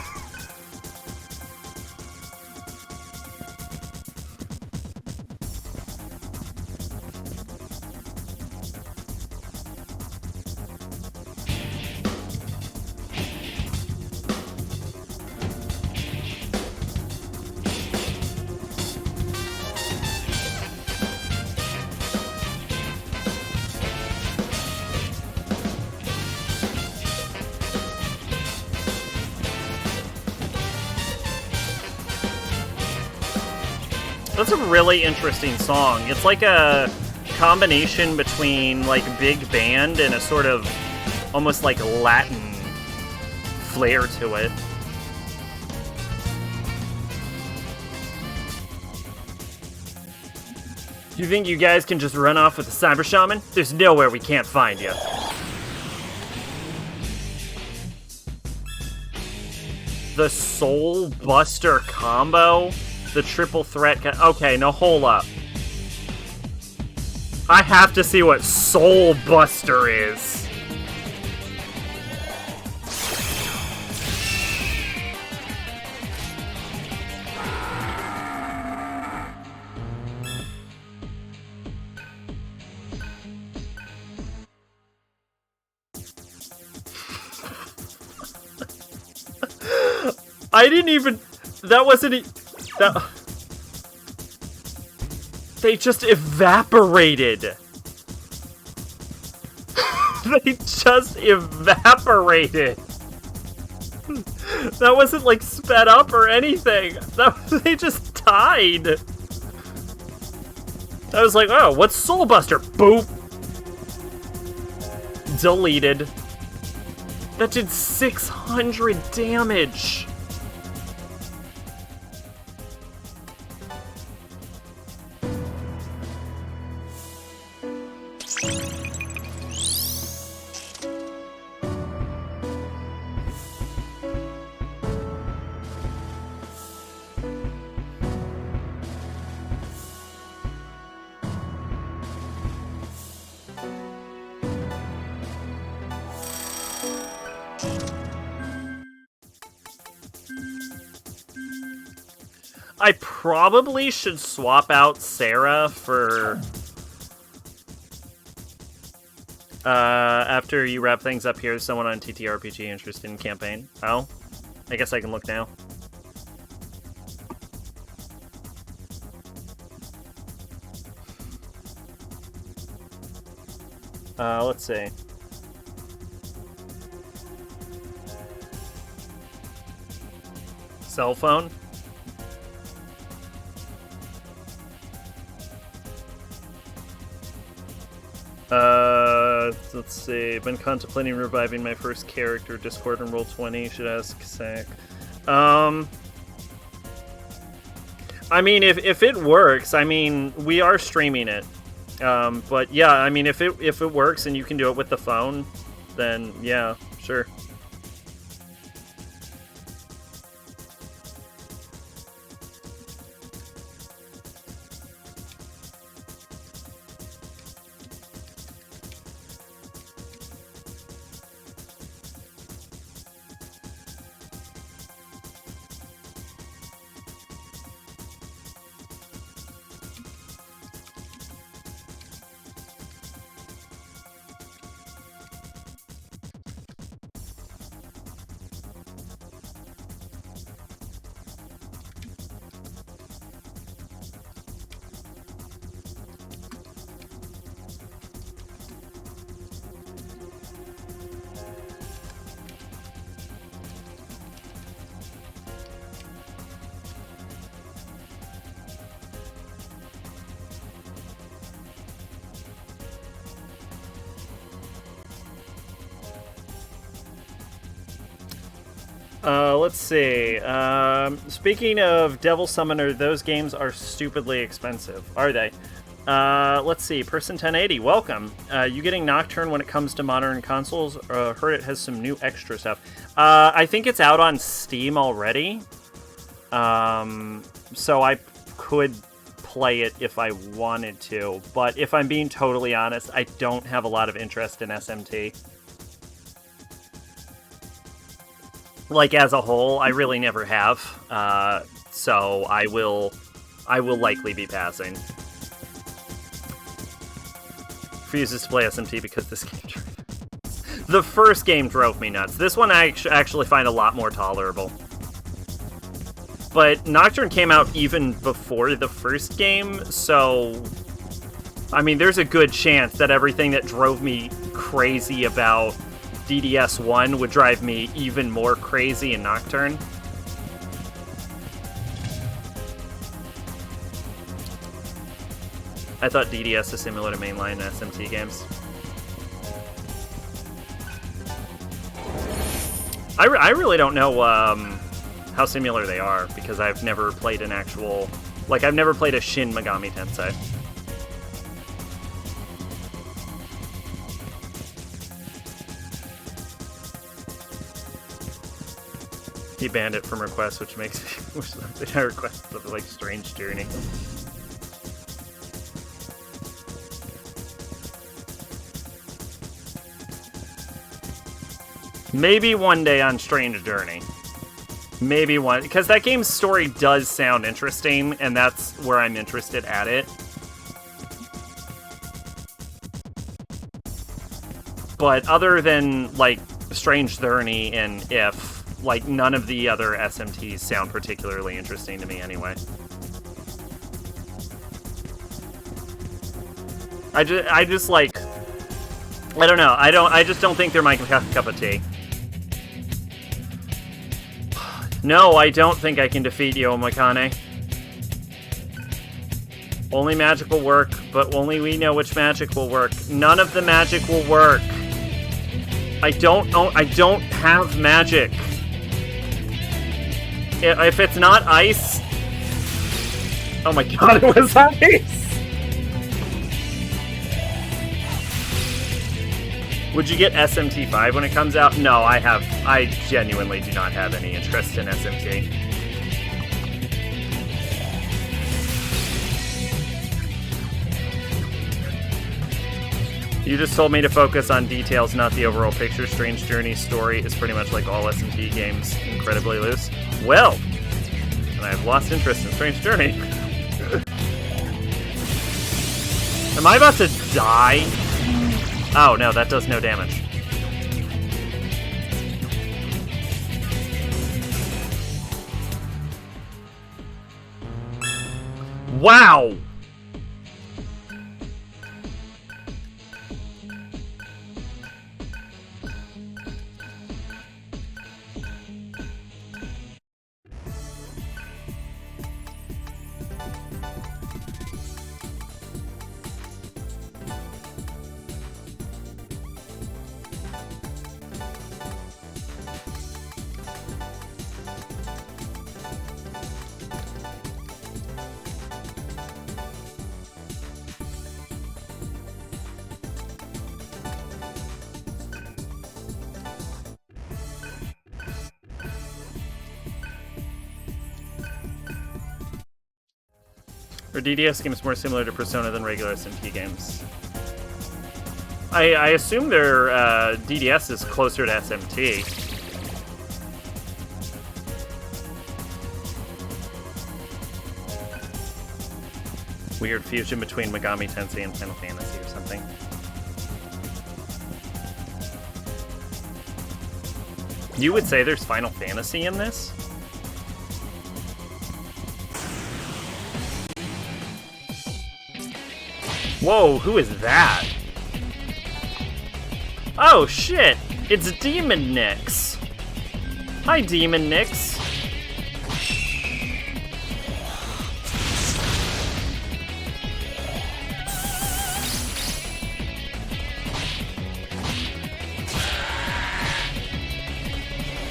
That's a really interesting song. It's like a combination between like big band and a sort of almost like Latin flair to it. You think you guys can just run off with the Cyber Shaman? There's nowhere we can't find you. The Soul Buster combo? The triple threat... Okay, now hold up. I have to see what Soul Buster is. I didn't even... That wasn't... They just evaporated. They just evaporated. That wasn't like sped up or anything. They just died. I was like, oh, what's Soul Buster? Boop. Deleted. That did 600 damage. I probably should swap out Sarah for... after you wrap things up here, someone on TTRPG interested in campaign. Oh, I guess I can look now. Let's see. Cell phone? Let's see. Been contemplating reviving my first character. Discord and Roll20. Should ask Sack. I mean, if it works, I mean, we are streaming it. But yeah, I mean, if it works and you can do it with the phone, then yeah, sure. Let's see. Speaking of Devil Summoner, those games are stupidly expensive, are they? Let's see. Person 1080, welcome. You getting Nocturne when it comes to modern consoles? Heard it has some new extra stuff. I think it's out on Steam already. So I could play it if I wanted to. But if I'm being totally honest, I don't have a lot of interest in SMT. Like, as a whole, I really never have, so I will likely be passing. Refuses to play SMT because this game... The first game drove me nuts. This one I actually find a lot more tolerable. But Nocturne came out even before the first game, so... I mean, there's a good chance that everything that drove me crazy about DDS1 would drive me even more crazy in Nocturne. I thought DDS is similar to mainline SMT games. I really don't know how similar they are, because I've never played an actual... Like, I've never played a Shin Megami Tensei. He banned it from requests, which makes I request something like Strange Journey. Maybe one day on Strange Journey. Maybe one, because that game's story does sound interesting, and that's where I'm interested at it. But other than, like, Strange Journey and If, like, none of the other SMTs sound particularly interesting to me anyway. I just like... I don't know. I just don't think they're my cup of tea. No, I don't think I can defeat Yo Makane. Only magic will work, but only we know which magic will work. None of the magic will work. I don't have magic. If it's not ice... Oh my god, it was ice! Would you get SMT5 when it comes out? No, I genuinely do not have any interest in SMT. You just told me to focus on details, not the overall picture. Strange Journey's story is pretty much like all SMT games, incredibly loose. Well, And I've lost interest in Strange Journey. Am I about to die? Oh, no, that does no damage. Wow! Are DDS games more similar to Persona than regular SMT games? I assume their DDS is closer to SMT. Weird fusion between Megami Tensei and Final Fantasy or something. You would say there's Final Fantasy in this? Whoa, who is that? Oh shit! It's Demon Nyx! Hi, Demon Nyx!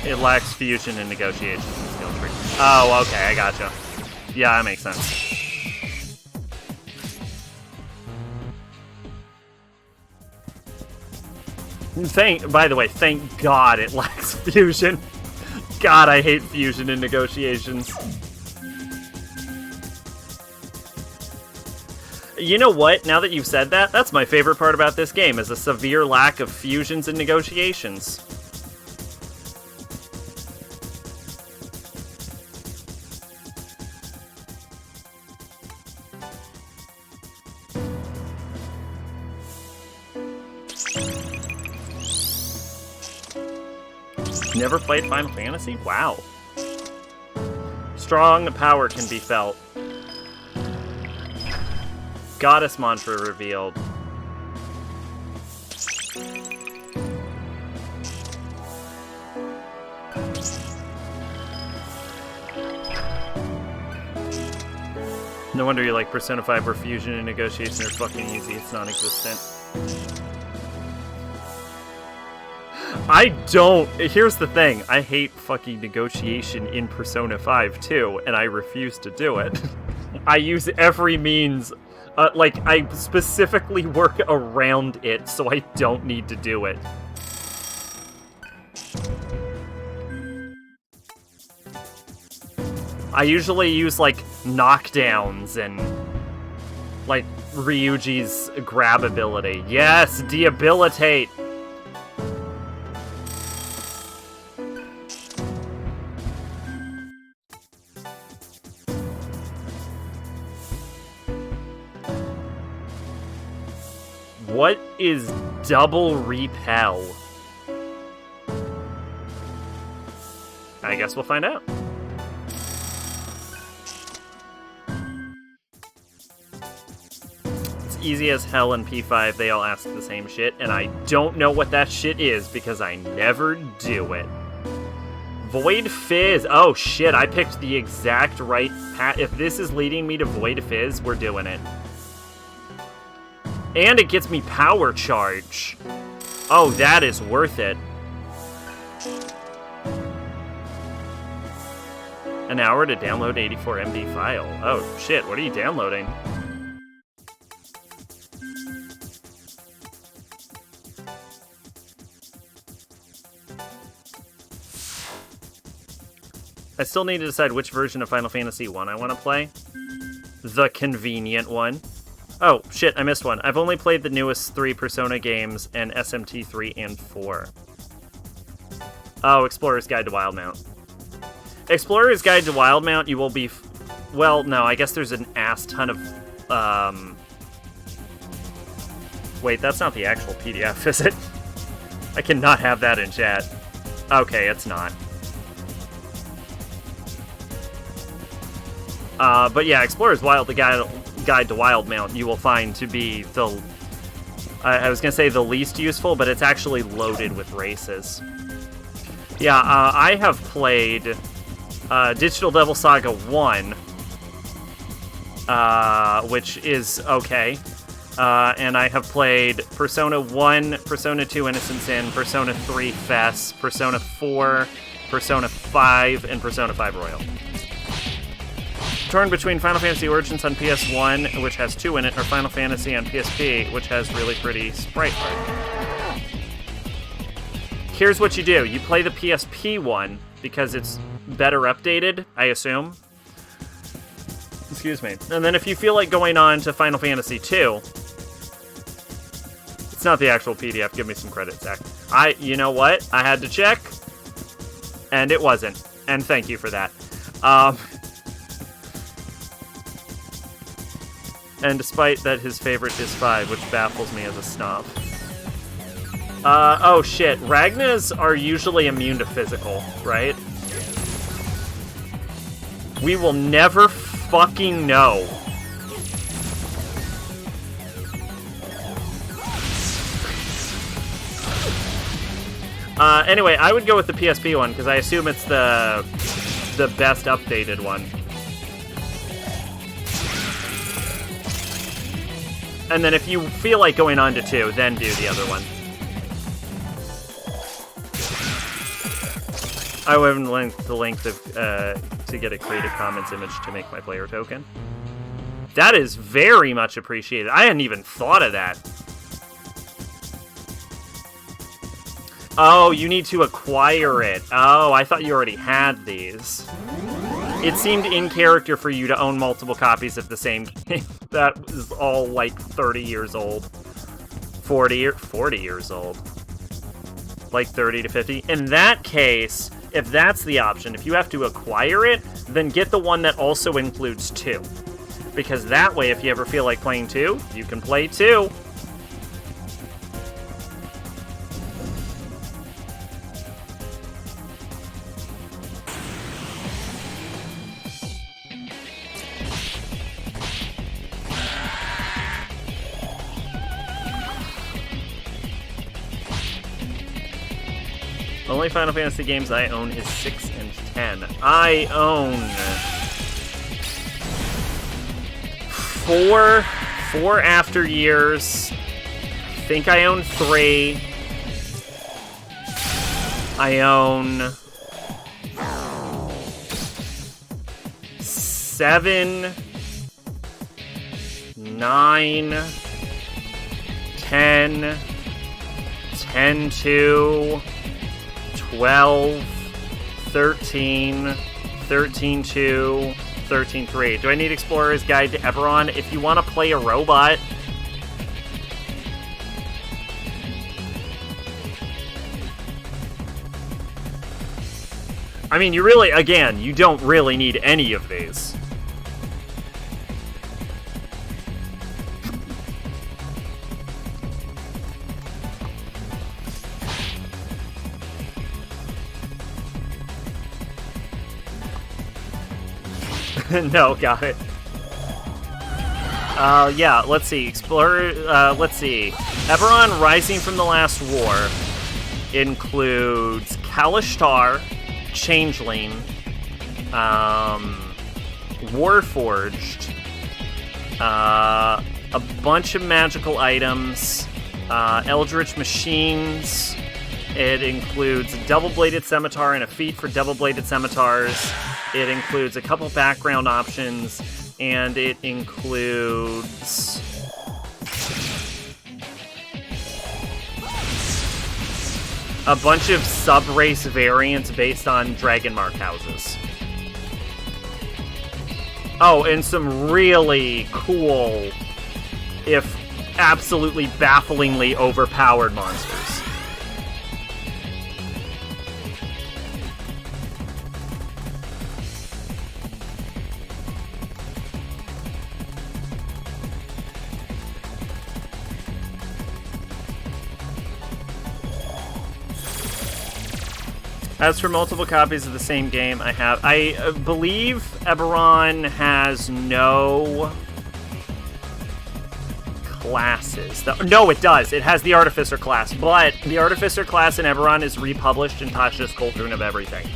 It lacks fusion and negotiations and skill tree. Oh, okay, I gotcha. Yeah, that makes sense. By the way, thank God it lacks fusion. God, I hate fusion in negotiations. You know what? Now that you've said that, that's my favorite part about this game, is a severe lack of fusions and negotiations. Never played Final Fantasy? Wow. Strong power can be felt. Goddess mantra revealed. No wonder you like Persona 5 where fusion and negotiation are fucking easy. It's non-existent. I don't. Here's the thing. I hate fucking negotiation in Persona 5 too, and I refuse to do it. I use every means. I specifically work around it so I don't need to do it. I usually use, like, knockdowns and, like, Ryuji's grab ability. Yes, debilitate! What is double repel? I guess we'll find out. It's easy as hell in P5, they all ask the same shit, and I don't know what that shit is because I never do it. Void Fizz. Oh shit, I picked the exact right path. If this is leading me to Void Fizz, we're doing it. And it gets me power charge. Oh, that is worth it. An hour to download 84 MB file. Oh shit, what are you downloading? I still need to decide which version of Final Fantasy 1 I want to play. The convenient one. Oh, shit, I missed one. I've only played the newest 3 Persona games and SMT 3 and 4. Oh, Explorer's Guide to Wildmount. Explorer's Guide to Wildmount, you will be... well, no, I guess there's an ass ton of... Wait, that's not the actual PDF, is it? I cannot have that in chat. Okay, it's not. But yeah, Explorer's Guide to Wildmount you will find to be the... I was going to say the least useful, but it's actually loaded with races. Yeah, I have played Digital Devil Saga 1, which is okay. And I have played Persona 1, Persona 2 Innocent Sin, Persona 3 Fess, Persona 4, Persona 5, and Persona 5 Royal. Torn between Final Fantasy Origins on PS1, which has 2 in it, or Final Fantasy on PSP, which has really pretty sprite art. Here's what you do. You play the PSP one, because it's better updated, I assume. Excuse me. And then if you feel like going on to Final Fantasy 2... It's not the actual PDF. Give me some credit, Zach. You know what? I had to check, and it wasn't. And thank you for that. And despite that his favorite is 5, which baffles me as a snob. Oh shit. Ragnas are usually immune to physical, right? We will never fucking know. Anyway, I would go with the PSP one, because I assume it's the best updated one. And then if you feel like going on to 2, then do the other one. I haven't linked the link to get a Creative Commons image to make my player token. That is very much appreciated. I hadn't even thought of that. Oh, you need to acquire it. Oh, I thought you already had these. It seemed in character for you to own multiple copies of the same game. That was all like 30 years old. 40 years old. Like 30 to 50. In that case, if that's the option, if you have to acquire it, then get the one that also includes 2. Because that way, if you ever feel like playing 2, you can play 2. Only Final Fantasy games I own is 6 and 10. I own 4 After Years. I think I own 3. I own 7, 9, 10, 10-2, 12, 13, 13-2, 13-3. Do I need Explorer's Guide to Eberron? If you want to play a robot... I mean, you really, again, you don't really need any of these. No, got it. Yeah, let's see. Explorer, let's see. Eberron Rising from the Last War includes Kalishtar, Changeling, Warforged, a bunch of magical items, Eldritch Machines. It includes a double-bladed scimitar and a feat for double-bladed scimitars. It includes a couple background options, and it includes... a bunch of sub-race variants based on Dragon Mark houses. Oh, and some really cool, if absolutely bafflingly overpowered monsters. As for multiple copies of the same game, I believe Eberron has no classes. No, it does. It has the Artificer class, but the Artificer class in Eberron is republished in Tasha's Cauldron of Everything.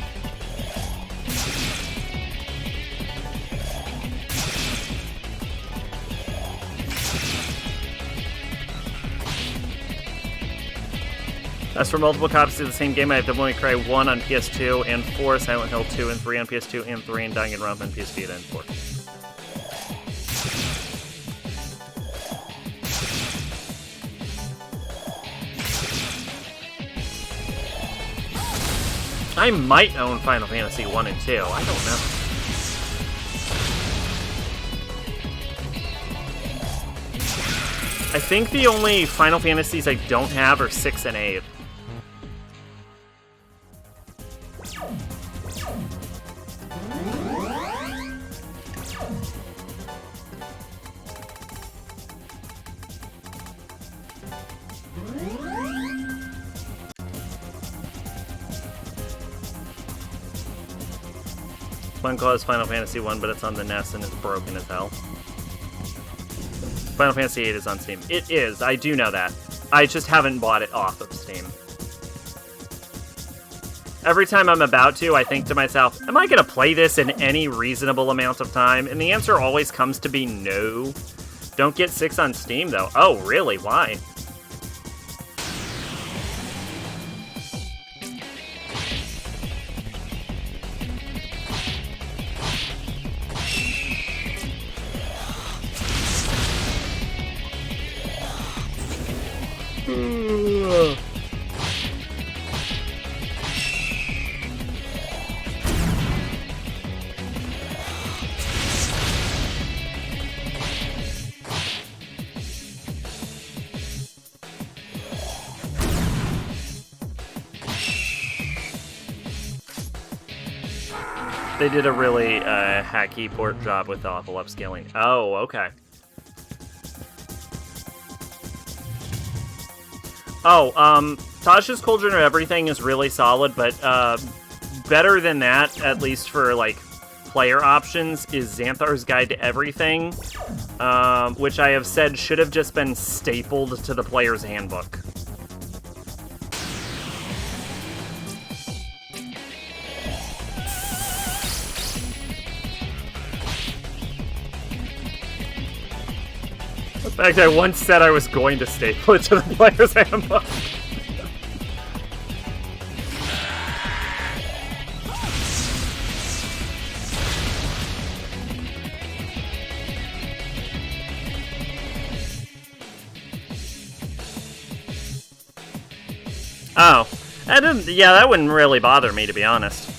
As for multiple copies of the same game, I have Devil May Cry 1 on PS2 and 4, Silent Hill 2 and 3 on PS2 and 3, and Danganronpa on PS Vita and 4. I might own Final Fantasy 1 and 2. I don't know. I think the only Final Fantasies I don't have are 6 and 8. One calls Final Fantasy 1, but it's on the NES and it's broken as hell. Final Fantasy 8 is on Steam. It is, I do know that. I just haven't bought it off of Steam. Every time I'm about to, I think to myself, am I going to play this in any reasonable amount of time? And the answer always comes to be no. Don't get 6 on Steam, though. Oh, really? Why? They did a really hacky port job with awful upscaling. Oh, okay. Oh, Tasha's Cauldron of Everything is really solid, but better than that, at least for like player options, is Xanthar's Guide to Everything, which I have said should have just been stapled to the player's handbook. In fact, I once said I was going to staple it to the player's handbook. Oh, that didn't. Yeah, that wouldn't really bother me, to be honest.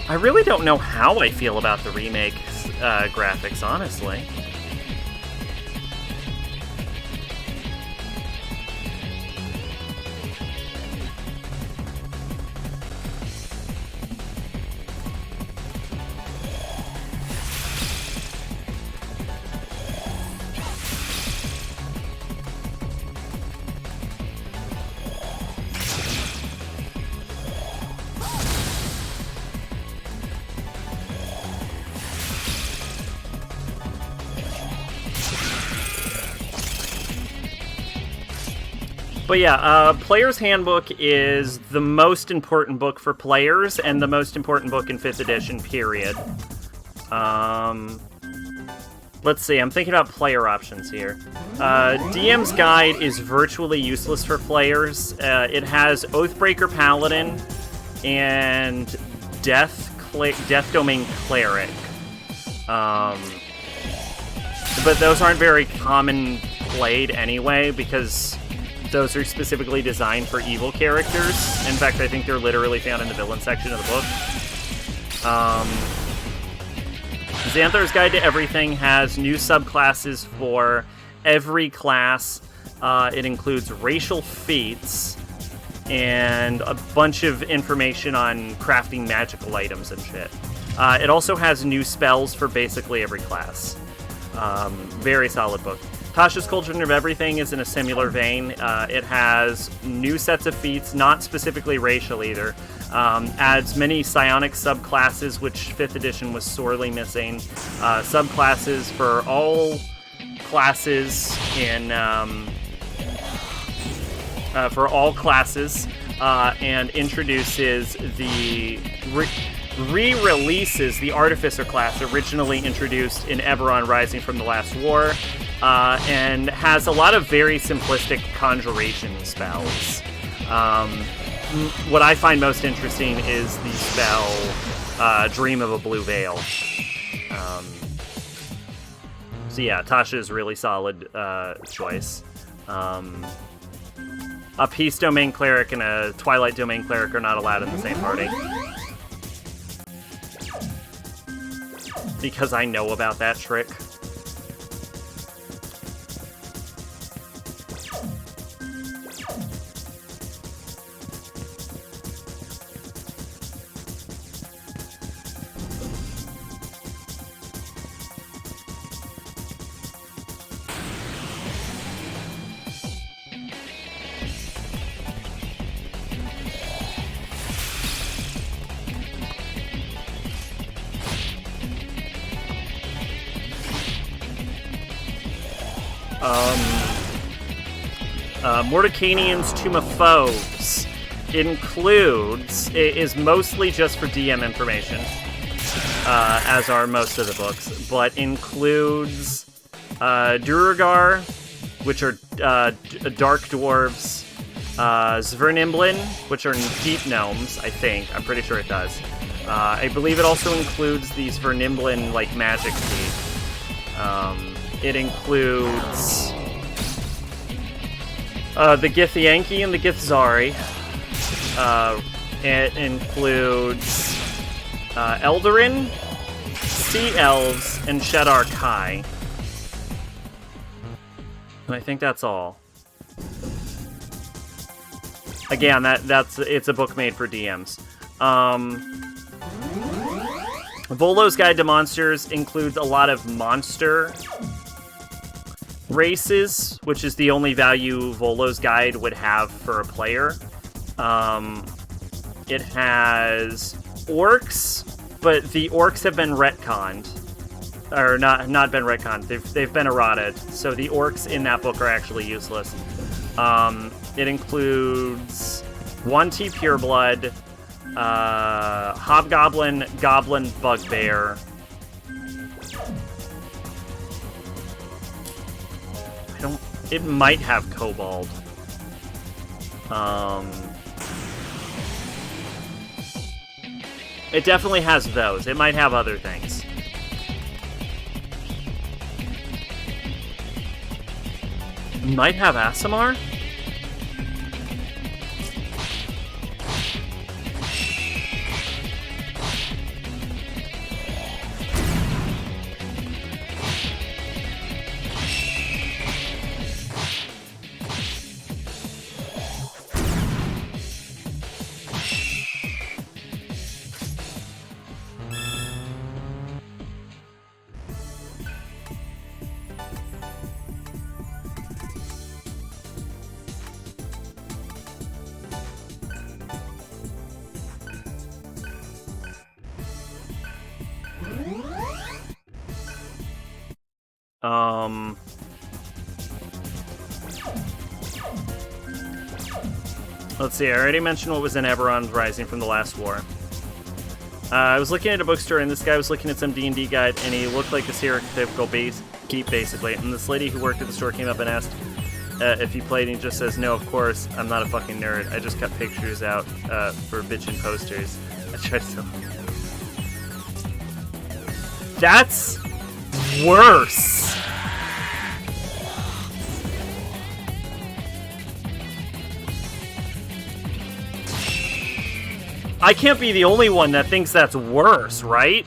I really don't know how I feel about the remake graphics, honestly. But yeah, Player's Handbook is the most important book for players and the most important book in 5th edition, period. Let's see, I'm thinking about player options here. DM's Guide is virtually useless for players. It has Oathbreaker Paladin and Death Domain Cleric. But those aren't very common played anyway, because those are specifically designed for evil characters. In fact, I think they're literally found in the villain section of the book. Xanthar's Guide to Everything has new subclasses for every class. It includes racial feats and a bunch of information on crafting magical items and shit. It also has new spells for basically every class. Very solid book. Tasha's Cauldron of Everything is in a similar vein. It has new sets of feats, not specifically racial either. Adds many psionic subclasses, which 5th edition was sorely missing. Subclasses for all classes and introduces the re-releases the Artificer class originally introduced in Eberron Rising from the Last War, and has a lot of very simplistic conjuration spells. What I find most interesting is the spell Dream of a Blue Veil. So yeah, Tasha is a really solid choice. A Peace Domain Cleric and a Twilight Domain Cleric are not allowed in the same party. Because I know about that trick. Mordecanian's Tomb of Foes is mostly just for DM information, as are most of the books, but includes Duergar, which are dark dwarves, Zvernimblin, which are deep gnomes, I think. I'm pretty sure it does. I believe it also includes these Zvernimblin, like, magic feat. It includes the Githyanki and the Githzari. It includes Eldarin, Sea Elves, and Shadar Kai. And I think that's all. Again, it's a book made for DMs. Volo's Guide to Monsters includes a lot of monster races, which is the only value Volo's Guide would have for a player. It has orcs, but the orcs have been retconned. Or not been retconned. They've been errated. So the orcs in that book are actually useless. It includes Wanti Pureblood, Hobgoblin, Goblin, Bugbear. It might have Kobold. It definitely has those. It might have other things. It might have Aasimar? Let's see, I already mentioned what was in Eberron Rising from the Last War. I was looking at a bookstore, and this guy was looking at some D&D guide, and he looked like a stereotypical geek, basically. And this lady who worked at the store came up and asked if he played, and he just says, "No, of course, I'm not a fucking nerd. I just cut pictures out for bitchin' posters." I tried to... That's worse! I can't be the only one that thinks that's worse, right?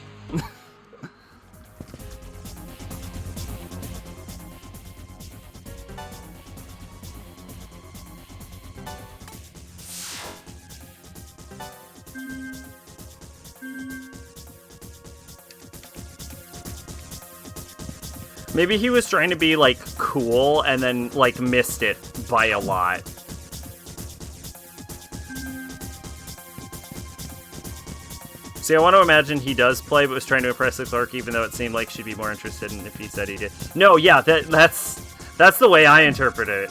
Maybe he was trying to be, like, cool and then, like, missed it by a lot. See, I want to imagine he does play, but was trying to impress the clerk, even though it seemed like she'd be more interested in if he said he did. No, yeah, that's the way I interpret it.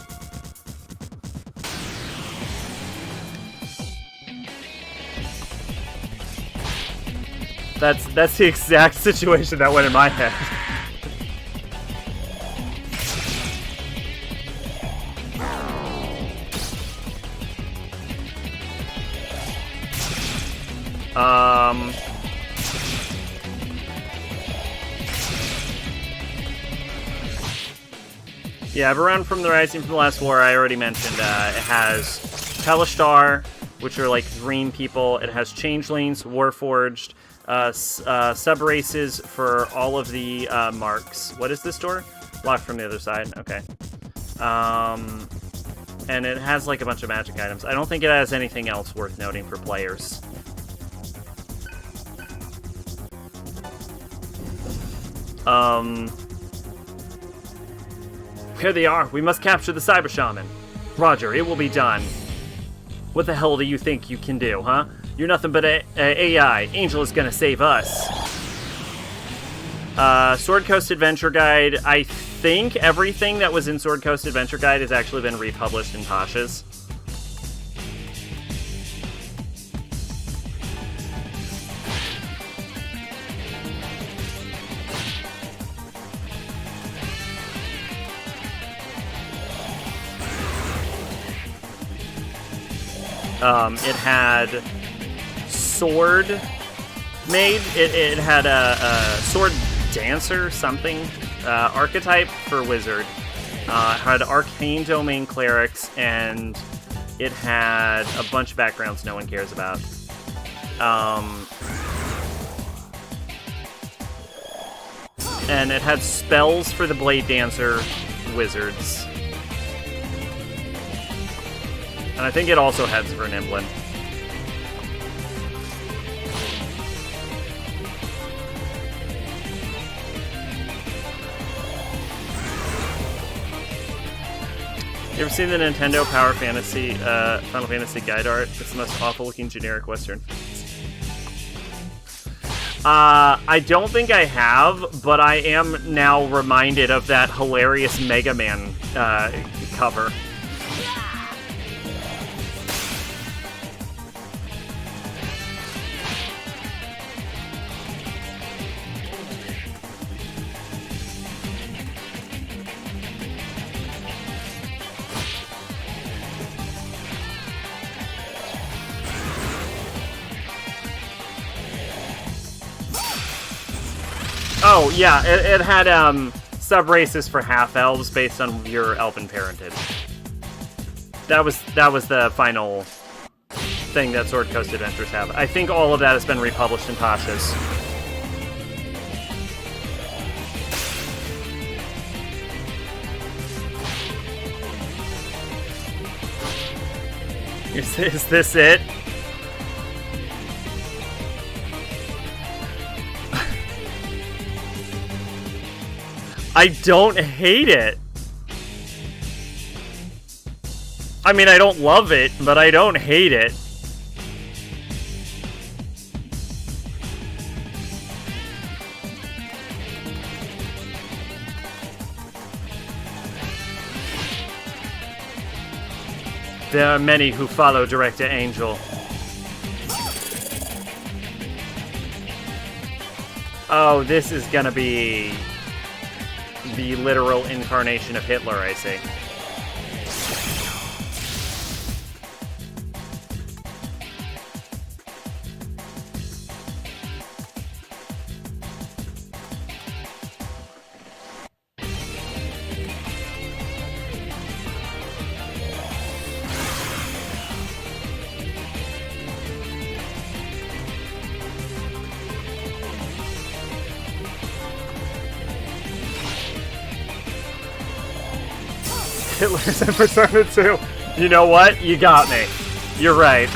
That's the exact situation that went in my head. Yeah, Everyone from the Rising from the Last War, I already mentioned. It has Telestar, which are like green people. It has Changelings, Warforged, sub-races for all of the marks. What is this door? Locked from the other side. Okay. And it has like a bunch of magic items. I don't think it has anything else worth noting for players. Here they are. We must capture the Cyber Shaman. Roger, it will be done. What the hell do you think you can do, huh? You're nothing but a AI. Angel is gonna save us. Sword Coast Adventure Guide. I think everything that was in Sword Coast Adventure Guide has actually been republished in Tasha's. It had sword made. It had a sword dancer something archetype for wizard. It had arcane domain clerics, and it had a bunch of backgrounds no one cares about. And it had spells for the blade dancer wizards. And I think it also had for an emblem. You ever seen the Nintendo Final Fantasy guide art? It's the most awful-looking generic Western. I don't think I have, but I am now reminded of that hilarious Mega Man cover. Oh, yeah, it had sub-races for half-elves based on your elven parentage. That was the final thing that Sword Coast Adventures have. I think all of that has been republished in Tasha's. Is this it? I don't hate it. I mean, I don't love it, but I don't hate it. There are many who follow Director Angel. Oh, this is gonna be the literal incarnation of Hitler, I see. Hitler's in Persona 2. You know what? You got me. You're right.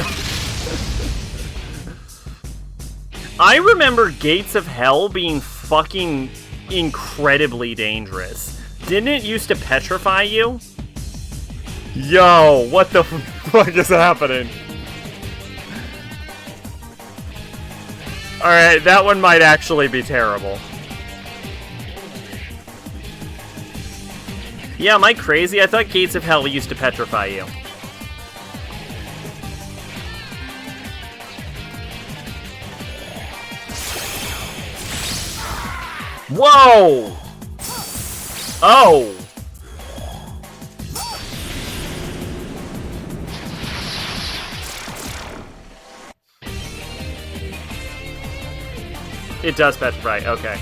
I remember Gates of Hell being fucking incredibly dangerous. Didn't it used to petrify you? Yo, what the fuck is happening? Alright, that one might actually be terrible. Yeah, am I crazy? I thought Gates of Hell used to petrify you. Whoa! Oh! It does petrify, okay.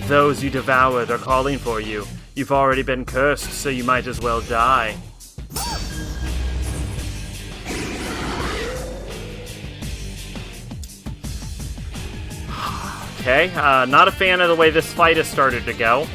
Those you devoured are calling for you. You've already been cursed, so you might as well die. Okay, not a fan of the way this fight has started to go.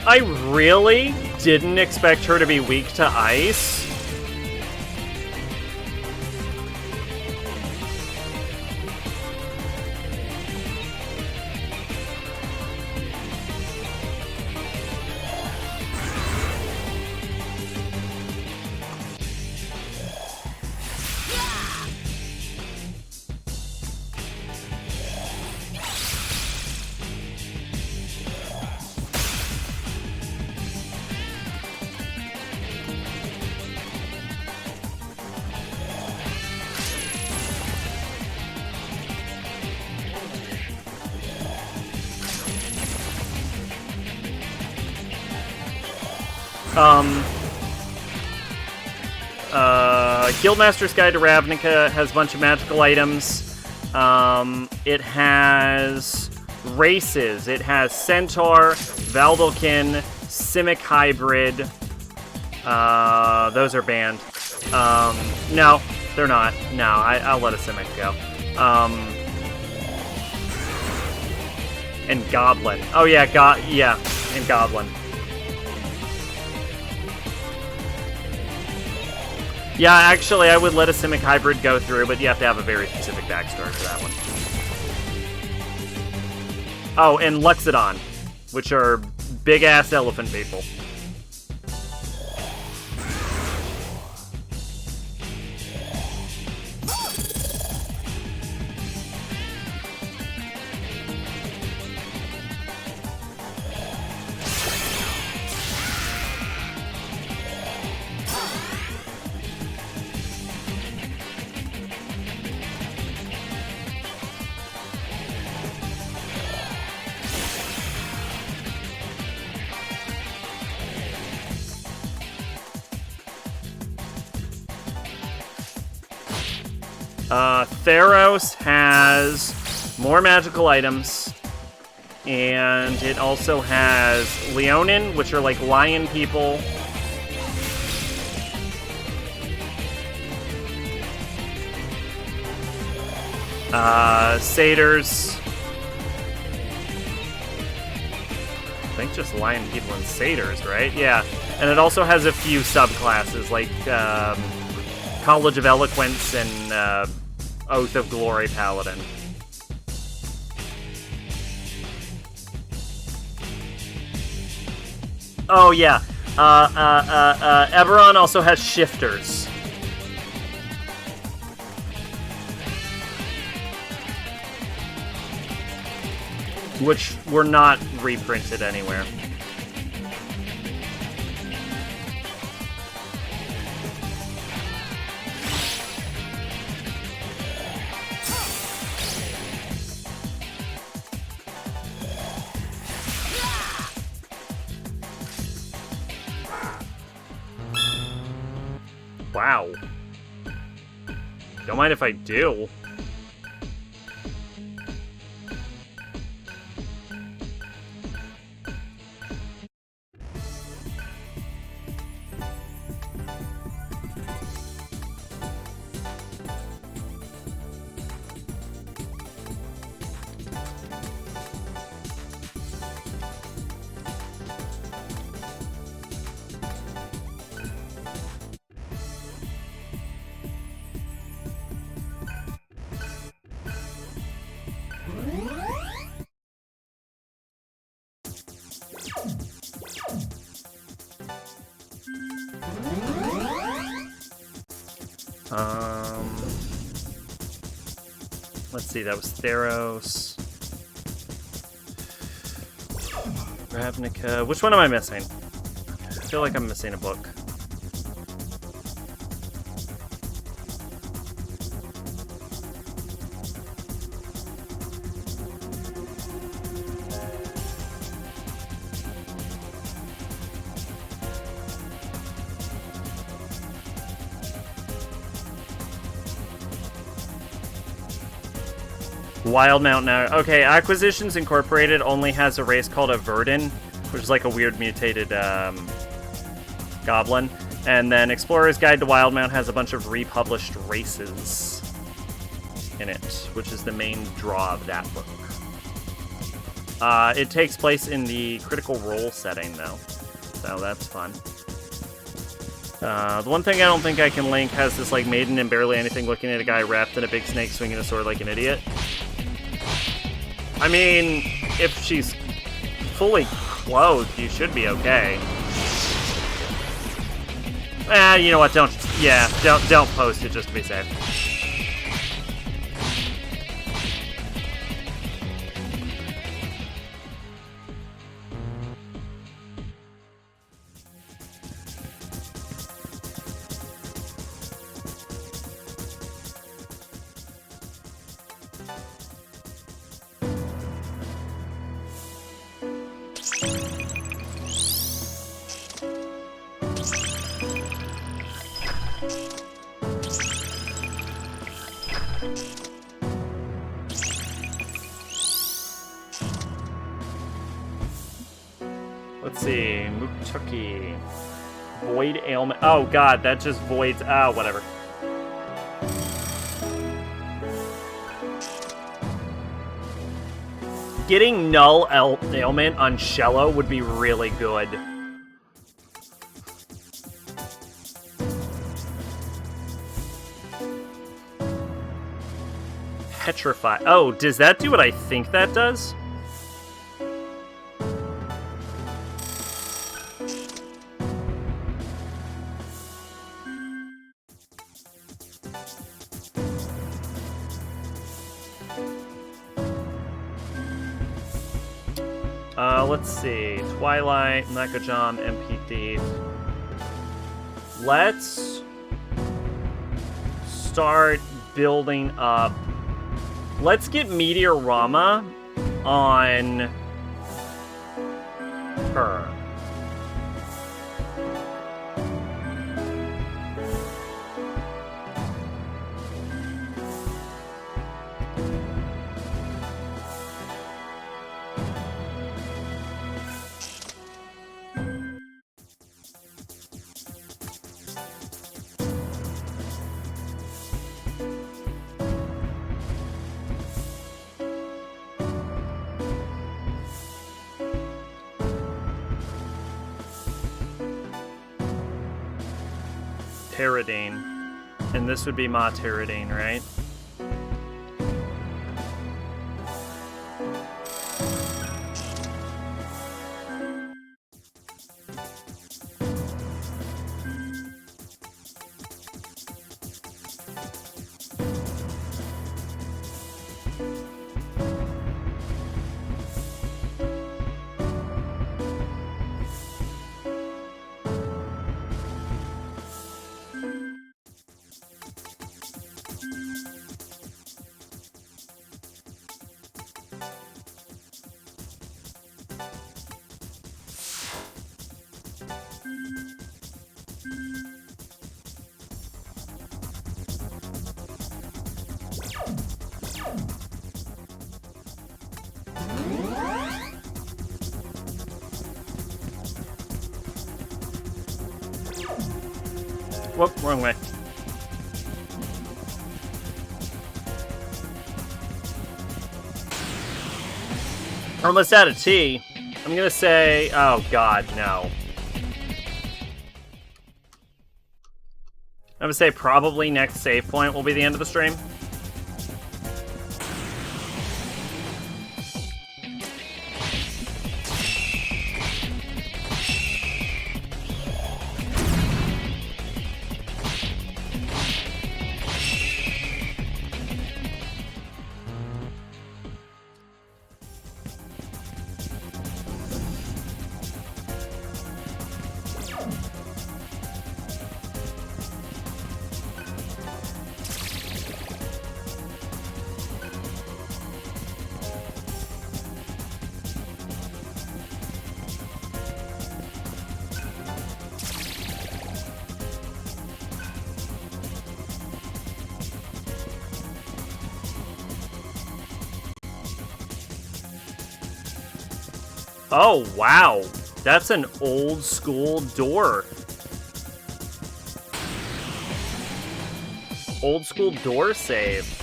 I really didn't expect her to be weak to ice. Guildmaster's Guide to Ravnica has a bunch of magical items. It has races. It has Centaur, Valdelkin, Simic Hybrid. Those are banned. No, they're not. No, I'll let a Simic go. And Goblin. Oh yeah, and Goblin. Yeah, actually, I would let a Simic Hybrid go through, but you have to have a very specific backstory for that one. Oh, and Luxodon, which are big-ass elephant people. Theros has more magical items, and it also has Leonin, which are like lion people. Satyrs. I think just lion people and satyrs, right? Yeah. And it also has a few subclasses, like College of Eloquence and Oath of Glory Paladin. Oh, yeah. Eberron also has Shifters. Which were not reprinted anywhere. Wow. Don't mind if I do. Let's see, that was Theros. Ravnica. Which one am I missing? I feel like I'm missing a book. Wildmount now. Okay, Acquisitions Incorporated only has a race called a Verdin, which is like a weird mutated goblin. And then Explorer's Guide to Wildmount has a bunch of republished races in it, which is the main draw of that book. It takes place in the Critical Role setting, though, so that's fun. The one thing I don't think I can link has this, like, maiden and barely anything looking at a guy wrapped in a big snake swinging a sword like an idiot. I mean, if she's fully clothed, you should be okay. You know what, don't post it just to be safe. Let's see, Muktuki. Void ailment. Oh god, that just voids. Whatever. Getting null ailment on Shello would be really good. Petrify. Oh, does that do what I think that does? Let's see. Twilight, Nekajam, MP Thief. Let's start building up. Let's get Meteorama on her. Teradine. And this would be Ma Teradine, right? Whoop, wrong way. Almost out of tea. I'm gonna say, oh god, no. I'm gonna say probably next save point will be the end of the stream. Oh, wow. That's an old school door. Old school door save.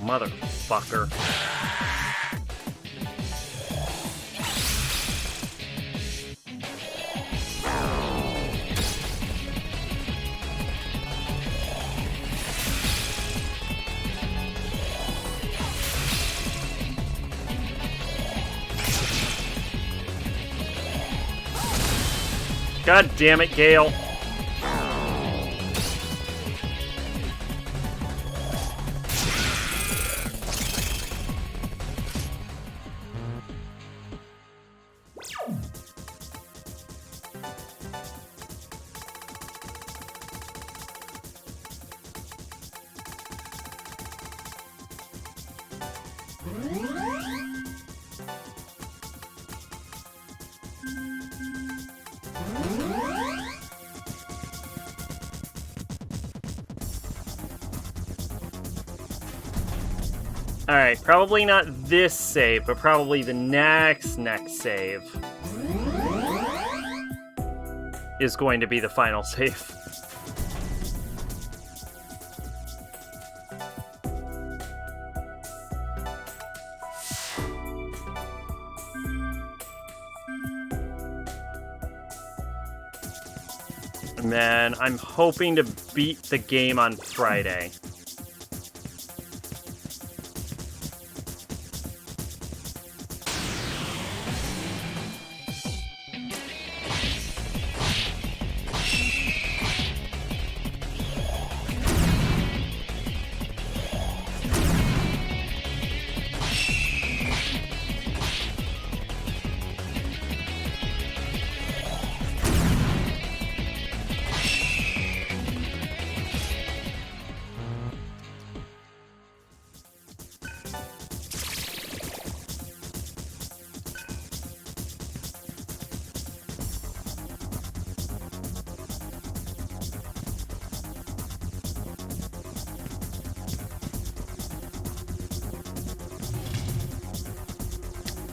Motherfucker. God damn it, Gale. Alright, probably not this save, but probably the next save is going to be the final save. And then I'm hoping to beat the game on Friday.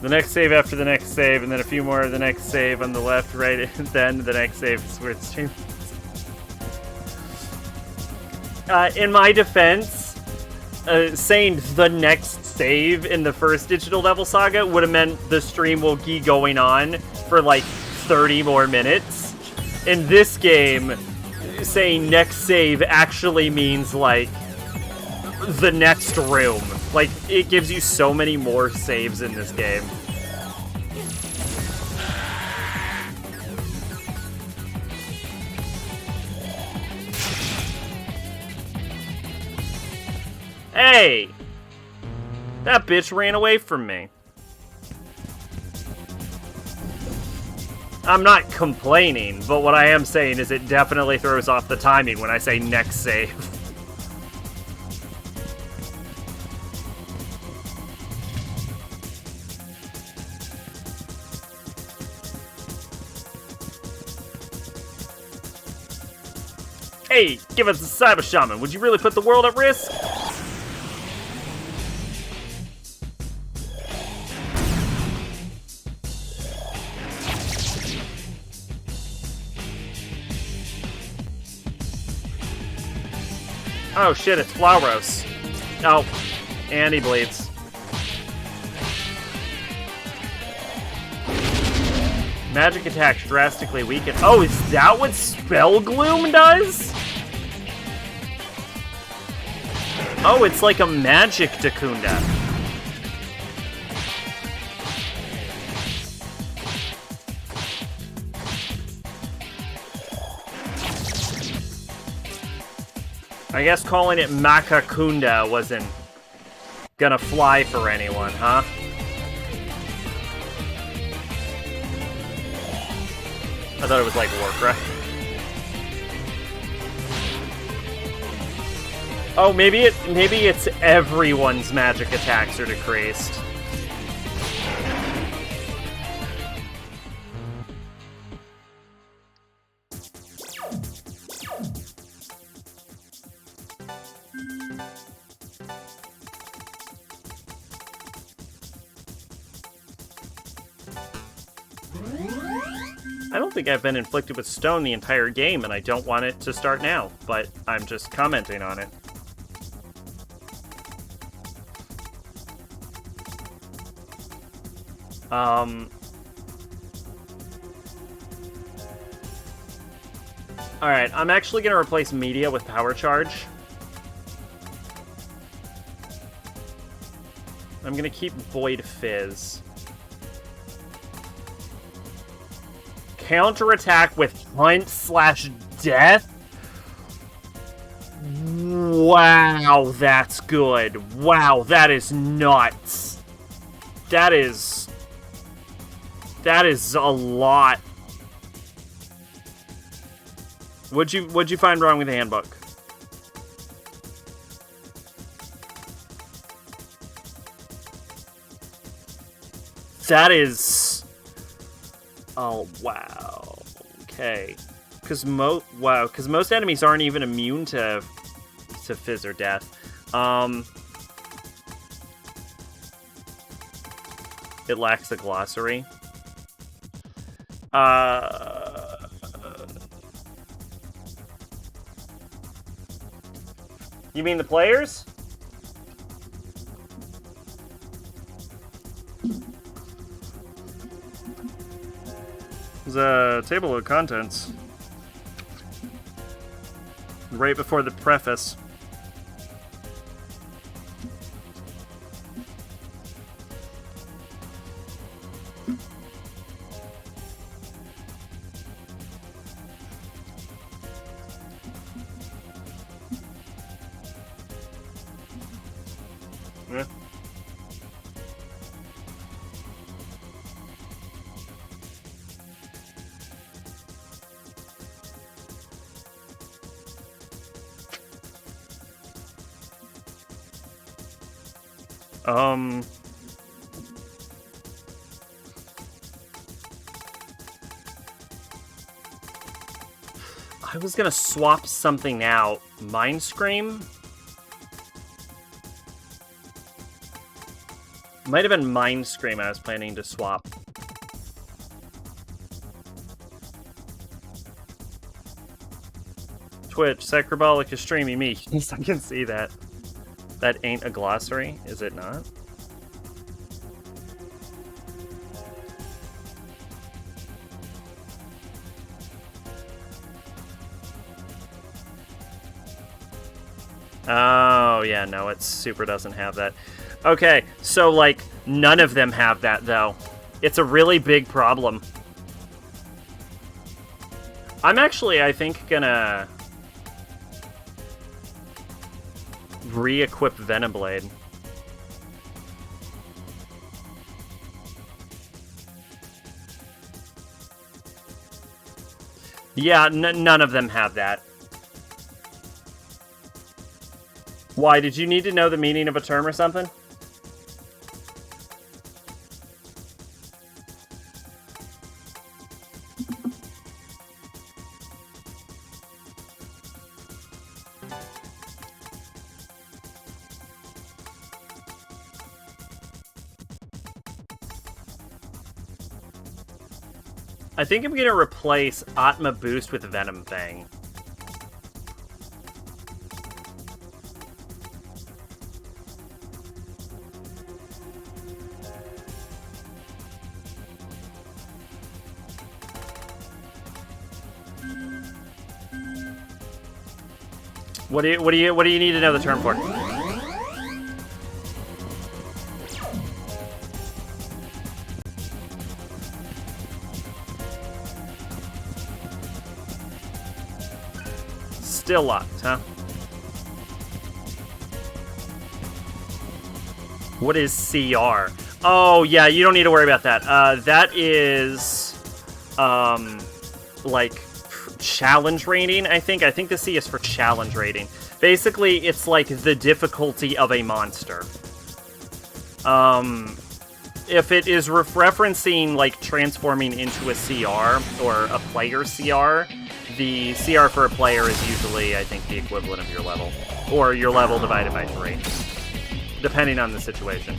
The next save after the next save, and then a few more of the next save on the left, right, and then the next save is where it's changed. In my defense, saying the next save in the first Digital Devil Saga would have meant the stream will be going on for like 30 more minutes. In this game, saying next save actually means like the next room. Like, it gives you so many more saves in this game. Hey! That bitch ran away from me. I'm not complaining, but what I am saying is it definitely throws off the timing when I say next save. Hey, give us a cyber shaman. Would you really put the world at risk? Oh shit, it's Flauros. Oh, and he bleeds. Magic attacks drastically weaken. Oh, is that what Spell Gloom does? Oh, it's like a magic Dacunda. I guess calling it Makakunda wasn't gonna fly for anyone, huh? I thought it was like Warcraft. Oh, maybe it's everyone's magic attacks are decreased. I don't think I've been inflicted with stone the entire game, and I don't want it to start now, but I'm just commenting on it. Alright, I'm actually going to replace media with power charge. I'm going to keep Void Fizz. Counterattack with Hunt/Death? Wow, that's good. Wow, that is nuts. That is a lot. What'd you find wrong with the handbook? That is... Oh, wow. Okay. Because most enemies aren't even immune to Fizz or Death. It lacks the glossary. You mean the players? There's a table of contents right before the preface. Yeah. I was gonna swap something out. Mind Scream? Might have been Mind Scream I was planning to swap. Twitch, sacrabalic is streaming me. I can see that. That ain't a glossary, is it not? Oh, yeah, no, it super doesn't have that. Okay, so, like, none of them have that, though. It's a really big problem. I'm actually, I think, gonna re-equip Venomblade. Yeah, none of them have that. Why, did you need to know the meaning of a term or something? I think I'm gonna replace Atma Boost with Venom Fang. What do you need to know the term for? Still locked, huh? What is CR? Oh yeah, you don't need to worry about that. That is like challenge rating, I think. I think the C is for challenge rating. Basically, it's like the difficulty of a monster. If it is referencing like transforming into a CR or a player CR, the CR for a player is usually, I think, the equivalent of your level. Or your level divided by 3. Depending on the situation.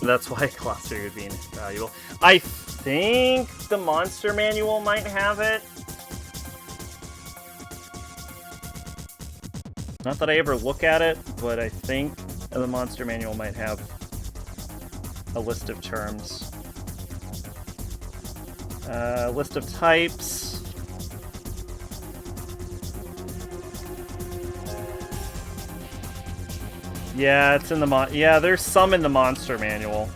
That's why glossary would be invaluable. I think the monster manual might have it. Not that I ever look at it, but I think the monster manual might have a list of terms. List of types. Yeah, it's in the yeah, there's some in the monster manual.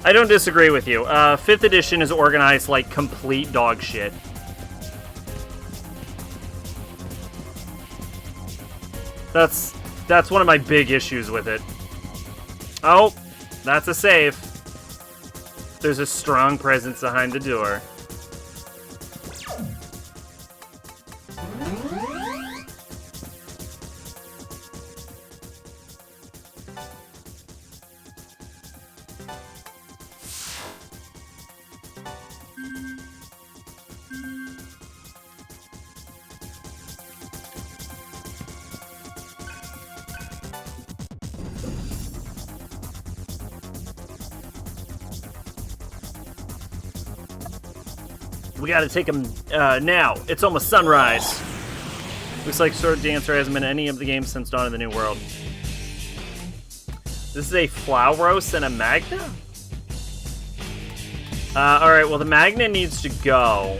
I don't disagree with you. 5th edition is organized like complete dog shit. That's one of my big issues with it. Oh, that's a save. There's a strong presence behind the door. We gotta take him now. It's almost sunrise. Looks like Sword Dancer hasn't been in any of the games since Dawn of the New World. This is a Flauros and a Magna? Alright, well the Magna needs to go.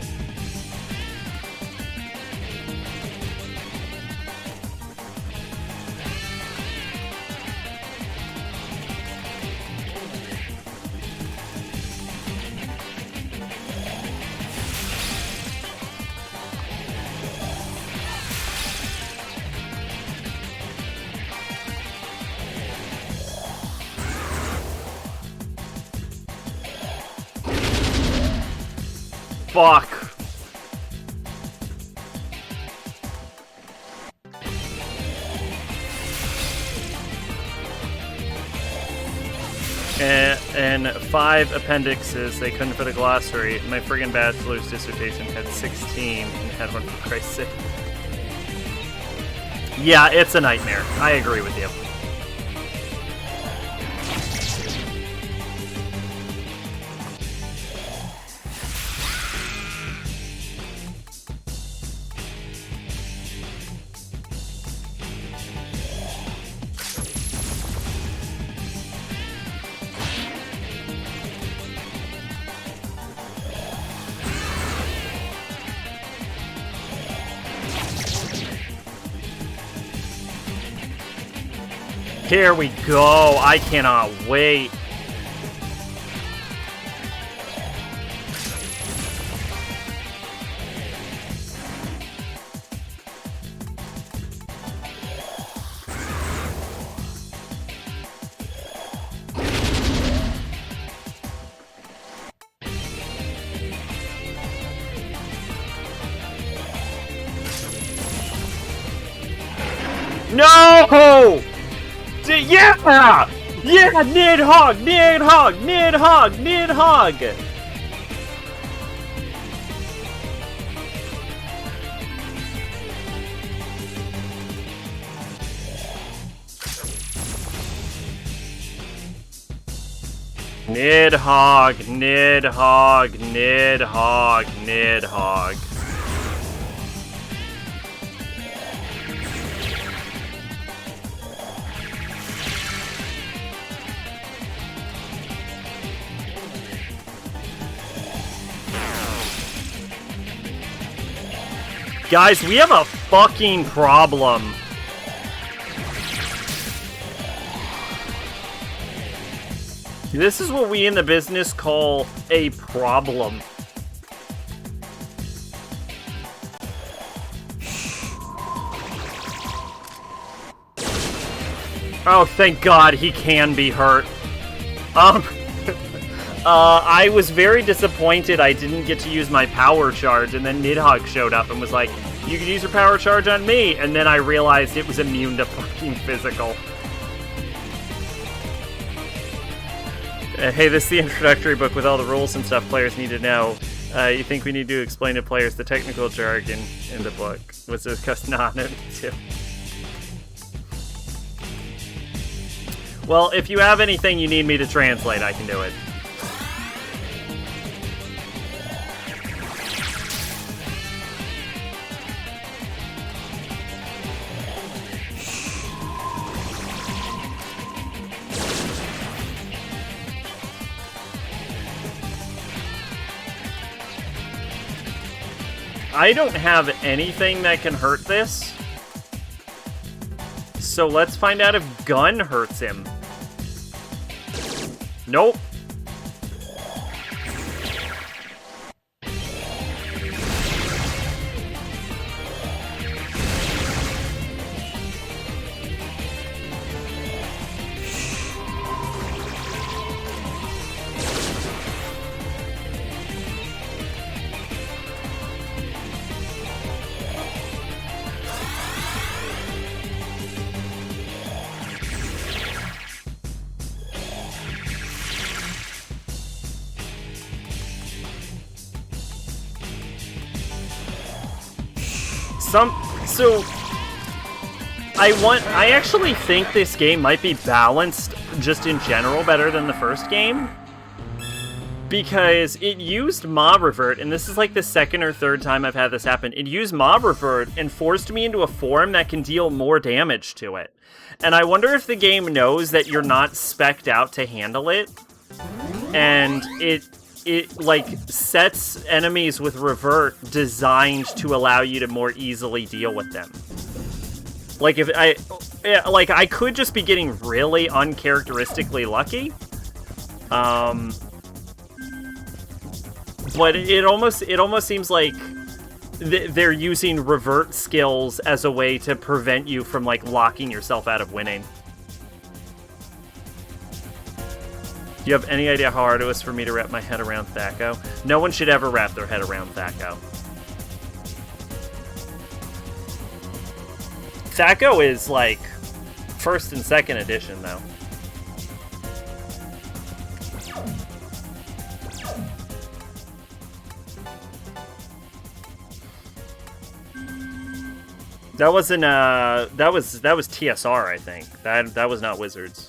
Fuck. And 5 appendixes, they couldn't fit a glossary. My friggin' bachelor's dissertation had 16 and had one for Christ's sake. Yeah, it's a nightmare. I agree with you. Here we go. I cannot wait. No! Yeah! Yeah! Nidhogg! Nidhogg! Nidhogg! Nidhogg! Nidhogg, Nidhogg, Nidhogg, Nidhogg. Guys, we have a fucking problem. This is what we in the business call a problem. Oh, thank God he can be hurt. I was very disappointed I didn't get to use my power charge, and then Nidhogg showed up and was like, you can use your power charge on me, and then I realized it was immune to fucking physical. Hey, this is the introductory book with all the rules and stuff players need to know. You think we need to explain to players the technical jargon in the book? Was discussed? Nah, no need to. Well, if you have anything you need me to translate, I can do it. I don't have anything that can hurt this. So let's find out if gun hurts him. Nope. So I actually think this game might be balanced just in general better than the first game, because it used mob revert, and this is like the second or third time I've had this happen. It used mob revert and forced me into a form that can deal more damage to it. And I wonder if the game knows that you're not spec'd out to handle it, and it like sets enemies with revert designed to allow you to more easily deal with them. Like if I could just be getting really uncharacteristically lucky. But it almost seems like they're using revert skills as a way to prevent you from like locking yourself out of winning. Do you have any idea how hard it was for me to wrap my head around Thaco? No one should ever wrap their head around Thaco. Thaco is like first and second edition though. That wasn't that was TSR, I think. That was not Wizards.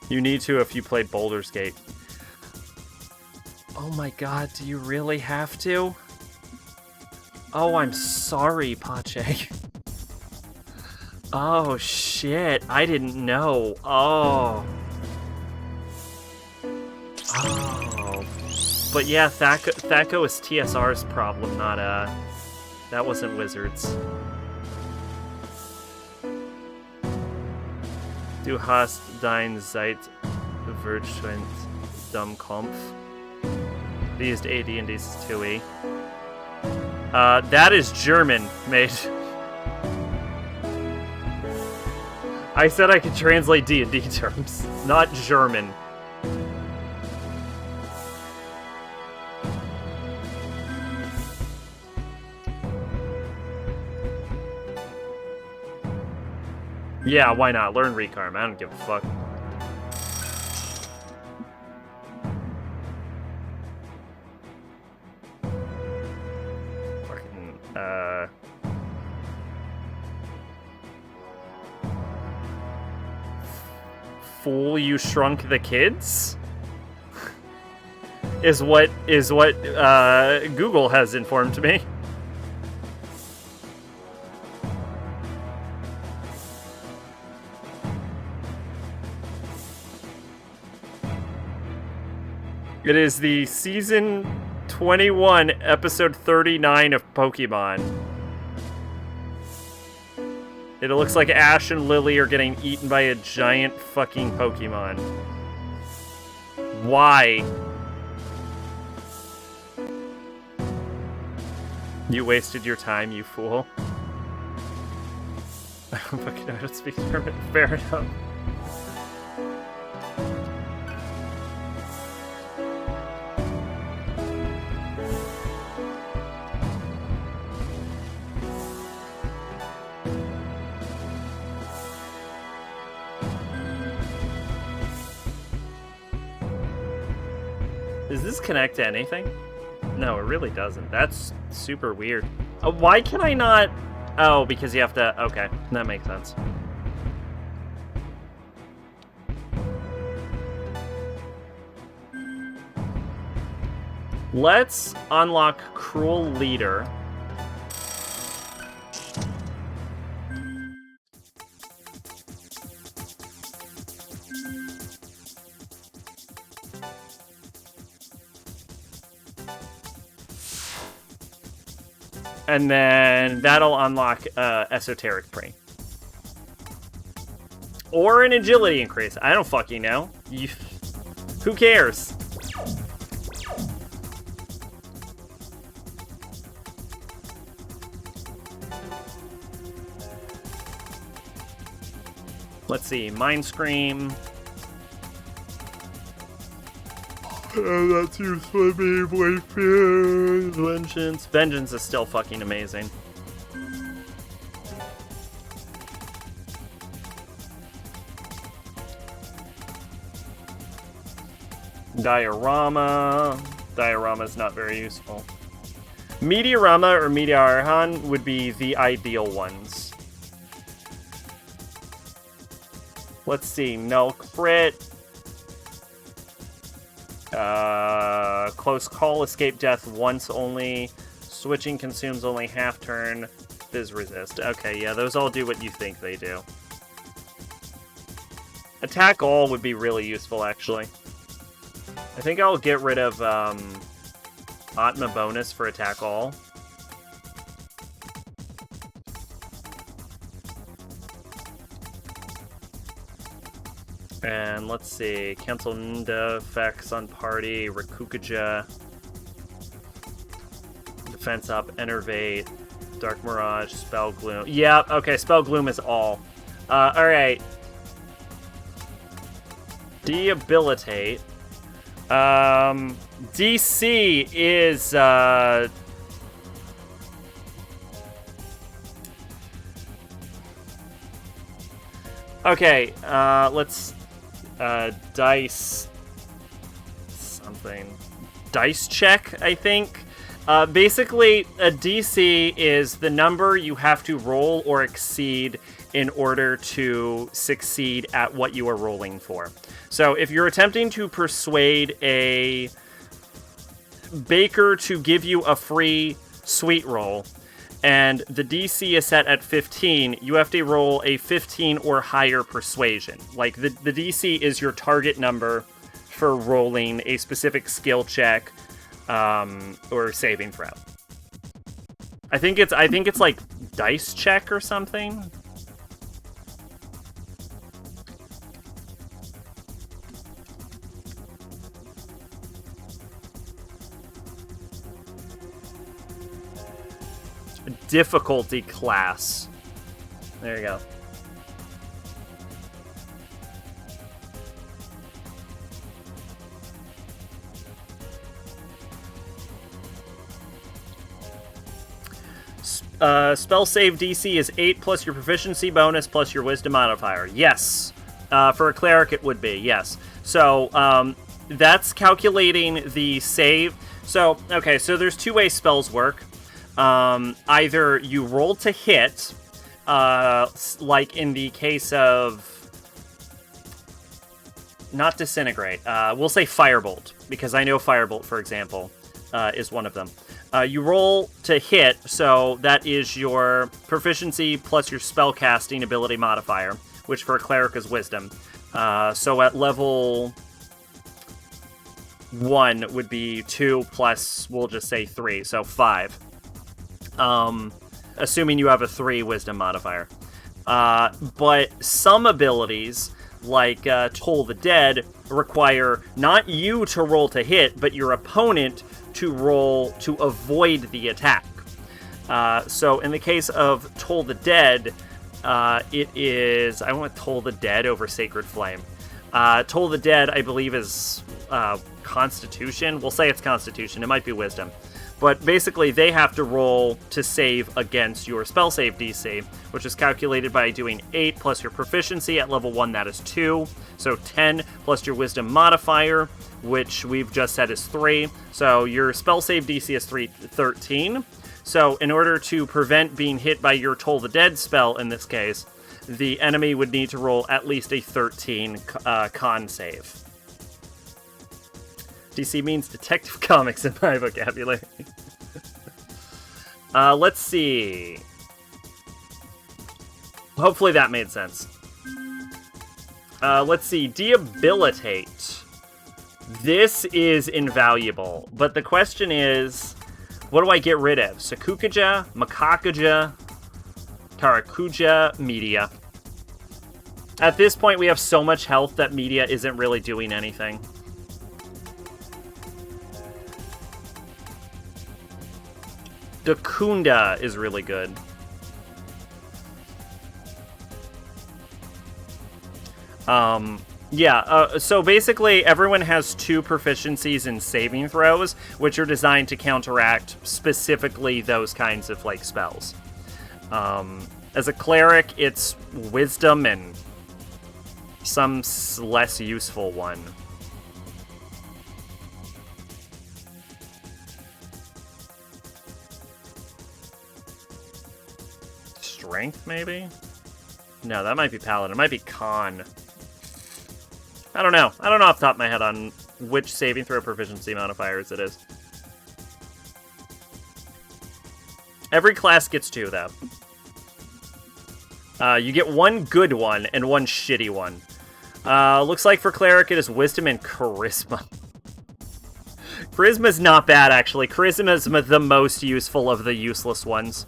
You need to if you played Baldur's Gate. Oh my god, do you really have to? Oh, I'm sorry, Pache. Oh, shit. I didn't know. Oh. Oh. But yeah, Thaco is TSR's problem, not, that wasn't Wizards. Du hast dein Zeit verschwendet, dumm Kampf. They used AD and this is 2E. That is German, mate. I said I could translate D&D terms, not German. Yeah, why not? Learn Recarm. I don't give a fuck. Fucking, Fool, you shrunk the kids? is what Google has informed me. It is the season 21, episode 39 of Pokemon. It looks like Ash and Lily are getting eaten by a giant fucking Pokemon. Why? You wasted your time, you fool. I don't fucking know how to speak German. Fair enough. Does this connect to anything? No, it really doesn't. That's super weird. Why can I not... Oh, because you have to... Okay, that makes sense. Let's unlock Cruel Leader. And then that'll unlock Esoteric Prey. Or an agility increase. I don't fucking know. Who cares? Let's see. Mind Scream. That's useful for me, boyfriend. Vengeance. Vengeance is still fucking amazing. Diorama. Diorama is not very useful. Meteorama or Meteorhan would be the ideal ones. Let's see. Null Crit. Close Call, Escape Death once only. Switching consumes only half turn. Fizz Resist. Okay, yeah, those all do what you think they do. Attack All would be really useful, actually. I think I'll get rid of Atma Bonus for Attack All. And let's see, cancel Nda effects on party, Rakukaja, defense up, Enervate, Dark Mirage, Spell Gloom. Yeah, okay, Spell Gloom is all. Alright. Debilitate. DC is, okay, let's... dice something. Dice check, I think. Basically, a DC is the number you have to roll or exceed in order to succeed at what you are rolling for. So if you're attempting to persuade a baker to give you a free sweet roll, and the DC is set at 15, you have to roll a 15 or higher persuasion. Like, the DC is your target number for rolling a specific skill check or saving throw. I think it's like dice check or something. Difficulty class. There you go. Spell save DC is 8 plus your proficiency bonus plus your wisdom modifier. Yes. For a cleric, it would be, yes. So, that's calculating the save. So, okay, so there's two ways spells work. Either you roll to hit, like in the case of... Not Disintegrate. We'll say Firebolt, because I know Firebolt, for example, is one of them. You roll to hit, so that is your proficiency plus your spellcasting ability modifier, which for a cleric is wisdom. So at level 1 would be 2 plus, we'll just say 3, so 5. Assuming you have a 3 wisdom modifier. But some abilities, like Toll the Dead, require not you to roll to hit, but your opponent to roll to avoid the attack. So in the case of Toll the Dead, it is... I want Toll the Dead over Sacred Flame. Toll the Dead, I believe, is Constitution. We'll say it's Constitution. It might be Wisdom. But basically, they have to roll to save against your spell save DC, which is calculated by doing 8 plus your proficiency. At level 1, that is 2. So 10 plus your wisdom modifier, which we've just said is 3. So your spell save DC is 13. So in order to prevent being hit by your Toll the Dead spell in this case, the enemy would need to roll at least a 13 con save. DC means Detective Comics in my vocabulary. Let's see. Hopefully that made sense. Let's see. Debilitate. This is invaluable, but the question is, what do I get rid of? Sakukaja, Makakaja, Tarakuja, Media. At this point, we have so much health that Media isn't really doing anything. Dakunda is really good. So basically everyone has 2 proficiencies in saving throws, which are designed to counteract specifically those kinds of, like, spells. As a cleric, it's wisdom and some less useful one. Strength, maybe? No, that might be Paladin. It might be Con. I don't know. I don't know off the top of my head on which saving throw proficiency modifiers it is. Every class gets 2, though. You get 1 good one and 1 shitty one. Looks like for Cleric it is Wisdom and Charisma. Charisma's not bad, actually. Charisma's the most useful of the useless ones.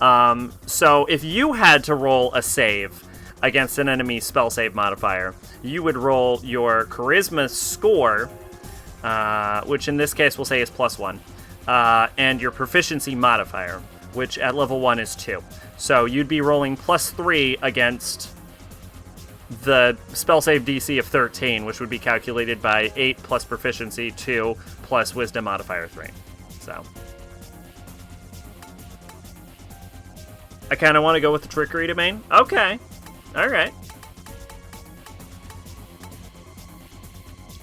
So if you had to roll a save against an enemy spell save modifier, you would roll your Charisma score, which in this case we'll say is +1, and your proficiency modifier, which at level 1 is 2. So you'd be rolling +3 against the spell save DC of 13, which would be calculated by 8 plus proficiency 2 plus wisdom modifier 3. So I kind of want to go with the Trickery Domain. Okay. Alright.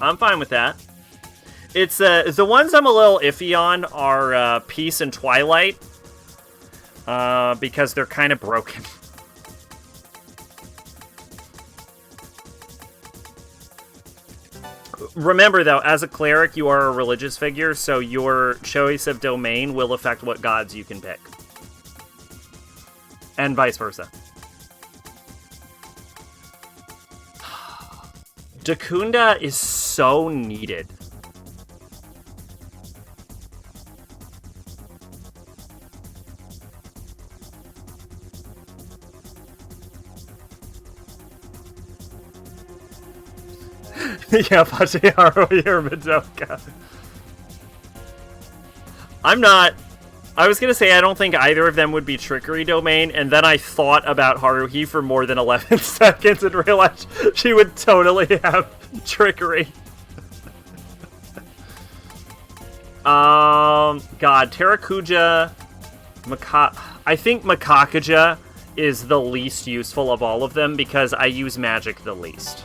I'm fine with that. It's, the ones I'm a little iffy on are, Peace and Twilight. Because they're kind of broken. Remember, though, as a cleric, you are a religious figure, so your choice of domain will affect what gods you can pick. And vice versa. Dakunda is so needed. Yeah, Pachiharu or Madoka. I'm not... I was going to say I don't think either of them would be Trickery Domain, and then I thought about Haruhi for more than 11 seconds and realized she would totally have Trickery. God, Tarakuja I think Makakaja is the least useful of all of them because I use magic the least.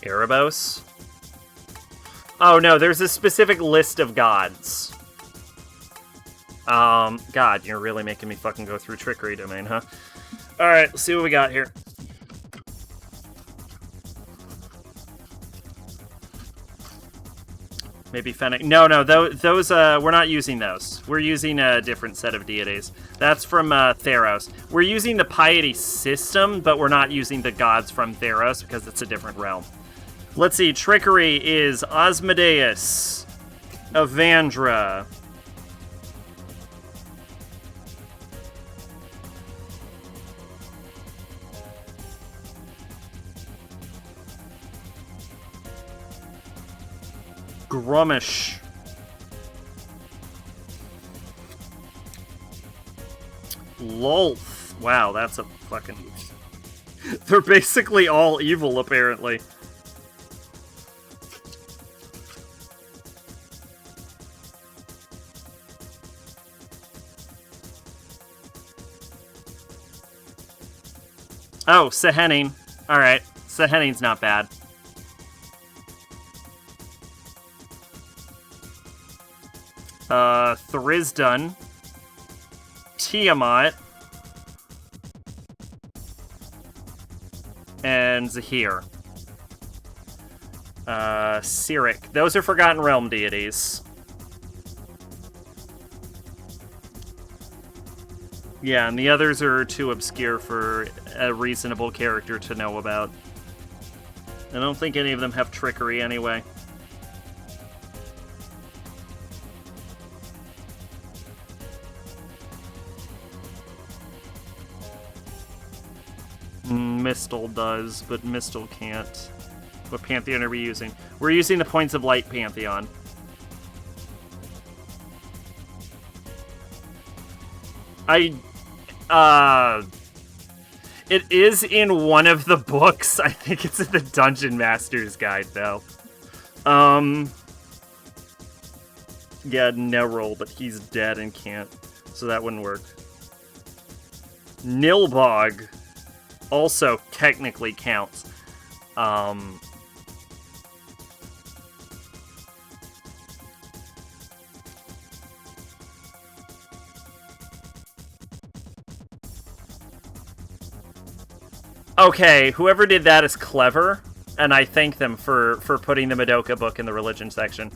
Erebos? Oh no, there's a specific list of gods. God, you're really making me fucking go through Trickery Domain, huh? Alright, let's see what we got here. Maybe Fennec. No, those, we're not using those. We're using a different set of deities. That's from, Theros. We're using the piety system, but we're not using the gods from Theros because it's a different realm. Let's see, Trickery is Asmodeus, Evandra, Grummish, Lolth. Wow, that's a fucking... They're basically all evil, apparently. Oh, Sehenin. Alright, Sehenin's not bad. Thrizdun. Tiamat. And Zahir. Cyric. Those are Forgotten Realm deities. Yeah, and the others are too obscure for a reasonable character to know about. I don't think any of them have trickery anyway. Mistle does, but Mistle can't. What Pantheon are we using? We're using the Points of Light Pantheon. It is in one of the books. I think it's in the Dungeon Master's Guide, though. Yeah, Nerul, but he's dead and can't, so that wouldn't work. Nilbog also technically counts. Okay, whoever did that is clever, and I thank them for putting the Madoka book in the religion section.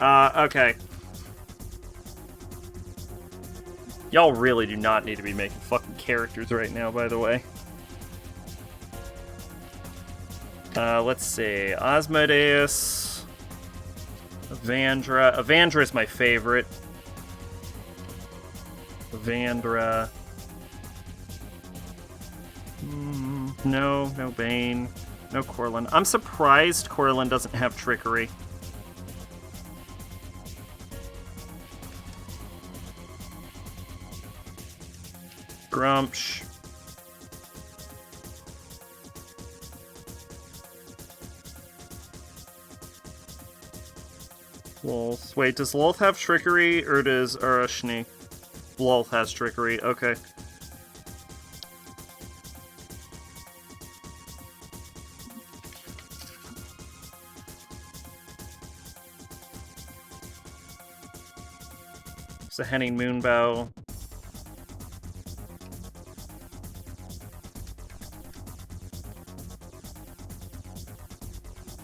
Okay. Y'all really do not need to be making fucking characters right now, by the way. Let's see. Asmodeus. Evandra. Evandra is my favorite. Evandra. No Bane. No Corlin. I'm surprised Corlin doesn't have trickery. Grumpsh. Lolth. Wait, does Lolth have trickery, or does Arashni? Lolth has trickery, okay. So Henning Moonbow.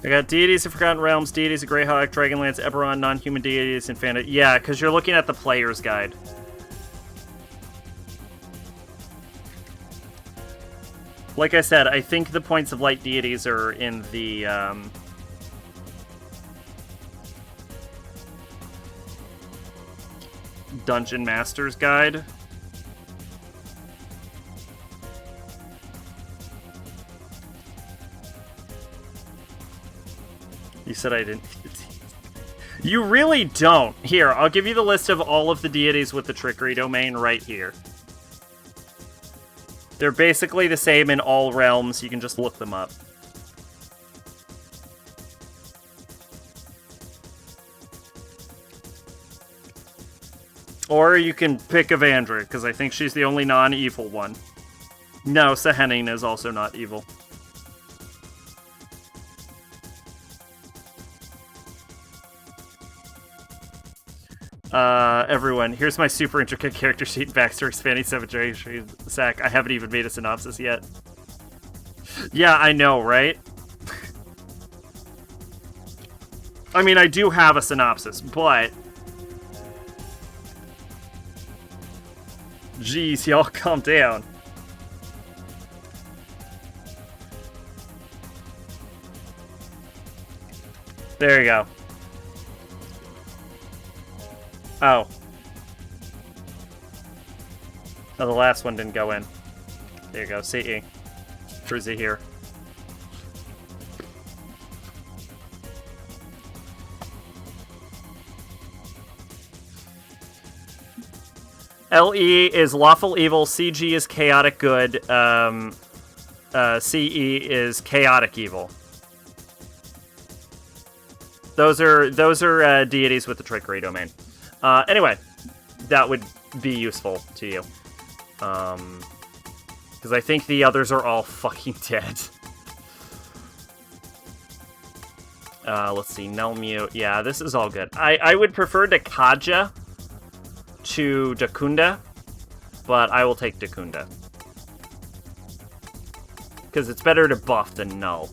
I got deities of Forgotten Realms, deities of Greyhawk, Dragonlance, Eberron, non-human deities, and Fantasy. Yeah, because you're looking at the player's guide. Like I said, I think the Points of Light deities are in the, Dungeon Master's Guide. You said I didn't... You really don't. Here, I'll give you the list of all of the deities with the trickery domain right here. They're basically the same in all realms. You can just look them up. Or you can pick Evandra, because I think she's the only non-evil one. No, Sehenin is also not evil. Everyone, here's my super intricate character sheet and backstory spanning 7 generations. Zach, I haven't even made a synopsis yet. Yeah, I know, right? I mean, I do have a synopsis, but... Jeez, y'all calm down. There you go. Oh. Oh, the last one didn't go in. There you go, CE. Drizzy here. LE is lawful evil, CG is chaotic good, CE is chaotic evil. Those are deities with the trickery domain. Anyway, that would be useful to you. Because I think the others are all fucking dead. Let's see, Nelmute. Yeah, this is all good. I would prefer Dakaja to Dakunda, but I will take Dakunda. Because it's better to buff than null.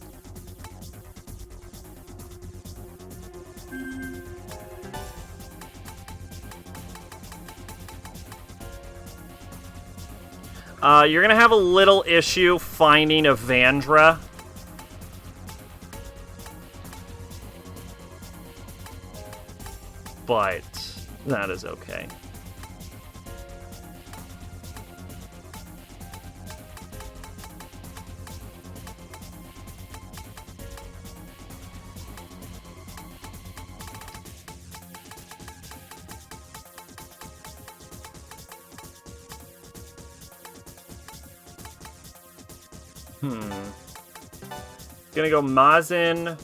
You're gonna have a little issue finding Evandra. But that is okay. Gonna go Mazin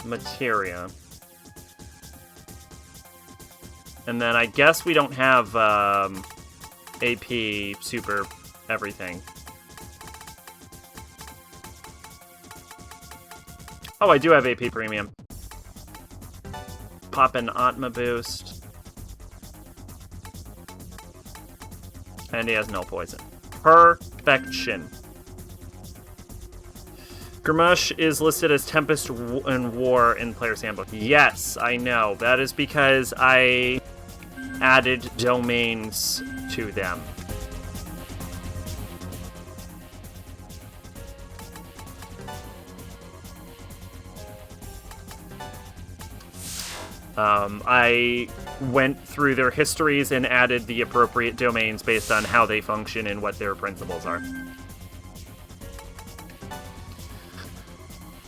Materia. And then I guess we don't have AP super everything. Oh, I do have AP premium. Pop an Atma boost. And he has no poison. Perfection. Grumush is listed as Tempest and War in Player's Handbook. Yes, I know. That is because I added domains to them. I went through their histories and added the appropriate domains based on how they function and what their principles are.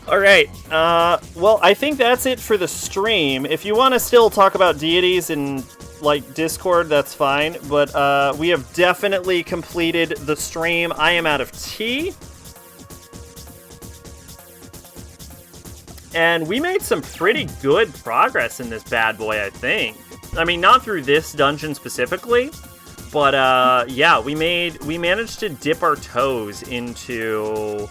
Alright, well, I think that's it for the stream. If you want to still talk about deities in, like, Discord, that's fine. But, we have definitely completed the stream. I am out of tea. And we made some pretty good progress in this bad boy, I think. I mean, not through this dungeon specifically, but, yeah, we managed to dip our toes into...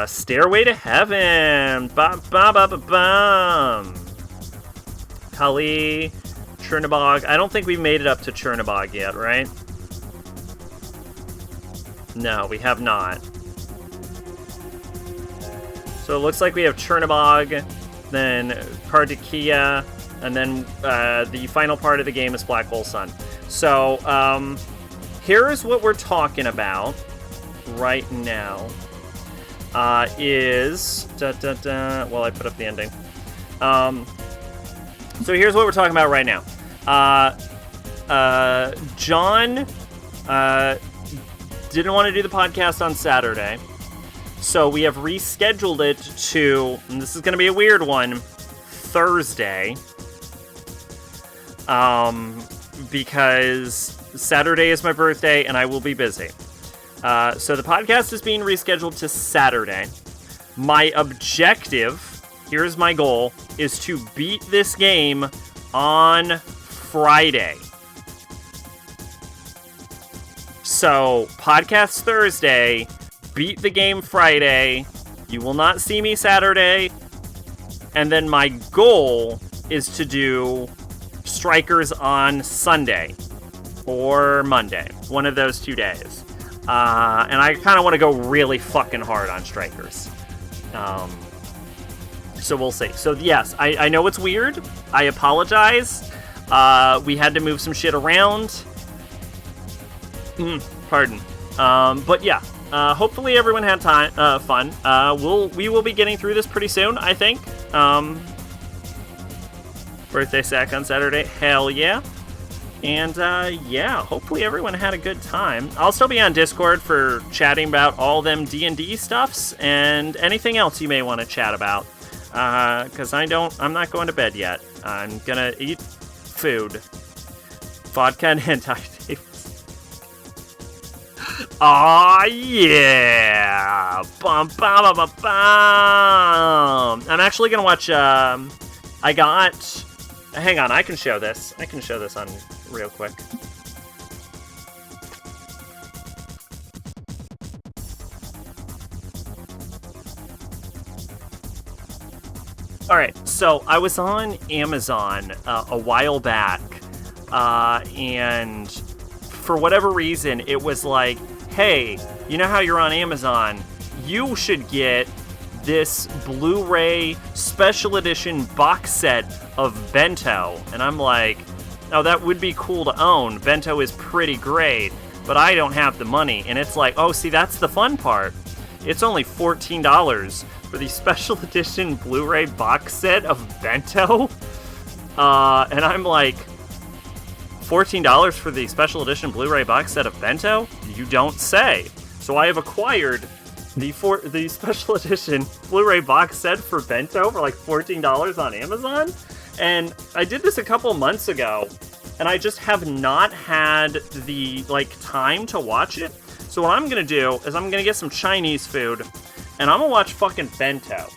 Stairway to Heaven! Ba-ba-ba-ba-bum! Kali, Chernobog. I don't think we've made it up to Chernobog yet, right? No, we have not. So it looks like we have Chernobog, then Kardakia, and then the final part of the game is Black Hole Sun. So, here's what we're talking about right now. Well, I put up the ending. So here's what we're talking about right now. John didn't want to do the podcast on Saturday, so we have rescheduled it to, and this is going to be a weird one, Thursday. Because Saturday is my birthday and I will be busy. So the podcast is being rescheduled to Saturday. My objective, here's my goal, is to beat this game on Friday. So, podcast Thursday, beat the game Friday, you will not see me Saturday, and then my goal is to do Strikers on Sunday or Monday, one of those 2 days. And I kind of want to go really fucking hard on Strikers. So we'll see. So yes, I know it's weird. I apologize. We had to move some shit around. Pardon. But yeah, hopefully everyone had fun. We will be getting through this pretty soon, I think. Birthday sack on Saturday. Hell yeah. And yeah, hopefully everyone had a good time. I'll still be on Discord for chatting about all them D&D stuffs and anything else you may want to chat about. Because I'm not going to bed yet. I'm gonna eat food. Vodka and hentai tapes. Aw, yeah! Bum, bum, bum, bum, bum. I'm actually gonna watch, hang on, I can show this. I can show this on real quick. Alright, so I was on Amazon a while back, and for whatever reason, it was like, hey, you know how you're on Amazon? You should get this Blu-ray special edition box set of Bento. And I'm like, oh, that would be cool to own. Bento is pretty great, but I don't have the money. And it's like, oh, see, that's the fun part. It's only $14 for the special edition Blu-ray box set of Bento. And I'm like, $14 for the special edition Blu-ray box set of Bento? You don't say. So I have acquired the special edition Blu-ray box set for Bento for like $14 on Amazon. And I did this a couple months ago, and I just have not had the time to watch it. So what I'm gonna do is I'm gonna get some Chinese food, and I'm gonna watch fucking Bento.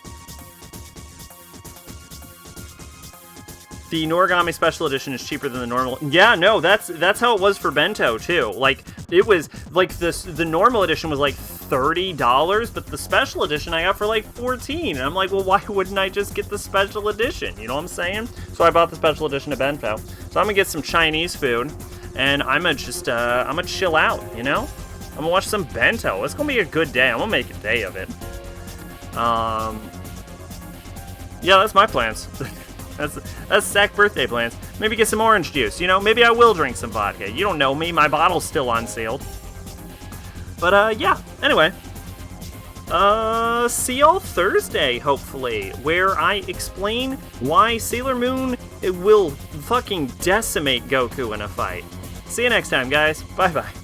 The Noragami Special Edition is cheaper than the normal. Yeah, no, that's how it was for Bento too. Like, it was like the normal edition was like $30, but the special edition I got for like $14. And I'm like, well, why wouldn't I just get the special edition? You know what I'm saying? So I bought the special edition of Bento. So I'm gonna get some Chinese food, and I'm gonna just I'm gonna chill out. You know, I'm gonna watch some Bento. It's gonna be a good day. I'm gonna make a day of it. Yeah, that's my plans. That's Zach's birthday plans. Maybe get some orange juice. You know, maybe I will drink some vodka. You don't know me. My bottle's still unsealed. But, yeah. Anyway. See y'all Thursday, hopefully, where I explain why Sailor Moon will fucking decimate Goku in a fight. See you next time, guys. Bye-bye.